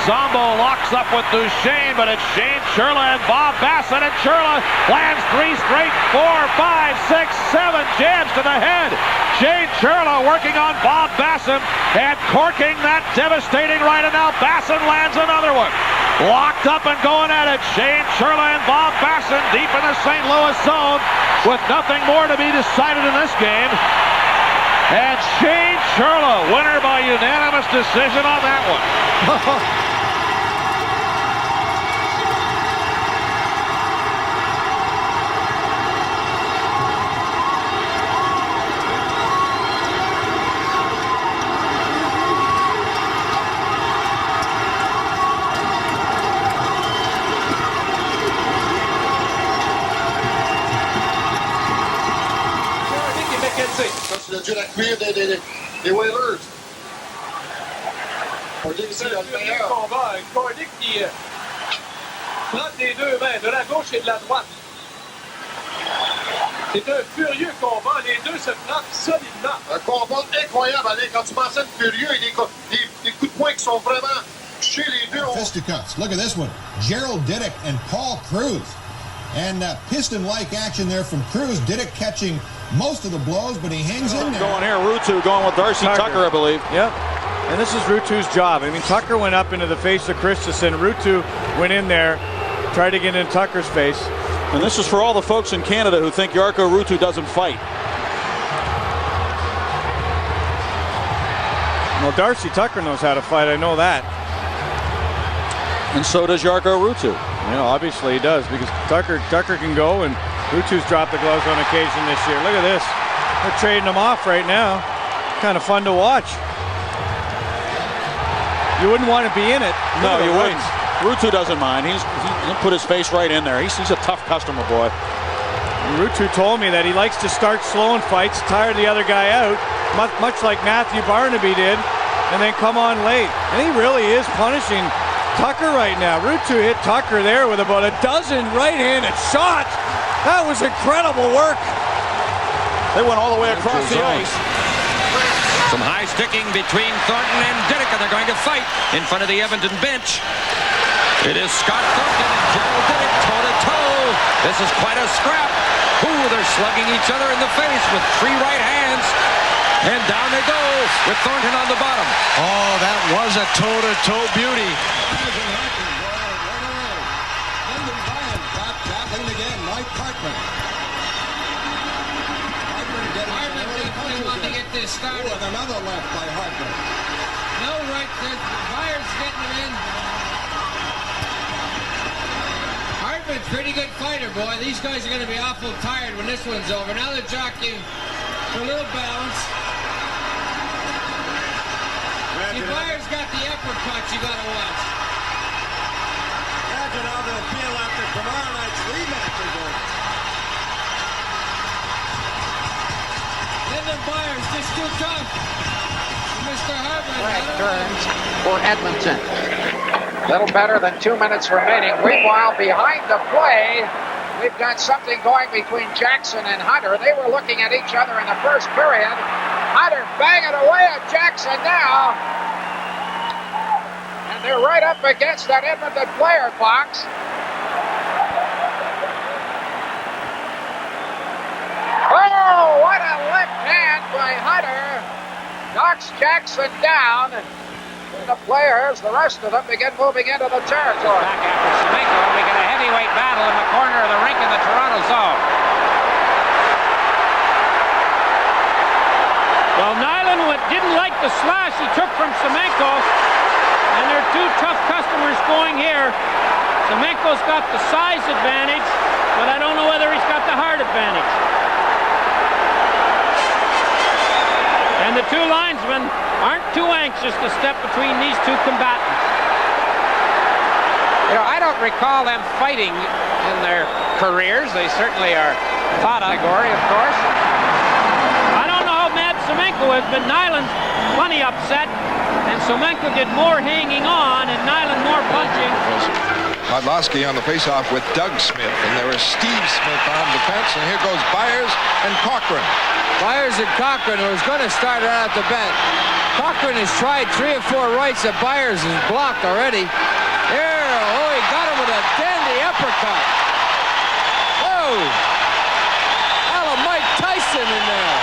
Zombo locks up with Duchesne, but it's Shane Sherla and Bob Basson, and Sherla lands 3 straight, 4, 5, 6, 7 jabs to the head. Shane Sherla working on Bob Basson and corking that devastating right, and now Basson lands another one. Locked up and going at it. Shane Sherla and Bob Basson deep in the St. Louis zone with nothing more to be decided in this game. And Shane Sherla, winner by unanimous decision on that one. Tu la cuire des Whalers. On dit ici le meilleur. Combat, un Cordic qui frappe des 2 mains, de la gauche et de la droite. C'est un furieux combat, les deux se frappent solidement. Un combat incroyable, Alain. Quand tu mentionnes furieux, il y a des coups de poing qui sont vraiment chez les deux. Fisticuffs. Look at this one. Gerald Diddick and Paul Cruz. And piston-like action there from Cruz. Diddick catching most of the blows, but he hangs in there. Going here, Ruutu going with Darcy Tucker, I believe. Yep. And this is Ruutu's job. I mean, Tucker went up into the face of Christensen. Ruutu went in there, tried to get in Tucker's face. And this is for all the folks in Canada who think Jarkko Ruutu doesn't fight. Well, Darcy Tucker knows how to fight. I know that. And so does Jarkko Ruutu. You know, obviously he does, because Tucker can go, and Ruutu's dropped the gloves on occasion this year. Look at this. They're trading him off right now. Kind of fun to watch. You wouldn't want to be in it. No, you wouldn't. Ruutu doesn't mind. He'll put his face right in there. He's a tough customer, boy. And Ruutu told me that he likes to start slow in fights, tire the other guy out, much like Matthew Barnaby did, and then come on late. And he really is punishing Tucker right now. Ruutu hit Tucker there with about a dozen right-handed shots. That was incredible work. They went all the way across the ice. Some high sticking between Thornton and Didick, and they're going to fight in front of the Edmonton bench. It is Scott Thornton and Gerald Didick toe-to-toe. This is quite a scrap. Ooh, they're slugging each other in the face with 3 right hands. And down they go with Thornton on the bottom. Oh, that was a toe-to-toe beauty. Tackling again, Mike Hartman. To get this started. With another left by Hartman. No right there. Myers getting it in. Hartman's pretty good fighter, boy. These guys are going to be awful tired when this one's over. Now they're jockeying for a little balance. If Myers got the uppercut, you got to watch. Imagine how they'll feel after tomorrow night's rematch is over. Lyndon Myers just too tough. Mr. Hartman. Flag turns for Edmonton. Little better than 2 minutes remaining. Meanwhile, behind the play, we've got something going between Jackson and Hunter. They were looking at each other in the first period. Hunter banging away at Jackson now. And they're right up against that Edmonton player box. Oh, what a left hand by Hunter. Knocks Jackson down. The players, the rest of them, begin moving into the territory. Back after Semenko, and we get a heavyweight battle in the corner of the rink in the Toronto zone. Well, Nyland didn't like the slash he took from Semenko, and there are 2 tough customers going here. Semenko's got the size advantage, but I don't know whether he's got the heart advantage. And the 2 linesmen aren't too anxious to step between these 2 combatants. You know, I don't recall them fighting in their careers. They certainly are top category, of course. I don't know how mad Semenko is, but Nyland's plenty upset. And Semenko did more hanging on and Nyland more punching. Podlowski on the faceoff with Doug Smith, and there was Steve Smith on defense, and here goes Byers and Cochran. Byers and Cochran, who is going to start right out the bench. Cochran has tried 3 or 4 rights that Byers has blocked already. Here, oh, he got him with a dandy uppercut. Whoa! Hello, Mike Tyson in there.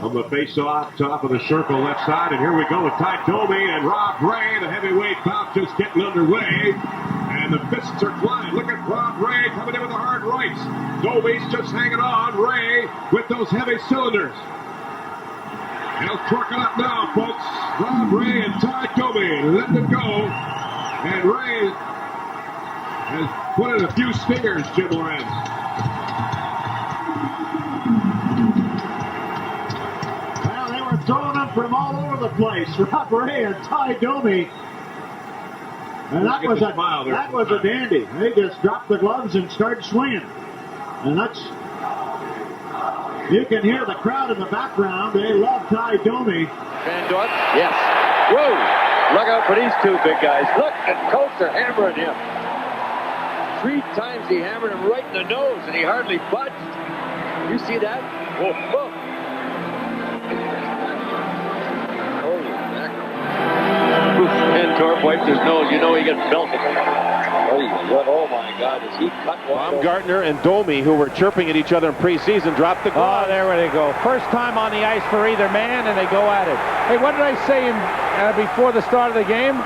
On the face-off, top of the circle, left side, and here we go with Ty Domi and Rob Ray. The heavyweight bout just getting underway, and the fists are flying. Look at Rob Ray coming in with the hard rights. Domi's just hanging on. Ray with those heavy cylinders. He'll torque it up now, folks. Rob Ray and Ty Domi let them go, and Ray has put in a few stingers, Jim Lorenz. Throwing them from all over the place. Rob Ray and Ty Domi. And that was a dandy. They just dropped the gloves and started swinging. And that's, you can hear the crowd in the background. They love Ty Domi. Van Dorp, yes. Whoa! Look out for these 2 big guys. Look at Coulter hammering him. 3 times he hammered him right in the nose, and he hardly budged. You see that? Whoa, whoa. Van Dorp wiped his nose. You know he gets belted. Oh my God, is he cut one? Baumgartner and Domi, who were chirping at each other in preseason, dropped the glove. Oh, there they go. First time on the ice for either man, and they go at it. Hey, what did I say before the start of the game?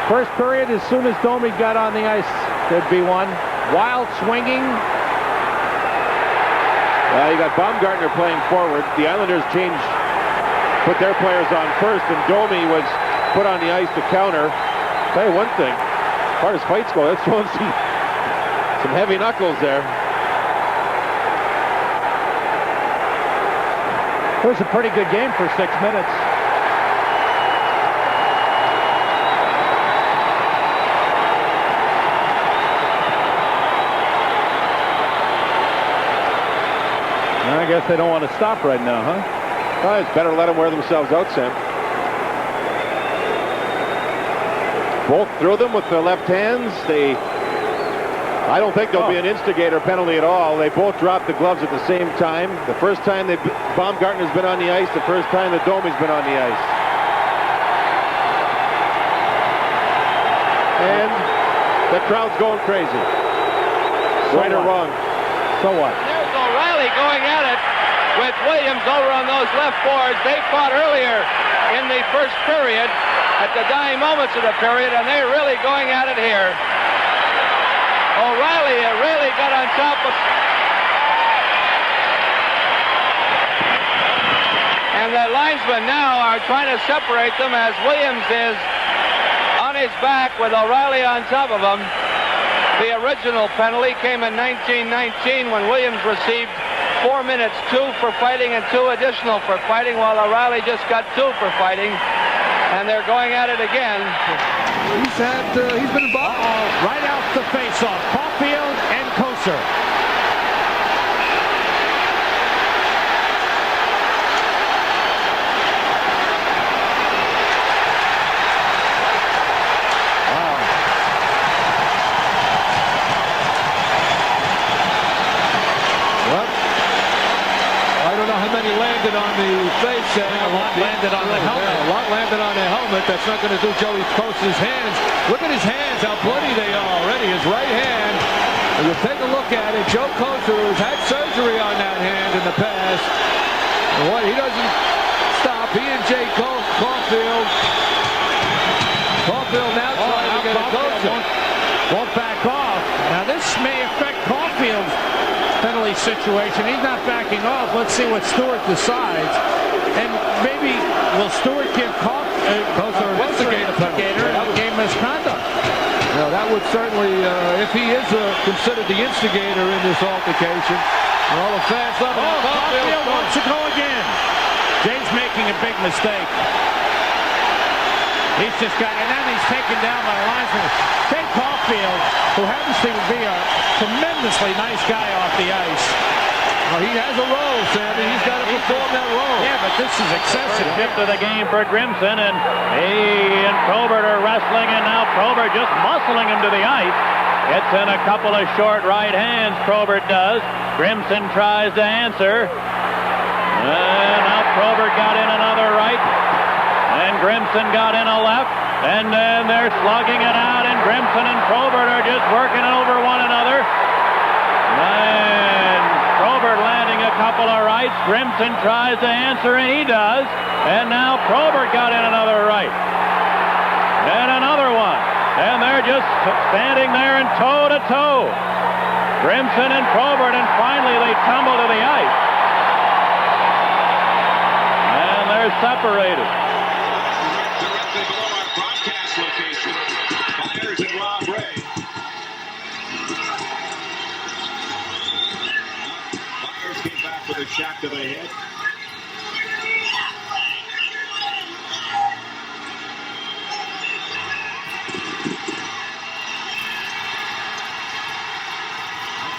First period, as soon as Domi got on the ice, there'd be one. Wild swinging. You got Baumgartner playing forward. The Islanders put their players on first, and Domi was put on the ice to counter. I'll tell you one thing, as far as fights go, that's showing some heavy knuckles there. It was a pretty good game for 6 minutes. I guess they don't want to stop right now, huh? Well, it's better let them wear themselves out, Sam. Both threw them with their left hands. I don't think there'll be an instigator penalty at all. They both dropped the gloves at the same time. The first time Baumgartner's been on the ice, the first time that Domi's been on the ice. And the crowd's going crazy. Right or wrong. So what? There's O'Reilly going at it with Williams over on those left boards. They fought earlier in the first period at the dying moments of the period, and they're really going at it here. O'Reilly really got on top of... And the linesmen now are trying to separate them as Williams is on his back with O'Reilly on top of him. The original penalty came in 1919 when Williams received 4 minutes, 2 for fighting and 2 additional for fighting, while O'Reilly just got 2 for fighting. And they're going at it again. He's been involved. Right out the face-off. Caulfield and Kosar. Landed on the face, and a lot landed on the helmet. Yeah, a lot landed on the helmet. That's not going to do Joey Costa's hands. Look at his hands, how bloody they are already. His right hand. If you take a look at it, Joe Costa, who's had surgery on that hand in the past, and what he doesn't stop. He and Jay Caulfield. Caulfield now trying to get it Costa. Won't back off. Now this may affect Caulfield's penalty situation. He's not backing off. Let's see what Stewart decides. And maybe will Stewart give Kosar an instigator and game misconduct? Now that would certainly, if he is considered the instigator in this altercation, all the fans love it. Caulfield wants to go again. Jay's making a big mistake. He's just got, and then he's taken down by the linesman. Jay Caulfield, who happens to be a tremendously nice guy off the ice. Well, he has a role, Sandy. He's got to perform that role. Yeah, but this is excessive. Shift of the game for Grimson, and he and Probert are wrestling, and now Probert just muscling him to the ice. Gets in a couple of short right hands, Probert does. Grimson tries to answer. And now Probert got in another right. And Grimson got in a left, and then they're slugging it out, and Grimson and Probert are just working over one another. And Probert landing a couple of rights. Grimson tries to answer, and he does. And now Probert got in another right. And another one. And they're just standing there and toe-to-toe. Grimson and Probert, and finally they tumble to the ice. And they're separated. Location. Myers and Rob Ray. Myers came back with a shot to the head.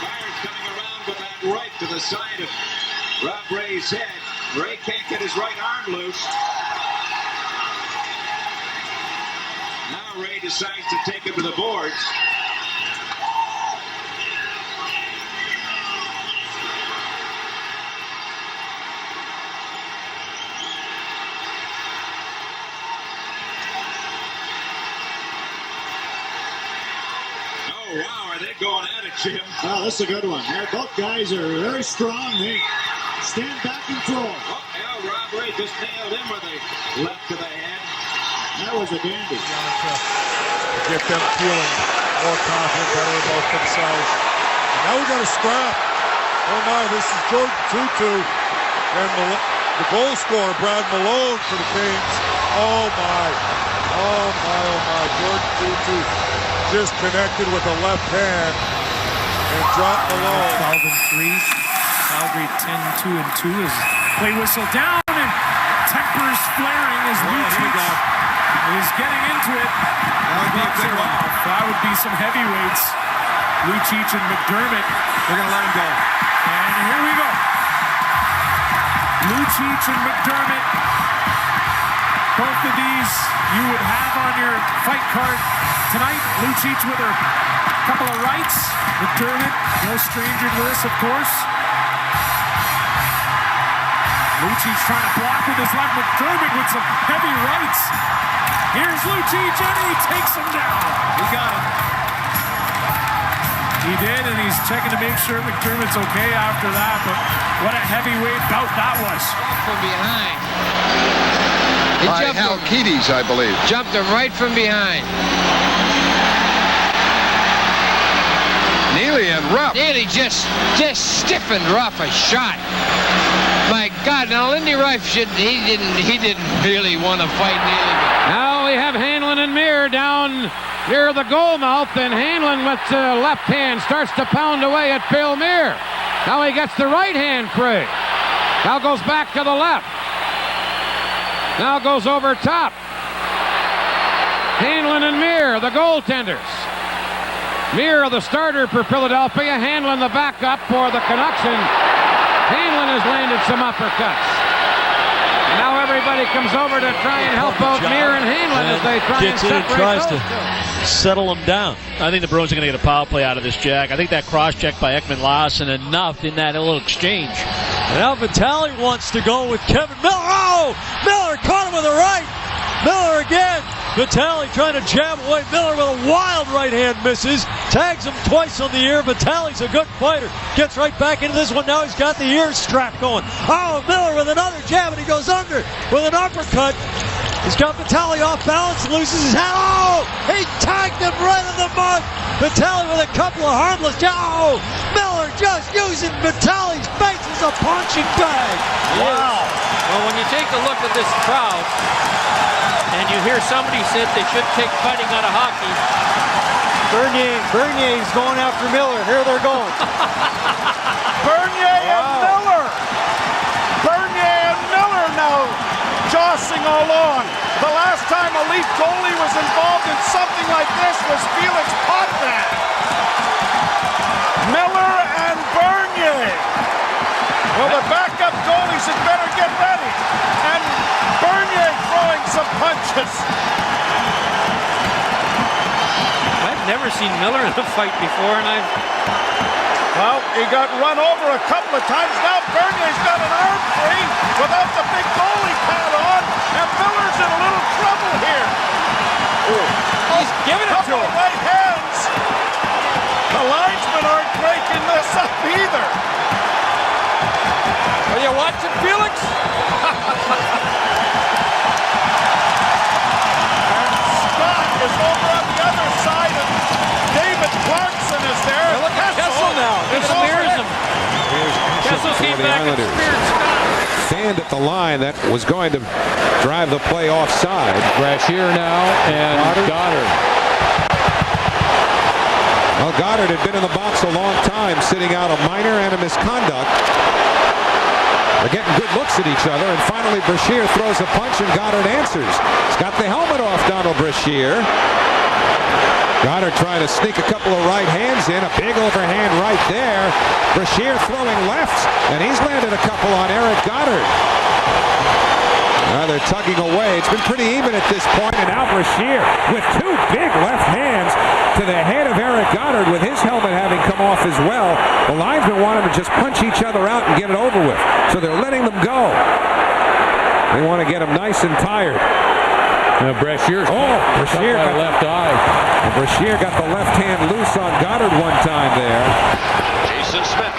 Myers coming around with that right to the side of Rob Ray's head. Ray can't get his right arm loose. Now Ray decides to take him to the boards. Oh, wow, are they going at it, Jim? Oh, that's a good one. Both guys are very strong. They stand back and throw. Oh, yeah, Rob Ray just nailed him with a left to the head. That was a dandy. To get them feeling more confident, better about themselves. And now we got a scrap. Oh my, this is Jordan Tutu and the goal scorer, Brad Malone for the Canes. Oh my. Oh my, oh my. Jordan Tutu just connected with the left hand and dropped Malone. Calvin 3. Calgary 10-2-2 is play whistle down and tempers flaring as Lucic is getting into it. That would be some heavyweights. Lucic and McDermott. They're going to let him go. And here we go. Lucic and McDermott. Both of these you would have on your fight card tonight. Lucic with a couple of rights. McDermott, no stranger to this, of course. Lucic trying to block with his left. McDermott with some heavy rights. Here's Lucic, and he takes him down. He got him. He did, and he's checking to make sure McDermott's okay after that. But what a heavyweight bout that was. From behind. He By jumped Hal him. Keaties, I believe. Jumped him right from behind. Neely and Rupp. Neely just stiffened Ruff a shot. My God, now Lindy Ruff he didn't really want to fight Neely. Now we have Hanlon and Mir down near the goal mouth, and Hanlon with the left hand starts to pound away at Bill Mir. Now he gets the right hand, Craig. Now goes back to the left. Now goes over top. Hanlon and Mir, the goaltenders. Mir, the starter for Philadelphia. Hanlon, the backup for the Canucks. And Hanlon has landed some uppercuts. And now everybody comes over to try and help both Mir and Hanlon as they try and separate tries those to two. settle him down. I think the Bruins are going to get a power play out of this, Jack. I think that cross-check by Ekman-Larsson enough in that little exchange. Now Vitale wants to go with Kevin Miller. Oh! Miller caught him with a right. Miller again. Vitale trying to jab away. Miller with a wild right hand misses. Tags him twice on the ear. Vitale's a good fighter. Gets right back into this one. Now he's got the ear strap going. Oh, Miller with another jab, and he goes under with an uppercut. He's got Vitale off balance, loses his hat. Oh, he tagged him right in the mud. Vitale with a couple of harmless. Oh, Miller just using Vitale's face as a punching bag. Wow. Well, when you take a look at this crowd, and you hear somebody say they should take fighting out of hockey. Bernier's going after Miller. Here they're going. Bernier and Miller. Bernier and Miller now jostling along. The last time a Leaf goalie was involved in something like this was Felix Potvin. Miller and Bernier. Well, the backup goalies had better get ready. And Bernier throwing some punches. I've never seen Miller in a fight before, and Well, he got run over a couple of times. Now Bernier's got an arm free without the big goalie pad on, and Miller's in a little trouble here. He's giving it to him. Right hands. The linesmen aren't breaking this up either. Are you watching, Felix? And Scott is over on the other side, and David Clarkson is there. Well, look at Kessel now. He spears him. Kessel came back and speared Scott. Fanned at the line. That was going to drive the play offside. Brashear now and Goddard. Well, Goddard had been in the box a long time, sitting out a minor and a misconduct. They're getting good looks at each other, and finally Brashear throws a punch, and Goddard answers. He's got the helmet off, Donald Brashear. Goddard trying to sneak a couple of right hands in, a big overhand right there. Brashear throwing left, and he's landed a couple on Eric Goddard. Now they're tugging away. It's been pretty even at this point, and now Brashear with two big left hands to the head of Eric Goddard, with his helmet having come off as well. The linesmen want him to just punch each other out and get it over with, so they're letting them go. They want to get him nice and tired. Now Brashear got left eye. Brashear got the left hand loose on Goddard one time there. Jason Smith,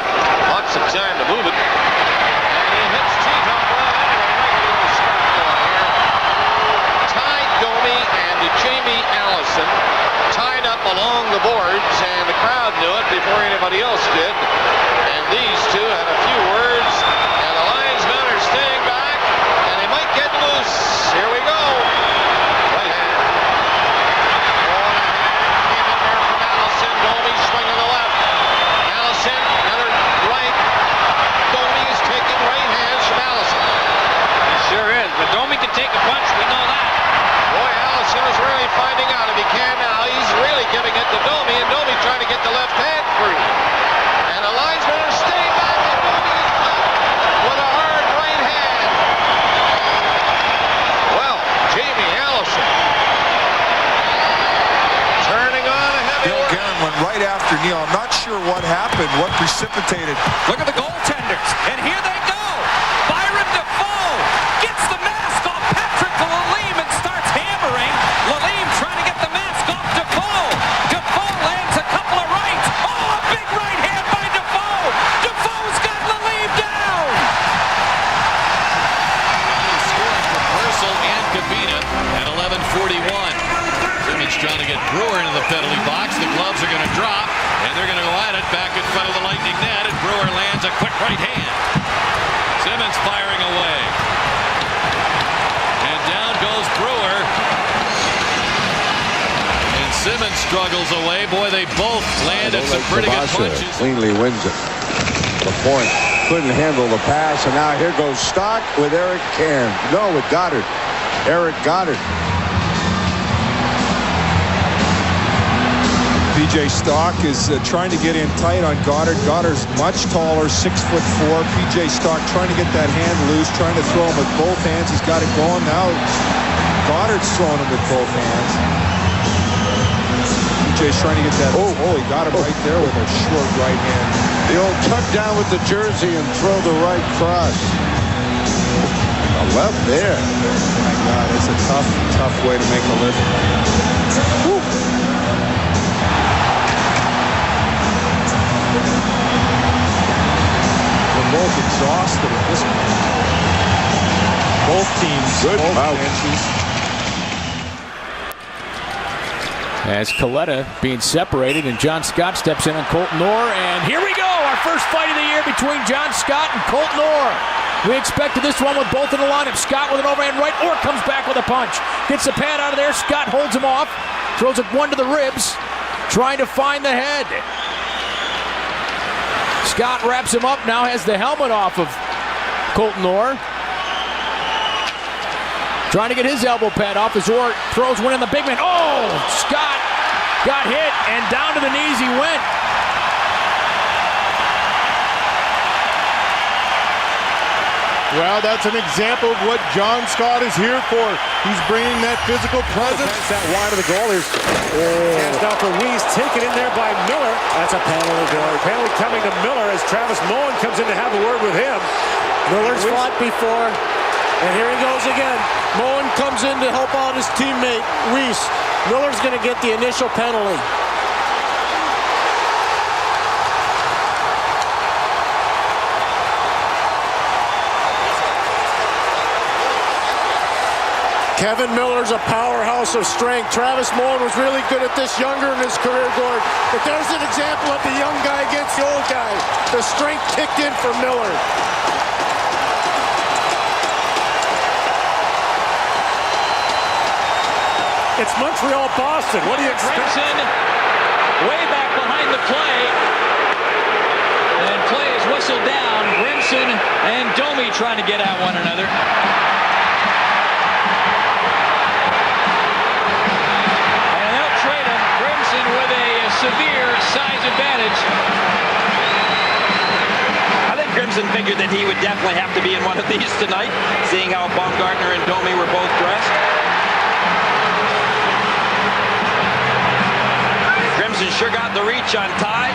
lots of time to move it. And he hits T-top well anyway. Right little stop going here. Ty Domi before anybody else did. And these two had a few words, and the linesmen are staying back, and they might get loose. Here we go. Right hand. Oh, the hand came in there from Allison. Domi swinging the left. Allison, another right. Domi is taking right hands from Allison. He sure is, but Domi can take a punch, we know that. Boy, Allison is really finding out if he can now. He's really giving it to Domi, and Domi trying to get the left hand free. And the linesmen are staying back, and Domi is left with a hard right hand. Well, Jamie Allison turning on a heavy Bill work. Guerin went right after Neil. I'm not sure what happened, what precipitated. Look at the goaltenders, and here they go. Byron Defoe gets the mask off Patrick Lalime and starts hammering. Lalime trying to get the mask off Defoe. Defoe lands a couple of rights. Oh, a big right hand by Defoe. Defoe's got Lalime down. Scoring for Purcell and Kavina at 11:41. Simmons trying to get Brewer into the penalty box. The gloves are going to drop, and they're going to go at it back in front of the Lightning net, and Brewer lands a quick right hand. Simmons firing away. And down goes Brewer. And Simmons struggles away. Boy, they both landed some pretty good punches. Cleanly wins it. The point. Couldn't handle the pass, and now here goes Stock with Eric Cairns. No, with Goddard. Eric Goddard. PJ Stock is trying to get in tight on Goddard. Goddard's much taller, 6'4". PJ Stock trying to get that hand loose, trying to throw him with both hands. He's got it going now. Goddard's throwing him with both hands. PJ's trying to get that. Oh, he got him right there with a short right hand. The old tuck down with the jersey and throw the right cross. A left there. Oh my God, it's a tough way to make a living. Woo. We're both exhausted at this point. Both teams, both benches. As Coletta being separated, and John Scott steps in on Colton Orr, and here we go, our first fight of the year between John Scott and Colton Orr. We expected this one with both in the lineup. Scott with an overhand right, Orr comes back with a punch. Gets the pad out of there, Scott holds him off, throws it one to the ribs, trying to find the head. Scott wraps him up, now has the helmet off of Colton Orr. Trying to get his elbow pad off as Orr throws one in the big man. Oh, Scott got hit, and down to the knees he went. Well, that's an example of what John Scott is here for. He's bringing that physical presence. That wide of the goal is cast out for Weiss, taken in there by Miller. That's a penalty goal. Penalty coming to Miller as Travis Moen comes in to have a word with him. Miller's fought before, and here he goes again. Moen comes in to help out his teammate, Weiss. Miller's going to get the initial penalty. Kevin Miller's a powerhouse of strength. Travis Moen was really good at this younger in his career, Gord. But there's an example of the young guy against the old guy. The strength kicked in for Miller. It's Montreal-Boston. What do you expect? Grimson way back behind the play. And play is whistled down. Grimson and Domi trying to get at one another. With a severe size advantage. I think Grimson figured that he would definitely have to be in one of these tonight, seeing how Baumgartner and Domi were both dressed. Grimson sure got the reach on Ty.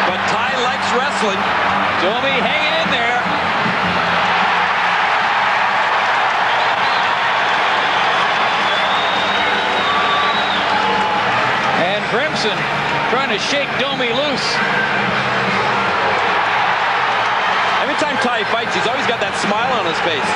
But Ty likes wrestling. Domi hanging in there. Grimson trying to shake Domi loose. Every time Ty fights, he's always got that smile on his face.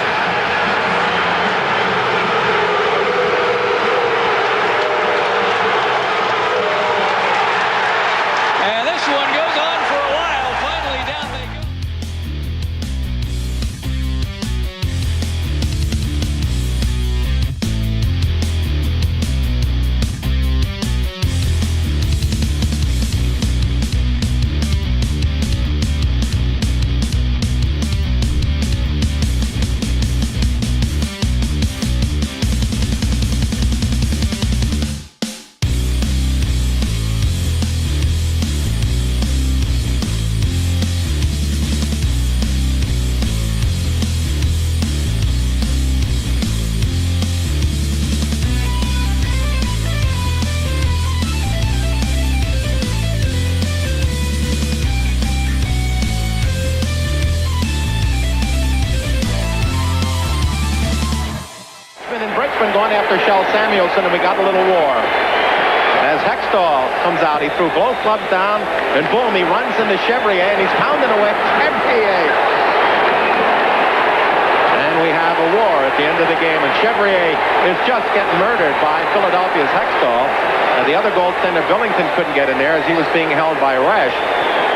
after Shell Samuelson, and we got a little war. As Hextall comes out, he threw both clubs down, and boom, he runs into Chevrier, and he's pounding away Chevrier. And we have a war at the end of the game, and Chevrier is just getting murdered by Philadelphia's Hextall. The other goaltender, Billington, couldn't get in there as he was being held by Resch.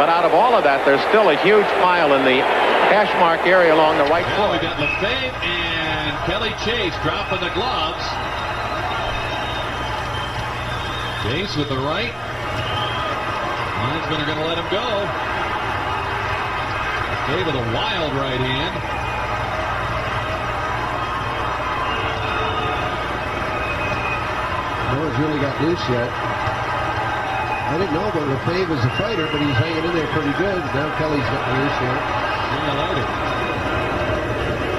But out of all of that, there's still a huge pile in the hash mark area along the right Well, we got Lefebvre and Kelly Chase dropping the gloves. Chase with the right. Linesmen are going to let him go. Lefebvre with a wild right hand. No one's really got loose yet. I didn't know about Lefebvre as a fighter, but he's hanging in there pretty good. Now Kelly's got loose yet.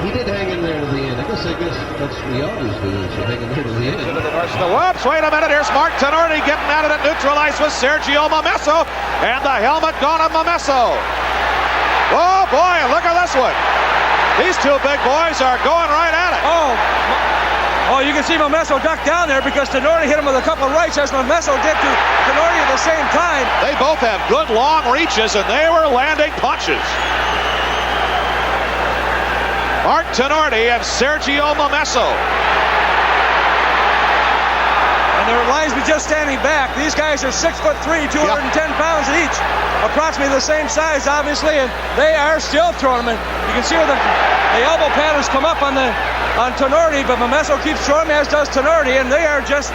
He did hang in there to the end. I guess that's what we always do, is you hang in there to the end. The whoops, wait a minute, here's Mark Tenorti getting at it at neutral ice with Sergio Momesso, and the helmet gone on Momesso. Oh boy, look at this one. These two big boys are going right at it. Oh, you can see Momesso duck down there because Tenorti hit him with a couple of rights as Momesso did to Tenorti at the same time. They both have good long reaches, and they were landing punches. Mark Tenorti and Sergio Momesso. And their linesmen just standing back. These guys are 6'3", 210 pounds each. Approximately the same size, obviously, and they are still throwing them. You can see where the elbow pad has come up on Tenorti, but Momesso keeps throwing, as does Tenorti, and they are just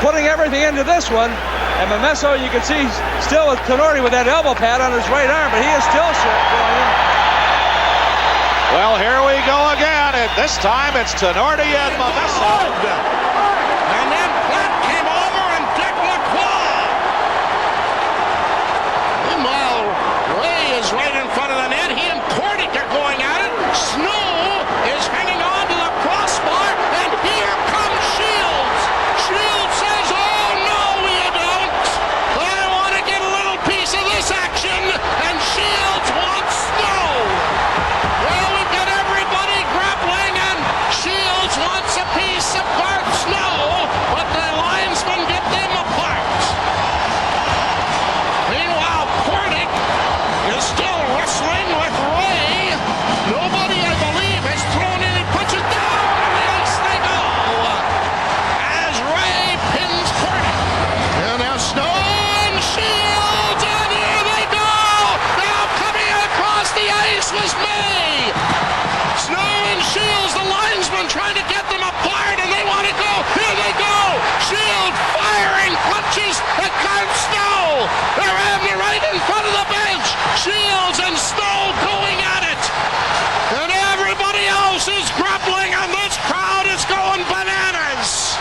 putting everything into this one. And Momesso, you can see, still with Tenorti with that elbow pad on his right arm, but he is still throwing him. Well, here we go again, and this time it's Tenorti and Momesso. And then Platt came over and Dick Lacroix. Meanwhile, Ray is right in front of the net. He and Kordic are going at it. Snow is hanging on to the crossbar, and here comes Shields. Shields says, "Oh, no, you don't. I want to get a little piece of this action," and Shields wants Snow. Well, we've got everybody grappling, and Shields wants a piece of Bart Snow, but the linesmen get them apart. Meanwhile, Kordic is still wrestling with Ray. Nobody, I believe, has thrown any punches down on the ice. They go as Ray pins Kordic. And now Snow and Shields, and here they go. Now coming across the ice was May. Snow and Shields, the linesman, trying to get them apart, and they want to go. Here they go. Shields firing punches at Carl Snow. They're having right in front of the bench. Shields and Snow going at it. And everybody else is grappling, and this crowd is going bananas.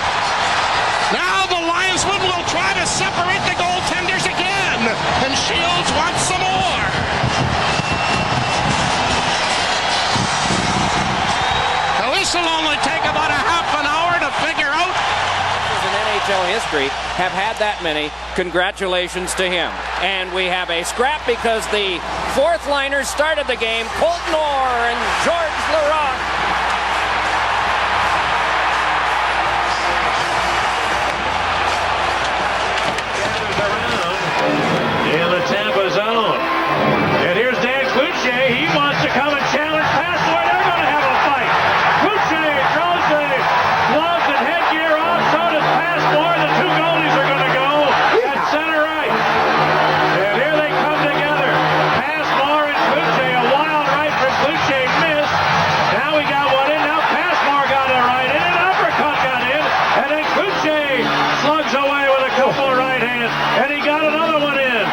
Now the linesman will try to separate the goaltenders again, and Shields wants some more. Now this will only take about a half an hour to figure out. In NHL history have had that many. Congratulations to him. And we have a scrap because the fourth liners started the game. Colton Orr and George Laroque. In the Tampa zone. And here's Dan Cloutier. He wants to come and challenge Passmore. They're going to have a fight. Cloutier throws the gloves and headgear off. So does Passmore. The two goalies are going to go at center ice. And here they come together. Passmore and Cloutier. A wild right from Cloutier missed. Now we got one in. Now Passmore got it right in. An uppercut got in. And then Cloutier slugs away with a couple of right hands. And he got another one in.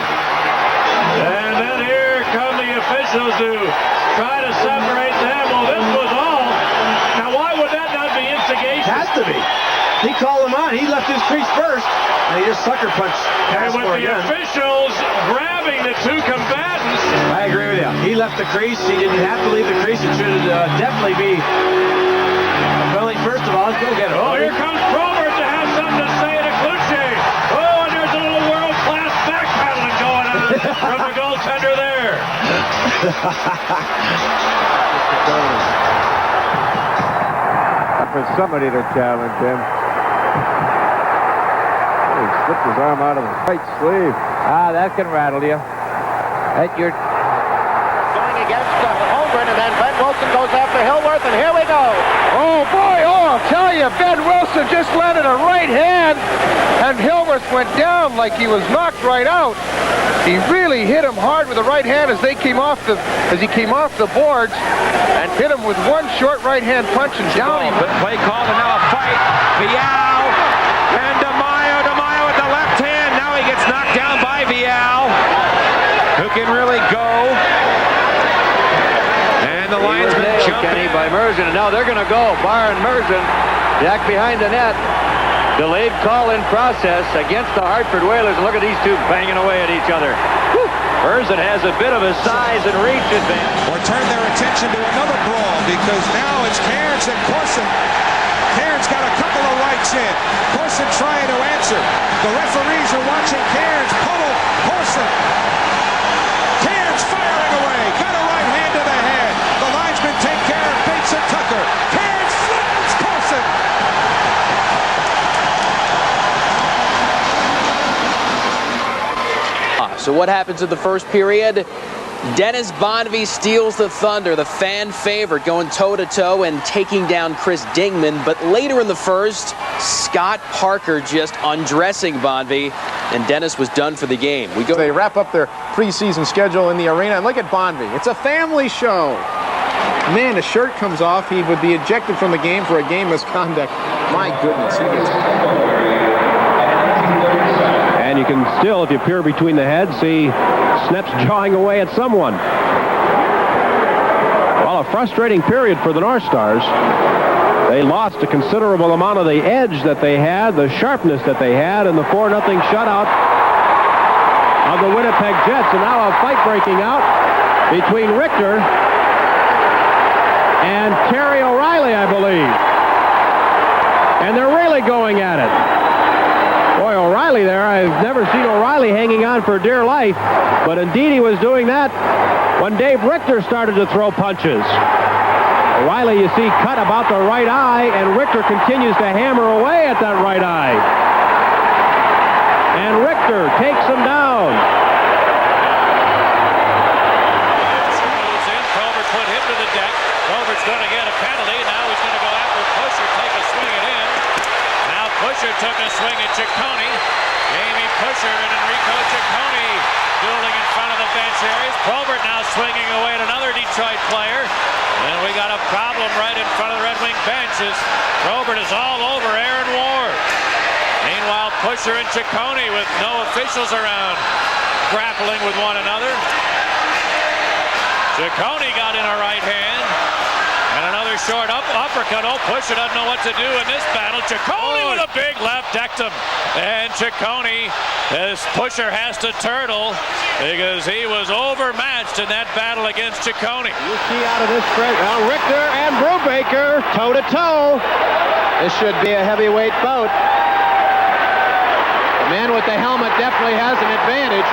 And then here come the officials who try to separate them. Well, this was all. Now, why would that not be instigation? Has to be. He called him on. He left his crease first, and he just sucker punched. And with the officials grabbing the two combatants. I agree with you. He left the crease. He didn't have to leave the crease. It should definitely be. Well, first of all, let's go get it. Oh, here comes Probert to have something to say to Cloutier. Oh, and there's a little world-class backpedaling going on from the goaltender there. for somebody to challenge him. He slipped his arm out of his right sleeve. That can rattle you. At your going against Holmgren, and then Ben Wilson goes after Hillworth, and here we go. Oh boy, I'll tell you, Ben Wilson just landed a right hand, and Hillworth went down like he was knocked right out. He really hit him hard with the right hand as he came off the boards, and hit him with one short right hand punch and down. Play called, and now a fight. Vial and DeMaio with the left hand. Now he gets knocked down by Vial, who can really go. And the linesman Kenny by Merzen, and now they're going to go. Barr and Merzen, Jack behind the net. Delayed call in process against the Hartford Whalers. Look at these two banging away at each other. Merzen has a bit of a size and reach advantage. Or turn their attention to another brawl, because now it's Cairns and Corson. Cairns got a couple of rights in. Corson trying to answer. The referees are watching Cairns pummel Corson. Cairns firing away. Got a right hand to the head. The linesmen take care of Bates and Tucker. Cairns flattens Corson. So what happens in the first period? Dennis Bonvie steals the Thunder, the fan favorite, going toe-to-toe and taking down Chris Dingman. But later in the first, Scott Parker just undressing Bonvie, and Dennis was done for the game. They wrap up their preseason schedule in the arena, and look at Bonvie. It's a family show. Man, his shirt comes off. He would be ejected from the game for a game misconduct. My goodness, he gets... And you can still, if you peer between the heads, see Sneps jawing away at someone. Well, a frustrating period for the North Stars. They lost a considerable amount of the edge that they had, the sharpness that they had, in the 4-0 shutout of the Winnipeg Jets. And now a fight breaking out between Richter and Terry O'Reilly, I believe. And they're really going at it. Boy, O'Reilly there, I've never seen O'Reilly hanging on for dear life, but indeed he was doing that when Dave Richter started to throw punches. O'Reilly, you see, cut about the right eye, and Richter continues to hammer away at that right eye. And Richter takes him down. Moves in, Probert put him to the deck. Probert's going to get a penalty. Now he's going to go after Pusher, take a swing at him. Now Pusher took a swing at Ciccone. Jamie Pusher and Enrico Ciccone dueling in front of the bench areas. Probert now swinging away at another Detroit player. And we got a problem right in front of the Red Wing bench as Probert is all over Aaron Ward. Meanwhile, Pusher and Ciccone with no officials around grappling with one another. Ciccone got in a right hand. And another short uppercut. Oh, Pusher doesn't know what to do in this battle. Ciccone with a big left dectum. And Ciccone, as Pusher has to turtle because he was overmatched in that battle against Ciccone. You see out of this spread, now Richter and Brubaker toe-to-toe. This should be a heavyweight bout. The man with the helmet definitely has an advantage.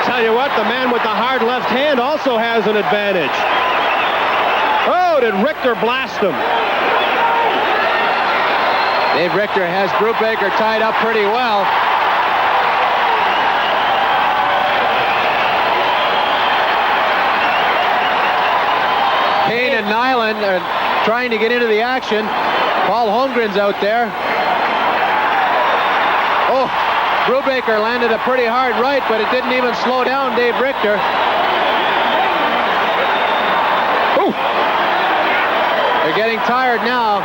Tell you what, the man with the hard left hand also has an advantage. Oh, did Richter blast him? Dave Richter has Brubaker tied up pretty well. Kane and Nyland are trying to get into the action. Paul Holmgren's out there. Oh, Brubaker landed a pretty hard right, but it didn't even slow down Dave Richter. Ooh. They're getting tired now.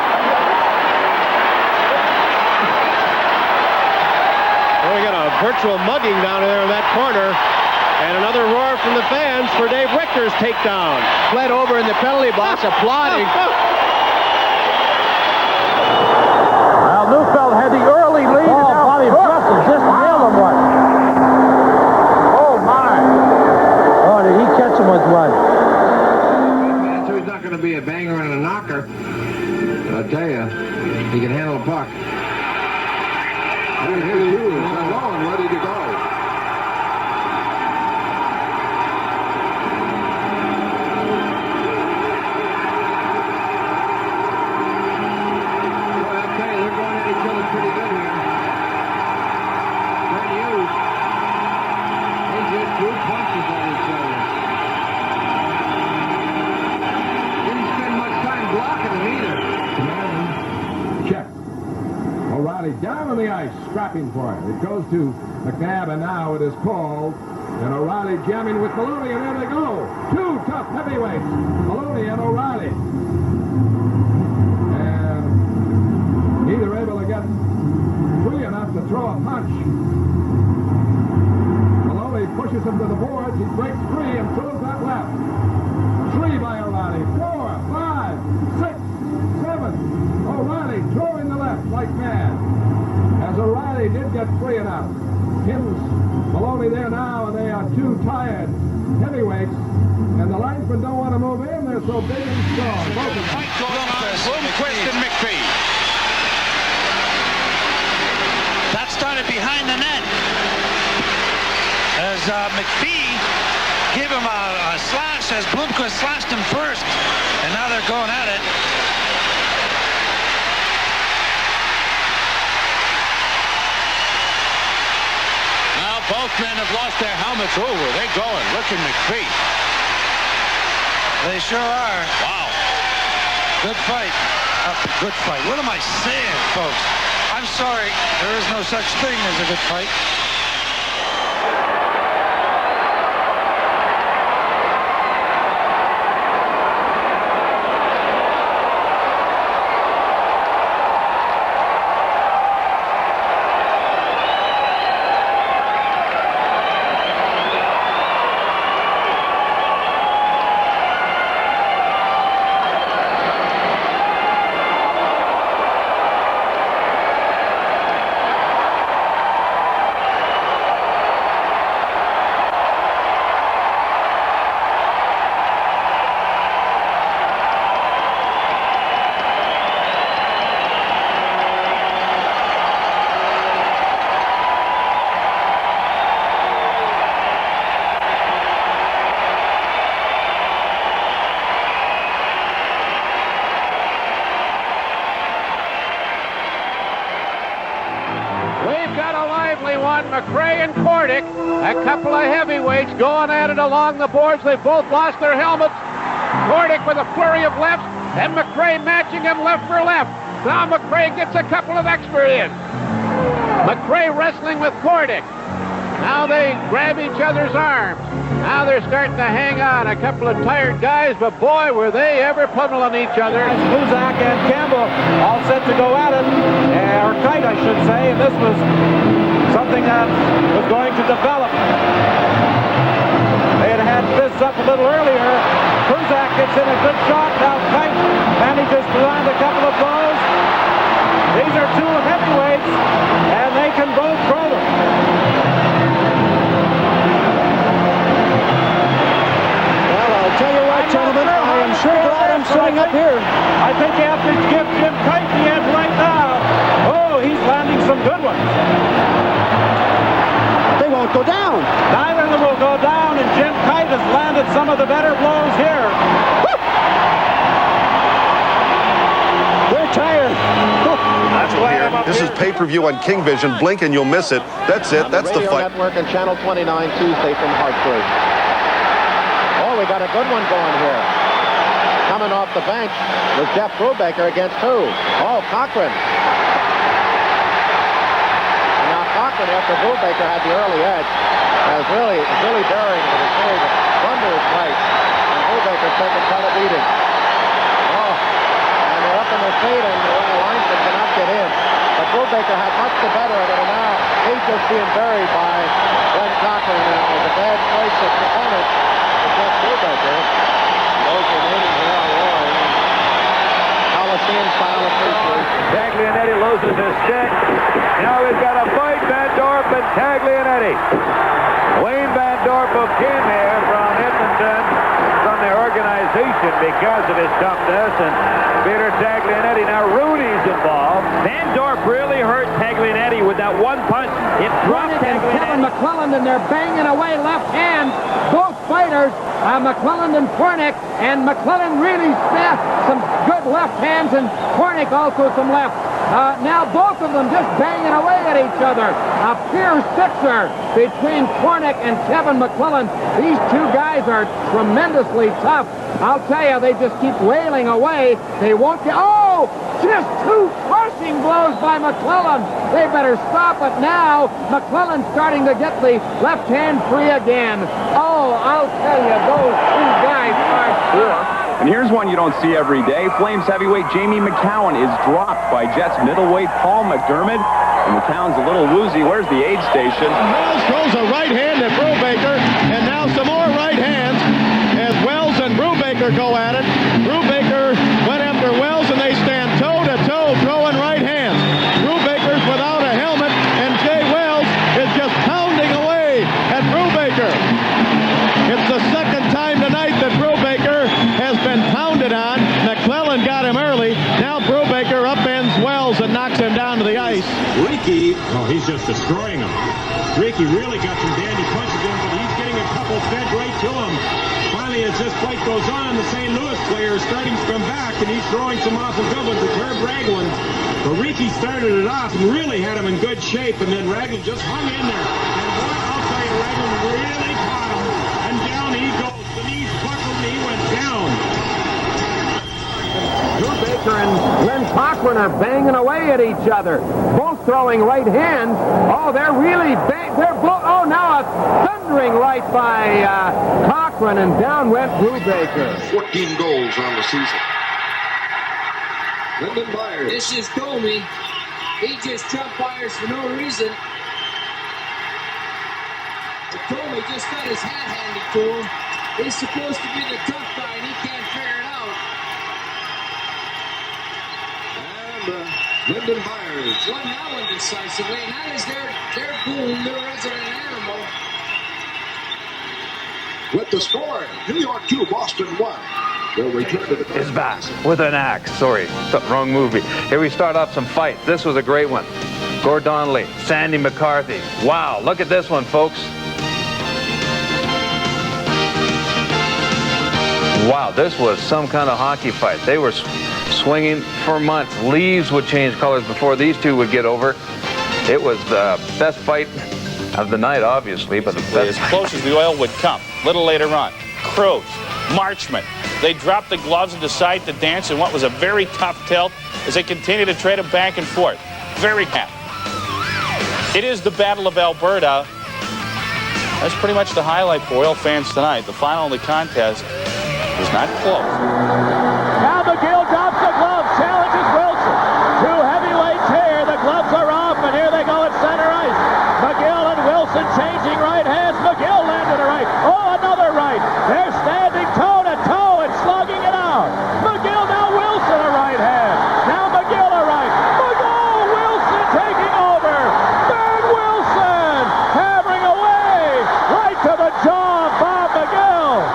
Well, we got a virtual mugging down there in that corner. And another roar from the fans for Dave Richter's takedown. Fled over in the penalty box, applauding. Well, Neufeld had the early lead. Bobby Brussels just nailed him one. Oh, my. Oh, did he catch him with one? So he's not going to be a banger and a knocker. I'll tell you, he can handle a puck. I didn't hear you. It's low and ready to go. down on the ice, scrapping for it. It goes to McNabb, and now it is called. And O'Reilly jamming with Maloney, and there they go. Two tough heavyweights, Maloney and O'Reilly. And neither able to get free enough to throw a punch. Maloney pushes him to the boards. He breaks free and throws that left. 3 by O'Reilly. 4, 5, 6, 7. O'Reilly throwing the left like mad. As O'Reilly did get free enough. Him's Maloney there now, and they are two tired heavyweights. And the linesmen don't want to move in. They're so big and strong. Both of them. Bloomquist and McPhee. That started behind the net. As McPhee gave him a slash as Bloomquist slashed him first. And now they're going at it. Both men have lost their helmets over. They're going. Look at McPhee. They sure are. Wow. Good fight. Good fight. What am I saying, folks? I'm sorry. There is no such thing as a good fight. McRae and Kordick, a couple of heavyweights going at it along the boards. They both lost their helmets. Kordick with a flurry of lefts, and McRae matching him left for left. Now McRae gets a couple of extra in. McRae wrestling with Kordick. Now they grab each other's arms. Now they're starting to hang on. A couple of tired guys, but boy, were they ever pummeling each other. Buzak and Campbell all set to go at it, or tight, I should say, and this was something that was going to develop. They had fists up a little earlier. Buzak gets in a good shot, now tight, manages to land a couple of blows. These are two heavyweights, and they can both throw them. Tell you what, gentlemen, I am sure glad I'm sitting up here. I think you have to give Jim Kite the edge right now. Oh, he's landing some good ones. They won't go down. Neither of them will go down, and Jim Kite has landed some of the better blows here. They're tired. That's why I'm up This is pay-per-view on King Vision. Blink and you'll miss it. That's it. That's the fight. Network and Channel 29 Tuesday from Hartford. We got a good one going here. Coming off the bench was Jeff Brubaker against who? Oh, Cochran. And now Cochran, after Brubaker had the early edge, is really burying it. It's really under his right. And Brubaker's taking quite a beating. Oh, and they're up in their feet, and the linesman cannot get in. But Brubaker had much the better of it, and now he's just being buried by Glenn Cochran. And it was a bad place for his opponent. Jeff Brubaker. Those remaining here are Roy. Coliseum style of features. Taglianetti loses his stick. Now we've got a fight, Van Dorp and Taglianetti. Wayne Van Dorp who came here from Edmonton from the organization because of his toughness, and Peter Taglianetti. Now Rooney's involved. Van Dorp really hurt Taglianetti with that one punch. It dropped Taglianetti. Kevin McClelland, and they're banging away left hand. Both fighters, McClelland and Kornick, and McClelland really smashed some good left hands, and Kornick also some left. Now both of them just banging away at each other. A pure sixer between Kornick and Kevin McClellan. These two guys are tremendously tough. I'll tell you, they just keep wailing away. They won't get... Oh! Just two crushing blows by McClellan. They better stop it now. McClellan's starting to get the left hand free again. Oh, I'll tell you, those two guys are tough. And here's one you don't see every day. Flames heavyweight Jamie McCowan is dropped by Jets middleweight Paul McDermott. And McCowan's a little woozy. Where's the aid station? Wells throws a right hand at Brubaker, and now some more right hands as Wells and Brubaker go at it. Brubaker went after Wells, and they stand toe-to-toe throwing right hands. Brubaker's without a helmet, and Jay Wells is just pounding away at Brubaker. It's the second time tonight that Brubaker has been pounded on. McClellan got him early. Now Brubaker upends Wells and knocks him down to the ice. Ricky, he's just destroying him. Ricky really got some dandy punches in, but he's getting a couple fed right to him. Finally, as this fight goes on, the St. Louis player is starting to come back, and he's throwing some awful good ones at Herb Ragland. But Ricky started it off and really had him in good shape, and then Ragland just hung in there. And boy, I'll tell you, Ragland really caught him, and down he goes. The knees buckled, and he went down. Brubaker and Glenn Cochran are banging away at each other. Both throwing right hands. Oh, they're really oh, now a thundering right by Cochran, and down went Brubaker. 14 goals on the season. Lyndon Byers. This is Domi. He just jumped Byers for no reason. But Domi just got his hat handed to him. He's supposed to be the tough guy, and he can't figure it out. Lyndon Byers. Won that one decisively, and that is their boom, their resident animal. With the score, New York 2, Boston 1. They'll return to the... Is back with an axe. Sorry, wrong movie. Here we start off some fights. This was a great one. Gordon Lee, Sandy McCarthy. Wow, look at this one, folks. Wow, this was some kind of hockey fight. They were swinging for months. Leaves would change colors before these two would get over. It was the best fight of the night, obviously, but the best. As close as the oil would come. Little later on, Cruz, Marchment. They dropped the gloves and decided to dance in what was a very tough tilt as they continued to trade them back and forth. Very tough. It is the Battle of Alberta. That's pretty much the highlight for Oil fans tonight. The final of the contest was not close. Now McGill drops the glove, challenges Wilson. Two heavyweights here, the gloves are off, and here they go at center ice. McGill and Wilson changing right hands. McGill landed a right. Oh, another right. They're standing toe-to-toe and slugging it out. McGill, now Wilson a right hand. Now McGill a right. McGill, Wilson taking over. Berg Wilson hammering away. Right to the jaw of Bob McGill.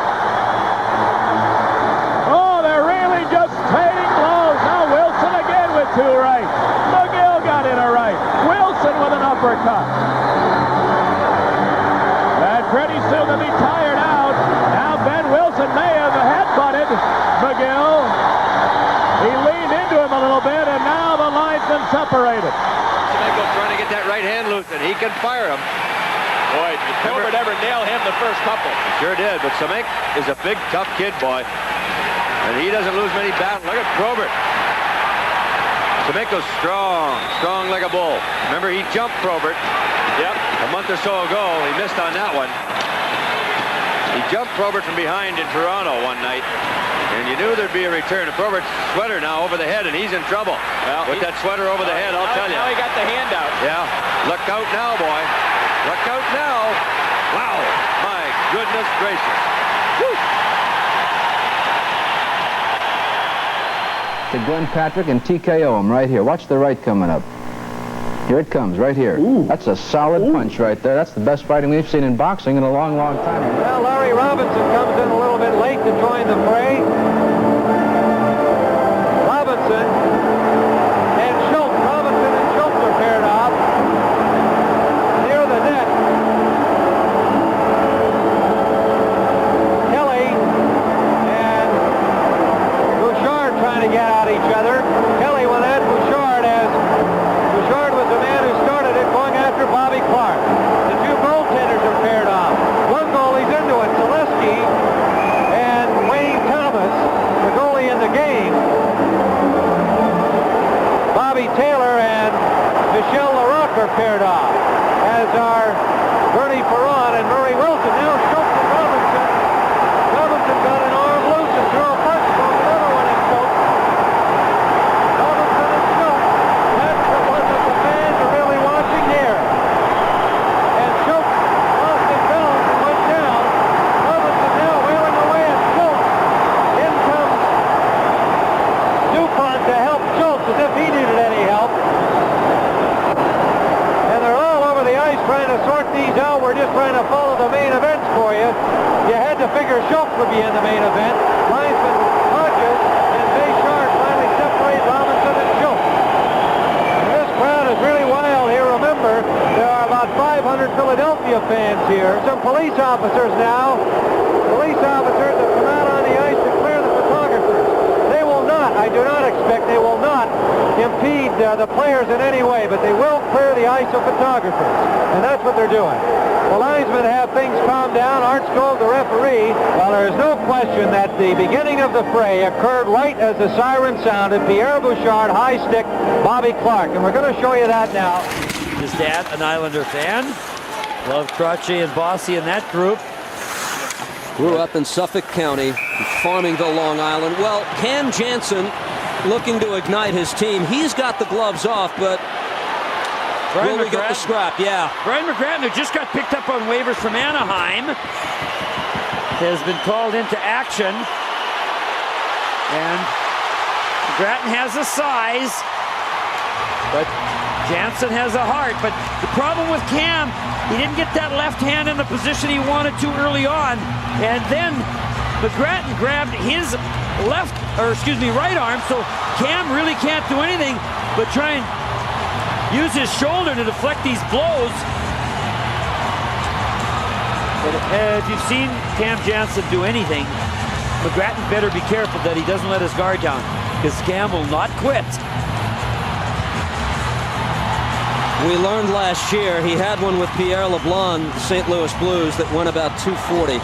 Oh, they're really just trading blows. Now Wilson again with two right. McGill got in a right. Wilson with an uppercut. And pretty soon they'll be tired out. Now Ben Wilson may have headbutted McGill. He leaned into him a little bit, and now the line's been separated. Semenko trying to get that right hand loose, and he can fire him. Boy, did Probert ever nail him the first couple? Sure did, but Semenko is a big, tough kid, boy. And he doesn't lose many battles. Look at Probert. Semenko's strong like a bull. Remember, he jumped Probert. Yep. A month or so ago, he missed on that one. He jumped Probert from behind in Toronto one night, and you knew there'd be a return. And Probert's sweater now over the head, and he's in trouble. Well, with that sweater over the head, I'll tell you. Now he got the hand out. Yeah. Look out now, boy. Look out now. Wow. My goodness gracious. Woo. To Glenn Patrick and TKO him right here. Watch the right coming up. Here it comes, right here. Ooh. That's a solid punch right there. That's the best fighting we've seen in boxing in a long, long time. Well, Larry Robinson comes in a little bit late to join the fray. Robinson and Schultz. Robinson and Schultz are paired off near the net. Kelly and Bouchard trying to get at each other. Kelly will add Bouchard as to figure Schultz would be in the main event. Linesman Hodges and Bayshard finally separate Robinson and Schultz. And this crowd is really wild here. Remember, there are about 500 Philadelphia fans here. Some police officers now. Police officers have come out on the ice to clear the photographers. They will not, I do not expect, they will not impede the players in any way, but they will clear the ice of photographers. And that's what they're doing. The linesmen have things calmed down. Art Skov, the referee. Well, there is no question that the beginning of the fray occurred right as the siren sounded. Pierre Bouchard, high stick, Bobby Clark. And we're going to show you that now. His dad, an Islander fan. Loved Crotchet and Bossy in that group. Grew up in Suffolk County, Farmingville, Long Island. Well, Cam Jansen looking to ignite his team. He's got the gloves off, but will we get the scrap? Yeah. Brian McGrattan, who just got picked up on waivers from Anaheim, has been called into action. And McGrattan has the size, but Jansen has a heart. But the problem with Cam, he didn't get that left hand in the position he wanted to early on. And then McGrattan grabbed his right arm, so Cam really can't do anything but try and use his shoulder to deflect these blows. But if you've seen Cam Jansen do anything, McGrattan better be careful that he doesn't let his guard down, because Cam will not quit. We learned last year he had one with Pierre LeBlanc, the St. Louis Blues, that went about 240.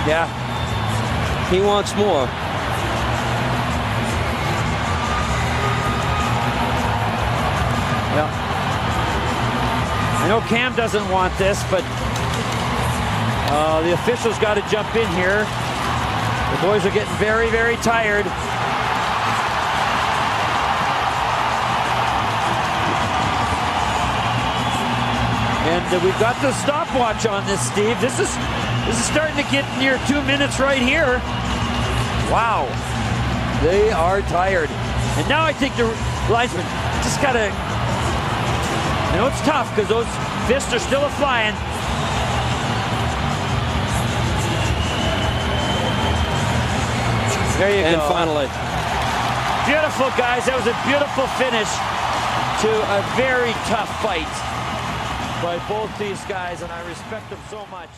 Yeah. He wants more. Well, I know Cam doesn't want this, but the officials got to jump in here. The boys are getting very, very tired. And we've got the stopwatch on this, Steve. This is starting to get near 2 minutes right here. Wow. They are tired. And now I think the linesman just got to... I know it's tough because those fists are still a-flying. There you go. And finally. Beautiful, guys. That was a beautiful finish to a very tough fight by both these guys, and I respect them so much.